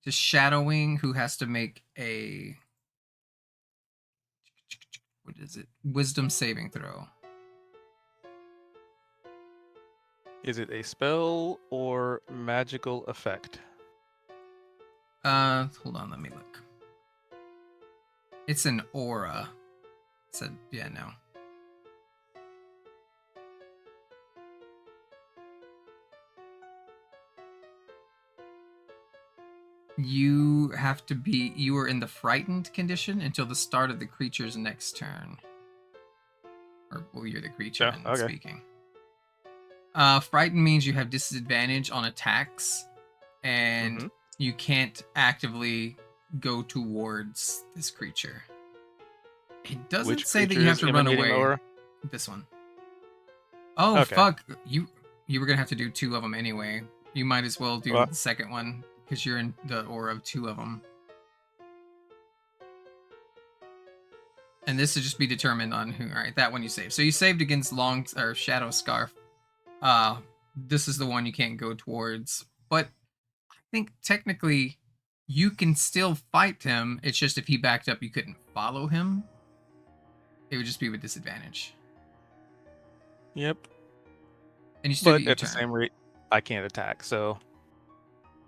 Speaker 3: to Shadowwing, who has to make a... what is it? Wisdom saving throw.
Speaker 5: Is it a spell or magical effect?
Speaker 3: Hold on, let me look. It's an aura. Yeah, no. You are in the frightened condition until the start of the creature's next turn. Or, well, you're the creature and speaking. Frightened means you have disadvantage on attacks, and you can't actively go towards this creature. It doesn't say that you have to run away.
Speaker 5: Aura?
Speaker 3: This one. Oh,
Speaker 5: okay.
Speaker 3: Fuck. You were going to have to do 2 of them anyway. You might as well do the second one, because you're in the aura of 2 of them. And this will just be determined on who. Alright, that one you saved. So you saved against Shadow Scarf. This is the one you can't go towards. But I think technically you can still fight him. It's just if he backed up, you couldn't follow him. It would just be with disadvantage.
Speaker 5: Yep.
Speaker 3: And you still
Speaker 5: But
Speaker 3: get your
Speaker 5: at the
Speaker 3: turn.
Speaker 5: same rate, I can't attack, so...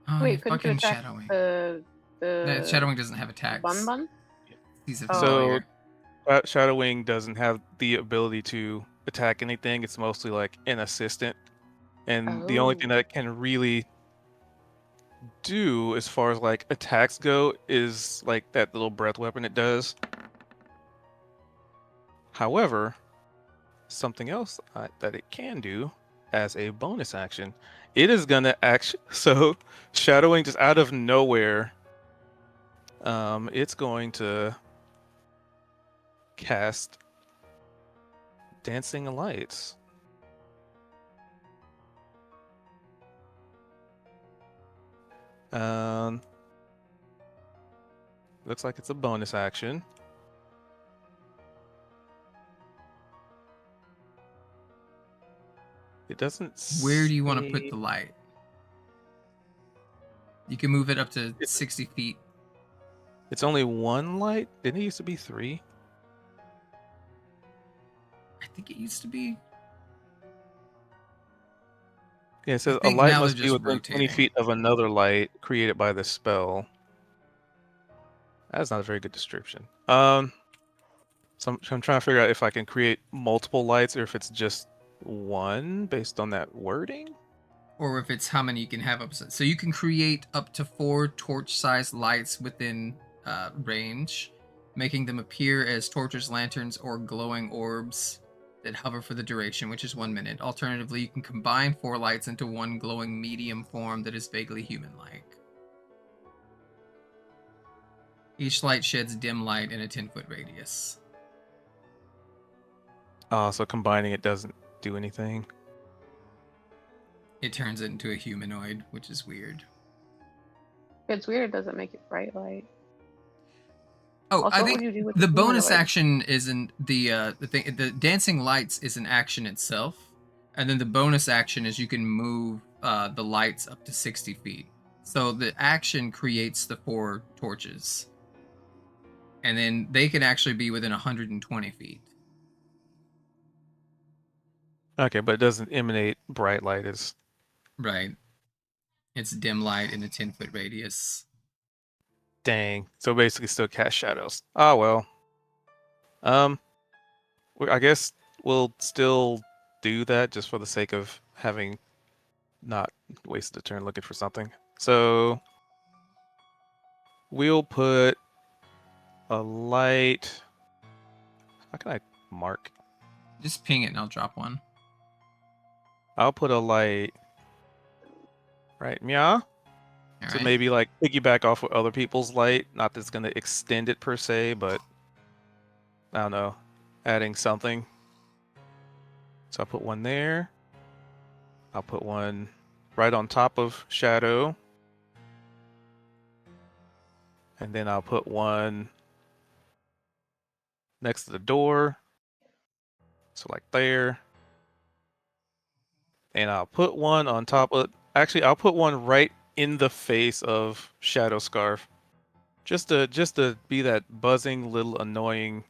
Speaker 3: Oh,
Speaker 2: Wait,
Speaker 3: you
Speaker 2: couldn't you
Speaker 3: fucking
Speaker 2: attack
Speaker 3: Shadowwing.
Speaker 2: the
Speaker 3: Shadowwing doesn't have attacks.
Speaker 2: Bun?
Speaker 3: He's a
Speaker 2: Oh.
Speaker 3: familiar.
Speaker 5: Shadowwing doesn't have the ability to attack anything. It's mostly like an assistant. And the only thing that it can really do as far as like attacks go is like that little breath weapon it does. However, something else that it can do as a bonus action, it is gonna so Shadowing just out of nowhere, it's going to cast Dancing Lights. Looks like it's a bonus action. It doesn't.
Speaker 3: Where do you want to
Speaker 5: say-
Speaker 3: put the light? You can move it up to
Speaker 5: It's-
Speaker 3: 60 feet.
Speaker 5: It's only one light. Didn't it used to be 3?
Speaker 3: I think it used to be.
Speaker 5: Yeah, it says a
Speaker 3: think
Speaker 5: light
Speaker 3: now
Speaker 5: must
Speaker 3: they're
Speaker 5: be
Speaker 3: just
Speaker 5: within 20
Speaker 3: rotating.
Speaker 5: feet of another light created by the spell. That's not a very good description. So I'm trying to figure out if I can create multiple lights or if it's just one based on that wording.
Speaker 3: Or if it's how many you can have up. So you can create up to 4 torch-sized lights within range, making them appear as torches, lanterns, or glowing orbs that hover for the duration, which is 1 minute. Alternatively, you can combine 4 lights into one glowing medium form that is vaguely human-like. Each light sheds dim light in a 10-foot radius.
Speaker 5: So combining it doesn't do anything.
Speaker 3: It turns it into a humanoid, which is weird.
Speaker 2: It's weird. It doesn't make it bright light.
Speaker 3: Oh,
Speaker 2: Also,
Speaker 3: I
Speaker 2: what
Speaker 3: think
Speaker 2: would you do with
Speaker 3: the
Speaker 2: the
Speaker 3: bonus
Speaker 2: humanoid?
Speaker 3: action isn't the thing. The dancing lights is an action itself, and then the bonus action is you can move the lights up to 60 feet. So the action creates the 4 torches, and then they can actually be within 120 feet.
Speaker 5: Okay, but it doesn't emanate bright light as
Speaker 3: Right. It's dim light in a 10-foot radius.
Speaker 5: dang. So basically still cast shadows. Ah well. I guess we'll still do that just for the sake of having not wasted a turn looking for something. So we'll put a light. How can I mark?
Speaker 3: Just ping it and I'll drop one.
Speaker 5: I'll put a light right, meow.
Speaker 3: All
Speaker 5: To
Speaker 3: right.
Speaker 5: maybe like piggyback off with other people's light. Not that it's gonna extend it per se, but I don't know, adding something. So I'll put one there. I'll put one right on top of Shadow. And then I'll put one next to the door. So like there. And I'll put one on top of, actually I'll put one right in the face of Shadow Scarf. Just to be that buzzing little annoying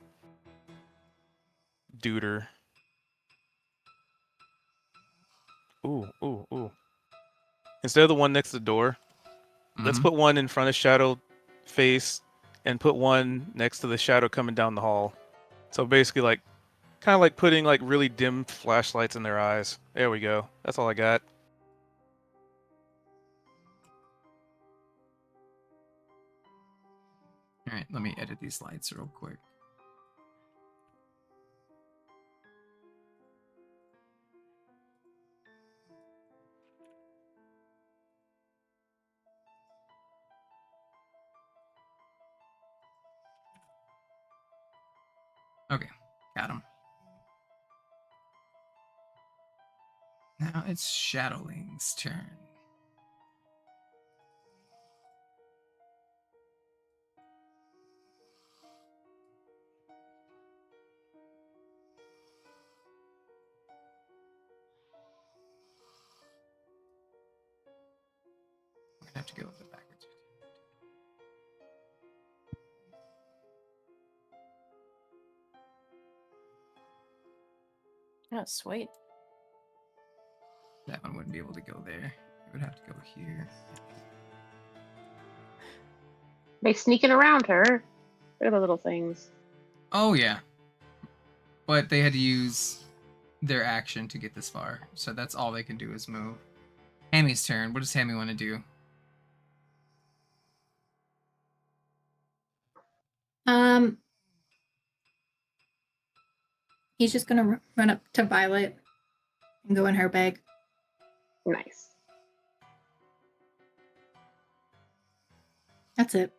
Speaker 5: duder. Ooh, ooh, ooh. Instead of the one next to the door, let's
Speaker 3: Mhm.
Speaker 5: put one in front of Shadow face and put one next to the Shadow coming down the hall. So basically like kind of like putting like really dim flashlights in their eyes. There we go. That's all I got.
Speaker 3: All right, let me edit these lights real quick. Okay, got him. Now it's Shadowling's turn. I'm gonna have to go with it backwards.
Speaker 6: Oh, sweet.
Speaker 3: That one wouldn't be able to go there. It would have to go here.
Speaker 2: They sneaking around her. They're the little things.
Speaker 3: Oh yeah, but they had to use their action to get this far, so that's all they can do is move. Hammy's turn. What does Hammy want to do?
Speaker 4: He's just gonna run up to Violet and go in her bag.
Speaker 2: Nice.
Speaker 4: That's it.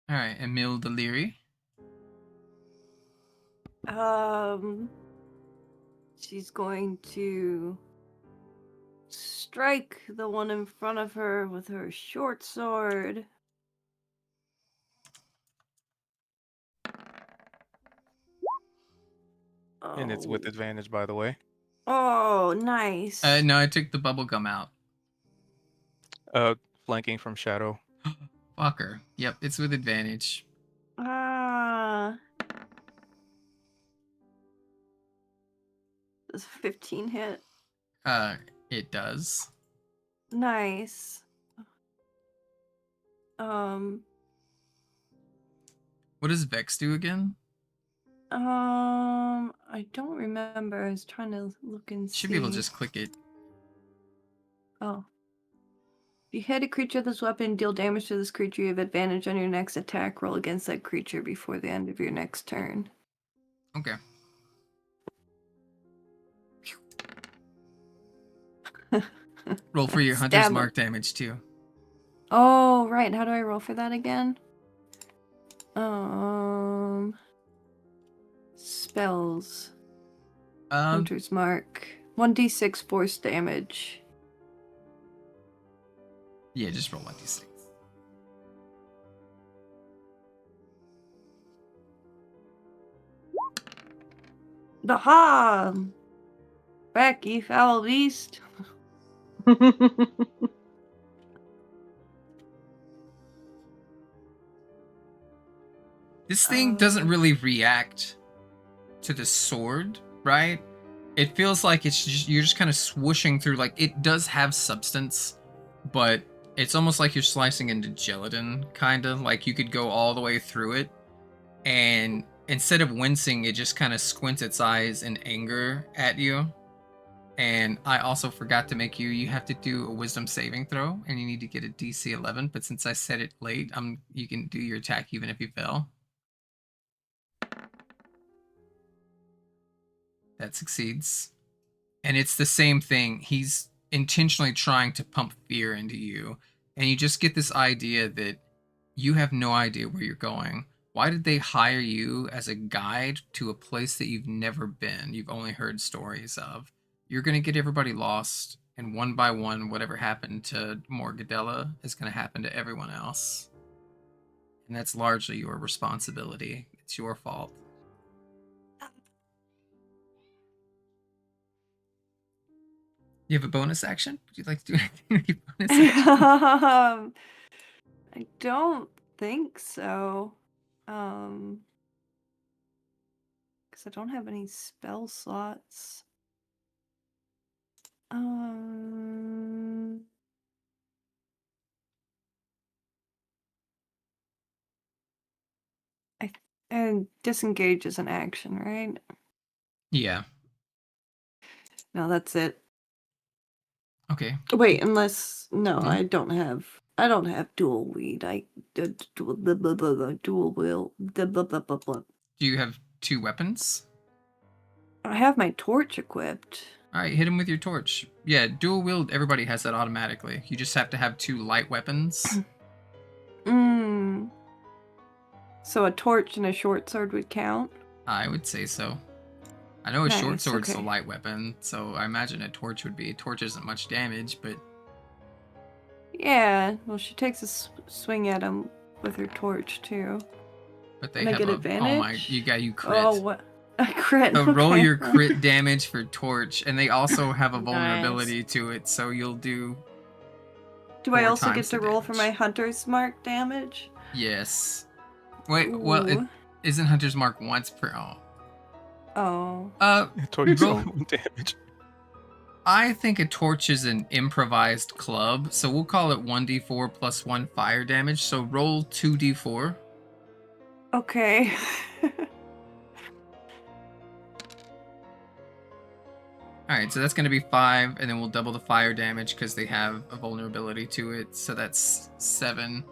Speaker 3: All right, Emil Deliri.
Speaker 1: She's going to strike the one in front of her with her short sword.
Speaker 5: And it's with advantage, by the way.
Speaker 1: Oh, nice.
Speaker 3: No, I took the bubble gum out.
Speaker 5: Flanking from shadow.
Speaker 3: Fucker. Yep, it's with advantage.
Speaker 1: Ah. Does a 15 hit?
Speaker 3: It does.
Speaker 1: Nice.
Speaker 3: What does Vex do again?
Speaker 1: I don't remember. I was trying to look and see.
Speaker 3: Should be able to just click it.
Speaker 1: Oh. If you hit a creature with this weapon, deal damage to this creature, you have advantage on your next attack roll against that creature before the end of your next turn.
Speaker 3: Okay. Roll for your Hunter's
Speaker 1: Stab
Speaker 3: Mark damage too.
Speaker 1: Oh, right. How do I roll for that again? Spells. Hunter's Mark. 1d6 force damage.
Speaker 3: Yeah, just roll 1d6.
Speaker 1: Aha! Back, ye foul beast.
Speaker 3: This thing doesn't really react to the sword, right? It feels like it's just, you're just kind of swooshing through. Like, it does have substance, but it's almost like you're slicing into gelatin, kind of. Like, you could go all the way through it, and instead of wincing, it just kind of squints its eyes in anger at you. And I also forgot to make you have to do a wisdom saving throw, and you need to get a DC 11, but since I said it late, you can do your attack even if you fail. That succeeds. And it's the same thing. He's intentionally trying to pump fear into you. And you just get this idea that you have no idea where you're going. Why did they hire you as a guide to a place that you've never been? You've only heard stories of. You're going to get everybody lost. And one by one, whatever happened to Morgadella is going to happen to everyone else. And that's largely your responsibility. It's your fault. You have a bonus action? Would you like to do anything with your bonus action?
Speaker 1: I don't think so. Because I don't have any spell slots. And disengage is an action, right?
Speaker 3: Yeah.
Speaker 1: No, that's it.
Speaker 3: Okay.
Speaker 1: Wait, unless no,
Speaker 3: Hmm?
Speaker 1: I don't have dual weed. Dual will.
Speaker 3: Do you have 2 weapons?
Speaker 1: I have my torch equipped.
Speaker 3: Alright, hit him with your torch. Yeah, dual wield, everybody has that automatically. You just have to have 2 light weapons.
Speaker 1: So a torch and a short sword would count?
Speaker 3: I would say so. I know a short
Speaker 1: Nice,
Speaker 3: sword's
Speaker 1: okay.
Speaker 3: a light weapon, so I imagine a torch would be. A torch isn't much damage, but
Speaker 1: Yeah, well, she takes a swing at him with her torch, too.
Speaker 3: they
Speaker 1: And I
Speaker 3: have
Speaker 1: get
Speaker 3: a...
Speaker 1: advantage?
Speaker 3: Oh my, you crit.
Speaker 1: Oh, what? A crit,
Speaker 3: So roll
Speaker 1: okay.
Speaker 3: your crit damage for torch, and they also have a vulnerability to it, so you'll do...
Speaker 1: Do I
Speaker 3: 4
Speaker 1: also get
Speaker 3: times
Speaker 1: to
Speaker 3: the
Speaker 1: roll for my
Speaker 3: damage.
Speaker 1: Hunter's Mark damage?
Speaker 3: Yes. Wait, well, it
Speaker 1: Ooh.
Speaker 3: isn't Hunter's Mark once per...
Speaker 1: Oh.
Speaker 5: Torch
Speaker 3: roll.
Speaker 5: damage.
Speaker 3: I think a torch is an improvised club, so we'll call it 1d4 plus 1 fire damage, so roll 2d4.
Speaker 1: Okay.
Speaker 3: Alright, so that's going to be 5, and then we'll double the fire damage because they have a vulnerability to it, so that's 7.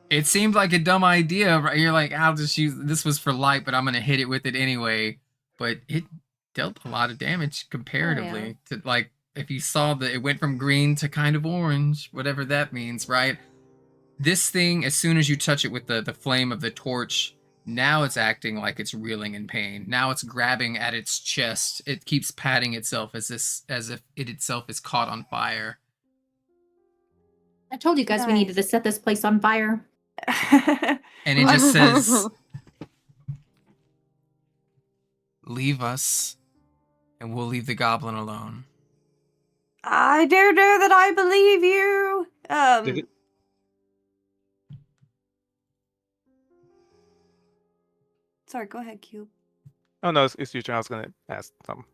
Speaker 3: It seemed like a dumb idea, right? You're like, I'll just use... This was for light, but I'm going to hit it with it anyway. But it dealt a lot of damage comparatively. To like, if you saw that it went from green to kind of orange, whatever that means, right? This thing, as soon as you touch it with the flame of the torch, now it's acting like it's reeling in pain. Now it's grabbing at its chest. It keeps patting itself as if it itself is caught on fire.
Speaker 4: I told you guys we needed to set this place on fire.
Speaker 3: And it just says, leave us, and we'll leave the goblin alone.
Speaker 1: I don't know that I believe you.
Speaker 5: Did it-
Speaker 1: Sorry, go ahead, Cube.
Speaker 5: Oh no, it's your turn. I was gonna ask something.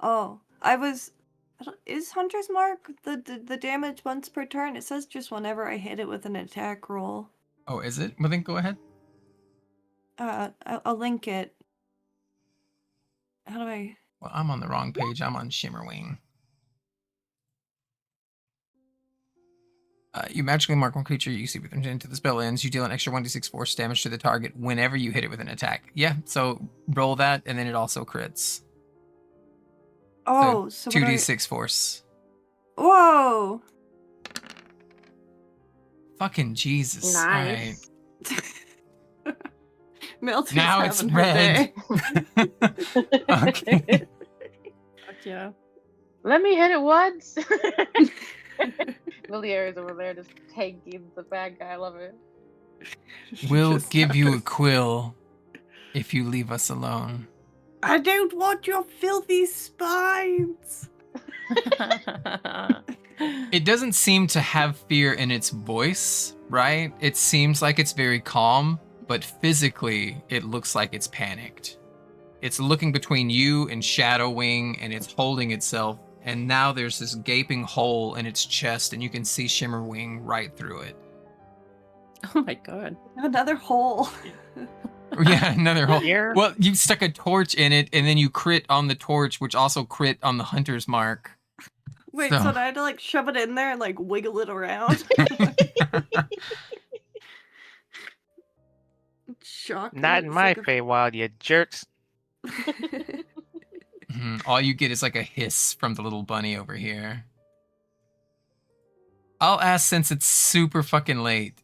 Speaker 1: Oh, is Hunter's Mark the damage once per turn? It says just whenever I hit it with an attack roll.
Speaker 3: Oh, is it? Well, then go ahead.
Speaker 1: I'll link it. How do I?
Speaker 3: Well, I'm on the wrong page. I'm on Shimmerwing. You magically mark one creature you see within until the spell ends. You deal an extra 1d6 force damage to the target whenever you hit it with an attack. Yeah, so roll that, and then it also crits.
Speaker 1: Oh, so what do I-
Speaker 3: 2d6 force.
Speaker 1: Whoa!
Speaker 3: Fucking Jesus.
Speaker 2: Nice.
Speaker 1: Milton's
Speaker 3: Now it's
Speaker 1: having her
Speaker 3: red.
Speaker 1: day.
Speaker 3: Okay.
Speaker 6: Fuck yeah.
Speaker 2: Let me hit it once. Villiers is over there just tanking the bad guy. I love it.
Speaker 3: We'll
Speaker 1: Just
Speaker 3: give you a
Speaker 1: started.
Speaker 3: quill if you leave us alone.
Speaker 1: I don't want your filthy spines.
Speaker 3: It doesn't seem to have fear in its voice, right? It seems like it's very calm, but physically it looks like it's panicked. It's looking between you and Shadowwing, and it's holding itself, and now there's this gaping hole in its chest, and you can see Shimmerwing right through it.
Speaker 6: Oh my god.
Speaker 1: Another hole.
Speaker 3: Yeah, another hole.
Speaker 7: Here.
Speaker 3: Well, you stuck a torch in it, and then you crit on the torch, which also crit on the hunter's mark.
Speaker 1: Wait,
Speaker 3: So-
Speaker 1: so I had to like shove it in there and like wiggle it around? Shock.
Speaker 7: Not in my Feywild, you jerks.
Speaker 3: Mhm. All you get is like a hiss from the little bunny over here. I'll ask, since it's super fucking late,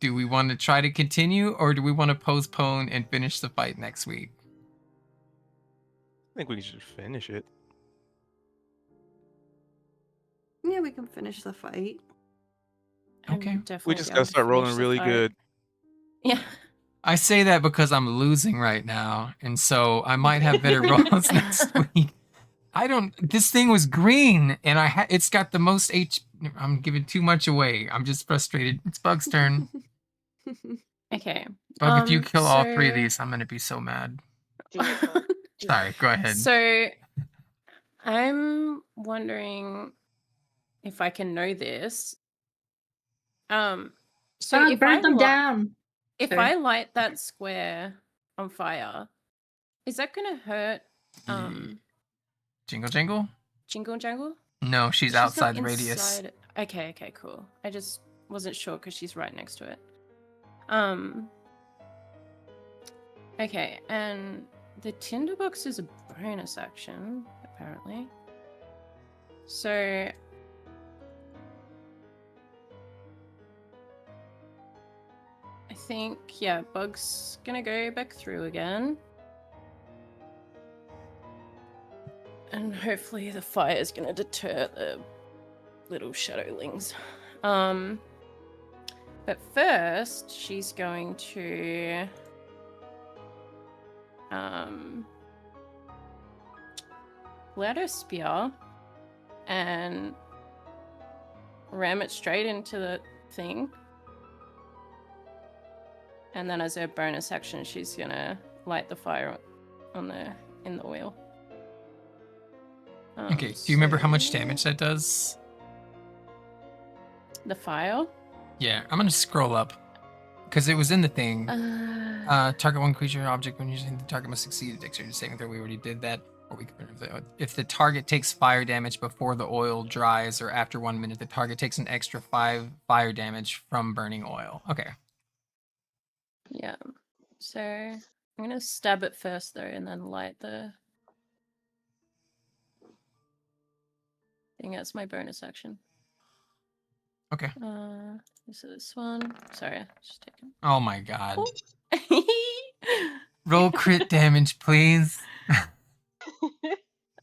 Speaker 3: do we want to try to continue, or do we want to postpone and finish the fight next week?
Speaker 5: I think we should finish it.
Speaker 1: Yeah, we can finish the fight.
Speaker 6: I'm
Speaker 3: Okay.
Speaker 6: definitely
Speaker 5: We just
Speaker 6: down
Speaker 5: gotta
Speaker 6: to
Speaker 5: start rolling
Speaker 6: finish the
Speaker 5: really
Speaker 6: fight.
Speaker 5: good.
Speaker 6: Yeah.
Speaker 3: I say that because I'm losing right now, and so I might have better rolls next week. I don't. This thing was green, and it's got the most H. I'm giving too much away. I'm just frustrated. It's Bug's turn.
Speaker 6: Okay.
Speaker 3: Bug, if you kill all three of
Speaker 6: so-
Speaker 3: these, I'm gonna be so mad.
Speaker 2: Do it, Bug.
Speaker 3: Sorry, go ahead.
Speaker 6: So I'm wondering if I can know this. So
Speaker 4: Bug,
Speaker 6: if I
Speaker 4: burn them down.
Speaker 6: if
Speaker 4: Sorry.
Speaker 6: I light that square on fire, is that gonna hurt
Speaker 3: Jingle, jingle.
Speaker 6: Jingle and Jangle?
Speaker 3: No, she's
Speaker 6: not
Speaker 3: outside the radius.
Speaker 6: inside- Okay, cool. I just wasn't sure because she's right next to it. Okay, and the tinderbox is a bonus action, apparently. So I think, yeah, Bug's gonna go back through again. And hopefully the fire is gonna deter the little shadowlings. But first, she's going to pull out her spear and ram it straight into the thing. And then as her bonus action, she's gonna light the fire in the oil.
Speaker 3: Okay, do you remember how much
Speaker 6: so-
Speaker 3: damage that does?
Speaker 6: The fire?
Speaker 3: Yeah, I'm gonna scroll up because it was in the thing. Target one creature or object when using the target must succeed a dexterity saving throw. We already did that. Or if the target takes fire damage before the oil dries or after 1 minute, the target takes an extra 5 fire damage from burning oil. Okay.
Speaker 6: Yeah. So I'm gonna stab it first though, and then light the thing as my bonus action.
Speaker 3: Okay.
Speaker 6: So this one. Sorry, just taking.
Speaker 3: Oh my god.
Speaker 6: Oh.
Speaker 3: Roll crit damage, please.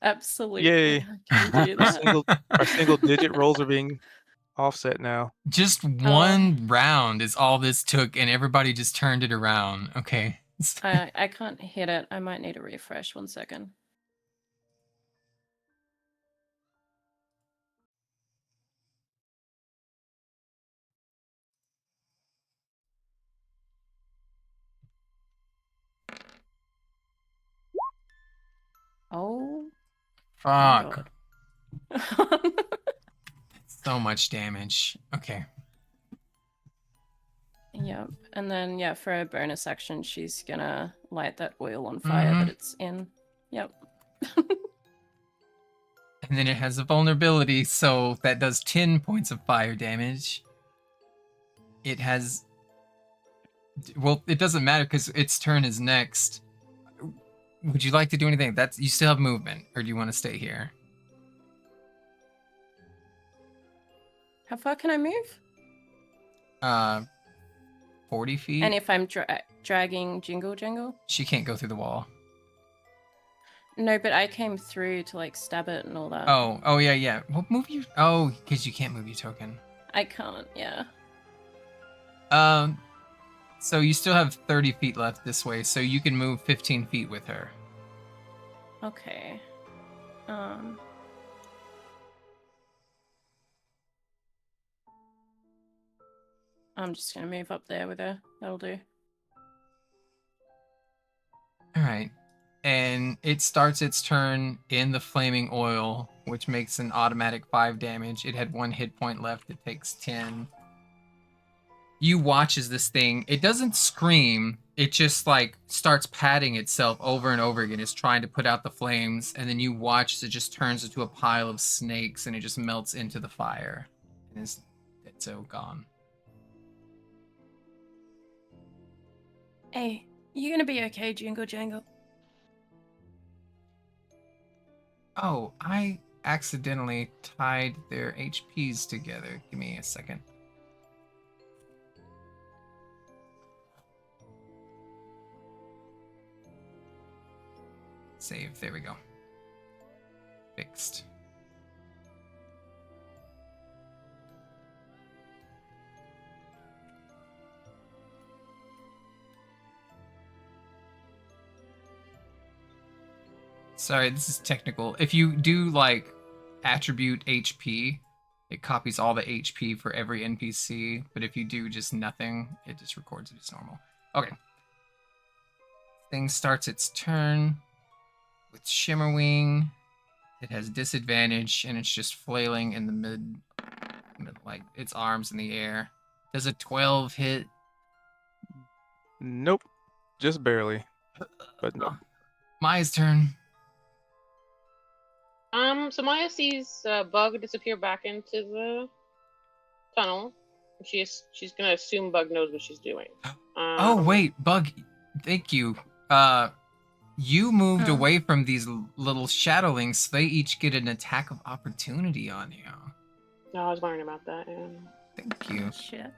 Speaker 6: Absolutely.
Speaker 5: Yay.
Speaker 6: I can do that.
Speaker 5: Our single digit rolls are being offset now.
Speaker 3: Just one round is all this took, and everybody just turned it around. Okay.
Speaker 6: I can't hit it. I might need a refresh. 1 second. Oh my
Speaker 3: Fuck.
Speaker 6: god.
Speaker 3: So much damage. Okay.
Speaker 6: Yep. And then, yeah, for a bonus action, she's gonna light that oil on fire that it's in. Yep.
Speaker 3: And then it has a vulnerability, so that does 10 points of fire damage. It has... Well, it doesn't matter because its turn is next. Would you like to do anything? You still have movement, or do you want to stay here?
Speaker 6: How far can I move?
Speaker 3: 40 feet?
Speaker 6: And if I'm dragging Jangle?
Speaker 3: She can't go through the wall.
Speaker 6: No, but I came through to, like, stab it and all that.
Speaker 3: Oh, yeah. Well, move your... Oh, because you can't move your token.
Speaker 6: I can't, yeah.
Speaker 3: So you still have 30 feet left this way, so you can move 15 feet with her.
Speaker 6: Okay. I'm just gonna move up there with her. That'll do.
Speaker 3: Alright. And it starts its turn in the flaming oil, which makes an automatic 5 damage. It had 1 hit point left. It takes 10. You watch as this thing, it doesn't scream. It just, like, starts patting itself over and over again. It's trying to put out the flames. And then you watch as it just turns into a pile of snakes and it just melts into the fire. And it's so gone.
Speaker 6: Hey, you gonna be okay, Jangle?
Speaker 3: Oh, I accidentally tied their HPs together. Give me a second. Save. There we go. Fixed. Sorry, this is technical. If you do, like, attribute HP, it copies all the HP for every NPC, but if you do just nothing, it just records it as normal. Okay. Thing starts its turn with Shimmerwing. It has disadvantage, and it's just flailing in the mid, like, its arms in the air. Does a 12 hit?
Speaker 5: Nope. Just barely. But no.
Speaker 3: Maya's turn.
Speaker 2: So Maya sees Bug disappear back into the tunnel. She's gonna assume Bug knows what she's doing.
Speaker 3: Oh wait, Bug, thank you. You moved away from these little shadowlings. They each get an attack of opportunity on you.
Speaker 2: No, I was wondering about that. Yeah.
Speaker 3: Thank you.
Speaker 6: Shit.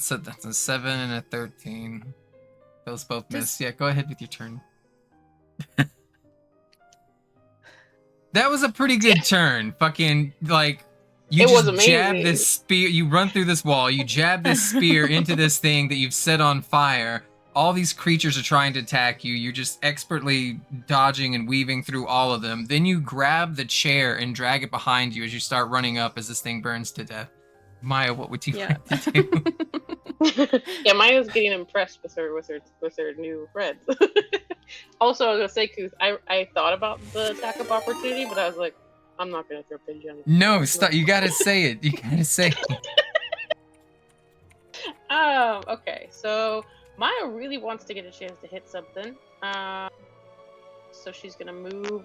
Speaker 3: So that's a 7 and a 13. Those both miss. Yeah, go ahead with your turn. That was a pretty good turn. Fucking, like, you just jab this spear, you run through this wall, you jab this spear into this thing that you've set on fire. All these creatures are trying to attack you. You're just expertly dodging and weaving through all of them. Then you grab the chair and drag it behind you as you start running up as this thing burns to death. Maya, what would you like to do?
Speaker 2: Yeah, Maya's getting impressed with her new friends. Also, I was gonna say, Kuth, I thought about the attack of opportunity, but I was like, I'm not gonna throw Pidgey on the
Speaker 3: No, stop! You gotta say it. You gotta say it.
Speaker 2: Okay, so Maya really wants to get a chance to hit something. So she's gonna move.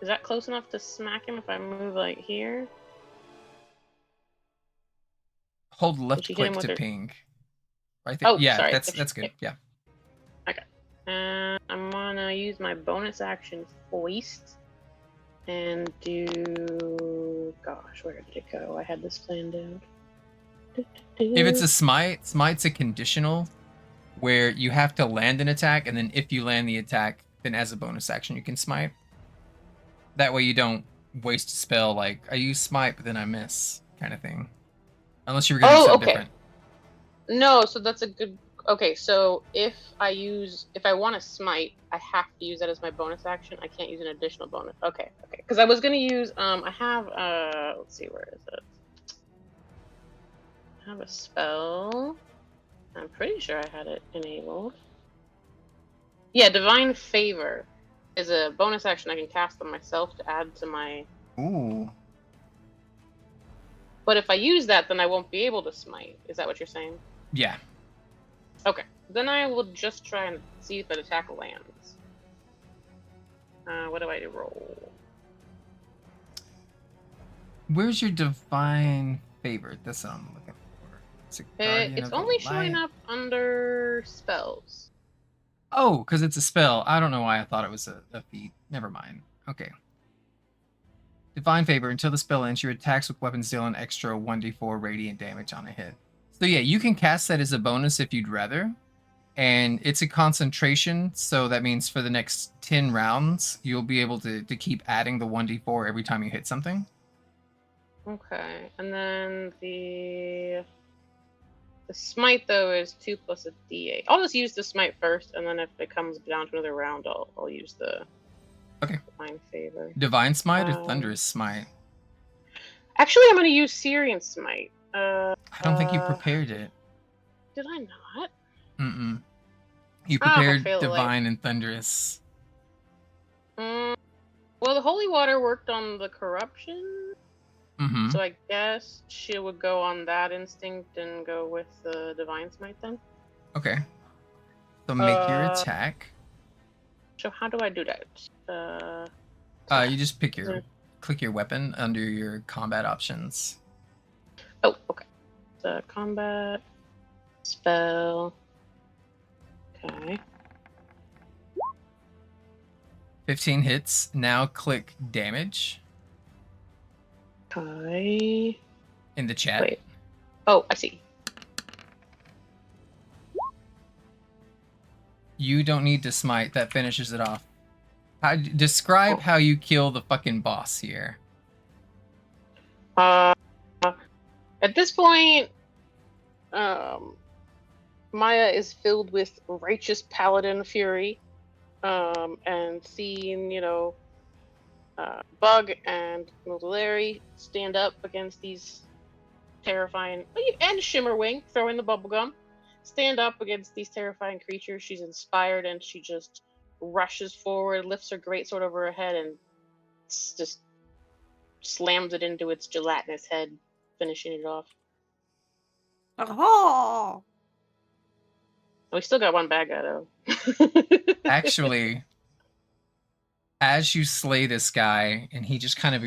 Speaker 2: Is that close enough to smack him if I move like here?
Speaker 3: Hold left click to ping. Right there.
Speaker 2: Oh,
Speaker 3: yeah,
Speaker 2: sorry.
Speaker 3: that's good. Yeah.
Speaker 2: Okay. I'm gonna use my bonus action Foist and do. Gosh, where did it go? I had this planned out.
Speaker 3: If it's a smite, smite's a conditional where you have to land an attack, and then if you land the attack, then as a bonus action you can smite. That way you don't waste a spell like I use smite but then I miss kind of thing. Unless you were gonna do something different.
Speaker 2: No, so that's a good. okay, so if I want to smite, I have to use that as my bonus action. I can't use an additional bonus. Okay. Because I was gonna use I have let's see, where is it? I have a spell. I'm pretty sure I had it enabled. Yeah, Divine Favor is a bonus action I can cast on myself to add to my.
Speaker 3: Ooh.
Speaker 2: But if I use that, then I won't be able to smite. Is that what you're saying?
Speaker 3: Yeah.
Speaker 2: Okay. Then I will just try and see if that attack lands. What do I do? Roll.
Speaker 3: Where's your divine favor? That's what I'm looking for. It's,
Speaker 2: It's only showing up under spells.
Speaker 3: Oh, because it's a spell. I don't know why I thought it was a feat. Never mind. Okay. Divine favor. Until the spell ends, your attacks with weapons deal an extra 1d4 radiant damage on a hit. So yeah, you can cast that as a bonus if you'd rather. And it's a concentration, so that means for the next 10 rounds, you'll be able to keep adding the 1d4 every time you hit something.
Speaker 2: Okay, and then the smite though is 2 plus a d8. I'll just use the smite first, and then if it comes down to another round, I'll use the divine favor.
Speaker 3: Divine smite or thunderous smite?
Speaker 2: Actually, I'm going to use Syrian smite.
Speaker 3: I don't think you prepared it.
Speaker 2: Did I not?
Speaker 3: Mm-mm. You
Speaker 2: I
Speaker 3: prepared
Speaker 2: feel
Speaker 3: divine and thunderous.
Speaker 2: Well, the holy water worked on the corruption.
Speaker 3: Mm-hmm.
Speaker 2: So I guess she would go on that instinct and go with the divine smite then.
Speaker 3: Okay. So make your attack.
Speaker 2: So how do I do that?
Speaker 3: You just click your weapon under your combat options.
Speaker 2: Oh, okay. The combat spell. Okay.
Speaker 3: 15 hits. Now click damage
Speaker 2: Okay.
Speaker 3: in the chat.
Speaker 2: Wait. Oh, I see.
Speaker 3: You don't need to smite. That finishes it off. Describe how you kill the fucking boss here.
Speaker 2: At this point, Maya is filled with righteous paladin fury, and seeing, Bug and Mildalari stand up against these terrifying, and Shimmerwing throwing the bubblegum, stand up against these terrifying creatures. She's inspired, and she just rushes forward, lifts her greatsword over her head, and just slams it into its gelatinous head, finishing it off.
Speaker 1: Oh!
Speaker 2: We still got one bad guy though.
Speaker 3: Actually, as you slay this guy and he just kind of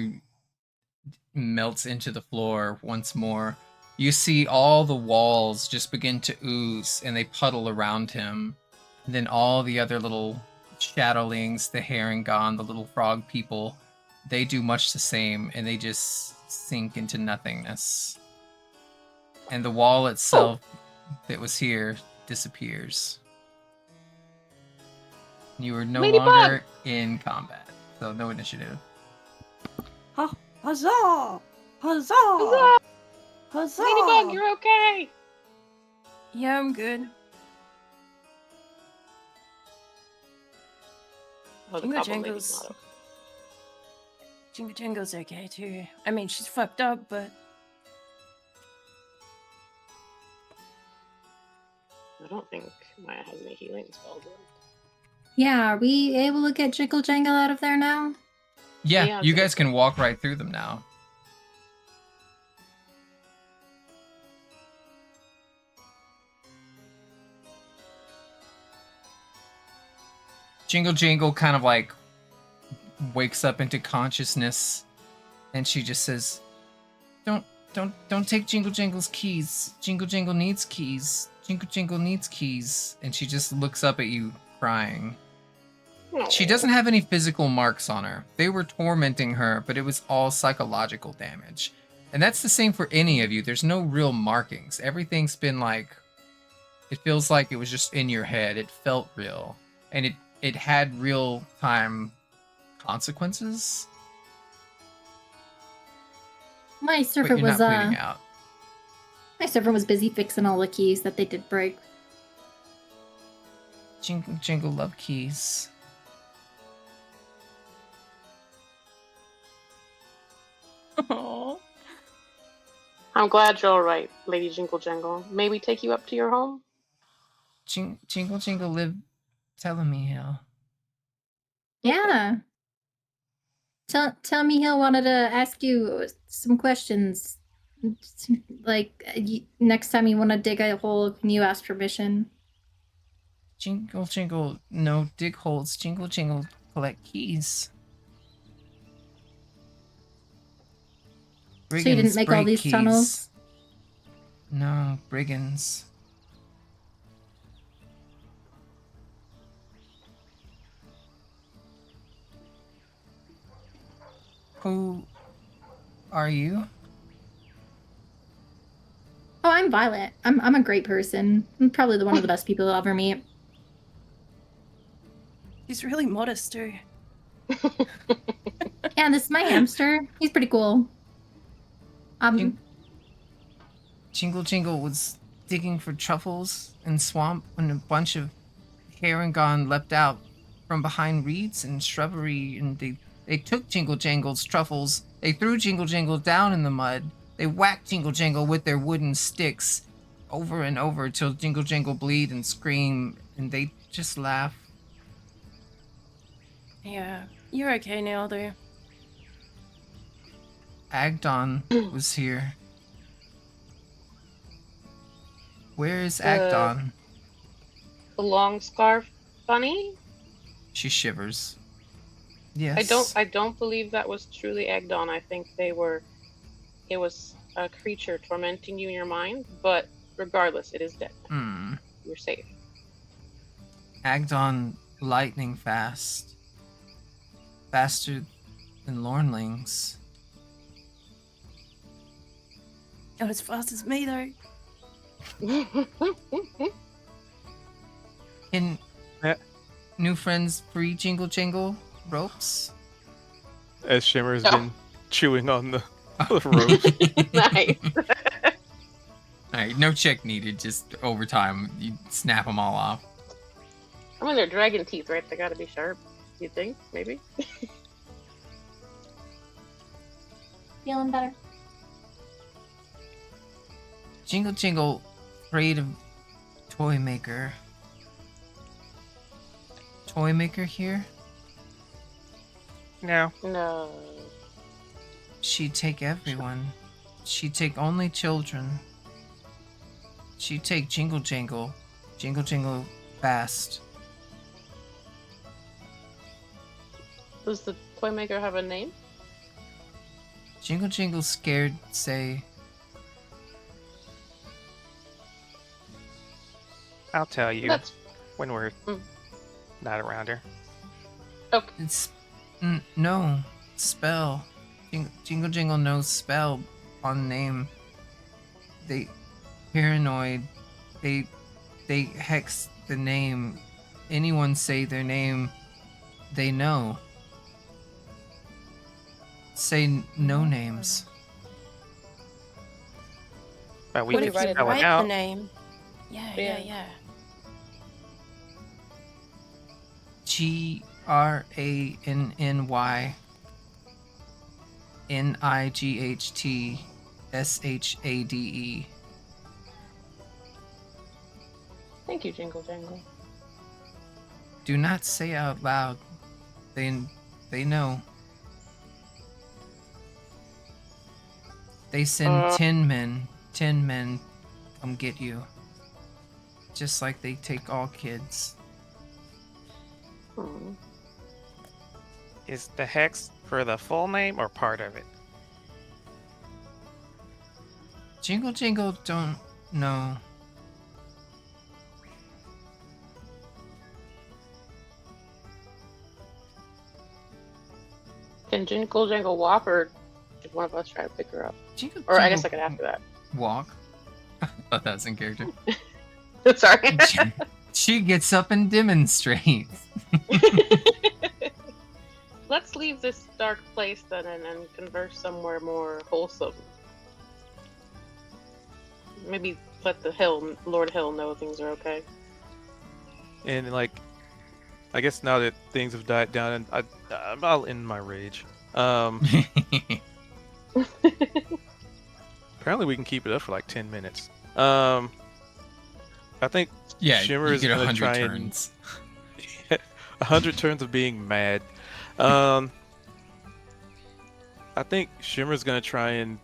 Speaker 3: melts into the floor once more, you see all the walls just begin to ooze and they puddle around him. And then all the other little shadowlings, the Harengon, the little frog people, they do much the same and they just sink into nothingness. And the wall itself that was here disappears. You are no longer in combat, so no initiative.
Speaker 1: Huzzah! Huzzah!
Speaker 2: Huzzah!
Speaker 1: Huzzah!
Speaker 2: Ladybug, you're okay!
Speaker 6: Yeah, I'm good.
Speaker 2: Oh, the
Speaker 6: Jingle
Speaker 2: goblin lady's
Speaker 6: Jangle's-
Speaker 2: not okay.
Speaker 6: Jingle's okay too. I mean, she's fucked up, but
Speaker 2: I don't think Maya has any healing spells.
Speaker 4: Yeah, are we able to get Jangle out of there now?
Speaker 3: Yeah,
Speaker 2: Yeah,
Speaker 3: you
Speaker 2: it's a
Speaker 3: guys can walk right through them now. Jingle kind of like wakes up into consciousness and she just says, Don't take Jingle's keys. Jingle needs keys. Jingle needs keys. And she just looks up at you crying. She doesn't have any physical marks on her. They were tormenting her, but it was all psychological damage. And that's the same for any of you. There's no real markings. Everything's been like, it feels like it was just in your head. It felt real. And it had real time consequences.
Speaker 4: My
Speaker 3: But
Speaker 4: servant
Speaker 3: you're
Speaker 4: was
Speaker 3: not bleeding out.
Speaker 4: my servant was busy fixing all the keys that they did break.
Speaker 3: Jingle Jingle love keys.
Speaker 1: Oh.
Speaker 2: I'm glad you're all right, Lady Jingle Jangle. May we take you up to your home?
Speaker 3: Jingle Jingle live telling me Hill.
Speaker 4: Yeah. Tell me, Hill wanted to ask you some questions. Like, next time you want to dig a hole, can you ask permission?
Speaker 3: Jingle Jingle no dig holes. Jingle Jingle collect keys.
Speaker 4: So you didn't make all
Speaker 3: break
Speaker 4: these
Speaker 3: keys.
Speaker 4: tunnels?
Speaker 3: No, brigands. Who are you?
Speaker 4: Oh, I'm Violet. I'm a great person. I'm probably one of the best people you'll ever meet.
Speaker 6: He's really modest too.
Speaker 4: Yeah, this is my hamster. He's pretty cool.
Speaker 3: Jingle Jingle was digging for truffles in swamp when a bunch of Harengon leapt out from behind reeds and shrubbery, and they took Jingle Jangle's truffles. They threw Jingle Jangle down in the mud. They whacked Jingle Jangle with their wooden sticks over and over till Jingle Jangle bleed and scream, and they just laugh.
Speaker 6: Yeah, you're okay now though.
Speaker 3: Agdon was here. Where is Agdon?
Speaker 2: The long scarf bunny?
Speaker 3: She shivers. Yes.
Speaker 2: I don't believe that was truly Agdon. I think it was a creature tormenting you in your mind, but regardless, it is dead. You're safe.
Speaker 3: Agdon lightning fast. Faster than Lornlings.
Speaker 6: Not as fast as me though.
Speaker 3: Can
Speaker 5: Yeah.
Speaker 3: new friends free Jingle Jangle ropes?
Speaker 5: As Shimmer's
Speaker 2: Oh.
Speaker 5: been chewing on the rope.
Speaker 2: Nice.
Speaker 3: Alright, no check needed, just over time. You snap them all off.
Speaker 2: I mean, they're dragon teeth, right? They gotta be sharp. You think? Maybe?
Speaker 4: Feeling better?
Speaker 3: Jingle Jingle, afraid of Toy Maker. Toy Maker here?
Speaker 7: No.
Speaker 2: No.
Speaker 3: She'd take everyone. She'd take only children. She'd take Jingle Jangle. Jingle Jingle fast.
Speaker 2: Does the toy maker have a name?
Speaker 3: Jingle Jingle scared say,
Speaker 7: I'll tell you
Speaker 2: That's
Speaker 7: when we're
Speaker 2: Mm.
Speaker 7: not around her.
Speaker 2: okay.
Speaker 3: it's no spell. Jingle Jingle knows spell on name. They paranoid. They hex the name. Anyone say their name, they know. Say no names.
Speaker 7: But we
Speaker 6: What
Speaker 7: can
Speaker 6: if you
Speaker 7: spell it
Speaker 6: write the
Speaker 7: out.
Speaker 6: name? Yeah, yeah,
Speaker 2: Yeah.
Speaker 6: yeah.
Speaker 3: GRANNY NIGHTSHADE.
Speaker 2: Thank you, Jingle Jangle.
Speaker 3: Do not say out loud. They know. They send 10 men. 10 men come get you. Just like they take all kids.
Speaker 2: Hmm.
Speaker 7: Is the hex for the full name or part of it?
Speaker 3: Jingle Jingle don't know.
Speaker 2: Can Jingle Jangle walk, or did one of us try to pick her up?
Speaker 3: Jingle
Speaker 2: Or I guess
Speaker 3: Jingle
Speaker 2: I could after that.
Speaker 3: walk. I thought that was in character.
Speaker 2: Sorry.
Speaker 3: She gets up and demonstrates.
Speaker 2: Let's leave this dark place then and converse somewhere more wholesome. Maybe let the Lord Hill know things are okay.
Speaker 5: And like, I guess now that things have died down, and I'll end my rage. Apparently we can keep it up for like 10 minutes. I think
Speaker 3: Yeah,
Speaker 5: Shimmer
Speaker 3: you
Speaker 5: is
Speaker 3: get
Speaker 5: gonna
Speaker 3: 100
Speaker 5: try
Speaker 3: turns.
Speaker 5: and 100 turns of being mad. I think Shimmer's gonna try and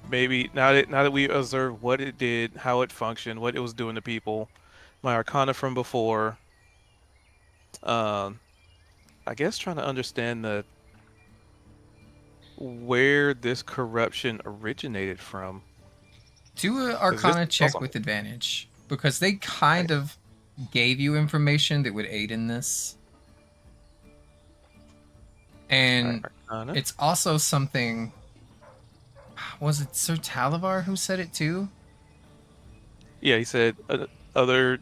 Speaker 5: maybe now that we observe what it did, how it functioned, what it was doing to people, my Arcana from before. Um, I guess trying to understand where this corruption originated from.
Speaker 3: Do an
Speaker 5: 'Cause this
Speaker 3: Arcana
Speaker 5: is
Speaker 3: check
Speaker 5: also
Speaker 3: with advantage because they kind of gave you information that would aid in this. And
Speaker 5: Arcana.
Speaker 3: it's also something. Was it Sir Talavar who said it too?
Speaker 5: Yeah, he said other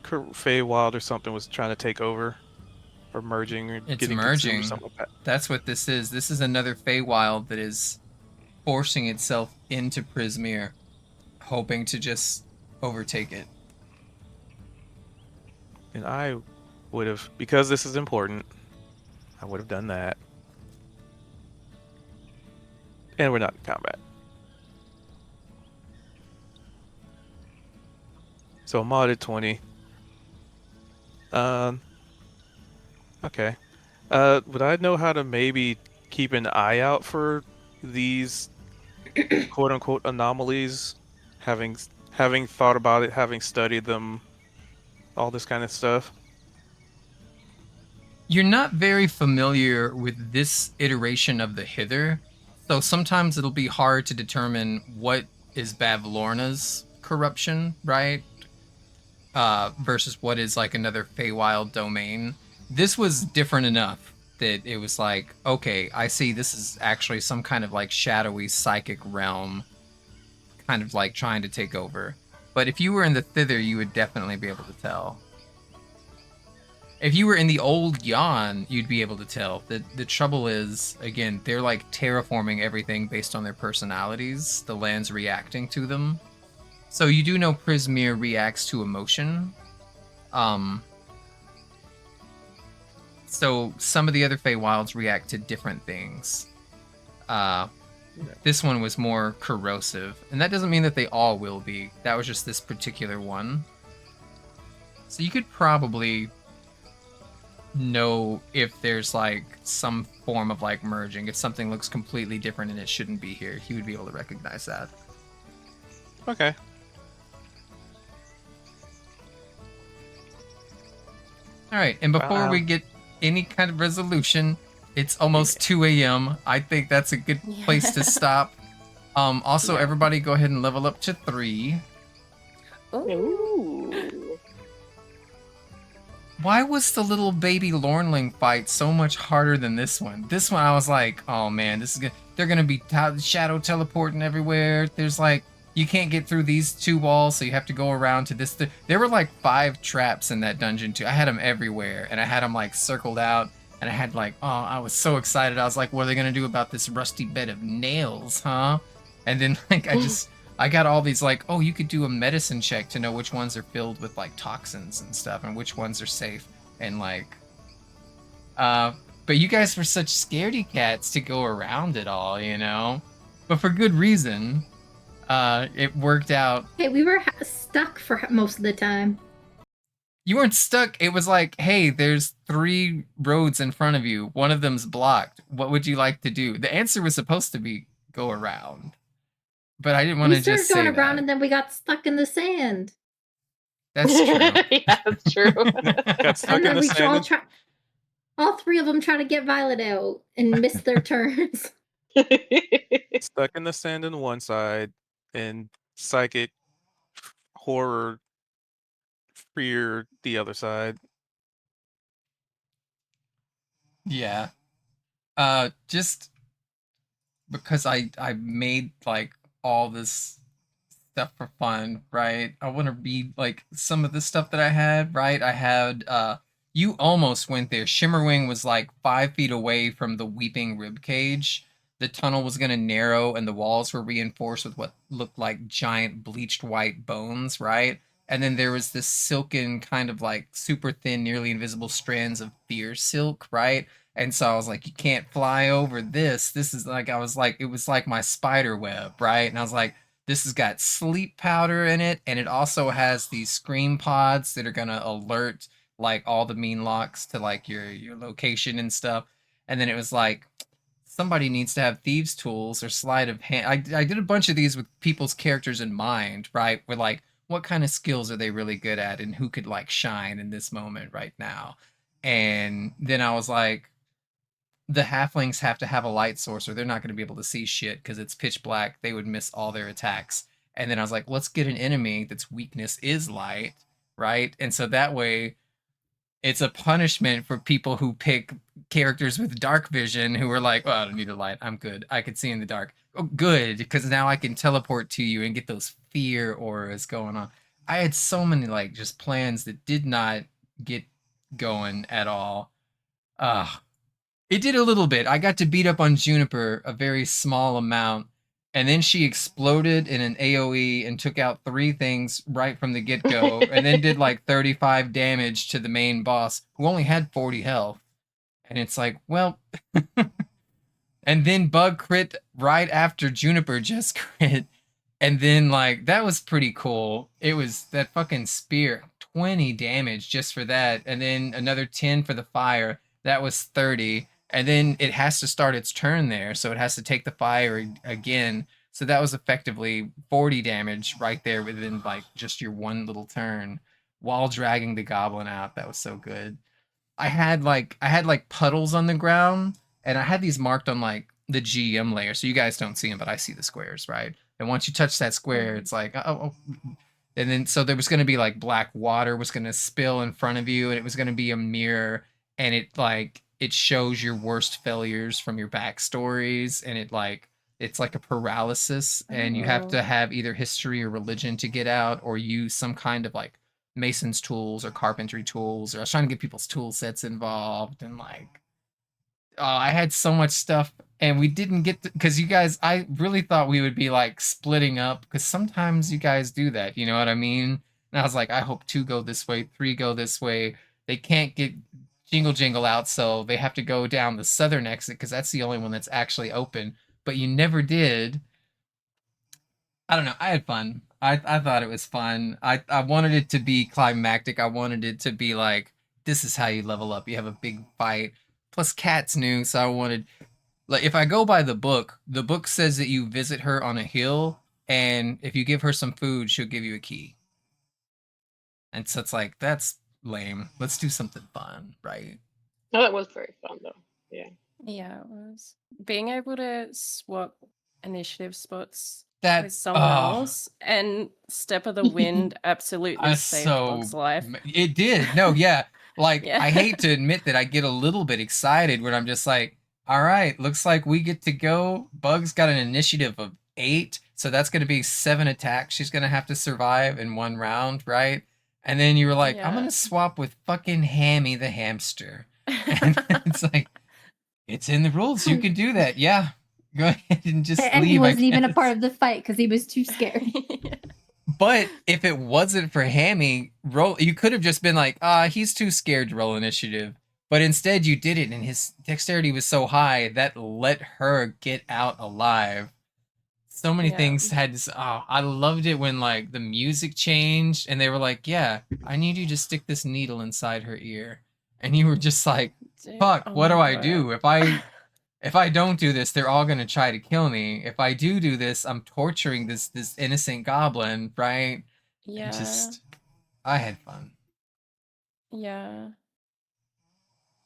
Speaker 5: Feywild or something was trying to take over, or merging, or
Speaker 3: It's
Speaker 5: getting consumed, or
Speaker 3: merging.
Speaker 5: something like that.
Speaker 3: That's what this is. This is another Feywild that is forcing itself into Prismere, hoping to just overtake it.
Speaker 5: And I would have, because this is important, I would have done that. And we're not in combat. So modded 20. Okay. Would I know how to maybe keep an eye out for these quote unquote anomalies? Having thought about it, having studied them, all this kind of stuff.
Speaker 3: You're not very familiar with this iteration of the Hither, so sometimes it'll be hard to determine what is Bavlorna's corruption, right? Versus what is like another Feywild domain. This was different enough that it was like, okay, I see this is actually some kind of like shadowy psychic realm, kind of like trying to take over. But if you were in the Thither, you would definitely be able to tell. If you were in the old Yon, you'd be able to tell. The trouble is, again, they're like terraforming everything based on their personalities, the lands reacting to them. So you do know Prismere reacts to emotion. So some of the other Feywilds react to different things. This one was more corrosive. And that doesn't mean that they all will be. That was just this particular one. So you could probably know if there's like some form of like merging. If something looks completely different and it shouldn't be here, he would be able to recognize that.
Speaker 5: Okay.
Speaker 3: All right, and before we get any kind of resolution, it's almost 2 a.m. I think that's a good place to stop. Also, everybody go ahead and level up to 3.
Speaker 2: Ooh.
Speaker 3: Why was the little baby Lornling fight so much harder than this one? This one, I was like, oh man, this is good. They're gonna be shadow teleporting everywhere. There's like, you can't get through these 2 walls, so you have to go around to this. There were like 5 traps in that dungeon too. I had them everywhere, and I had them like circled out, and I had like, oh, I was so excited. I was like, what are they gonna do about this rusty bed of nails, huh? And then like, I got all these like, oh, you could do a medicine check to know which ones are filled with like toxins and stuff and which ones are safe. And like, but you guys were such scaredy cats to go around it all, you know? But for good reason. It worked out.
Speaker 4: Hey, we were stuck for most of the time.
Speaker 3: You weren't stuck. It was like, hey, there's 3 roads in front of you. One of them's blocked. What would you like to do? The answer was supposed to be go around. But I didn't want to just say
Speaker 4: We started going around
Speaker 3: that.
Speaker 4: and then we got stuck in the sand.
Speaker 3: That's true.
Speaker 2: Yeah, that's true.
Speaker 5: Got stuck
Speaker 4: And
Speaker 5: in
Speaker 4: then
Speaker 5: the sand.
Speaker 4: all 3 of them try to get Violet out and miss their turns.
Speaker 5: Stuck in the sand on one side, and psychic horror fear the other side.
Speaker 3: Yeah. Just because I made like all this stuff for fun, right? I want to read like some of the stuff that I had, right? I had you almost went there. Shimmerwing was like 5 feet away from the weeping ribcage. The tunnel was going to narrow and the walls were reinforced with what looked like giant bleached white bones, right? and then there was this silken kind of like super thin, nearly invisible strands of fear silk, right? And so I was like, you can't fly over this. This is like, I was like, it was like my spider web, right? And I was like, this has got sleep powder in it, and it also has these scream pods that are gonna alert like all the mean locks to like your location and stuff. And then it was like, somebody needs to have thieves tools or sleight of hand. I did a bunch of these with people's characters in mind, right? With like, what kind of skills are they really good at, and who could like shine in this moment right now? And then I was like, the halflings have to have a light source or they're not going to be able to see shit because it's pitch black. They would miss all their attacks. And then I was like, let's get an enemy that's weakness is light, right? And so that way it's a punishment for people who pick characters with dark vision who are like, well, I don't need a light. I'm good. I can see in the dark. Oh, good, because now I can teleport to you and get those fear auras going on. I had so many like just plans that did not get going at all. It did a little bit. I got to beat up on Juniper a very small amount, and then she exploded in an AoE and took out 3 things right from the get-go, and then did like 35 damage to the main boss, who only had 40 health. And it's like, well... and then Bug crit right after Juniper just crit, and then, like, that was pretty cool. It was that fucking spear, 20 damage just for that, and then another 10 for the fire. That was 30. And then it has to start its turn there, so it has to take the fire again. So that was effectively 40 damage right there within, like, just your one little turn while dragging the goblin out. That was so good. I had like puddles on the ground, and I had these marked on like the GM layer, so you guys don't see them, but I see the squares, right? And once you touch that square, it's like, oh. And then so there was going to be like black water was going to spill in front of you, and it was going to be a mirror, and it shows your worst failures from your backstories, and it's like a paralysis, and you have to have either history or religion to get out, or use some kind of like mason's tools or carpentry tools, or I was trying to get people's tool sets involved, and like, oh, I had so much stuff, and we didn't get because you guys, I really thought we would be like splitting up, because sometimes you guys do that, you know what I mean? And I was like, I hope 2 go this way, 3 go this way. They can't get Jingle out, so they have to go down the southern exit because that's the only one that's actually open. But you never did. I don't know. I had fun. I thought it was fun. I wanted it to be climactic. I wanted it to be like, this is how you level up. You have a big fight. Plus, Cat's new, so I wanted, like, if I go by the book says that you visit her on a hill, and if you give her some food, she'll give you a key. And so it's like, that's lame. Let's do something fun, right?
Speaker 2: No, that was very fun though. Yeah.
Speaker 6: Yeah, it was. Being able to swap initiative spots
Speaker 3: That
Speaker 6: with someone else and Step of the Wind absolutely saved Bug's life.
Speaker 3: It did. No, yeah. Like,
Speaker 6: Yeah.
Speaker 3: I hate to admit that I get a little bit excited when I'm just like, all right, looks like we get to go. Bug's got an initiative of 8, so that's going to be 7 attacks she's going to have to survive in 1 round, right? And then you were like, I'm going to swap with fucking Hammy the hamster. And it's like, it's in the rules. You can do that. Yeah. Go ahead and just
Speaker 4: and
Speaker 3: leave.
Speaker 4: he wasn't even a part of the fight because he was too scared.
Speaker 3: But if it wasn't for Hammy, you could have just been like, he's too scared to roll initiative. But instead you did it, and his dexterity was so high that let her get out alive. So many things had this. Oh, I loved it when like the music changed and they were like, yeah, I need you to stick this needle inside her ear. And you were just like, fuck, what do I do? If I don't do this, they're all gonna try to kill me. If I do this, I'm torturing this innocent goblin, right?
Speaker 6: Yeah.
Speaker 3: And I had fun.
Speaker 6: Yeah.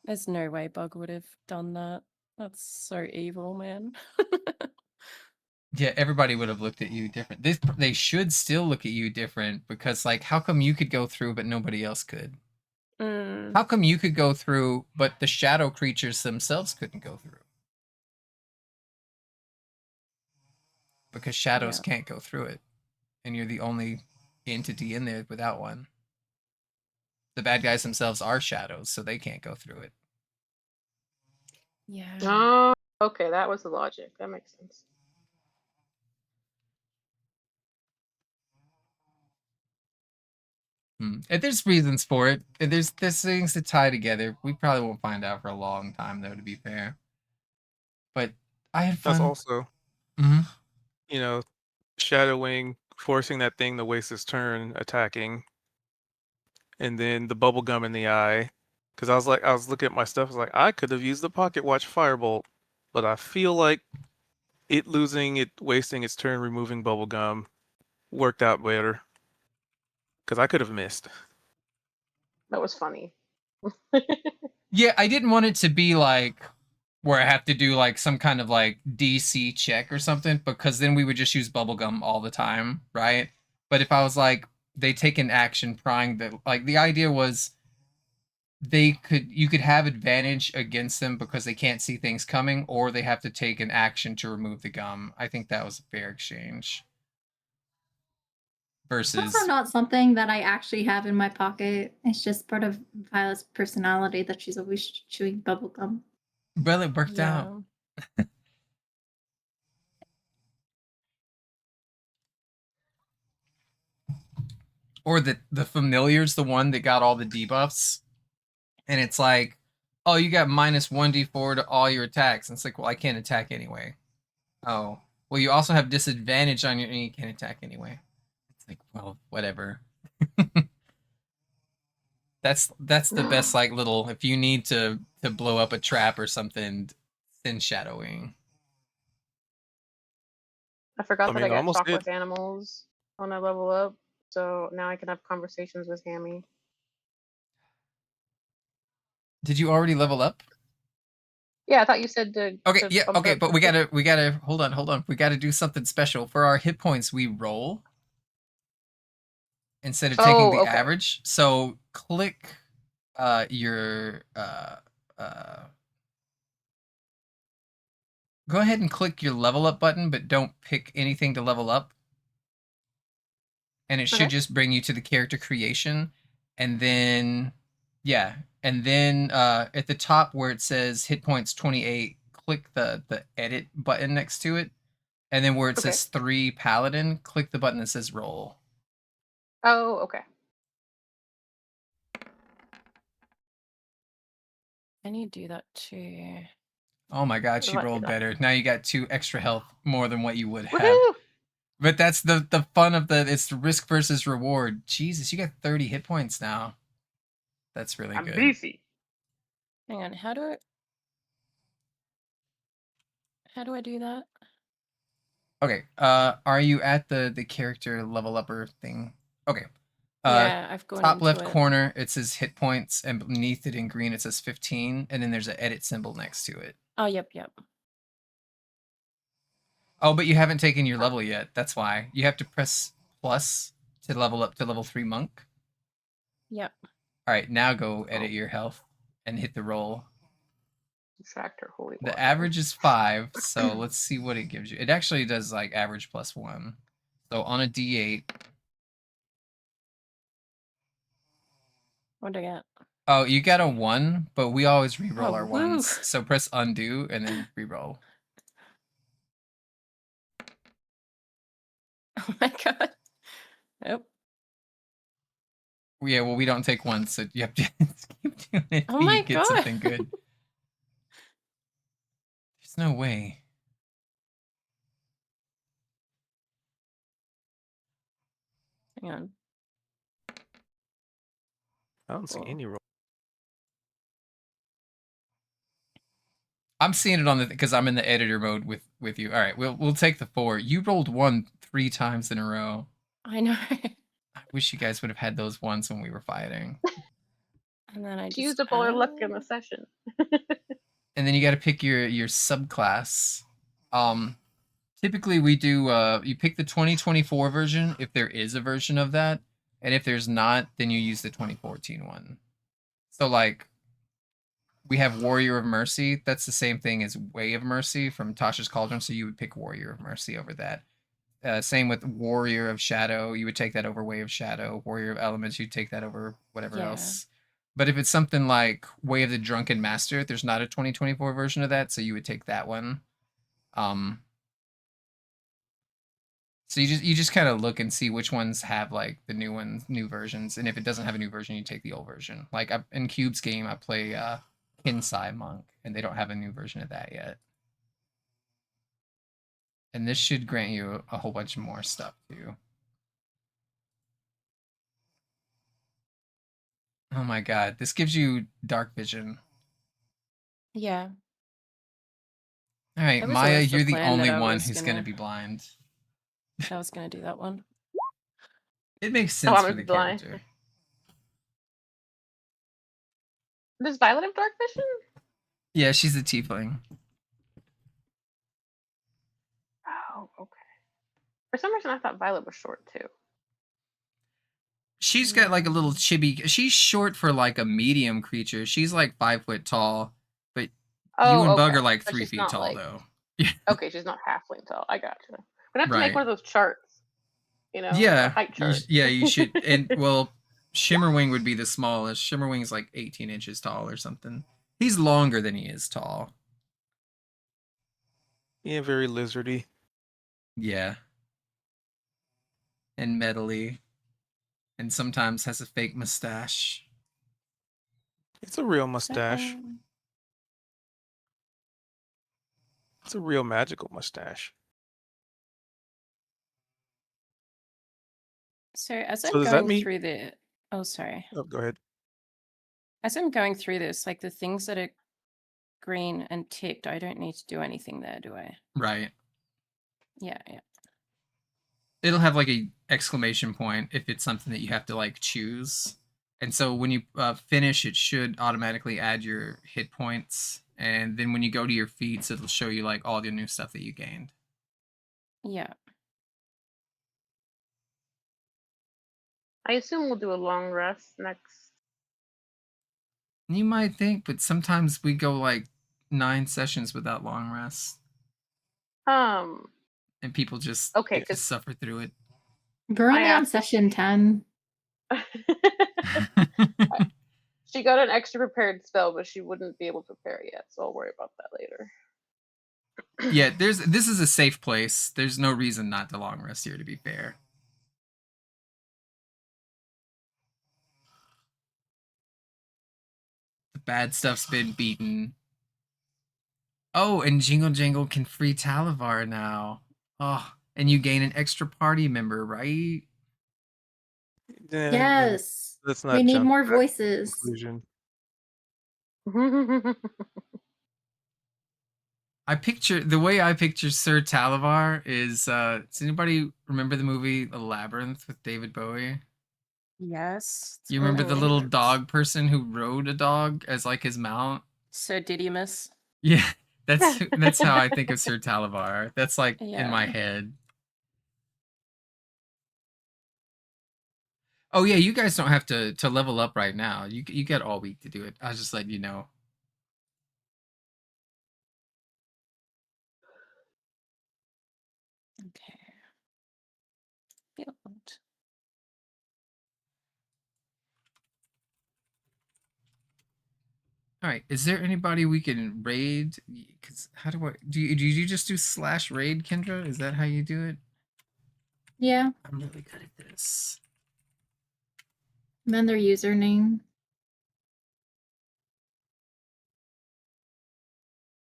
Speaker 6: There's no way Bug would have done that. That's so evil, man.
Speaker 3: Yeah, everybody would have looked at you different. They should still look at you different, because like, how come you could go through but nobody else could? How come you could go through but the shadow creatures themselves couldn't go through? Because shadows can't go through it, and you're the only entity in there without one. The bad guys themselves are shadows, so they can't go through it.
Speaker 6: Yeah.
Speaker 2: Oh, okay, that was the logic. That makes sense.
Speaker 3: And there's reasons for it. And there's things to tie together. We probably won't find out for a long time, though, to be fair. But I had
Speaker 5: That's
Speaker 3: fun.
Speaker 5: also,
Speaker 3: hmm
Speaker 5: you know, shadowing, forcing that thing to waste its turn attacking, and then the bubble gum in the eye. Because I was looking at my stuff. I was like, I could have used the pocket watch firebolt, but I feel like wasting its turn, removing bubble gum worked out better. Because I could have missed.
Speaker 2: That was funny.
Speaker 3: Yeah, I didn't want it to be like where I have to do like some kind of like DC check or something, because then we would just use bubblegum all the time, right? But if I was like, they take an action prying the, like, the idea was you could have advantage against them because they can't see things coming, or they have to take an action to remove the gum. I think that was a fair exchange.
Speaker 4: It's
Speaker 3: Versus
Speaker 4: also not something that I actually have in my pocket. It's just part of Violet's personality that she's always chewing bubblegum.
Speaker 3: well, it worked out. Or the familiar's the one that got all the debuffs, and it's like, oh, you got minus 1d4 to all your attacks. And it's like, well, I can't attack anyway. Oh, well, you also have disadvantage on your, and you can't attack anyway. It's like, well, whatever. That's the best, like, little, if you need to blow up a trap or something, send shadowing.
Speaker 2: I forgot
Speaker 5: I
Speaker 2: that
Speaker 5: mean,
Speaker 2: I
Speaker 5: I
Speaker 2: got
Speaker 5: almost
Speaker 2: talk
Speaker 5: did.
Speaker 2: with animals when I level up, so now I can have conversations with Hammy.
Speaker 3: Did you already level up?
Speaker 2: Yeah, I thought you said to.
Speaker 3: Okay,
Speaker 2: to
Speaker 3: yeah,
Speaker 2: bump
Speaker 3: okay,
Speaker 2: up
Speaker 3: but
Speaker 2: the
Speaker 3: we gotta hold on. We gotta do something special for our hit points. We roll instead of taking
Speaker 2: Oh,
Speaker 3: the
Speaker 2: okay.
Speaker 3: average. So click your go ahead and click your level up button, but don't pick anything to level up. And it should
Speaker 2: Okay.
Speaker 3: just bring you to the character creation. And then yeah, and then at the top where it says hit points 28, click the edit button next to it. And then where it
Speaker 2: Okay.
Speaker 3: says 3 paladin, click the button that says roll.
Speaker 2: Oh, okay.
Speaker 6: I need to do that too.
Speaker 3: Oh my god, she
Speaker 2: Let's do
Speaker 3: rolled
Speaker 2: that.
Speaker 3: better. Now you got 2 extra health more than what you would have.
Speaker 2: Woohoo!
Speaker 3: But that's the fun of it's the risk versus reward. Jesus, you got 30 hit points now. That's really
Speaker 2: I'm
Speaker 3: good.
Speaker 2: beefy.
Speaker 6: Hang on, how do I do that?
Speaker 3: Okay, are you at the character level upper thing? Okay.
Speaker 6: Yeah, I've gone
Speaker 3: Top
Speaker 6: into
Speaker 3: left
Speaker 6: it.
Speaker 3: corner, it says hit points, and beneath it in green, it says 15, and then there's an edit symbol next to it.
Speaker 6: Oh, yep.
Speaker 3: Oh, but you haven't taken your level yet. That's why. You have to press plus to level up to level 3 monk.
Speaker 6: Yep.
Speaker 3: All right, now go edit your health and hit the roll.
Speaker 2: Subtractor, holy
Speaker 3: The
Speaker 2: water.
Speaker 3: average is 5, so let's see what it gives you. It actually does like average plus 1. So on a d8.
Speaker 6: What do I get?
Speaker 3: Oh, you got a 1, but we always re-roll
Speaker 6: Oh,
Speaker 3: our
Speaker 6: woo.
Speaker 3: ones. So press undo and then re-roll.
Speaker 6: Oh my god. Yep.
Speaker 3: Yeah, well, we don't take 1, so you have to keep doing it
Speaker 6: Oh
Speaker 3: till
Speaker 6: my
Speaker 3: you get
Speaker 6: god.
Speaker 3: something good. There's no way.
Speaker 6: Hang on.
Speaker 5: I don't see
Speaker 6: Cool.
Speaker 5: any roll.
Speaker 3: I'm seeing it on the because I'm in the editor mode with you. All right, we'll take the 4. You rolled 1 3 times in a row.
Speaker 6: I know.
Speaker 3: I wish you guys would have had those ones when we were fighting.
Speaker 6: And then I
Speaker 2: She
Speaker 6: just
Speaker 2: used up all her luck in the session.
Speaker 3: And then you got to pick your subclass. Typically we do you pick the 2024 version if there is a version of that, and if there's not, then you use the 2014 one. So like we have Warrior of Mercy. That's the same thing as Way of Mercy from Tasha's Cauldron, so you would pick Warrior of Mercy over that. Same with Warrior of Shadow. You would take that over Way of Shadow. Warrior of Elements, you'd take that over whatever else. But if it's something like Way of the Drunken Master, there's not a 2024 version of that, so you would take that one. So you just kind of look and see which ones have like the new versions, and if it doesn't have a new version, you take the old version. Like in Cube's game, I play Kinsai Monk, and they don't have a new version of that yet. And this should grant you a whole bunch more stuff too. Oh my god, this gives you dark vision.
Speaker 6: Yeah.
Speaker 3: All right,
Speaker 6: That was
Speaker 3: Maya,
Speaker 6: always the
Speaker 3: you're the
Speaker 6: plan that
Speaker 3: only
Speaker 6: I
Speaker 3: one
Speaker 6: was
Speaker 3: who's gonna be blind.
Speaker 6: I was gonna do that one.
Speaker 3: It makes
Speaker 2: Oh,
Speaker 3: sense
Speaker 2: I'm
Speaker 3: for
Speaker 2: gonna
Speaker 3: the
Speaker 2: be blind.
Speaker 3: character.
Speaker 2: Does Violet have dark vision?
Speaker 3: Yeah, she's a tiefling.
Speaker 2: Oh, okay. For some reason, I thought Violet was short too.
Speaker 3: She's got like a little chibi. She's short for like a medium creature. She's like 5 foot tall, but
Speaker 2: Oh,
Speaker 3: you and Bug
Speaker 2: okay.
Speaker 3: are like
Speaker 2: But
Speaker 3: 3
Speaker 2: she's
Speaker 3: feet
Speaker 2: not,
Speaker 3: tall
Speaker 2: like-
Speaker 3: though.
Speaker 2: Okay, she's not halfling tall. I gotcha. We're gonna have to make
Speaker 3: Right.
Speaker 2: one of those charts. You know, a
Speaker 3: Yeah,
Speaker 2: height chart.
Speaker 3: you should. And well, Shimmerwing would be the smallest. Shimmerwing's like 18 inches tall or something. He's longer than he is tall.
Speaker 5: Yeah, very lizardy.
Speaker 3: Yeah. And metally. And sometimes has a fake mustache.
Speaker 5: It's a real mustache. It's a real magical mustache.
Speaker 6: So as
Speaker 5: So
Speaker 6: I'm
Speaker 5: does that
Speaker 6: going
Speaker 5: mean-
Speaker 6: through the oh sorry.
Speaker 5: Oh, go ahead.
Speaker 6: As I'm going through this, like the things that are green and ticked, I don't need to do anything there, do I?
Speaker 3: Right.
Speaker 6: Yeah, yeah.
Speaker 3: It'll have like a exclamation point if it's something that you have to like choose. And so when you finish, it should automatically add your hit points. And then when you go to your feats, it'll show you like all the new stuff that you gained.
Speaker 6: Yeah.
Speaker 2: I assume we'll do a long rest next.
Speaker 3: You might think, but sometimes we go like 9 sessions without long rest. And people just,
Speaker 2: Okay,
Speaker 3: just suffer through it.
Speaker 4: We're only
Speaker 2: I
Speaker 4: on
Speaker 2: asked-
Speaker 4: session 10.
Speaker 2: She got an extra prepared spell, but she wouldn't be able to prepare it yet, so I'll worry about that later.
Speaker 3: Yeah, this is a safe place. There's no reason not to long rest here, to be fair. The bad stuff's been beaten. Oh, and Jingle Jangle can free Talavar now. Oh, and you gain an extra party member, right?
Speaker 5: Yeah,
Speaker 4: Yes.
Speaker 5: Let's not
Speaker 4: We need
Speaker 5: jump
Speaker 4: more
Speaker 5: to that
Speaker 4: voices.
Speaker 5: conclusion.
Speaker 3: I picture the way I picture Sir Talavar is does anybody remember the movie The Labyrinth with David Bowie?
Speaker 6: Yes. it's
Speaker 3: You
Speaker 6: one of
Speaker 3: remember
Speaker 6: my
Speaker 3: the little
Speaker 6: favorites.
Speaker 3: dog person who rode a dog as like his mount?
Speaker 6: Sir Didymus.
Speaker 3: Yeah, that's how I think of Sir Talavar. That's like in my
Speaker 6: Yeah.
Speaker 3: head. Oh yeah, you guys don't have to level up right now. You got all week to do it. I was just letting you know.
Speaker 6: Okay. Build.
Speaker 3: All right, is there anybody we can raid? Cause how do you just do / raid, Kendra? Is that how you do it?
Speaker 4: Yeah.
Speaker 3: I'm really good at this.
Speaker 4: And then their username.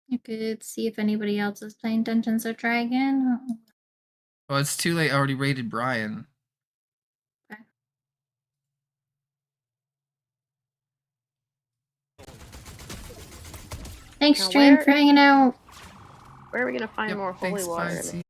Speaker 4: You could see if anybody else is playing Dungeons or Dragon.
Speaker 3: Oh, it's too late. I already raided Brian.
Speaker 4: Thanks,
Speaker 2: Now
Speaker 4: Stream,
Speaker 2: where-
Speaker 4: for hanging out.
Speaker 2: Where are we gonna find
Speaker 3: Yep,
Speaker 2: more holy
Speaker 3: thanks,
Speaker 2: water?
Speaker 3: 5C.